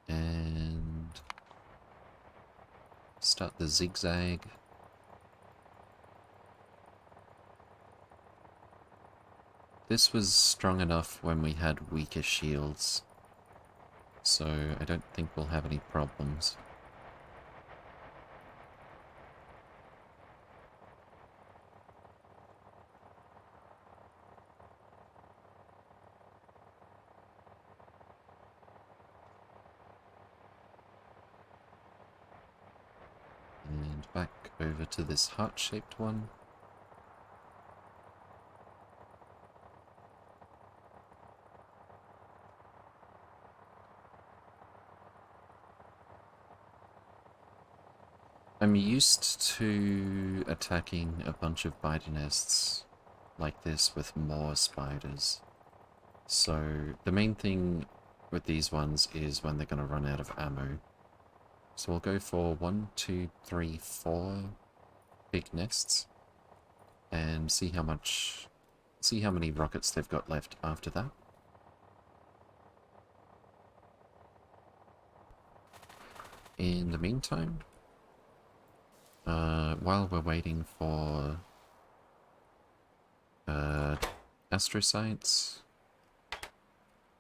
And start the zigzag. This was strong enough when we had weaker shields, so I don't think we'll have any problems. And back over to this heart-shaped one. I'm used to attacking a bunch of biter nests like this with more spiders. So the main thing with these ones is when they're going to run out of ammo. So we'll go for 1, 2, 3, 4 big nests and see how many rockets they've got left after that. In the meantime, while we're waiting for astrocytes,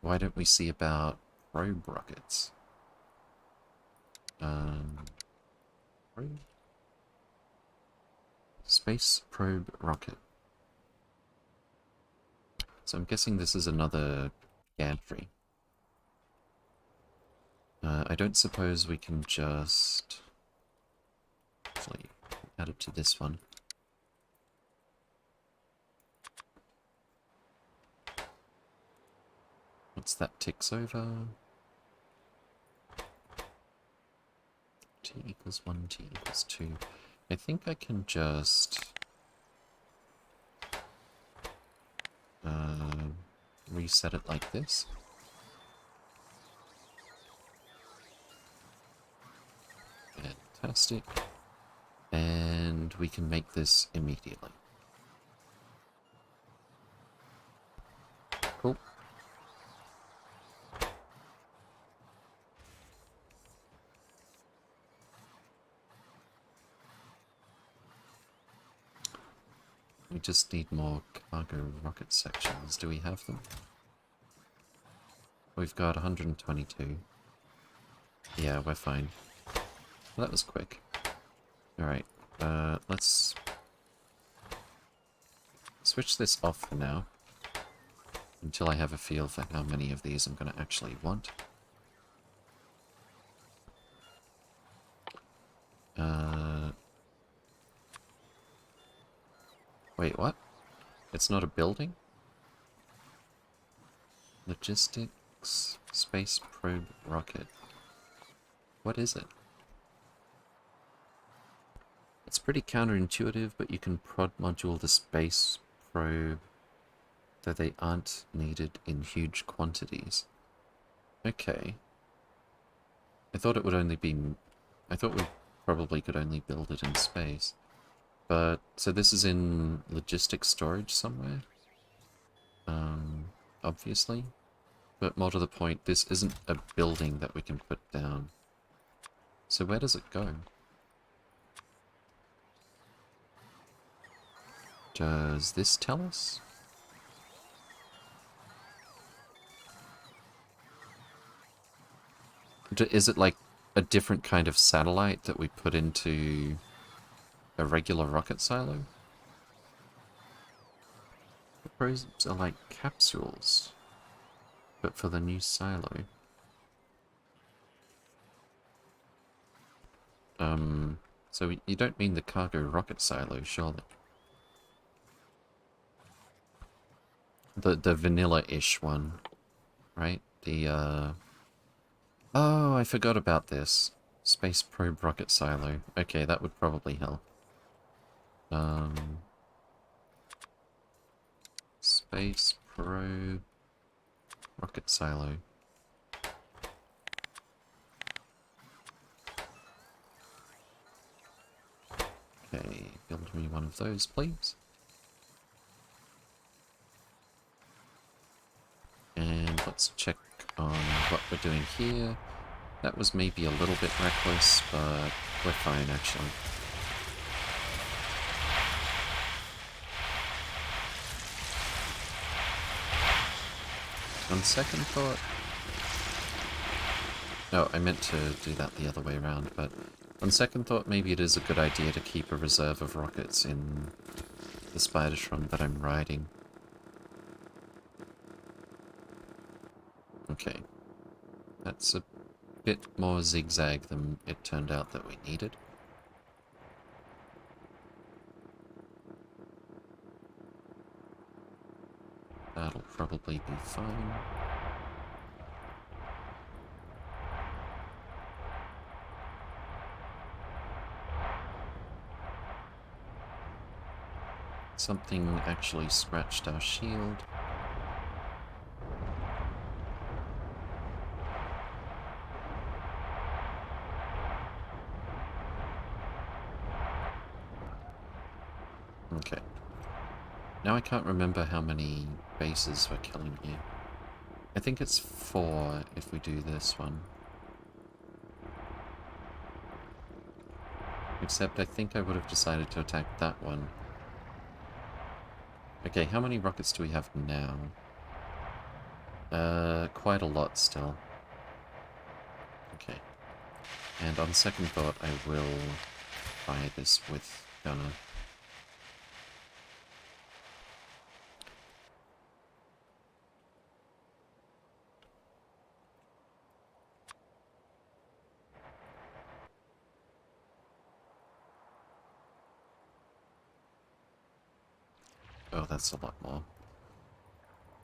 Why don't we see about probe rockets? Probe? Space probe rocket. So I'm guessing this is another gantry. I don't suppose we can just actually add it to this one. Once that ticks over, t equals 1, t equals 2. I think I can just reset it like this. Fantastic. And we can make this immediately. Cool. We just need more cargo rocket sections. Do we have them? We've got 122. Yeah, we're fine. Well, that was quick. Alright, let's switch this off for now, until I have a feel for how many of these I'm going to actually want. Wait, what? It's not a building? Logistics space probe rocket. What is it? It's pretty counterintuitive, but you can prod module the space probe, though they aren't needed in huge quantities. Okay. I thought it would only be... I thought we probably could only build it in space. But, so this is in logistics storage somewhere? Obviously. But more to the point, this isn't a building that we can put down. So where does it go? Does this tell us? Is it like a different kind of satellite that we put into a regular rocket silo? The probes are like capsules, but for the new silo. So you don't mean the cargo rocket silo, surely? The vanilla-ish one, right? The, Oh, I forgot about this. Space probe rocket silo. Okay, that would probably help. Space probe rocket silo. Okay, build me one of those, please. And let's check on what we're doing here. That was maybe a little bit reckless, but we're fine, actually. On second thought... No, I meant to do that the other way around, but on second thought, maybe it is a good idea to keep a reserve of rockets in the Spidertron that I'm riding. Okay. That's a bit more zigzag than it turned out that we needed. That'll probably be fine. Something actually scratched our shield. Okay. Now I can't remember how many bases we're killing here. I think it's 4 if we do this one. Except I think I would have decided to attack that one. Okay, how many rockets do we have now? Quite a lot still. Okay. And on second thought, I will try this with Gunner. Oh, that's a lot more.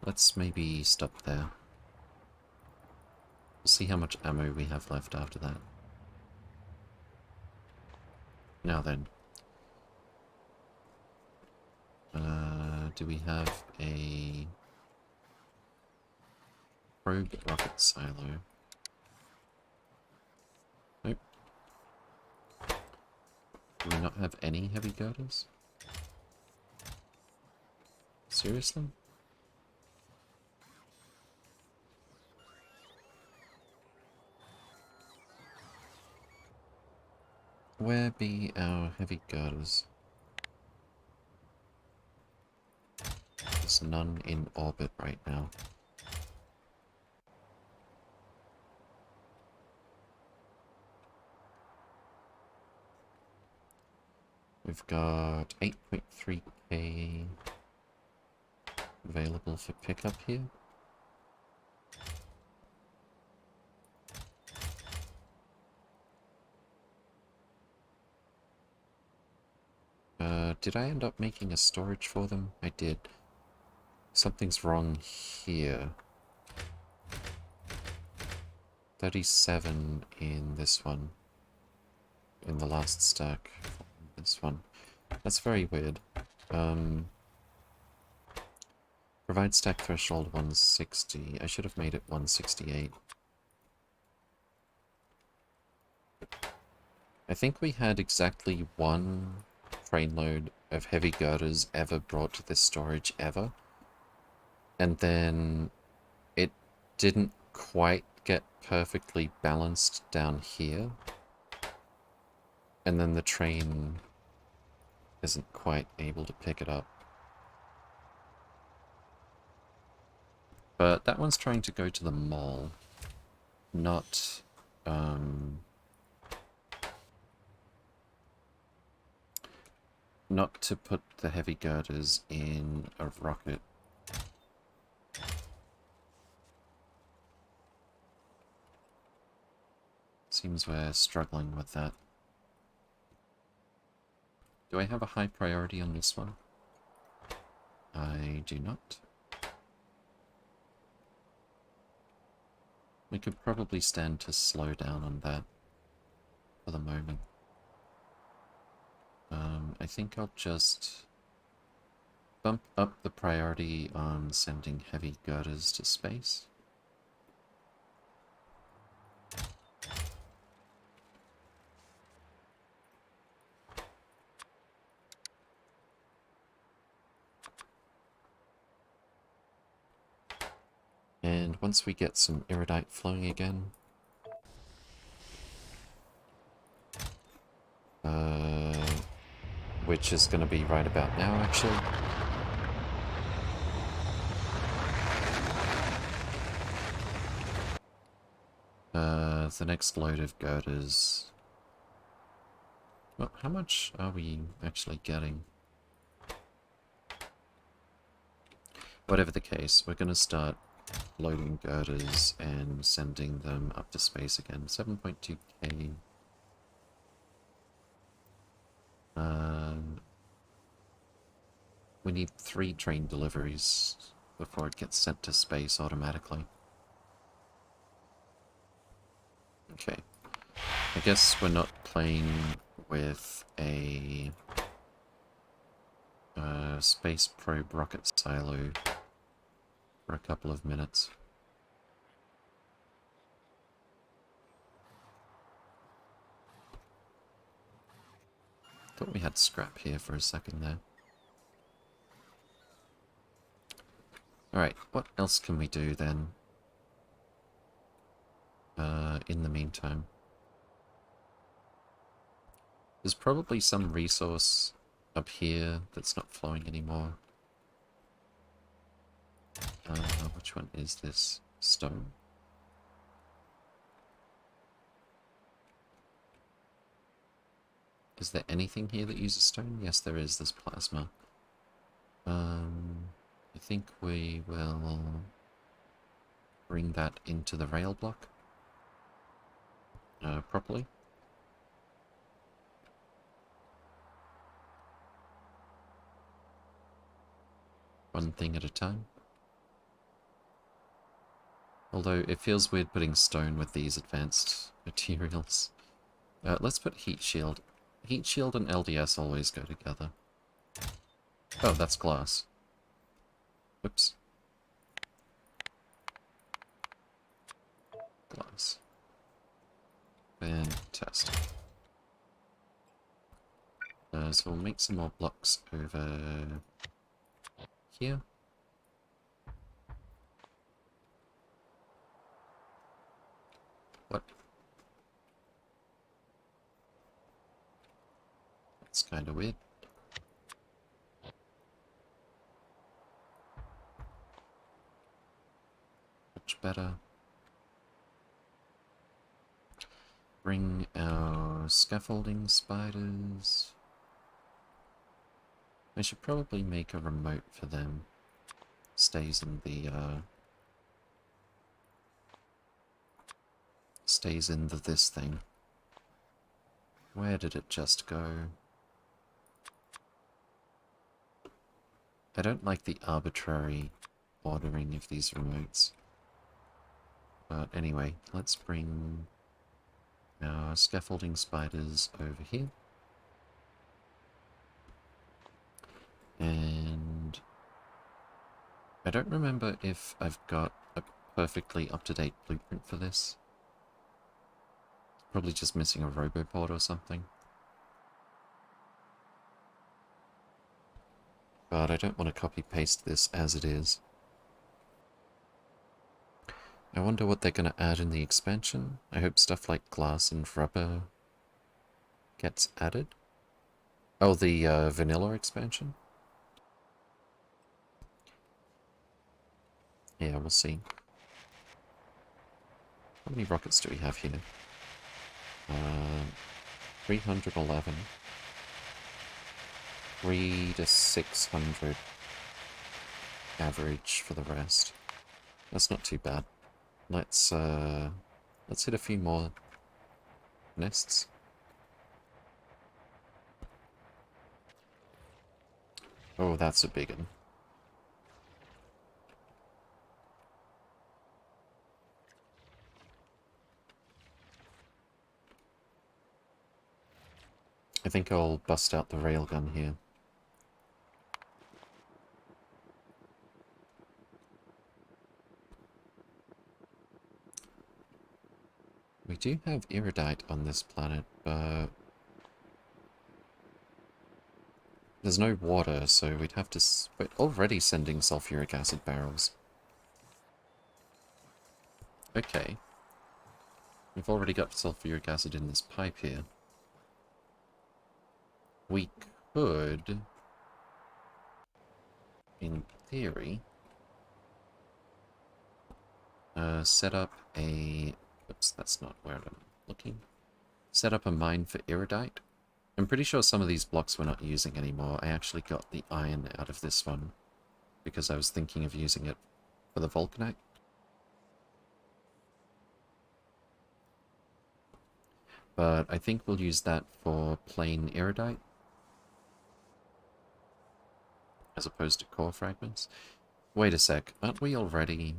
Let's maybe stop there. We'll see how much ammo we have left after that. Now then. Do we have a probe rocket silo? Nope. Do we not have any heavy girders? Seriously? Where be our heavy girders? There's none in orbit right now. We've got 8.3k available for pickup here. Did I end up making a storage for them? I did. Something's wrong here. 37 in this one. In the last stack. This one. That's very weird. Provide stack threshold 160. I should have made it 168. I think we had exactly one trainload of heavy girders ever brought to this storage ever. And then it didn't quite get perfectly balanced down here. And then the train isn't quite able to pick it up. But that one's trying to go to the mall, not to put the heavy girders in a rocket. Seems we're struggling with that. Do I have a high priority on this one? I do not. We could probably stand to slow down on that for the moment. I think I'll just bump up the priority on sending heavy girders to space. And once we get some iridite flowing again, which is going to be right about now, actually. The next load of girders. Well, how much are we actually getting? Whatever the case, we're going to start loading girders and sending them up to space again. 7.2k. We need 3 train deliveries before it gets sent to space automatically. Okay. I guess we're not playing with a space probe rocket silo for a couple of minutes. Thought we had scrap here for a second there. Alright, what else can we do then? In the meantime. There's probably some resource up here that's not flowing anymore. Which one is this? Stone? Is there anything here that uses stone? Yes, there is. There's plasma. I think we will bring that into the rail block properly. One thing at a time. Although it feels weird putting stone with these advanced materials. Let's put heat shield. Heat shield and LDS always go together. Oh, that's glass. Whoops. Glass. Fantastic. So we'll make some more blocks over here. What? That's kind of weird. Much better. Bring our scaffolding spiders. I should probably make a remote for them. Stays in this thing. Where did it just go? I don't like the arbitrary ordering of these remotes. But anyway, let's bring our scaffolding spiders over here. And I don't remember if I've got a perfectly up-to-date blueprint for this. Probably just missing a robopod or something. But I don't want to copy-paste this as it is. I wonder what they're going to add in the expansion. I hope stuff like glass and rubber gets added. Oh, the vanilla expansion? Yeah, we'll see. How many rockets do we have here? 311. 3 to 600 average for the rest. That's not too bad. Let's hit a few more nests. Oh, that's a big one. I think I'll bust out the railgun here. We do have iridite on this planet, but there's no water, so we'd have to... We're already sending sulfuric acid barrels. Okay. We've already got sulfuric acid in this pipe here. We could, in theory, set up a... Oops, that's not where I'm looking. Set up a mine for iridite. I'm pretty sure some of these blocks we're not using anymore. I actually got the iron out of this one because I was thinking of using it for the vulcanite. But I think we'll use that for plain iridite as opposed to core fragments. Wait a sec, aren't we already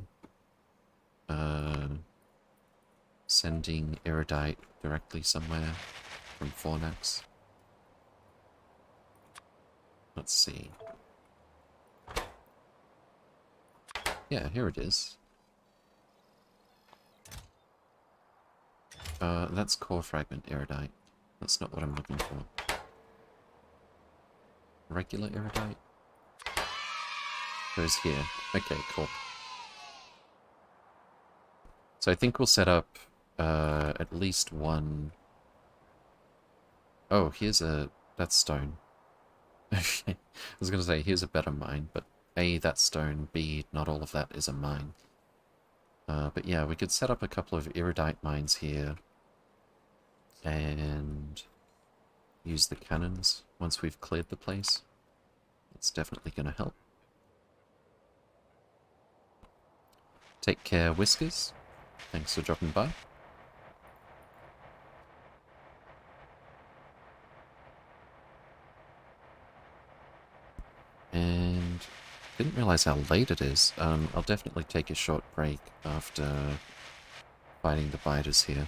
sending iridite directly somewhere from Fornax? Let's see. Yeah, here it is. That's core fragment iridite. That's not what I'm looking for. Regular iridite? Goes here. Okay, cool. So I think we'll set up at least one... Oh, here's a... That's stone. I was going to say, here's a better mine, but A, that stone, B, not all of that is a mine. But yeah, we could set up a couple of iridite mines here and use the cannons once we've cleared the place. It's definitely going to help. Take care, Whiskers. Thanks for dropping by. And didn't realize how late it is. I'll definitely take a short break after fighting the biters here.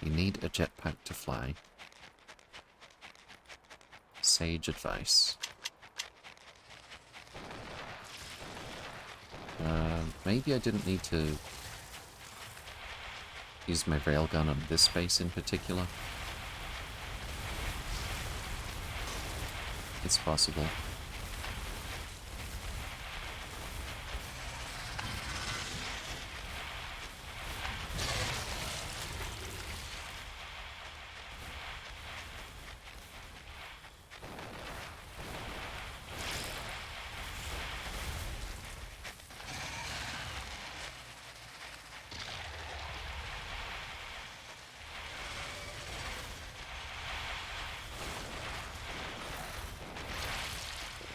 You need a jetpack to fly. Sage advice. Maybe I didn't need to use my railgun on this base in particular. It's possible.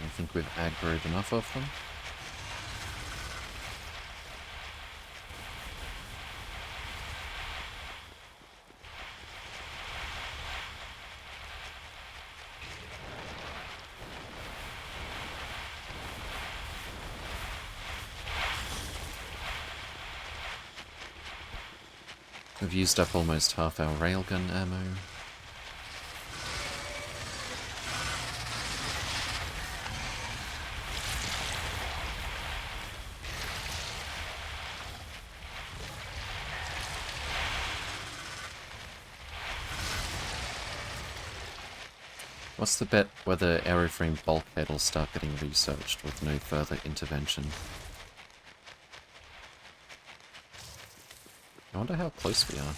I think we've aggroed enough of them. We've used up almost half our railgun ammo. What's the bet whether aeroframe bulkhead will start getting researched with no further intervention? I wonder how close we are.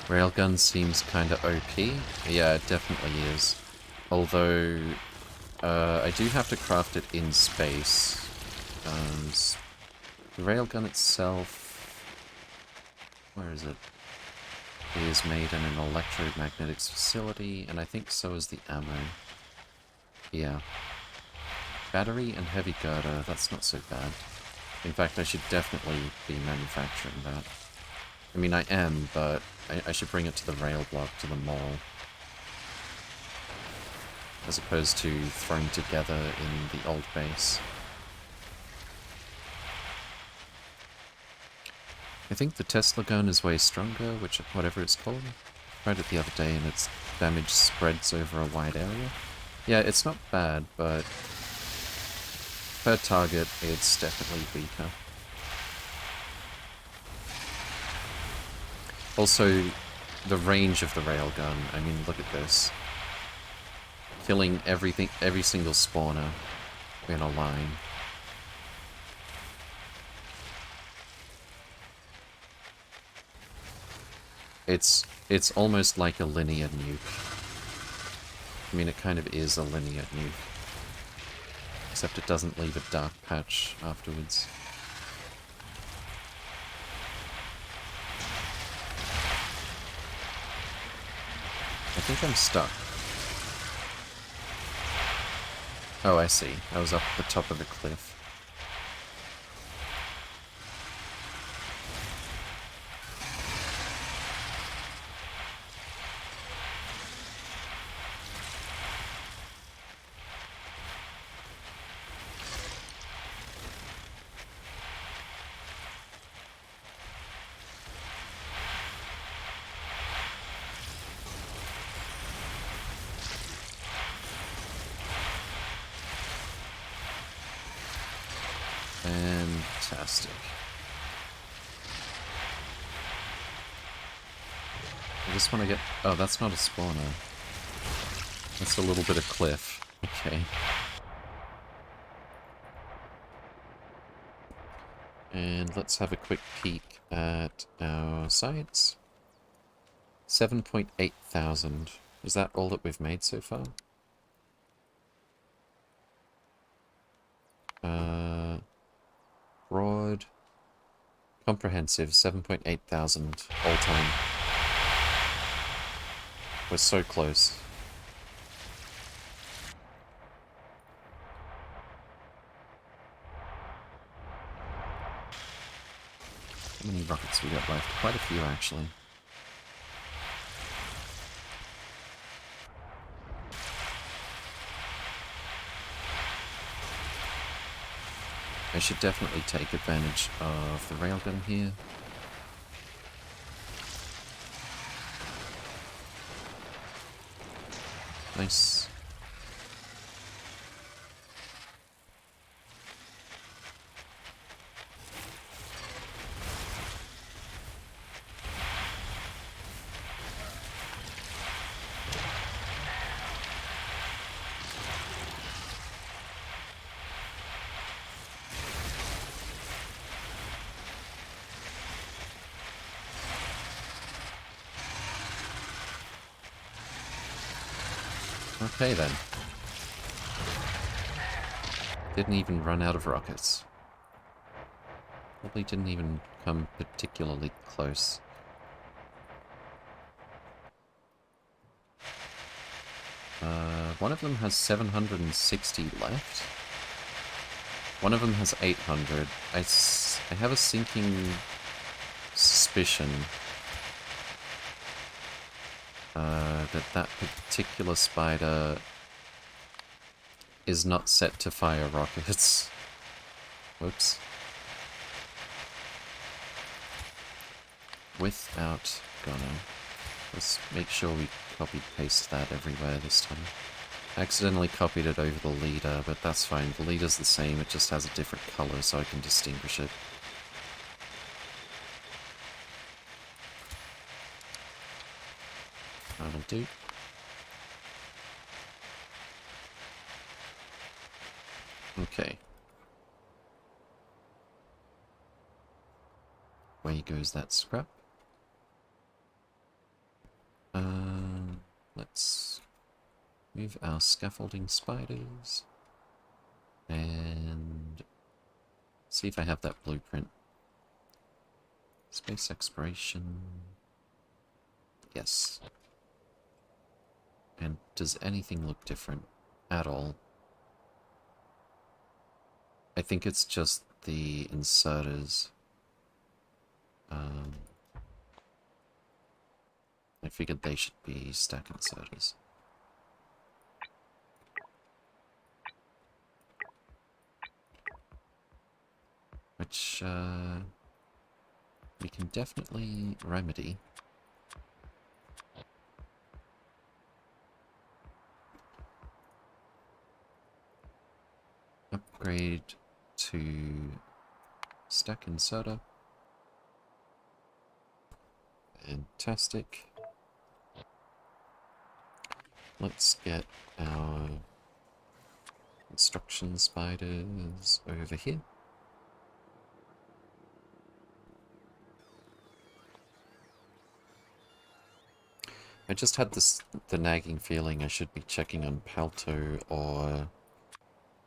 Railgun seems kinda OP. Yeah, it definitely is. Although, I do have to craft it in space. The railgun itself... Where is it? It is made in an electromagnetics facility, and I think so is the ammo. Yeah. Battery and heavy girder, that's not so bad. In fact, I should definitely be manufacturing that. I mean, I am, but I should bring it to the rail block, to the mall. As opposed to thrown together in the old base. I think the Tesla gun is way stronger, whatever it's called. I tried it the other day and its damage spreads over a wide area. Yeah, it's not bad, but per target, it's definitely weaker. Also, the range of the railgun, I mean, look at this. Killing every single spawner in a line. It's almost like a linear nuke. I mean, it kind of is a linear nuke. Except it doesn't leave a dark patch afterwards. I think I'm stuck. Oh, I see. I was up at the top of the cliff. Fantastic. I just want to get... Oh, that's not a spawner. That's a little bit of cliff. Okay. And let's have a quick peek at our sites. 7.8 thousand. Is that all that we've made so far? Broad. Comprehensive, 7.8 thousand all time. We're so close. How many rockets we got left? Quite a few, actually. I should definitely take advantage of the railgun here. Nice. Okay then. Didn't even run out of rockets. Probably didn't even come particularly close. One of them has 760 left. One of them has 800. I have a sinking suspicion that particular spider is not set to fire rockets. Whoops. Without gunner. Let's make sure we copy-paste that everywhere this time. I accidentally copied it over the leader, but that's fine. The leader's the same, it just has a different color so I can distinguish it. That'll do. Okay. Away goes that scrap. Let's move our scaffolding spiders and see if I have that blueprint. Space exploration. Yes. And does anything look different at all? I think it's just the inserters. I figured they should be stack inserters. Which, we can definitely remedy. Upgrade to stack inserter. Fantastic. Let's get our construction spiders over here. I just had the nagging feeling I should be checking on Palto or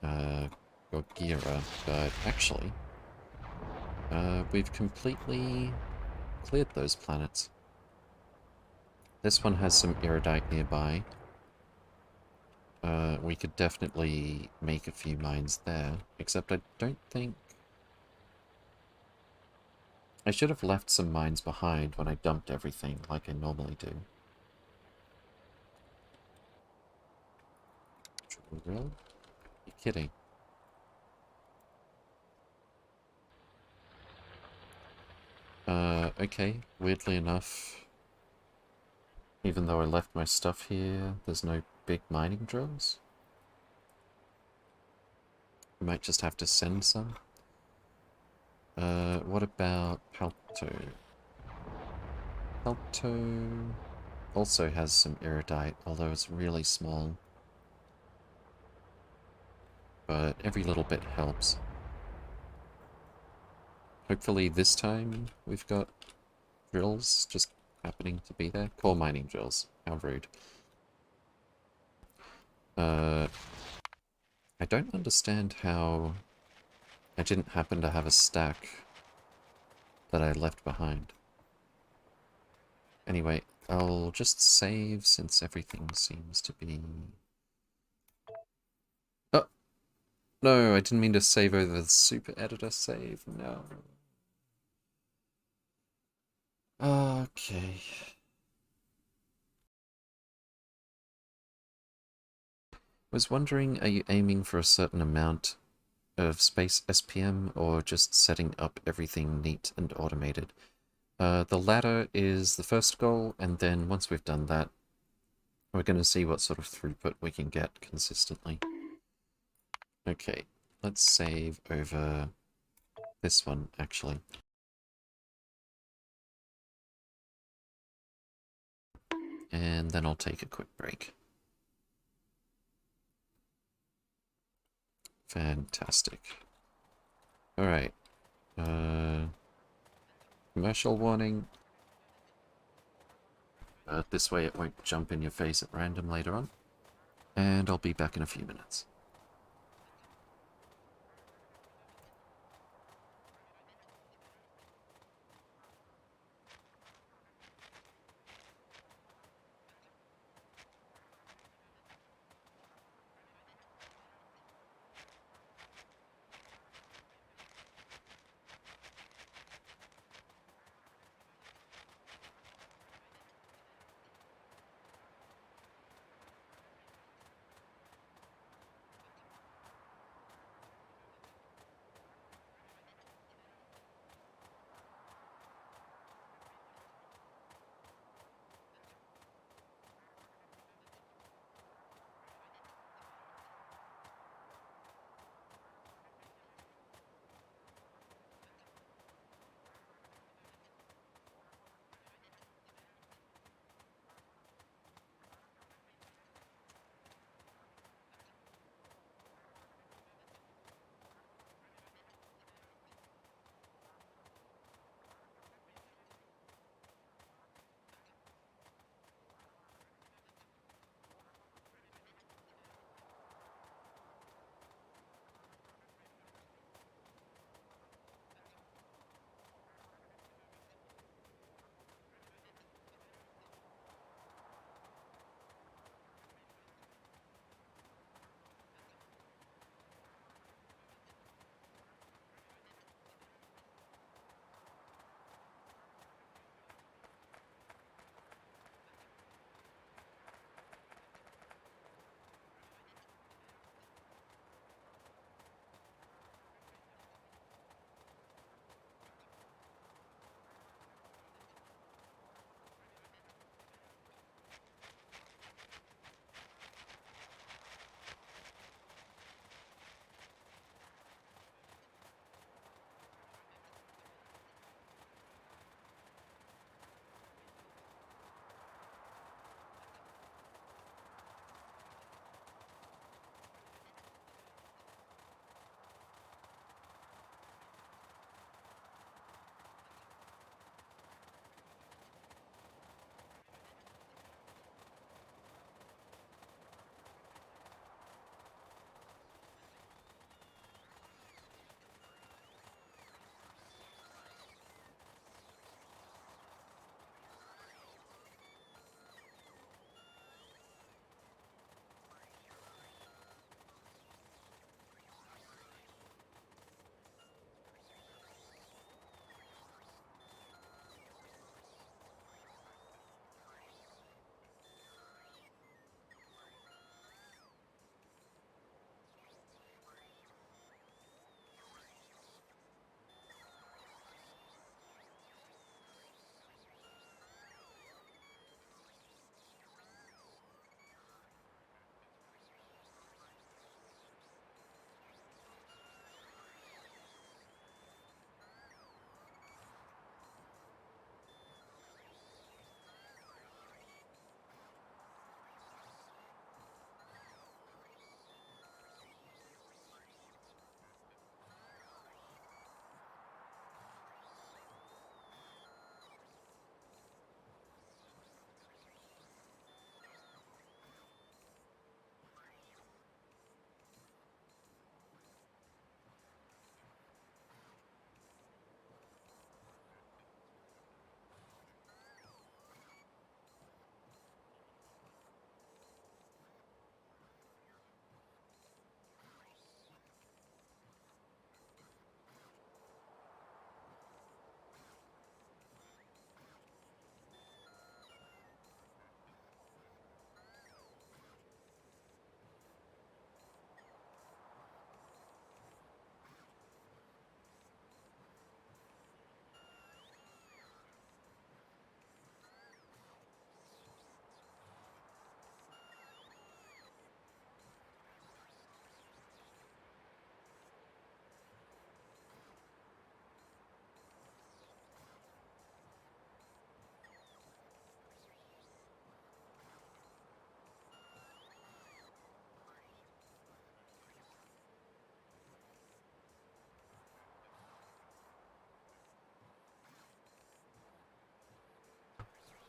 Gogira, but actually, we've completely cleared those planets. This one has some iridite nearby. We could definitely make a few mines there, except I don't think... I should have left some mines behind when I dumped everything, like I normally do. Really? You're kidding. Okay, weirdly enough, even though I left my stuff here, there's no big mining drills. We might just have to send some. What about Palto? Palto... also has some iridite, although it's really small. But every little bit helps. Hopefully this time we've got drills just happening to be there. Core mining drills. How rude. I don't understand how I didn't happen to have a stack that I left behind. Anyway, I'll just save since everything seems to be... Oh! No, I didn't mean to save over the super editor save. No. Okay. Was wondering, are you aiming for a certain amount of space SPM or just setting up everything neat and automated? The latter is the first goal, and then once we've done that, we're going to see what sort of throughput we can get consistently. Okay, let's save over this one, actually. And then I'll take a quick break. Fantastic. Alright. Commercial warning. This way it won't jump in your face at random later on. And I'll be back in a few minutes.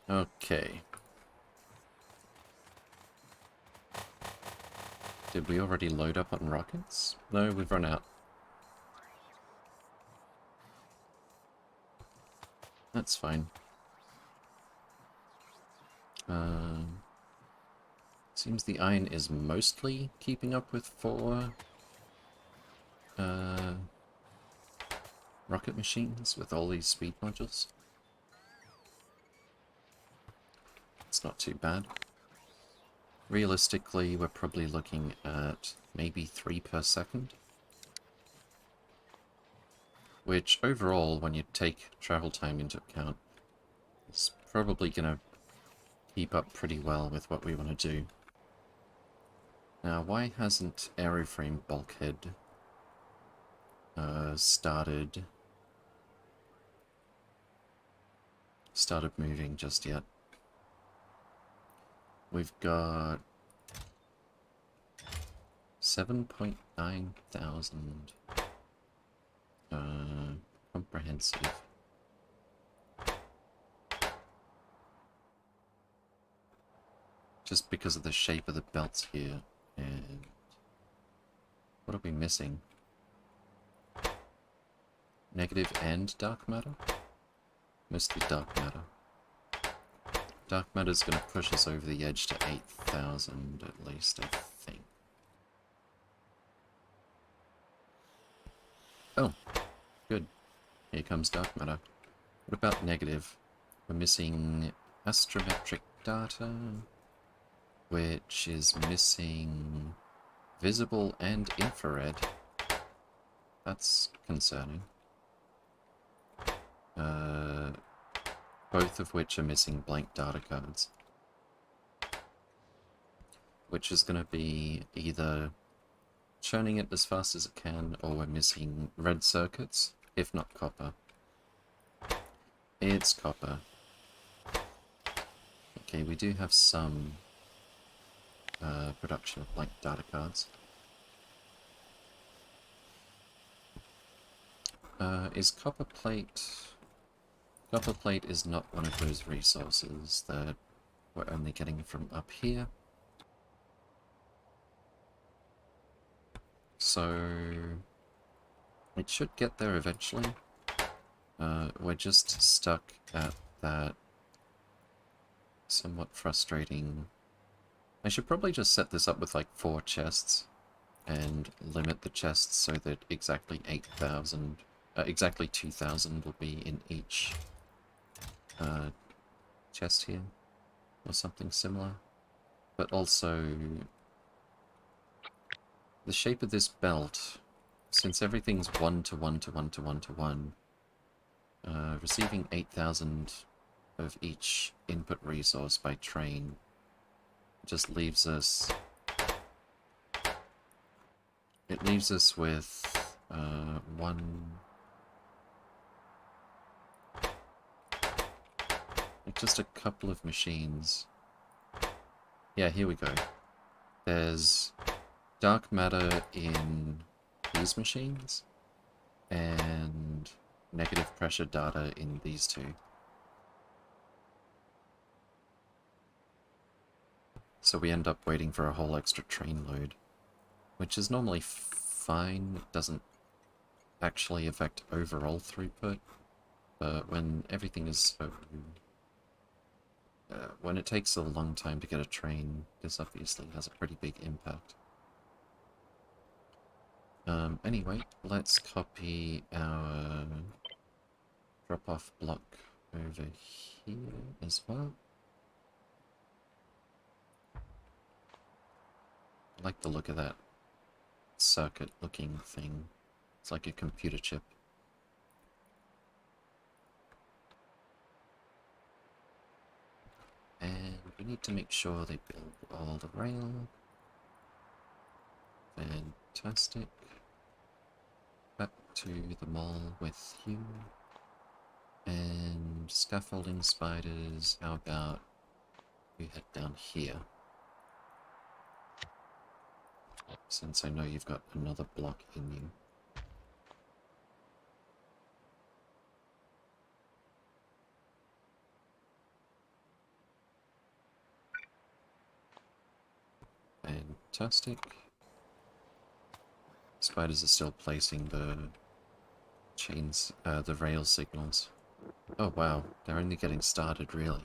Okay. Did we already load up on rockets? No, we've run out. That's fine. Seems the iron is mostly keeping up with 4 rocket machines with all these speed modules. It's not too bad. Realistically, we're probably looking at maybe 3 per second. Which, overall, when you take travel time into account, is probably going to keep up pretty well with what we want to do. Now, why hasn't Aeroframe Bulkhead started moving just yet? We've got 7.9 thousand comprehensive. Just because of the shape of the belts here. And what are we missing? Negative and dark matter? Mostly dark matter. Dark matter's going to push us over the edge to 8,000 at least, I think. Oh, good. Here comes dark matter. What about negative? We're missing astrometric data, which is missing visible and infrared. That's concerning. Both of which are missing blank data cards. Which is going to be either churning it as fast as it can, or we're missing red circuits, if not copper. It's copper. Okay, we do have some production of blank data cards. Is copper plate... Copper plate is not one of those resources that we're only getting from up here. So it should get there eventually. We're just stuck at that somewhat frustrating... I should probably just set this up with like 4 chests and limit the chests so that exactly 8,000, exactly 2,000 will be in each chest here, or something similar. But also, the shape of this belt, since everything's 1 to 1 to 1 to 1 to 1, receiving 8,000 of each input resource by train just leaves us... It leaves us with just a couple of machines. Yeah, here we go. There's dark matter in these machines, and negative pressure data in these 2. So we end up waiting for a whole extra train load, which is normally fine. It doesn't actually affect overall throughput, but when everything is so... when it takes a long time to get a train, this obviously has a pretty big impact. Anyway, let's copy our drop-off block over here as well. I like the look of that circuit-looking thing. It's like a computer chip. And we need to make sure they build all the rail. Fantastic. Back to the mall with you. And scaffolding spiders, how about we head down here? Since I know you've got another block in you. Fantastic. Spiders are still placing the the rail signals. Oh wow, they're only getting started, really.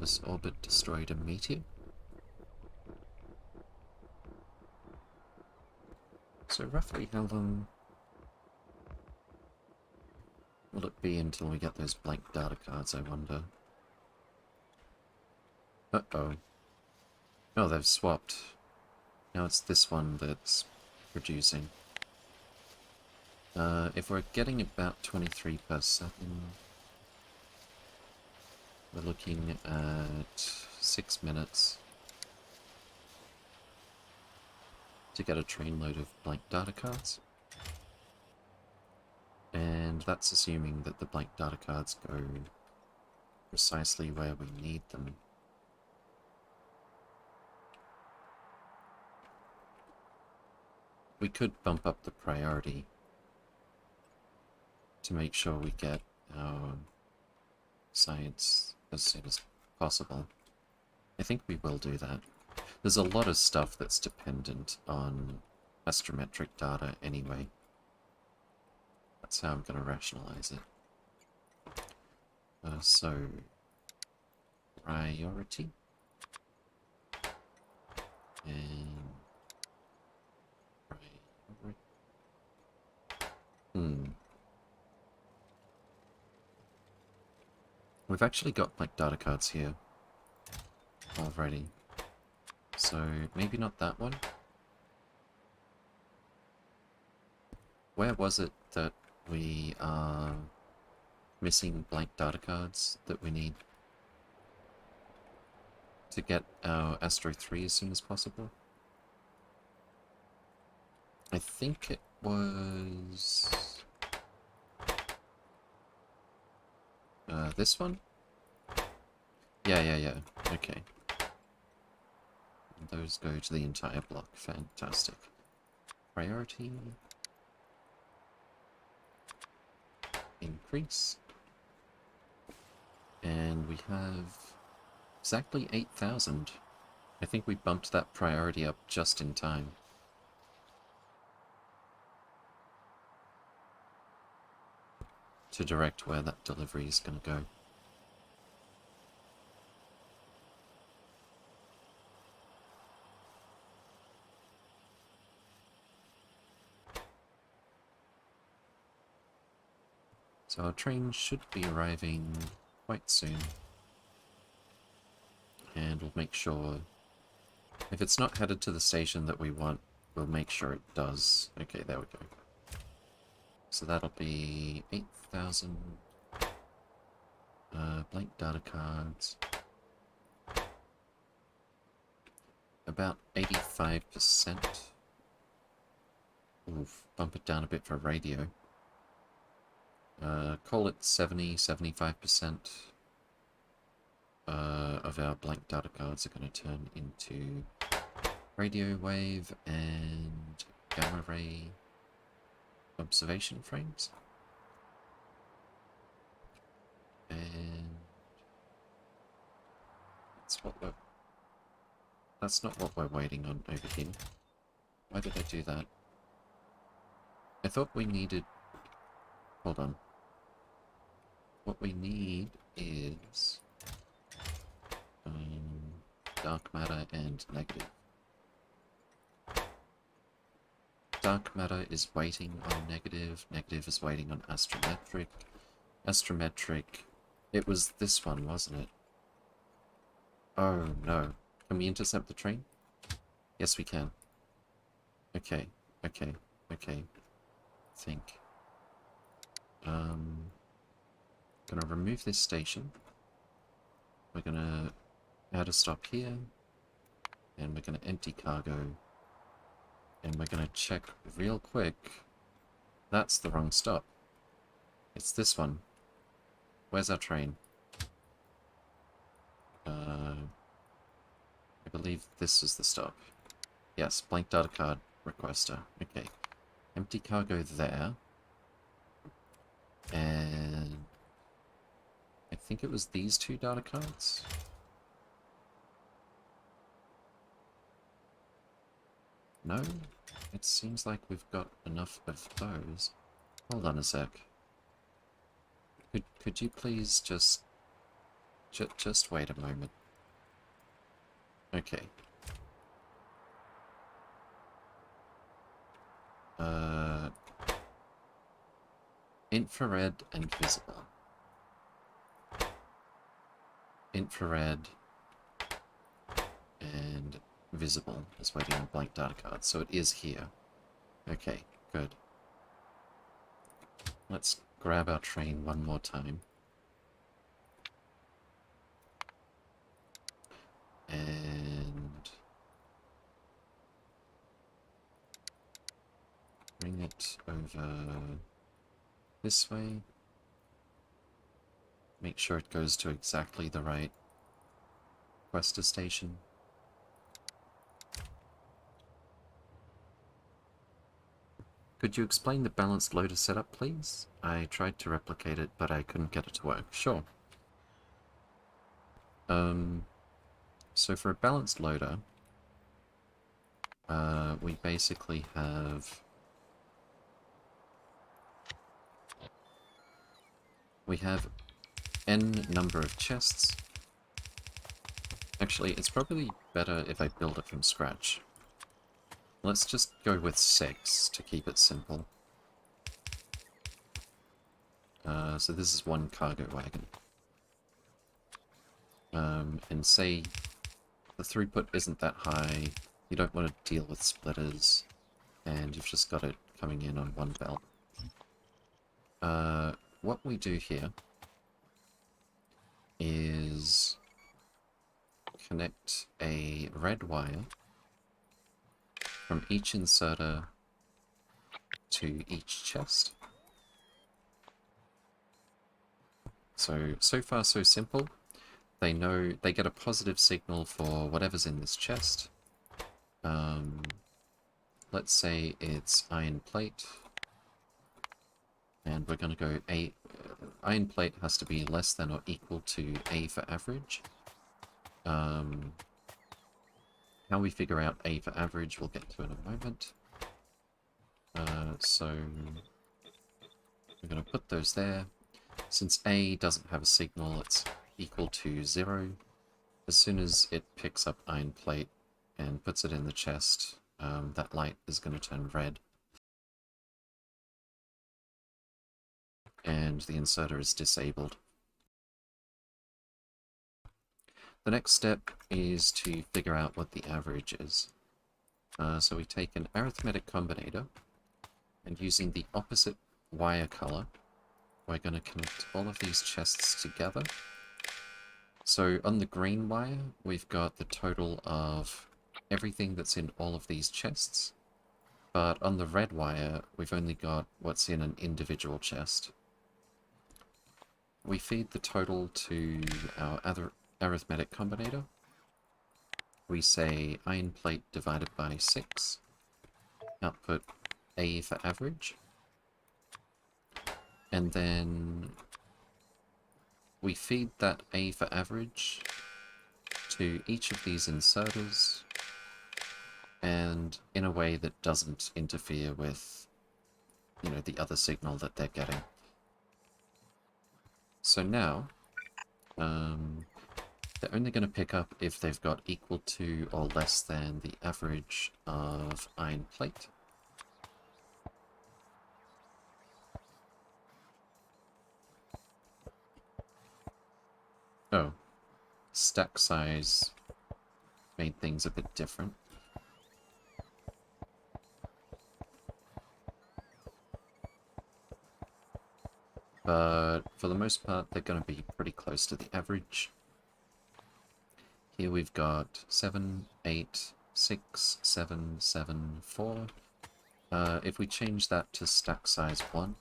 This orbit destroyed a meteor. So roughly how long will it be until we get those blank data cards, I wonder? Uh-oh. Oh, they've swapped. Now it's this one that's producing. If we're getting about 23 per second, we're looking at 6 minutes to get a trainload of blank data cards. And that's assuming that the blank data cards go precisely where we need them. We could bump up the priority to make sure we get our science as soon as possible. I think we will do that. There's a lot of stuff that's dependent on astrometric data anyway. That's how I'm going to rationalize it. So, priority. And We've actually got like data cards here already. So maybe not that one. Where was it that we are missing blank data cards that we need to get our Astro 3 as soon as possible? I think it was this one? Yeah. Okay. And those go to the entire block. Fantastic. Priority. Increase. And we have exactly 8,000. I think we bumped that priority up just in time. To direct where that delivery is going to go. So our train should be arriving quite soon. And we'll make sure, if it's not headed to the station that we want, we'll make sure it does. Okay, there we go. So that'll be 8,000 blank data cards. About 85%. Oof, bump it down a bit for radio. Call it 75% of our blank data cards are going to turn into radio wave and gamma ray observation frames. And that's not what we're waiting on over here. Why did I do that? I thought we needed... Hold on. What we need is dark matter and negative. Dark matter is waiting on negative, negative is waiting on astrometric. Astrometric, it was this one, wasn't it? Oh no. Can we intercept the train? Yes, we can. Okay. Think. Gonna remove this station. We're gonna add a stop here. And we're gonna empty cargo. And we're gonna check real quick. That's the wrong stop. It's this one. Where's our train? I believe this is the stop. Yes, blank data card requester. Okay. Empty cargo there. And I think it was these 2 data cards. No? It seems like we've got enough of those. Hold on a sec. Could you please just wait a moment? Okay. Infrared and visible. Infrared and visible is waiting on blank data card, so it is here. Okay, good. Let's grab our train one more time. And bring it over this way. Make sure it goes to exactly the right Questa station. Could you explain the balanced loader setup, please? I tried to replicate it, but I couldn't get it to work. Sure. So for a balanced loader, we basically have... We have n number of chests. Actually, it's probably better if I build it from scratch. Let's just go with 6 to keep it simple. So this is 1 cargo wagon. And say the throughput isn't that high, you don't want to deal with splitters, and you've just got it coming in on 1 belt. What we do here is connect a red wire from each inserter to each chest. So far so simple. They know they get a positive signal for whatever's in this chest. Let's say it's iron plate, and we're going to go A. Iron plate has to be less than or equal to A for average. How we figure out A for average we'll get to in a moment. So we're going to put those there. Since A doesn't have a signal, it's equal to 0. As soon as it picks up iron plate and puts it in the chest, that light is going to turn red. And the inserter is disabled. The next step is to figure out what the average is. So we take an arithmetic combinator, and using the opposite wire color, we're going to connect all of these chests together. So on the green wire, we've got the total of everything that's in all of these chests, but on the red wire, we've only got what's in an individual chest. We feed the total to our other arithmetic combinator. We say iron plate divided by 6, output A for average, and then we feed that A for average to each of these inserters, and in a way that doesn't interfere with, the other signal that they're getting. So now, they're only going to pick up if they've got equal to or less than the average of iron plate. Oh, stack size made things a bit different. But for the most part, they're going to be pretty close to the average. Here we've got 7, 8, 6, 7, 7, 4. If we change that to stack size 1,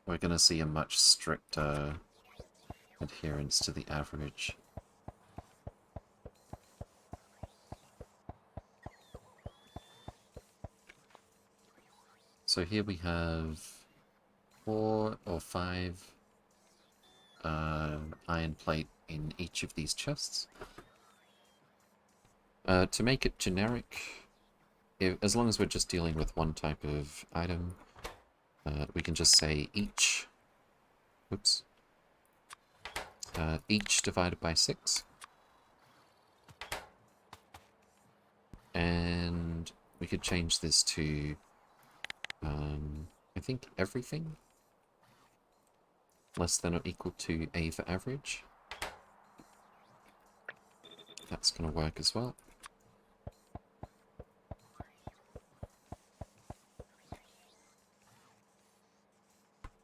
we're going to see a much stricter adherence to the average. So here we have 4 or 5 iron plate in each of these chests. To make it generic, as long as we're just dealing with one type of item, we can just say each. Whoops. Each divided by 6. And we could change this to, I think, everything. Less than or equal to A for average. That's going to work as well.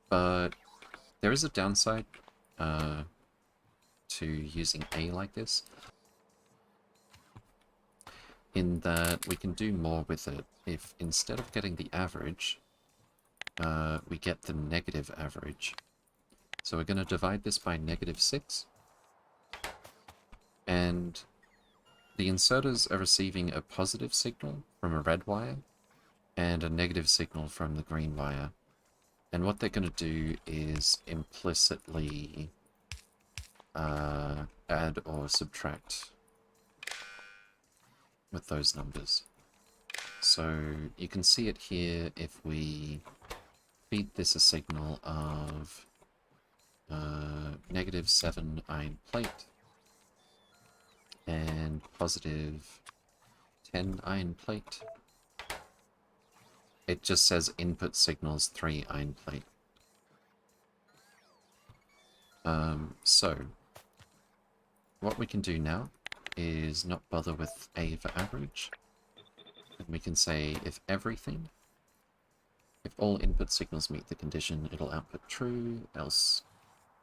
But there is a downside to using A like this, in that we can do more with it if instead of getting the average, we get the negative average. So we're going to divide this by -6, and the inserters are receiving a positive signal from a red wire and a negative signal from the green wire. And what they're going to do is implicitly add or subtract with those numbers. So you can see it here if we feed this a signal of -7 iron plate and +10 iron plate. It just says input signals 3 iron plate. So what we can do now is not bother with A for average, and we can say if all input signals meet the condition, it'll output true, else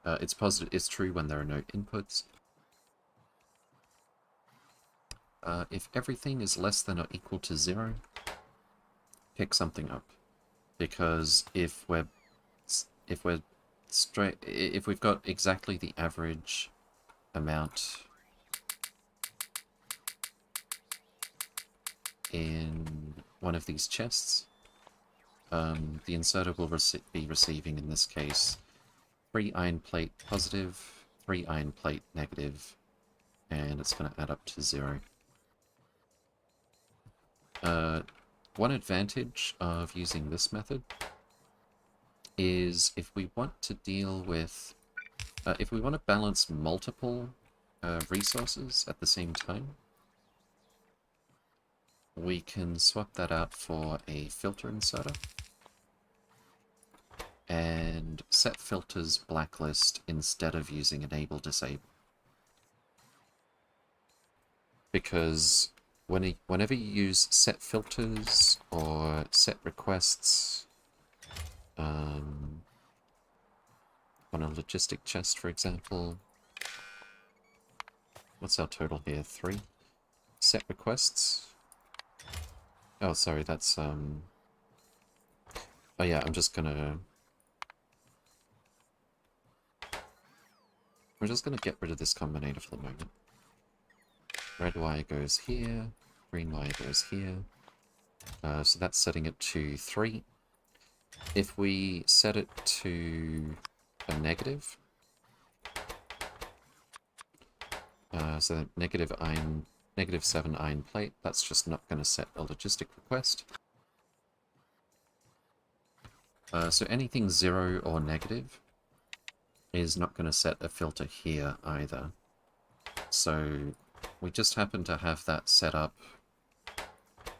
it's true when there are no inputs. If everything is less than or equal to 0, pick something up, because if we've got exactly the average amount in one of these chests, the inserter will be receiving, in this case, 3 iron plate positive, 3 iron plate negative, and it's going to add up to 0. One advantage of using this method is if we want to deal with, if we want to balance multiple resources at the same time, we can swap that out for a filter inserter and set filters blacklist instead of using enable disable. Because whenever you use set filters or set requests on a logistic chest, for example, what's our total here? 3 set requests. Oh, sorry, that's oh yeah, we're just gonna get rid of this combinator for the moment. Red wire goes here, green wire goes here. So that's setting it to 3. If we set it to a negative, so -7 iron plate, that's just not going to set a logistic request. So anything 0 or negative is not going to set a filter here either. So we just happen to have that set up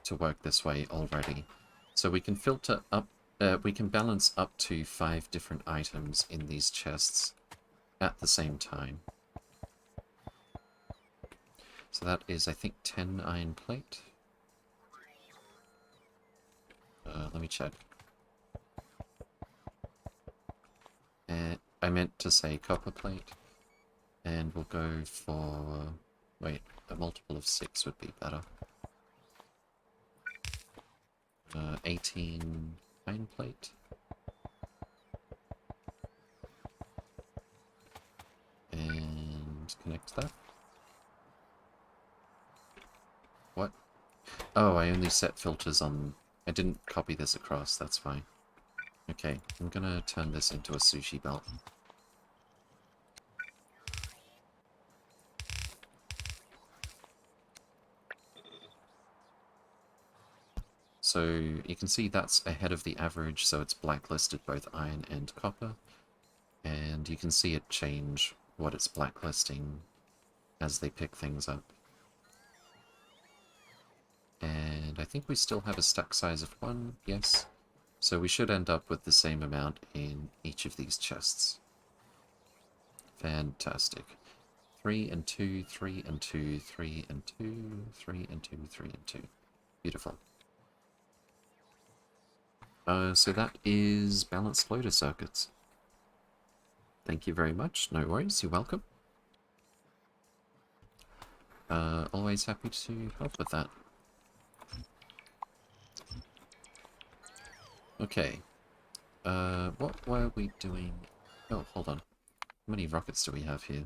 to work this way already. So we can filter up, we can balance up to 5 different items in these chests at the same time. So that is, I think, 10 iron plate. Let me check. I meant to say copper plate. And we'll go for... wait, a multiple of 6 would be better. 18 iron plate. And connect that. What? Oh, I only set filters on I didn't copy this across, that's fine. Okay, I'm gonna turn this into a sushi belt. So you can see that's ahead of the average, so it's blacklisted both iron and copper. And you can see it change what it's blacklisting as they pick things up. And I think we still have a stack size of 1, yes. So we should end up with the same amount in each of these chests. Fantastic. 3 and 2, 3 and 2, 3 and 2, 3 and 2, 3 and 2. Beautiful. So that is balanced loader circuits. Thank you very much. No worries, you're welcome. Always happy to help with that. Okay. What were we doing? Oh, hold on. How many rockets do we have here?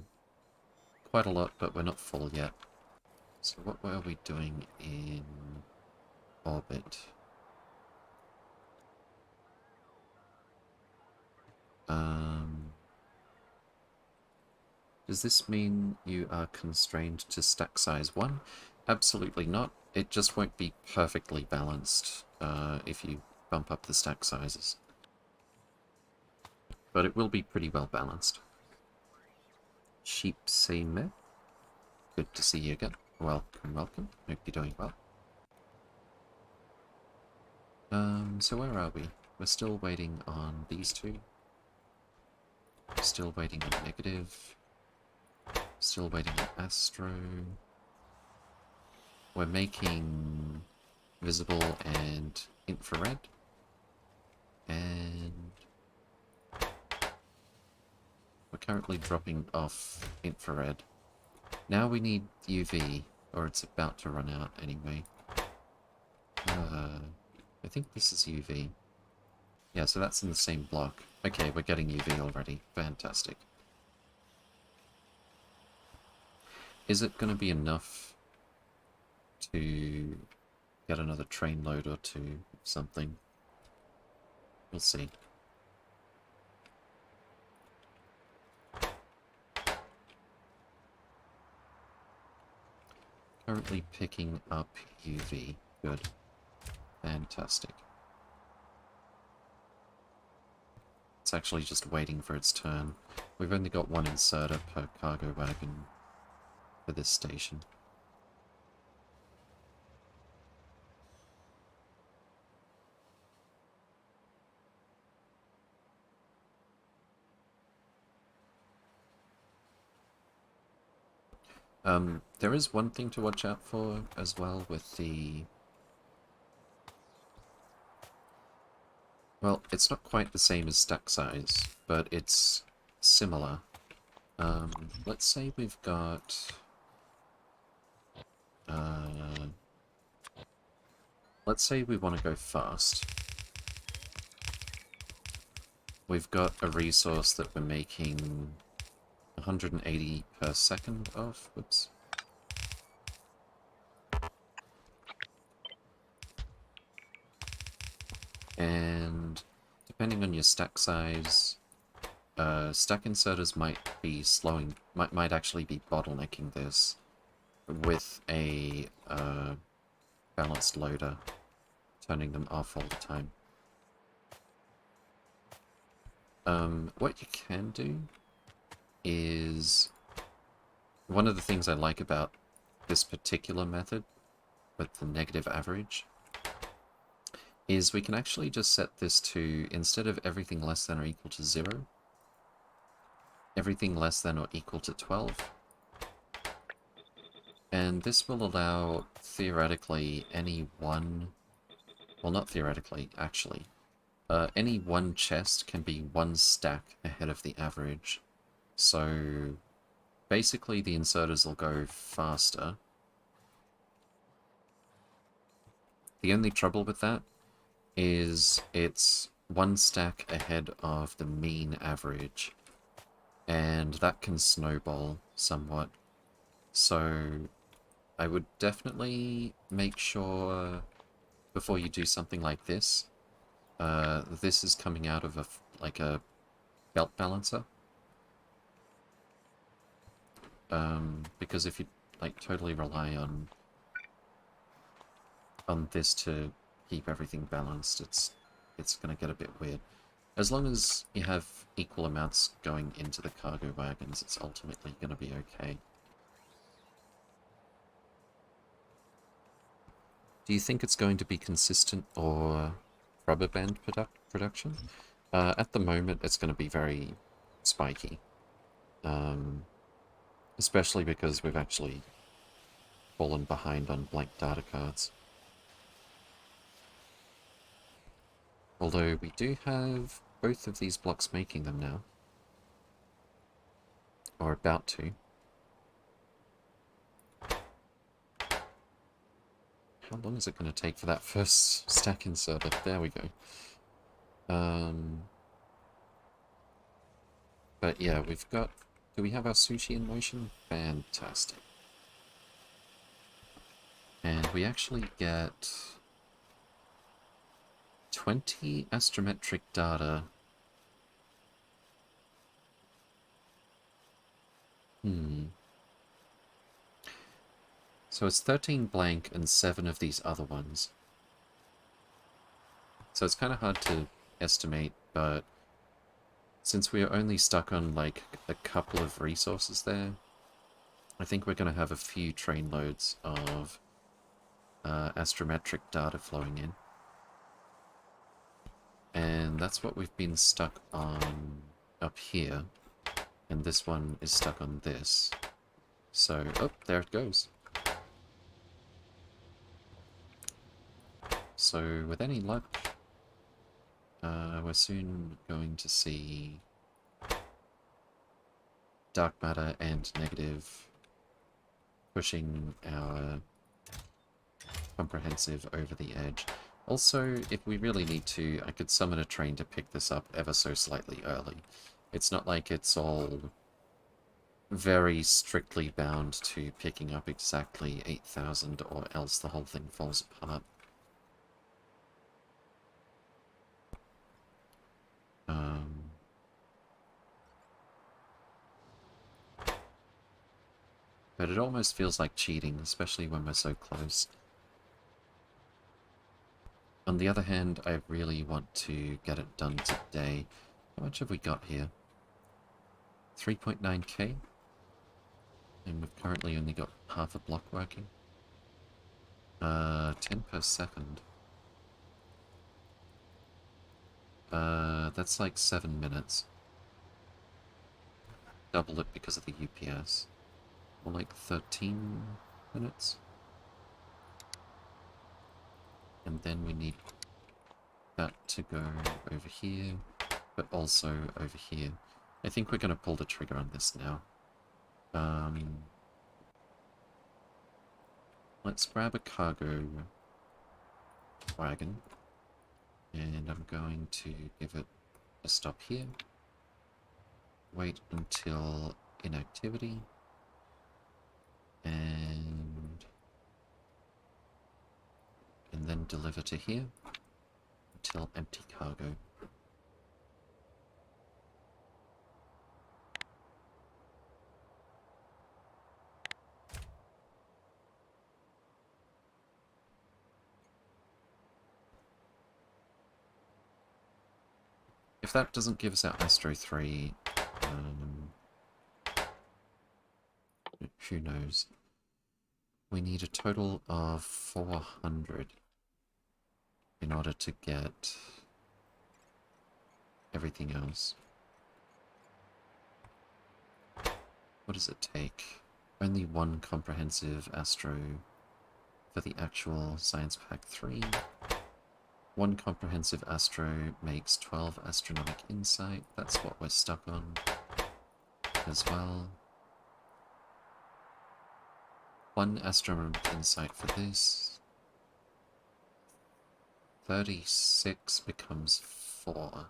Quite a lot, but we're not full yet. So what were we doing in orbit? Does this mean you are constrained to stack size 1? Absolutely not. It just won't be perfectly balanced if you bump up the stack sizes. But it will be pretty well balanced. Sheep Seime. Good to see you again. Welcome, welcome. Hope you're doing well. So where are we? We're still waiting on these two. Still waiting on negative. Still waiting on Astro. We're making visible and infrared. And we're currently dropping off infrared. Now we need UV, or it's about to run out anyway. I think this is UV. Yeah, so that's in the same block. Okay, we're getting UV already. Fantastic. Is it going to be enough to get another train load or two, something? We'll see. Currently picking up UV. Good. Fantastic. It's actually just waiting for its turn. We've only got one inserter per cargo wagon for this station. There is one thing to watch out for as well with the... Well, it's not quite the same as stack size, but it's similar. Let's say we've got... let's say we want to go fast. We've got a resource that we're making 180 per second of. Whoops. And depending on your stack size, stack inserters might be slowing, might actually be bottlenecking this with a balanced loader, turning them off all the time. What you can do is, one of the things I like about this particular method with the negative average is we can actually just set this to, instead of everything less than or equal to 0, everything less than or equal to 12. And this will allow, theoretically, any one... Well, not theoretically, actually. Any one chest can be one stack ahead of the average. So, basically the inserters will go faster. The only trouble with that is it's one stack ahead of the mean average, and that can snowball somewhat. So I would definitely make sure before you do something like this, this is coming out of like a belt balancer. Because if you like totally rely on this to keep everything balanced, it's gonna get a bit weird. As long as you have equal amounts going into the cargo wagons, it's ultimately gonna be okay. Do you think it's going to be consistent or rubber band production? At the moment, it's going to be very spiky. Especially because we've actually fallen behind on blank data cards. Although we do have both of these blocks making them now. Or about to. How long is it going to take for that first stack inserter? There we go. But yeah, we've got... Do we have our sushi in motion? Fantastic. And we actually get 20 astrometric data. So it's 13 blank and 7 of these other ones. So it's kind of hard to estimate, but since we are only stuck on like a couple of resources there, I think we're going to have a few train loads of astrometric data flowing in. And that's what we've been stuck on up here. And this one is stuck on this. So, oh, there it goes. So, with any luck, we're soon going to see dark matter and negative pushing our comprehensive over the edge. Also, if we really need to, I could summon a train to pick this up ever so slightly early. It's not like it's all very strictly bound to picking up exactly 8,000 or else the whole thing falls apart. But it almost feels like cheating, especially when we're so close. On the other hand, I really want to get it done today. How much have we got here? 3.9k? And we've currently only got half a block working. 10 per second. That's like 7 minutes. Double it because of the UPS. More like 13 minutes. And then we need that to go over here, but also over here. I think we're going to pull the trigger on this now. Let's grab a cargo wagon, and I'm going to give it a stop here. Wait until inactivity, and then deliver to here until empty cargo. If that doesn't give us our Astro 3, who knows? We need a total of 400 in order to get everything else. What does it take? Only one comprehensive Astro for the actual Science Pack 3. One comprehensive Astro makes 12 astronomic insight. That's what we're stuck on as well. One astronomic insight for this. 36 becomes 4. How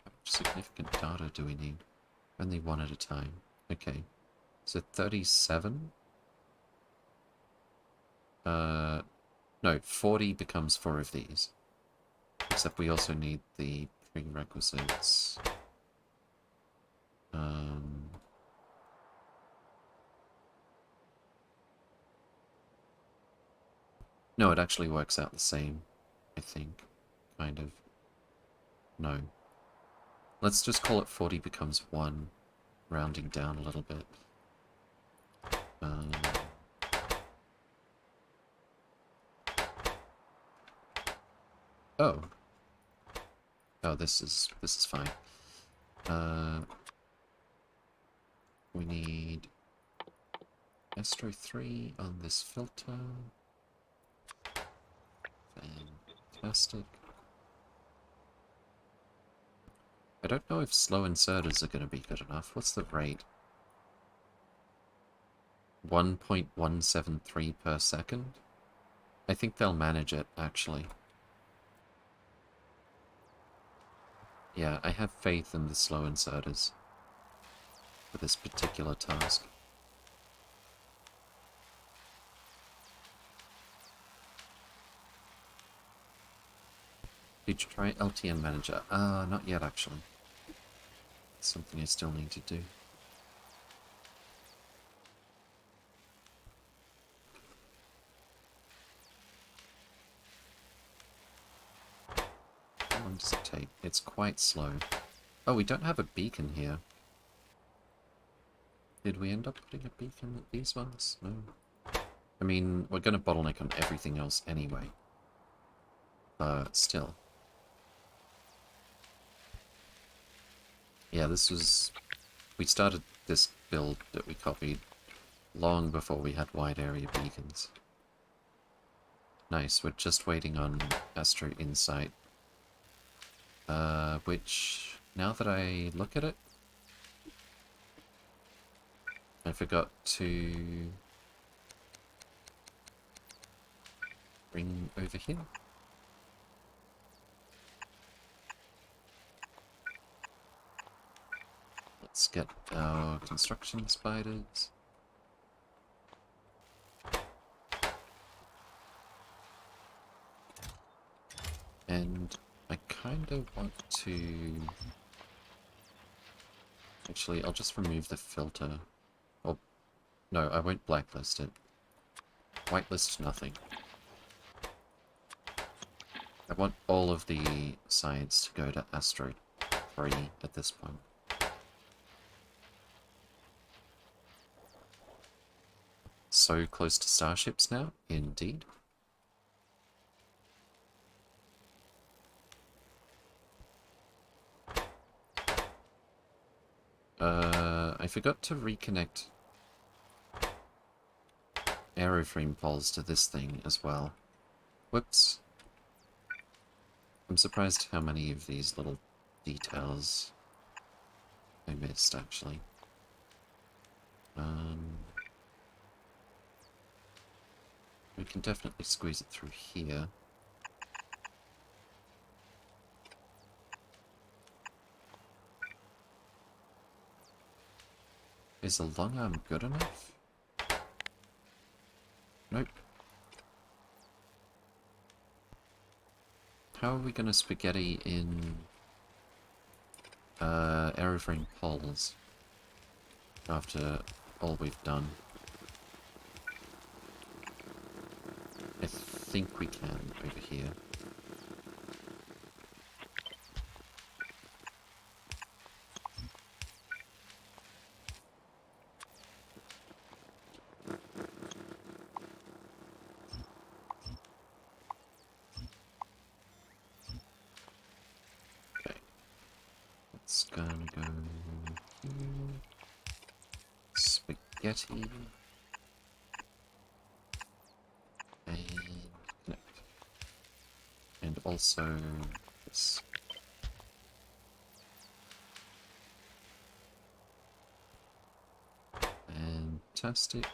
much significant data do we need? Only one at a time. Okay. So 37? No, 40 becomes 4 of these. Except we also need the prerequisites. No, it actually works out the same, I think. Kind of. No. Let's just call it 40 becomes 1, rounding down a little bit. Oh. Oh, this is fine. We need Astro 3 on this filter. Fantastic. I don't know if slow inserters are going to be good enough. What's the rate? 1.173 per second? I think they'll manage it, actually. Yeah, I have faith in the slow inserters for this particular task. Did you try LTN Manager? Not yet, actually. It's something I still need to do. How long does it take? It's quite slow. Oh, we don't have a beacon here. Did we end up putting a beacon at these ones? No. I mean, we're going to bottleneck on everything else anyway. But still. Yeah, this was... We started this build that we copied long before we had wide area beacons. Nice, we're just waiting on Astro Insight. Which, now that I look at it, I forgot to bring over here. Let's get our construction spiders. And I kind of want to... Actually, I'll just remove the filter. Or, no, I won't blacklist it. Whitelist nothing. I want all of the science to go to Astro 3 at this point. So close to starships now? Indeed. I forgot to reconnect aeroframe poles to this thing as well. Whoops. I'm surprised how many of these little details I missed, actually. We can definitely squeeze it through here. Is a long arm good enough? Nope. How are we gonna spaghetti in aeroframe poles after all we've done? I think we can over here. Okay. It's gonna go here. Spaghetti. And connect. And also this. Fantastic.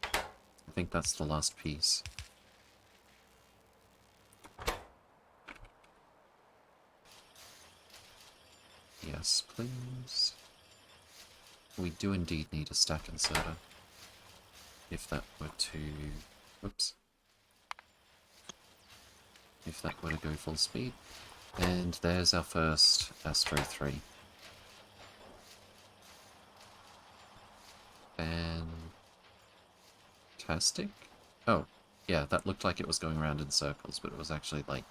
I think that's the last piece. Yes, please. We do indeed need a stack inserter. if that were to... Whoops. If that were to go full speed. And there's our first Astro 3. Fantastic. Oh, yeah, that looked like it was going around in circles, but it was actually like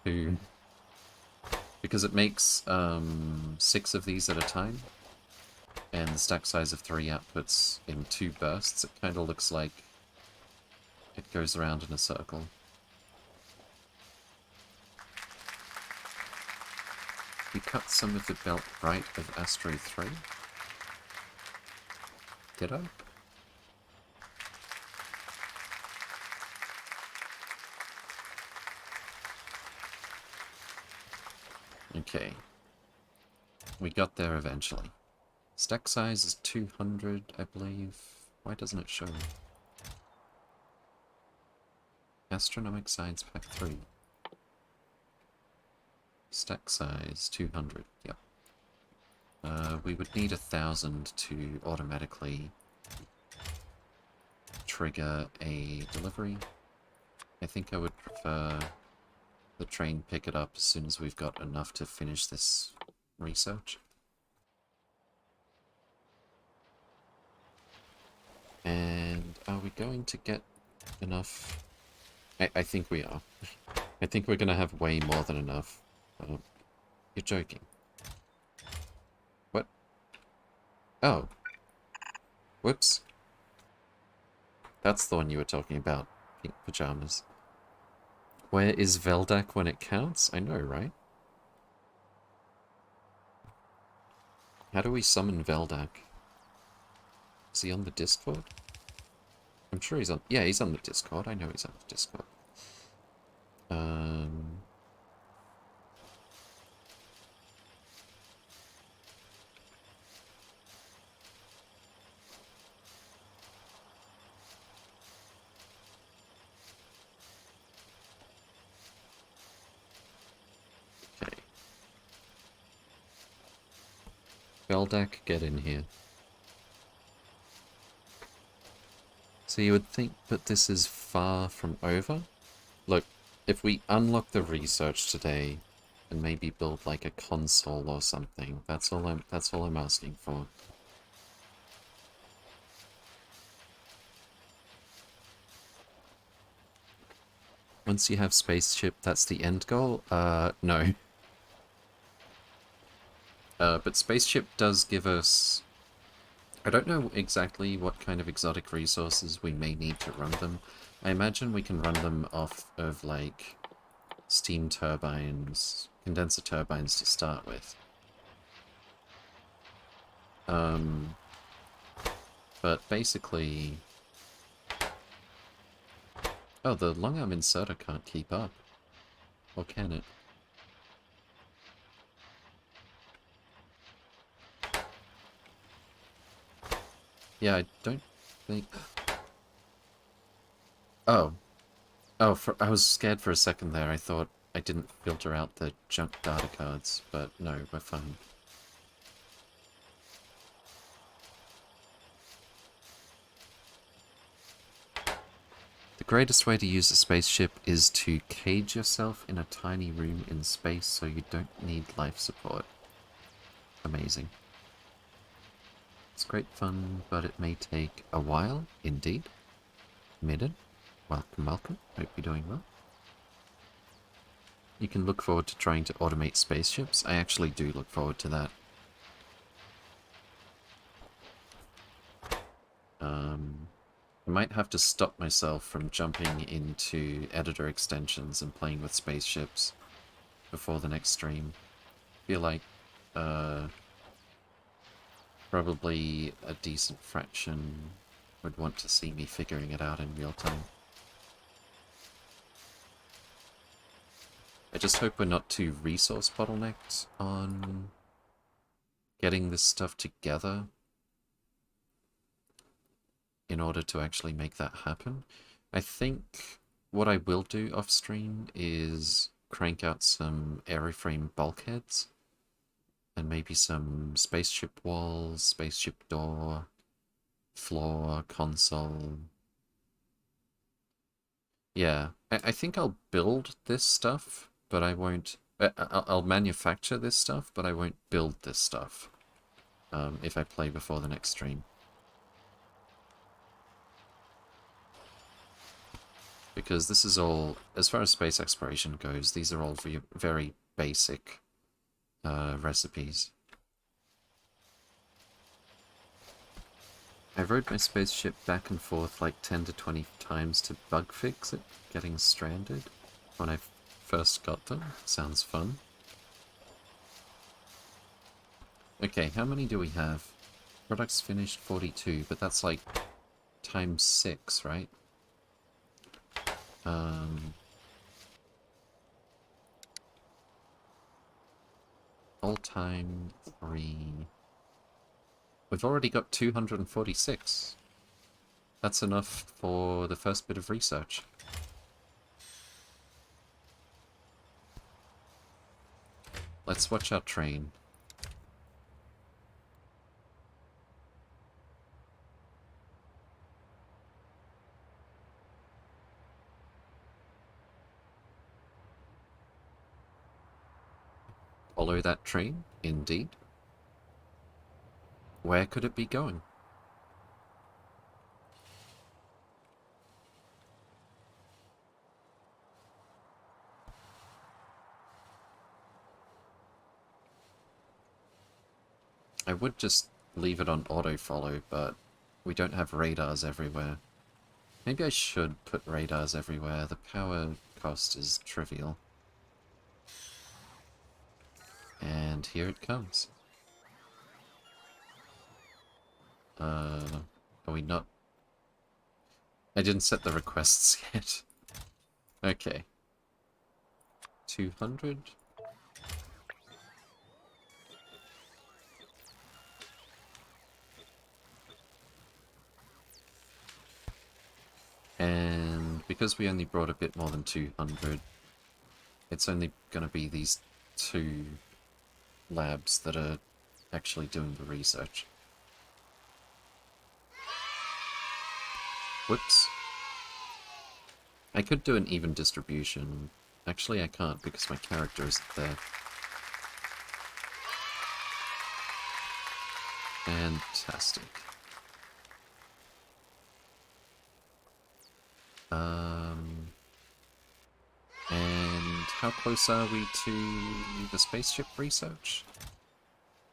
2. Because it makes 6 of these at a time, and the stack size of 3 outputs in 2 bursts, it kind of looks like it goes around in a circle. We cut some of the belt right of Astro 3. Did I? Okay. We got there eventually. Stack size is 200, I believe. Why doesn't it show? Astronomic Science Pack 3. Stack size 200, yep. We would need 1,000 to automatically trigger a delivery. I think I would prefer the train pick it up as soon as we've got enough to finish this research. And are we going to get enough? I think we are. I think we're going to have way more than enough. You're joking. What? Oh. Whoops. That's the one you were talking about. Pink pajamas. Where is Veldak when it counts? I know, right? How do we summon Veldak? Is he on the Discord? I'm sure he's on... Yeah, he's on the Discord. I know he's on the Discord. Okay. Veldak, get in here. So you would think that this is far from over? Look, if we unlock the research today and maybe build like a console or something, that's all I'm asking for. Once you have spaceship, that's the end goal? No. But spaceship does give us... I don't know exactly what kind of exotic resources we may need to run them. I imagine we can run them off of, like, steam turbines, condenser turbines to start with. But basically... Oh, the long arm inserter can't keep up. Or can it? Yeah, I don't think... Oh. Oh, I was scared for a second there. I thought I didn't filter out the junk data cards, but no, we're fine. The greatest way to use a spaceship is to cage yourself in a tiny room in space so you don't need life support. Amazing. It's great fun, but it may take a while, indeed. Midden, welcome, welcome. Hope you're doing well. You can look forward to trying to automate spaceships. I actually do look forward to that. I might have to stop myself from jumping into editor extensions and playing with spaceships before the next stream. I feel like probably a decent fraction would want to see me figuring it out in real time. I just hope we're not too resource bottlenecked on getting this stuff together in order to actually make that happen. I think what I will do off stream is crank out some airframe bulkheads and maybe some spaceship walls, spaceship door, floor, console. Yeah, I think I'll build this stuff, but I won't... I'll manufacture this stuff, but I won't build this stuff if I play before the next stream. Because this is all, as far as space exploration goes, these are all very basic recipes. I rode my spaceship back and forth like 10 to 20 times to bug fix it, getting stranded when I first got them. Sounds fun. Okay, how many do we have? Products finished 42, but that's like times 6, right? All time 3. We've already got 246. That's enough for the first bit of research. Let's watch our train. Follow that train, indeed. Where could it be going? I would just leave it on auto-follow, but we don't have radars everywhere. Maybe I should put radars everywhere. The power cost is trivial. And here it comes. Are we not... I didn't set the requests yet. Okay. 200? And because we only brought a bit more than 200, it's only going to be these 2 labs that are actually doing the research. Whoops. I could do an even distribution. Actually, I can't because my character isn't there. Fantastic. And how close are we to the spaceship research?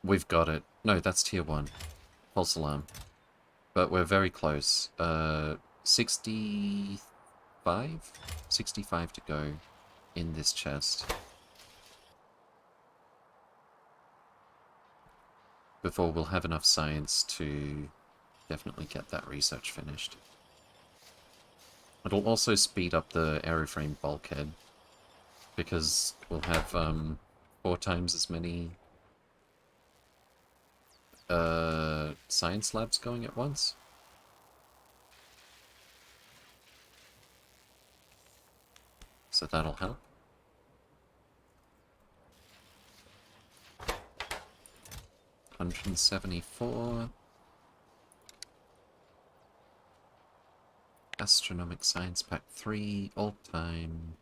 We've got it. No, that's tier 1. False alarm. But we're very close. 65? 65 to go in this chest. Before we'll have enough science to definitely get that research finished. It'll also speed up the aeroframe bulkhead, because we'll have 4 times as many science labs going at once. So that'll help. $174. Astronomic Science Pack 3, all time.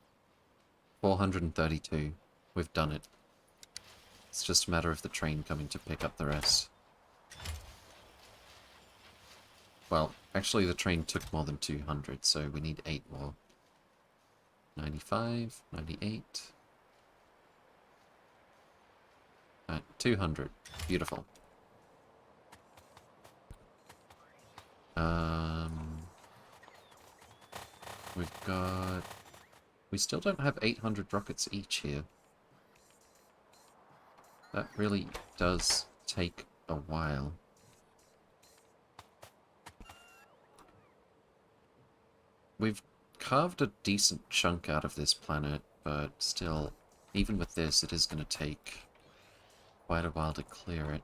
432. We've done it. It's just a matter of the train coming to pick up the rest. Well, actually the train took more than 200, so we need 8 more. 95, 98. 200. Beautiful. We've got... We still don't have 800 rockets each here. That really does take a while. We've carved a decent chunk out of this planet, but still, even with this, it is going to take quite a while to clear it.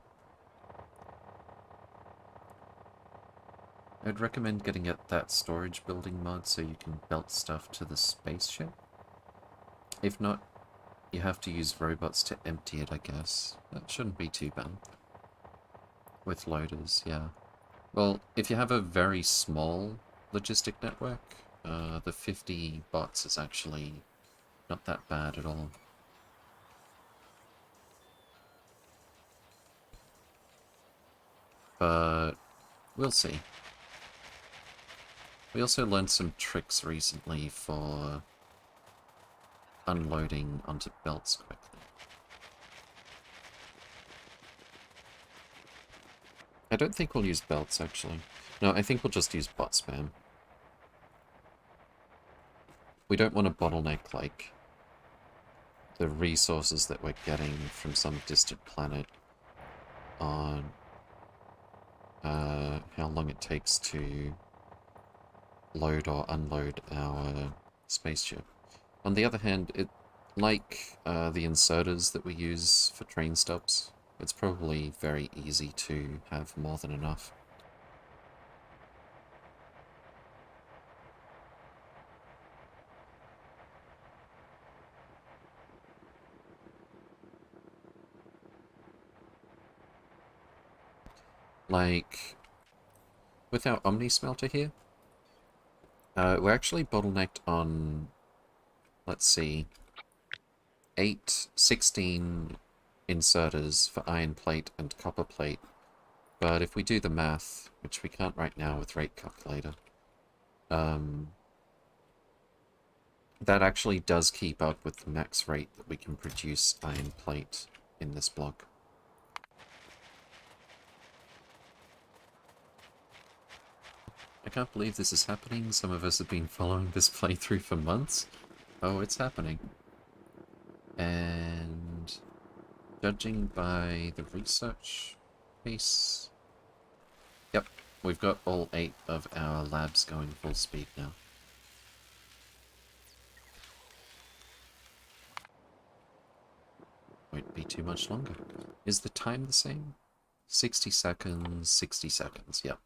I'd recommend getting at that storage building mod so you can belt stuff to the spaceship. If not, you have to use robots to empty it, I guess. That shouldn't be too bad. With loaders, yeah. Well, if you have a very small logistic network, the 50 bots is actually not that bad at all. But we'll see. We also learned some tricks recently for unloading onto belts quickly. I don't think we'll use belts, actually. No, I think we'll just use bot spam. We don't want to bottleneck, like, the resources that we're getting from some distant planet on how long it takes to load or unload our spaceship. On the other hand, like the inserters that we use for train stops, it's probably very easy to have more than enough. Like, with our Omni smelter here, we're actually bottlenecked on, let's see, 16 inserters for iron plate and copper plate. But if we do the math, which we can't right now with rate calculator, that actually does keep up with the max rate that we can produce iron plate in this block. I can't believe this is happening. Some of us have been following this playthrough for months. Oh, it's happening. And judging by the research piece... Yep, we've got all 8 of our labs going full speed now. Won't be too much longer. Is the time the same? 60 seconds, 60 seconds, yep.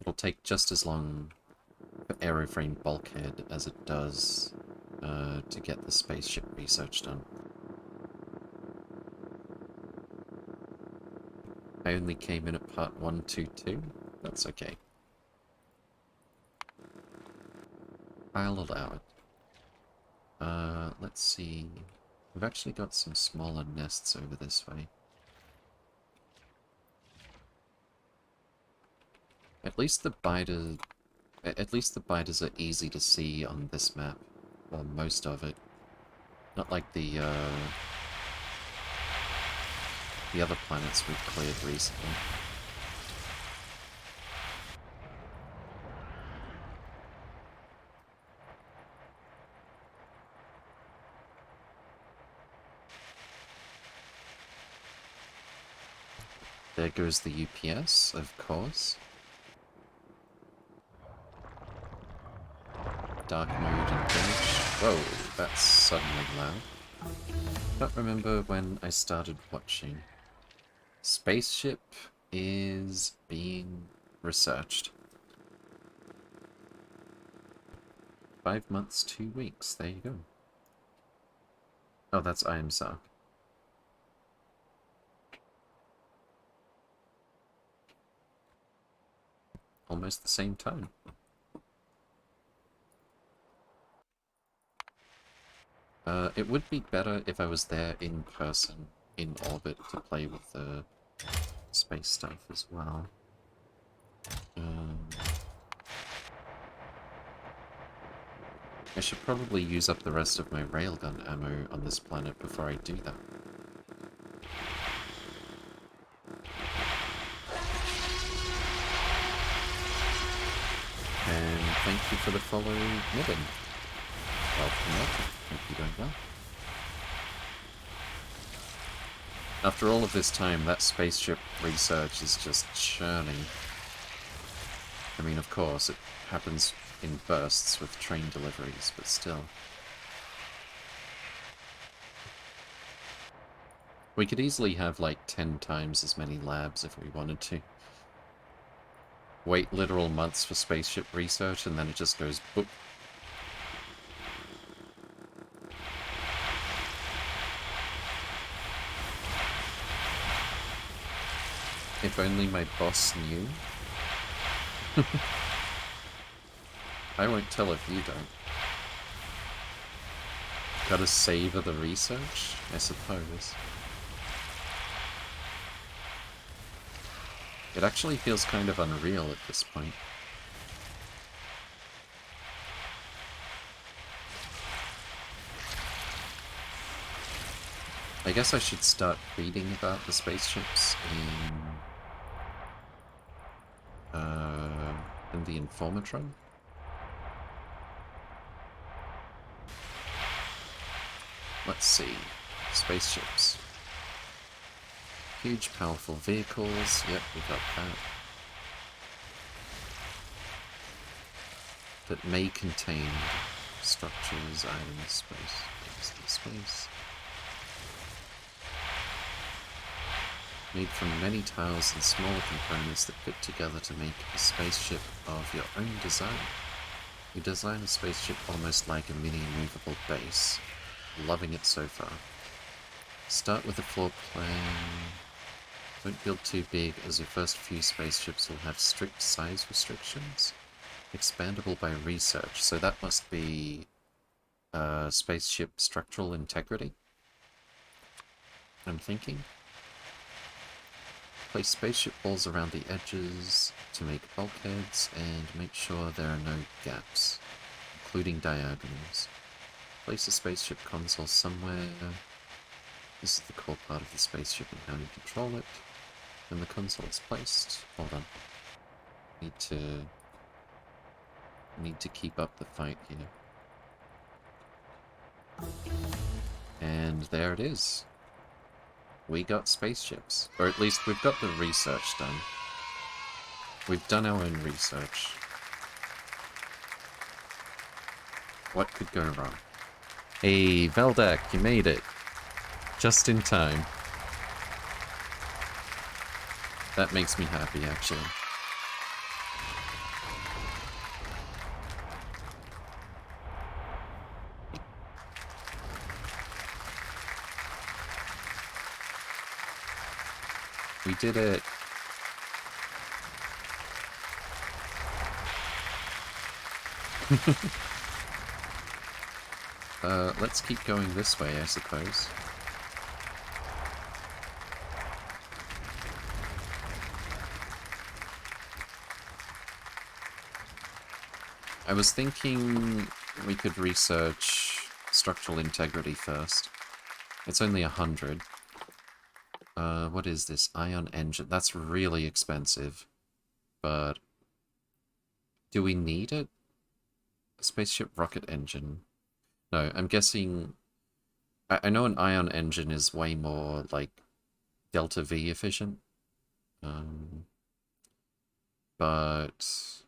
It'll take just as long for aeroframe bulkhead as it does to get the spaceship research done. I only came in at part 122. That's okay. I'll allow it. Let's see. We've actually got some smaller nests over this way. At least the biters are easy to see on this map. Well, most of it. Not like the other planets we've cleared recently. There goes the UPS, of course. Dark mode and finish. Whoa, that's suddenly loud. Don't remember when I started watching. Spaceship is being researched. 5 months, 2 weeks. There you go. Oh, that's IMSA. Almost the same time. It would be better if I was there in person, in orbit, to play with the space stuff as well. I should probably use up the rest of my railgun ammo on this planet before I do that. And thank you for the follow, Nibbin. Welcome. Hope you're doing well. After all of this time, that spaceship research is just churning. I mean, of course, it happens in bursts with train deliveries, but still. We could easily have like 10 times as many labs if we wanted to. Wait literal months for spaceship research and then it just goes boop. If only my boss knew. I won't tell if you don't. Gotta savor the research, I suppose. It actually feels kind of unreal at this point. I guess I should start reading about the spaceships in the Informatron. Let's see. Spaceships. Huge, powerful vehicles. Yep, we got that. That may contain structures, items, space. Made from many tiles and smaller components that fit together to make a spaceship of your own design. You design a spaceship almost like a mini movable base. Loving it so far. Start with a floor plan. Don't build too big, as your first few spaceships will have strict size restrictions. Expandable by research, so that must be spaceship structural integrity, I'm thinking. Place spaceship walls around the edges to make bulkheads and make sure there are no gaps, including diagonals. Place a spaceship console somewhere. This is the core part of the spaceship and how you control it. When the console is placed, hold on. Need to keep up the fight here. And there it is. We got spaceships. Or at least we've got the research done. We've done our own research. What could go wrong? Hey, Veldak, you made it. Just in time. That makes me happy, actually. We did it. Let's keep going this way, I suppose. I was thinking we could research structural integrity first. It's only 100. What is this? Ion engine. That's really expensive. But do we need it? A spaceship rocket engine. No, I'm guessing... I know an ion engine is way more, like, delta V efficient. But...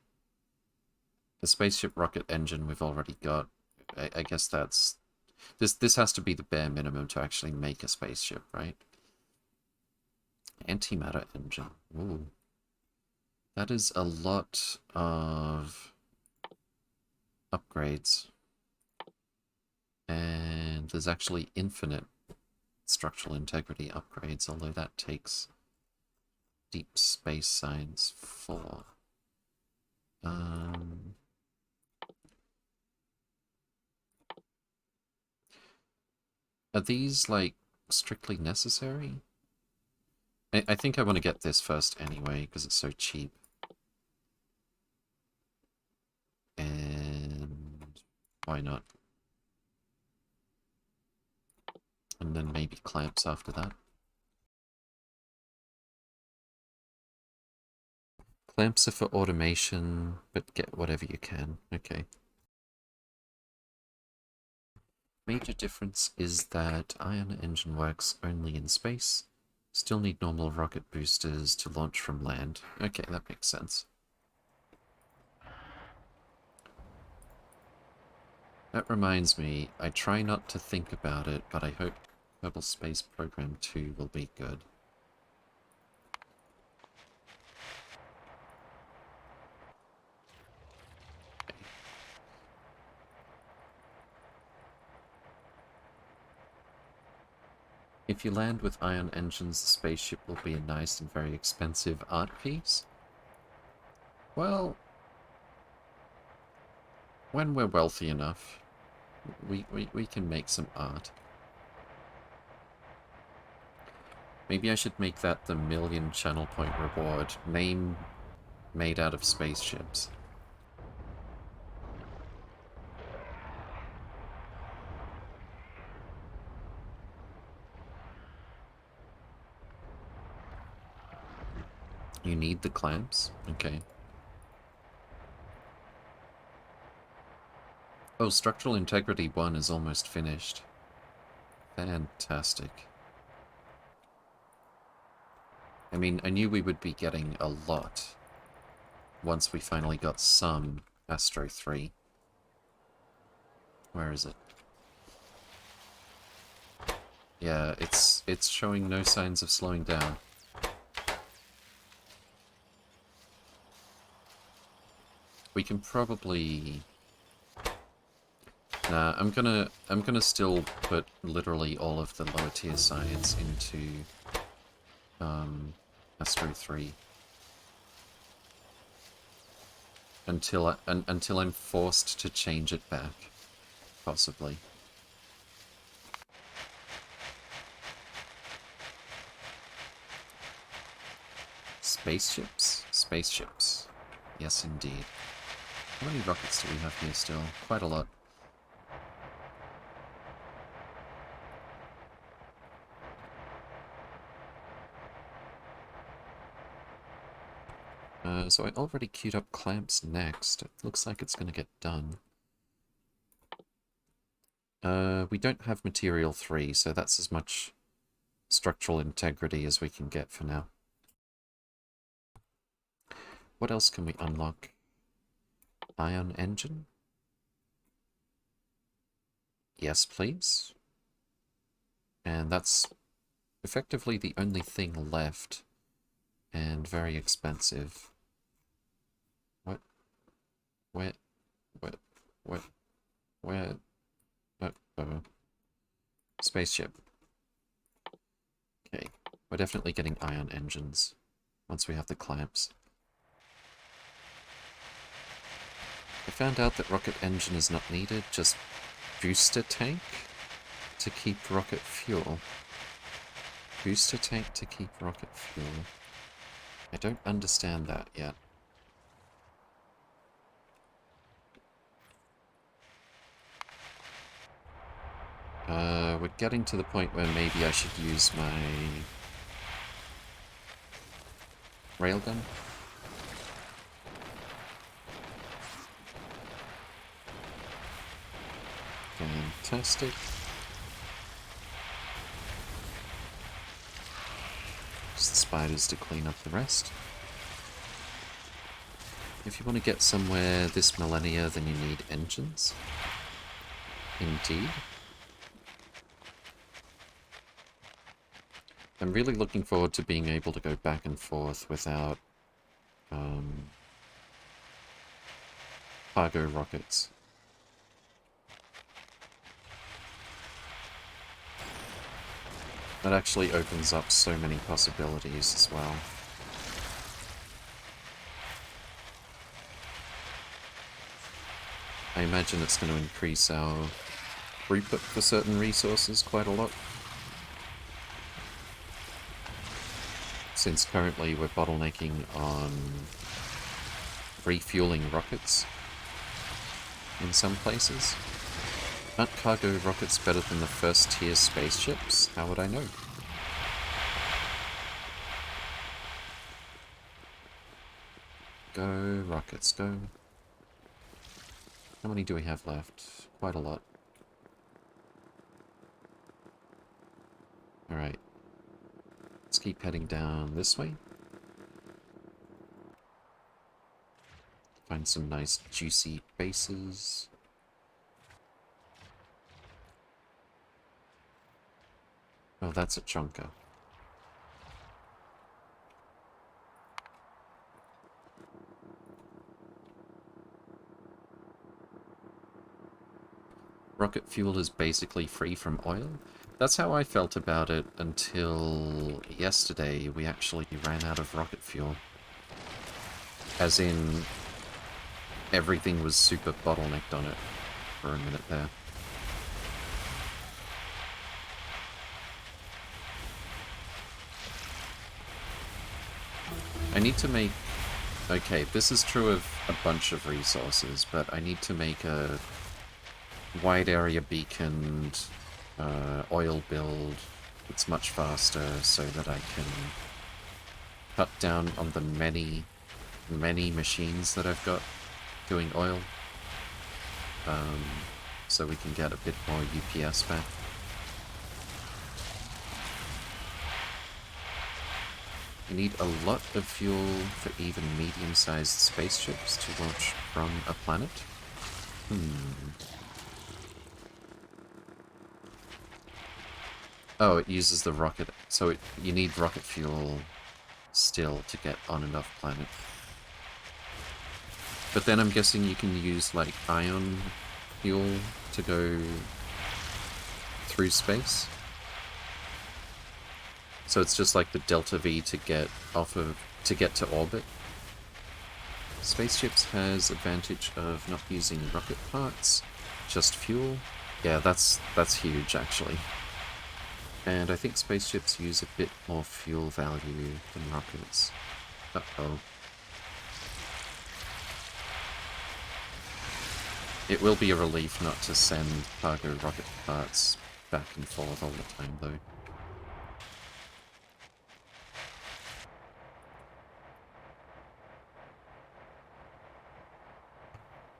the spaceship rocket engine we've already got. I guess that's... This has to be the bare minimum to actually make a spaceship, right? Antimatter engine. Ooh. That is a lot of upgrades. And there's actually infinite structural integrity upgrades, although that takes deep space science 4. Are these, like, strictly necessary? I think I want to get this first anyway, because it's so cheap. And why not? And then maybe clamps after that. Clamps are for automation, but get whatever you can. Okay. Major difference is that ion engine works only in space. Still need normal rocket boosters to launch from land. Okay, that makes sense. That reminds me, I try not to think about it, but I hope Kerbal Space Program 2 will be good. Okay. If you land with ion engines, the spaceship will be a nice and very expensive art piece. Well, when we're wealthy enough, we can make some art. Maybe I should make that the 1,000,000 channel point reward. Name made out of spaceships. You need the clamps? Okay. Oh, Structural Integrity 1 is almost finished. Fantastic. I mean, I knew we would be getting a lot once we finally got some Astro 3. Where is it? Yeah, it's showing no signs of slowing down. We can probably... Nah, I'm gonna still put literally all of the lower tier sides into Astro 3 until I'm forced to change it back, possibly. Spaceships? Spaceships. Yes, indeed. How many rockets do we have here still? Quite a lot. So I already queued up clamps next. It looks like it's going to get done. We don't have material 3, so that's as much structural integrity as we can get for now. What else can we unlock? Ion engine? Yes, please. And that's effectively the only thing left. And very expensive. What? Where? What? What? Where? Spaceship. Okay, we're definitely getting ion engines once we have the clamps. I found out that rocket engine is not needed, just booster tank to keep rocket fuel. Booster tank to keep rocket fuel. I don't understand that yet. We're getting to the point where maybe I should use my railgun. Fantastic. Just spiders to clean up the rest. If you want to get somewhere this millennia, then you need engines. Indeed. I'm really looking forward to being able to go back and forth without cargo rockets. That actually opens up so many possibilities as well. I imagine it's going to increase our throughput for certain resources quite a lot. Since currently we're bottlenecking on refueling rockets in some places. Aren't cargo rockets better than the first tier spaceships? How would I know? Go, rockets, go. How many do we have left? Quite a lot. Alright. Let's keep heading down this way. Find some nice juicy bases. Oh, that's a chunker. Rocket fuel is basically free from oil. That's how I felt about it until yesterday. We actually ran out of rocket fuel. As in, everything was super bottlenecked on it for a minute there. I need to make... Okay, this is true of a bunch of resources, but I need to make a wide area beaconed oil build that's much faster so that I can cut down on the many machines that I've got doing oil. So we can get a bit more UPS back. You need a lot of fuel for even medium-sized spaceships to launch from a planet. Oh, it uses the rocket, so you need rocket fuel still to get on enough planet. But then I'm guessing you can use, like, ion fuel to go through space. So it's just like the delta V to get to orbit. Spaceships has advantage of not using rocket parts, just fuel. Yeah, that's huge actually. And I think spaceships use a bit more fuel value than rockets. Uh-oh. It will be a relief not to send cargo rocket parts back and forth all the time though.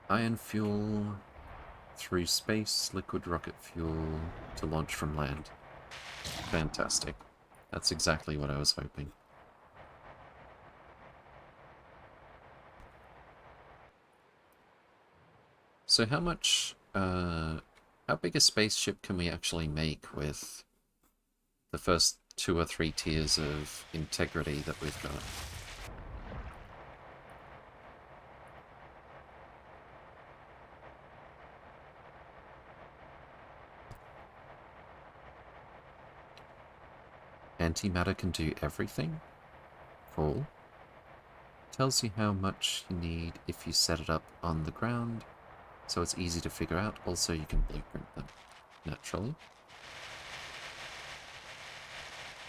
Ion fuel through space, liquid rocket fuel to launch from land. Fantastic. That's exactly what I was hoping. So how big a spaceship can we actually make with the first 2 or 3 tiers of integrity that we've got? Antimatter can do everything? Cool. Tells you how much you need if you set it up on the ground, so it's easy to figure out. Also, you can blueprint them, naturally.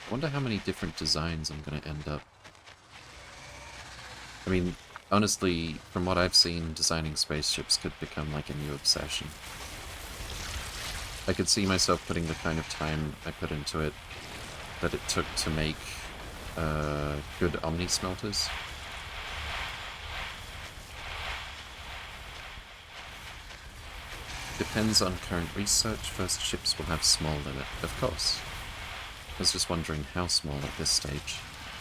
I wonder how many different designs I'm going to end up. I mean, honestly, from what I've seen, designing spaceships could become like a new obsession. I could see myself putting the kind of time I put into it that it took to make good Omni smelters. Depends on current research. First ships will have small limit, of course. I was just wondering how small at this stage.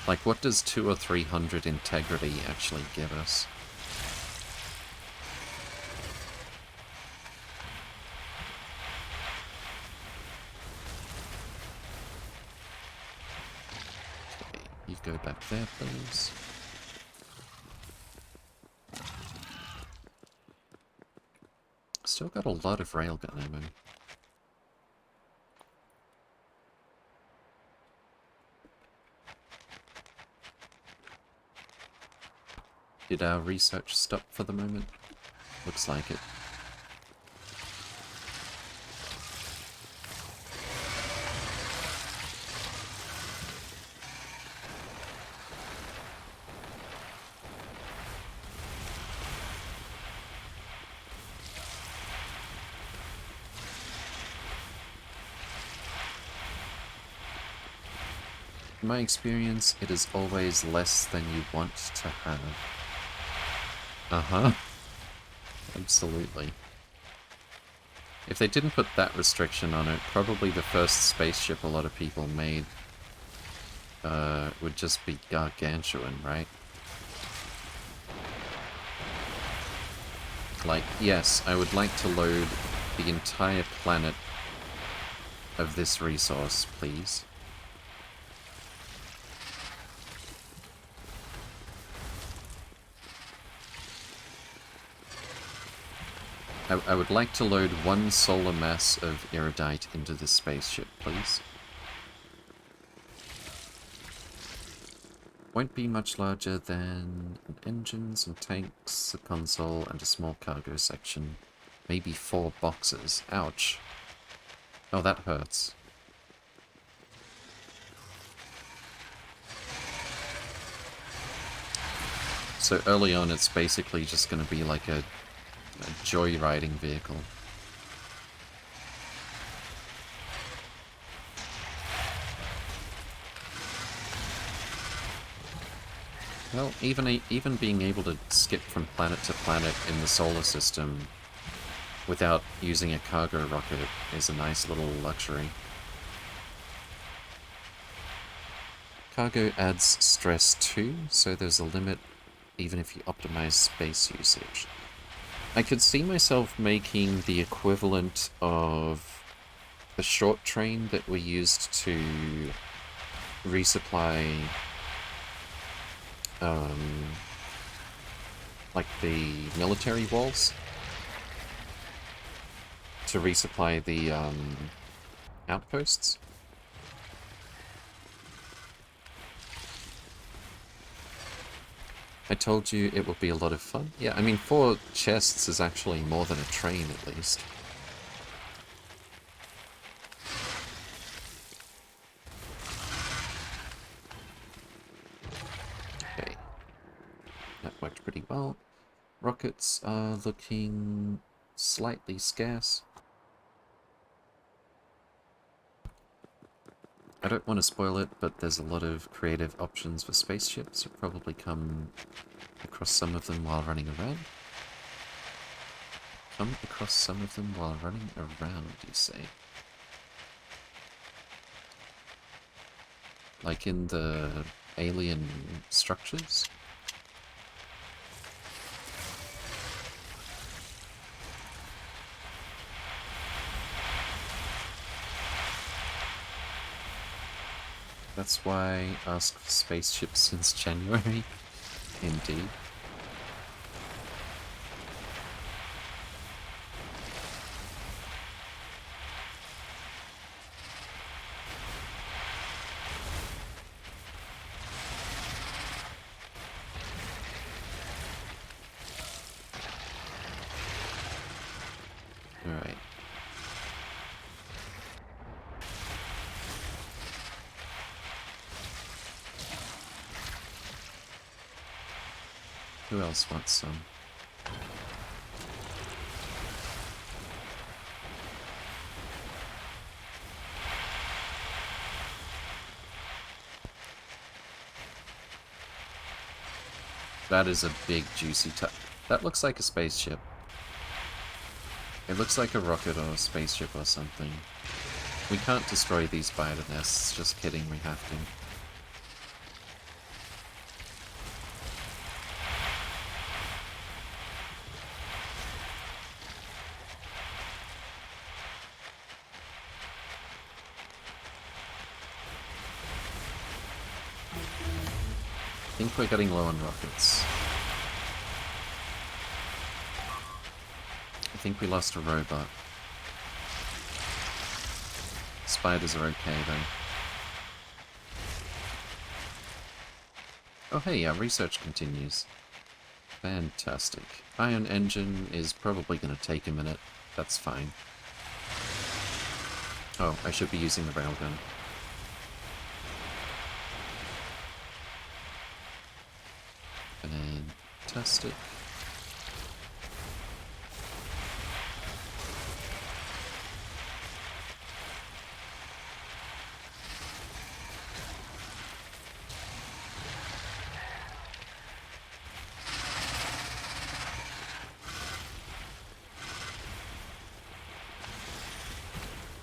Like, what does 200 or 300 integrity actually give us? Okay, you go back there, please. Still got a lot of railgun ammo. Did our research stop for the moment? Looks like it. In my experience, it is always less than you want to have. Uh-huh. Absolutely. If they didn't put that restriction on it, probably the first spaceship a lot of people made would just be gargantuan, right? Like, yes, I would like to load the entire planet of this resource, please. I would like to load 1 solar mass of Erudite into this spaceship, please. Won't be much larger than an engine, some tanks, a console, and a small cargo section. Maybe 4 boxes. Ouch. Oh, that hurts. So early on, it's basically just going to be like a joyriding vehicle. Well, even being able to skip from planet to planet in the solar system without using a cargo rocket is a nice little luxury. Cargo adds stress too, so there's a limit even if you optimize space usage. I could see myself making the equivalent of the short train that we used to resupply like the military walls, to resupply the outposts. I told you it would be a lot of fun. Yeah, I mean, 4 chests is actually more than a train, at least. Okay. That worked pretty well. Rockets are looking slightly scarce. I don't want to spoil it, but there's a lot of creative options for spaceships. You'll probably come across some of them while running around. Come across some of them while running around, you say? Like in the alien structures? That's why I asked for spaceships since January. Indeed. Alright. Who else wants some? That is a big, juicy that looks like a spaceship. It looks like a rocket or a spaceship or something. We can't destroy these spider nests. Just kidding, we have to. I think we're getting low on rockets. I think we lost a robot. Spiders are okay, though. Oh hey, our research continues. Fantastic. Ion engine is probably going to take a minute. That's fine. Oh, I should be using the railgun. Fantastic.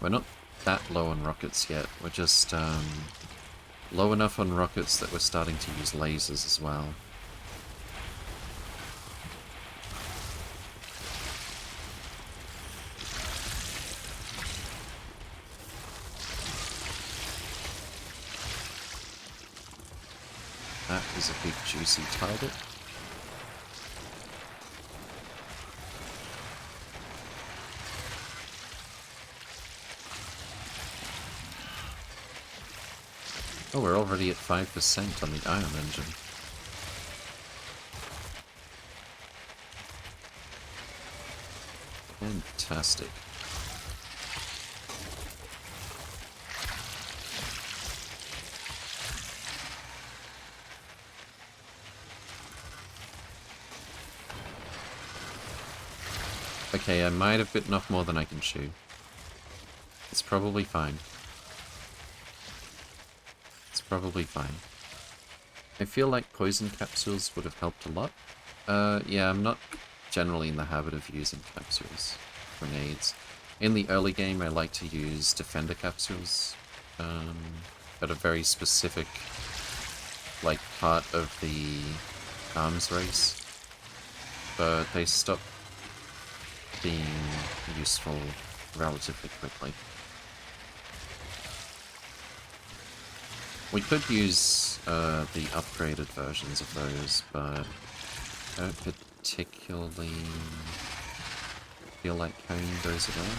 We're not that low on rockets yet. We're just low enough on rockets that we're starting to use lasers as well. That is a big juicy target. Oh, we're already at 5% on the ion engine. Fantastic. Okay, I might have bitten off more than I can chew. It's probably fine. It's probably fine. I feel like poison capsules would have helped a lot. Yeah, I'm not generally in the habit of using capsules. Grenades. In the early game, I like to use defender capsules. At a very specific, like, part of the arms race. But they stopped being useful relatively quickly. We could use the upgraded versions of those, but I don't particularly feel like carrying those around.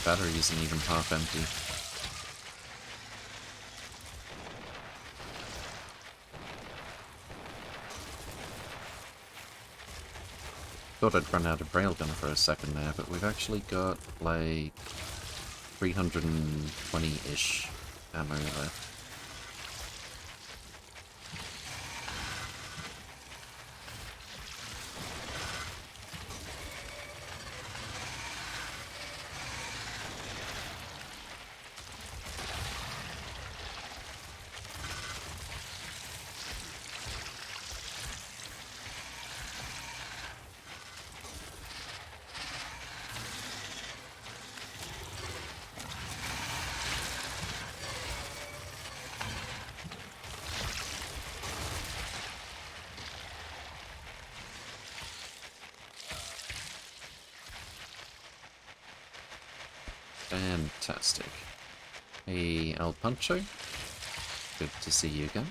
Battery isn't even half empty. Thought I'd run out of railgun for a second there, but we've actually got like 320-ish ammo left. Fantastic. Hey, El Pancho. Good to see you again.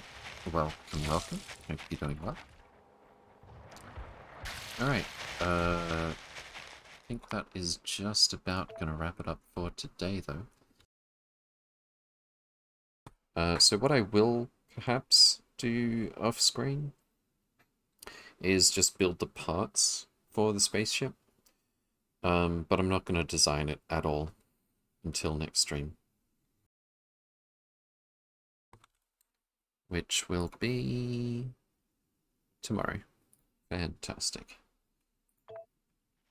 Welcome, welcome. Hope you're doing well. Alright, I think that is just about gonna wrap it up for today, though. So what I will perhaps do off-screen is just build the parts for the spaceship. But I'm not gonna design it at all until next stream. Which will be tomorrow. Fantastic.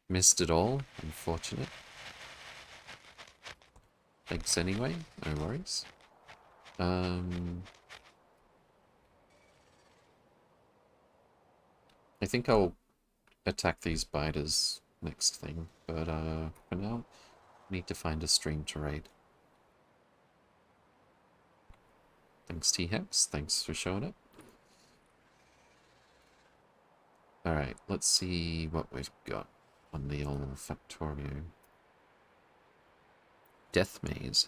Missed it all, unfortunate. Thanks anyway, no worries. I think I'll attack these biters next thing, but for now, I need to find a stream to raid. Thanks T-Hex, thanks for showing up. Alright, let's see what we've got on the old Factorio. Death Maze.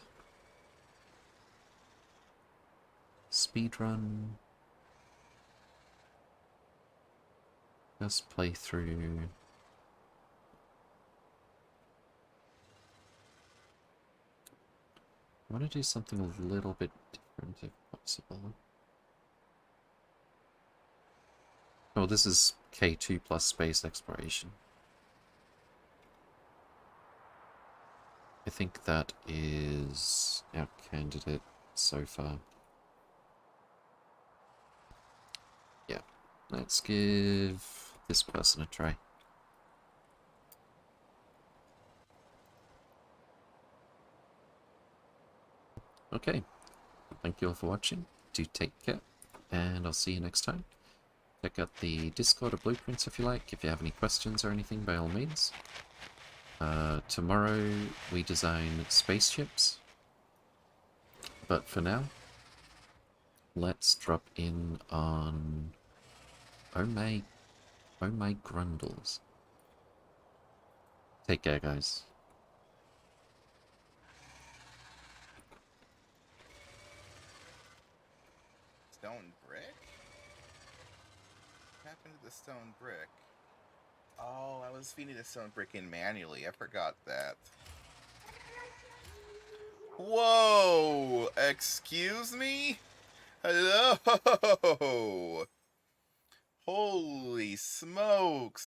Speedrun. Just play through. I want to do something a little bit different if possible. Oh, this is K2 plus space exploration. I think that is our candidate so far. Yeah, let's give this person a try. Okay, thank you all for watching. Do take care, and I'll see you next time. Check out the Discord or Blueprints if you like. If you have any questions or anything, by all means. Tomorrow we design spaceships. But for now, let's drop in on Oh My Grundles. Take care, guys. Stone brick? What happened to the stone brick? Oh, I was feeding the stone brick in manually. I forgot that. Whoa! Excuse me? Hello! Holy smokes!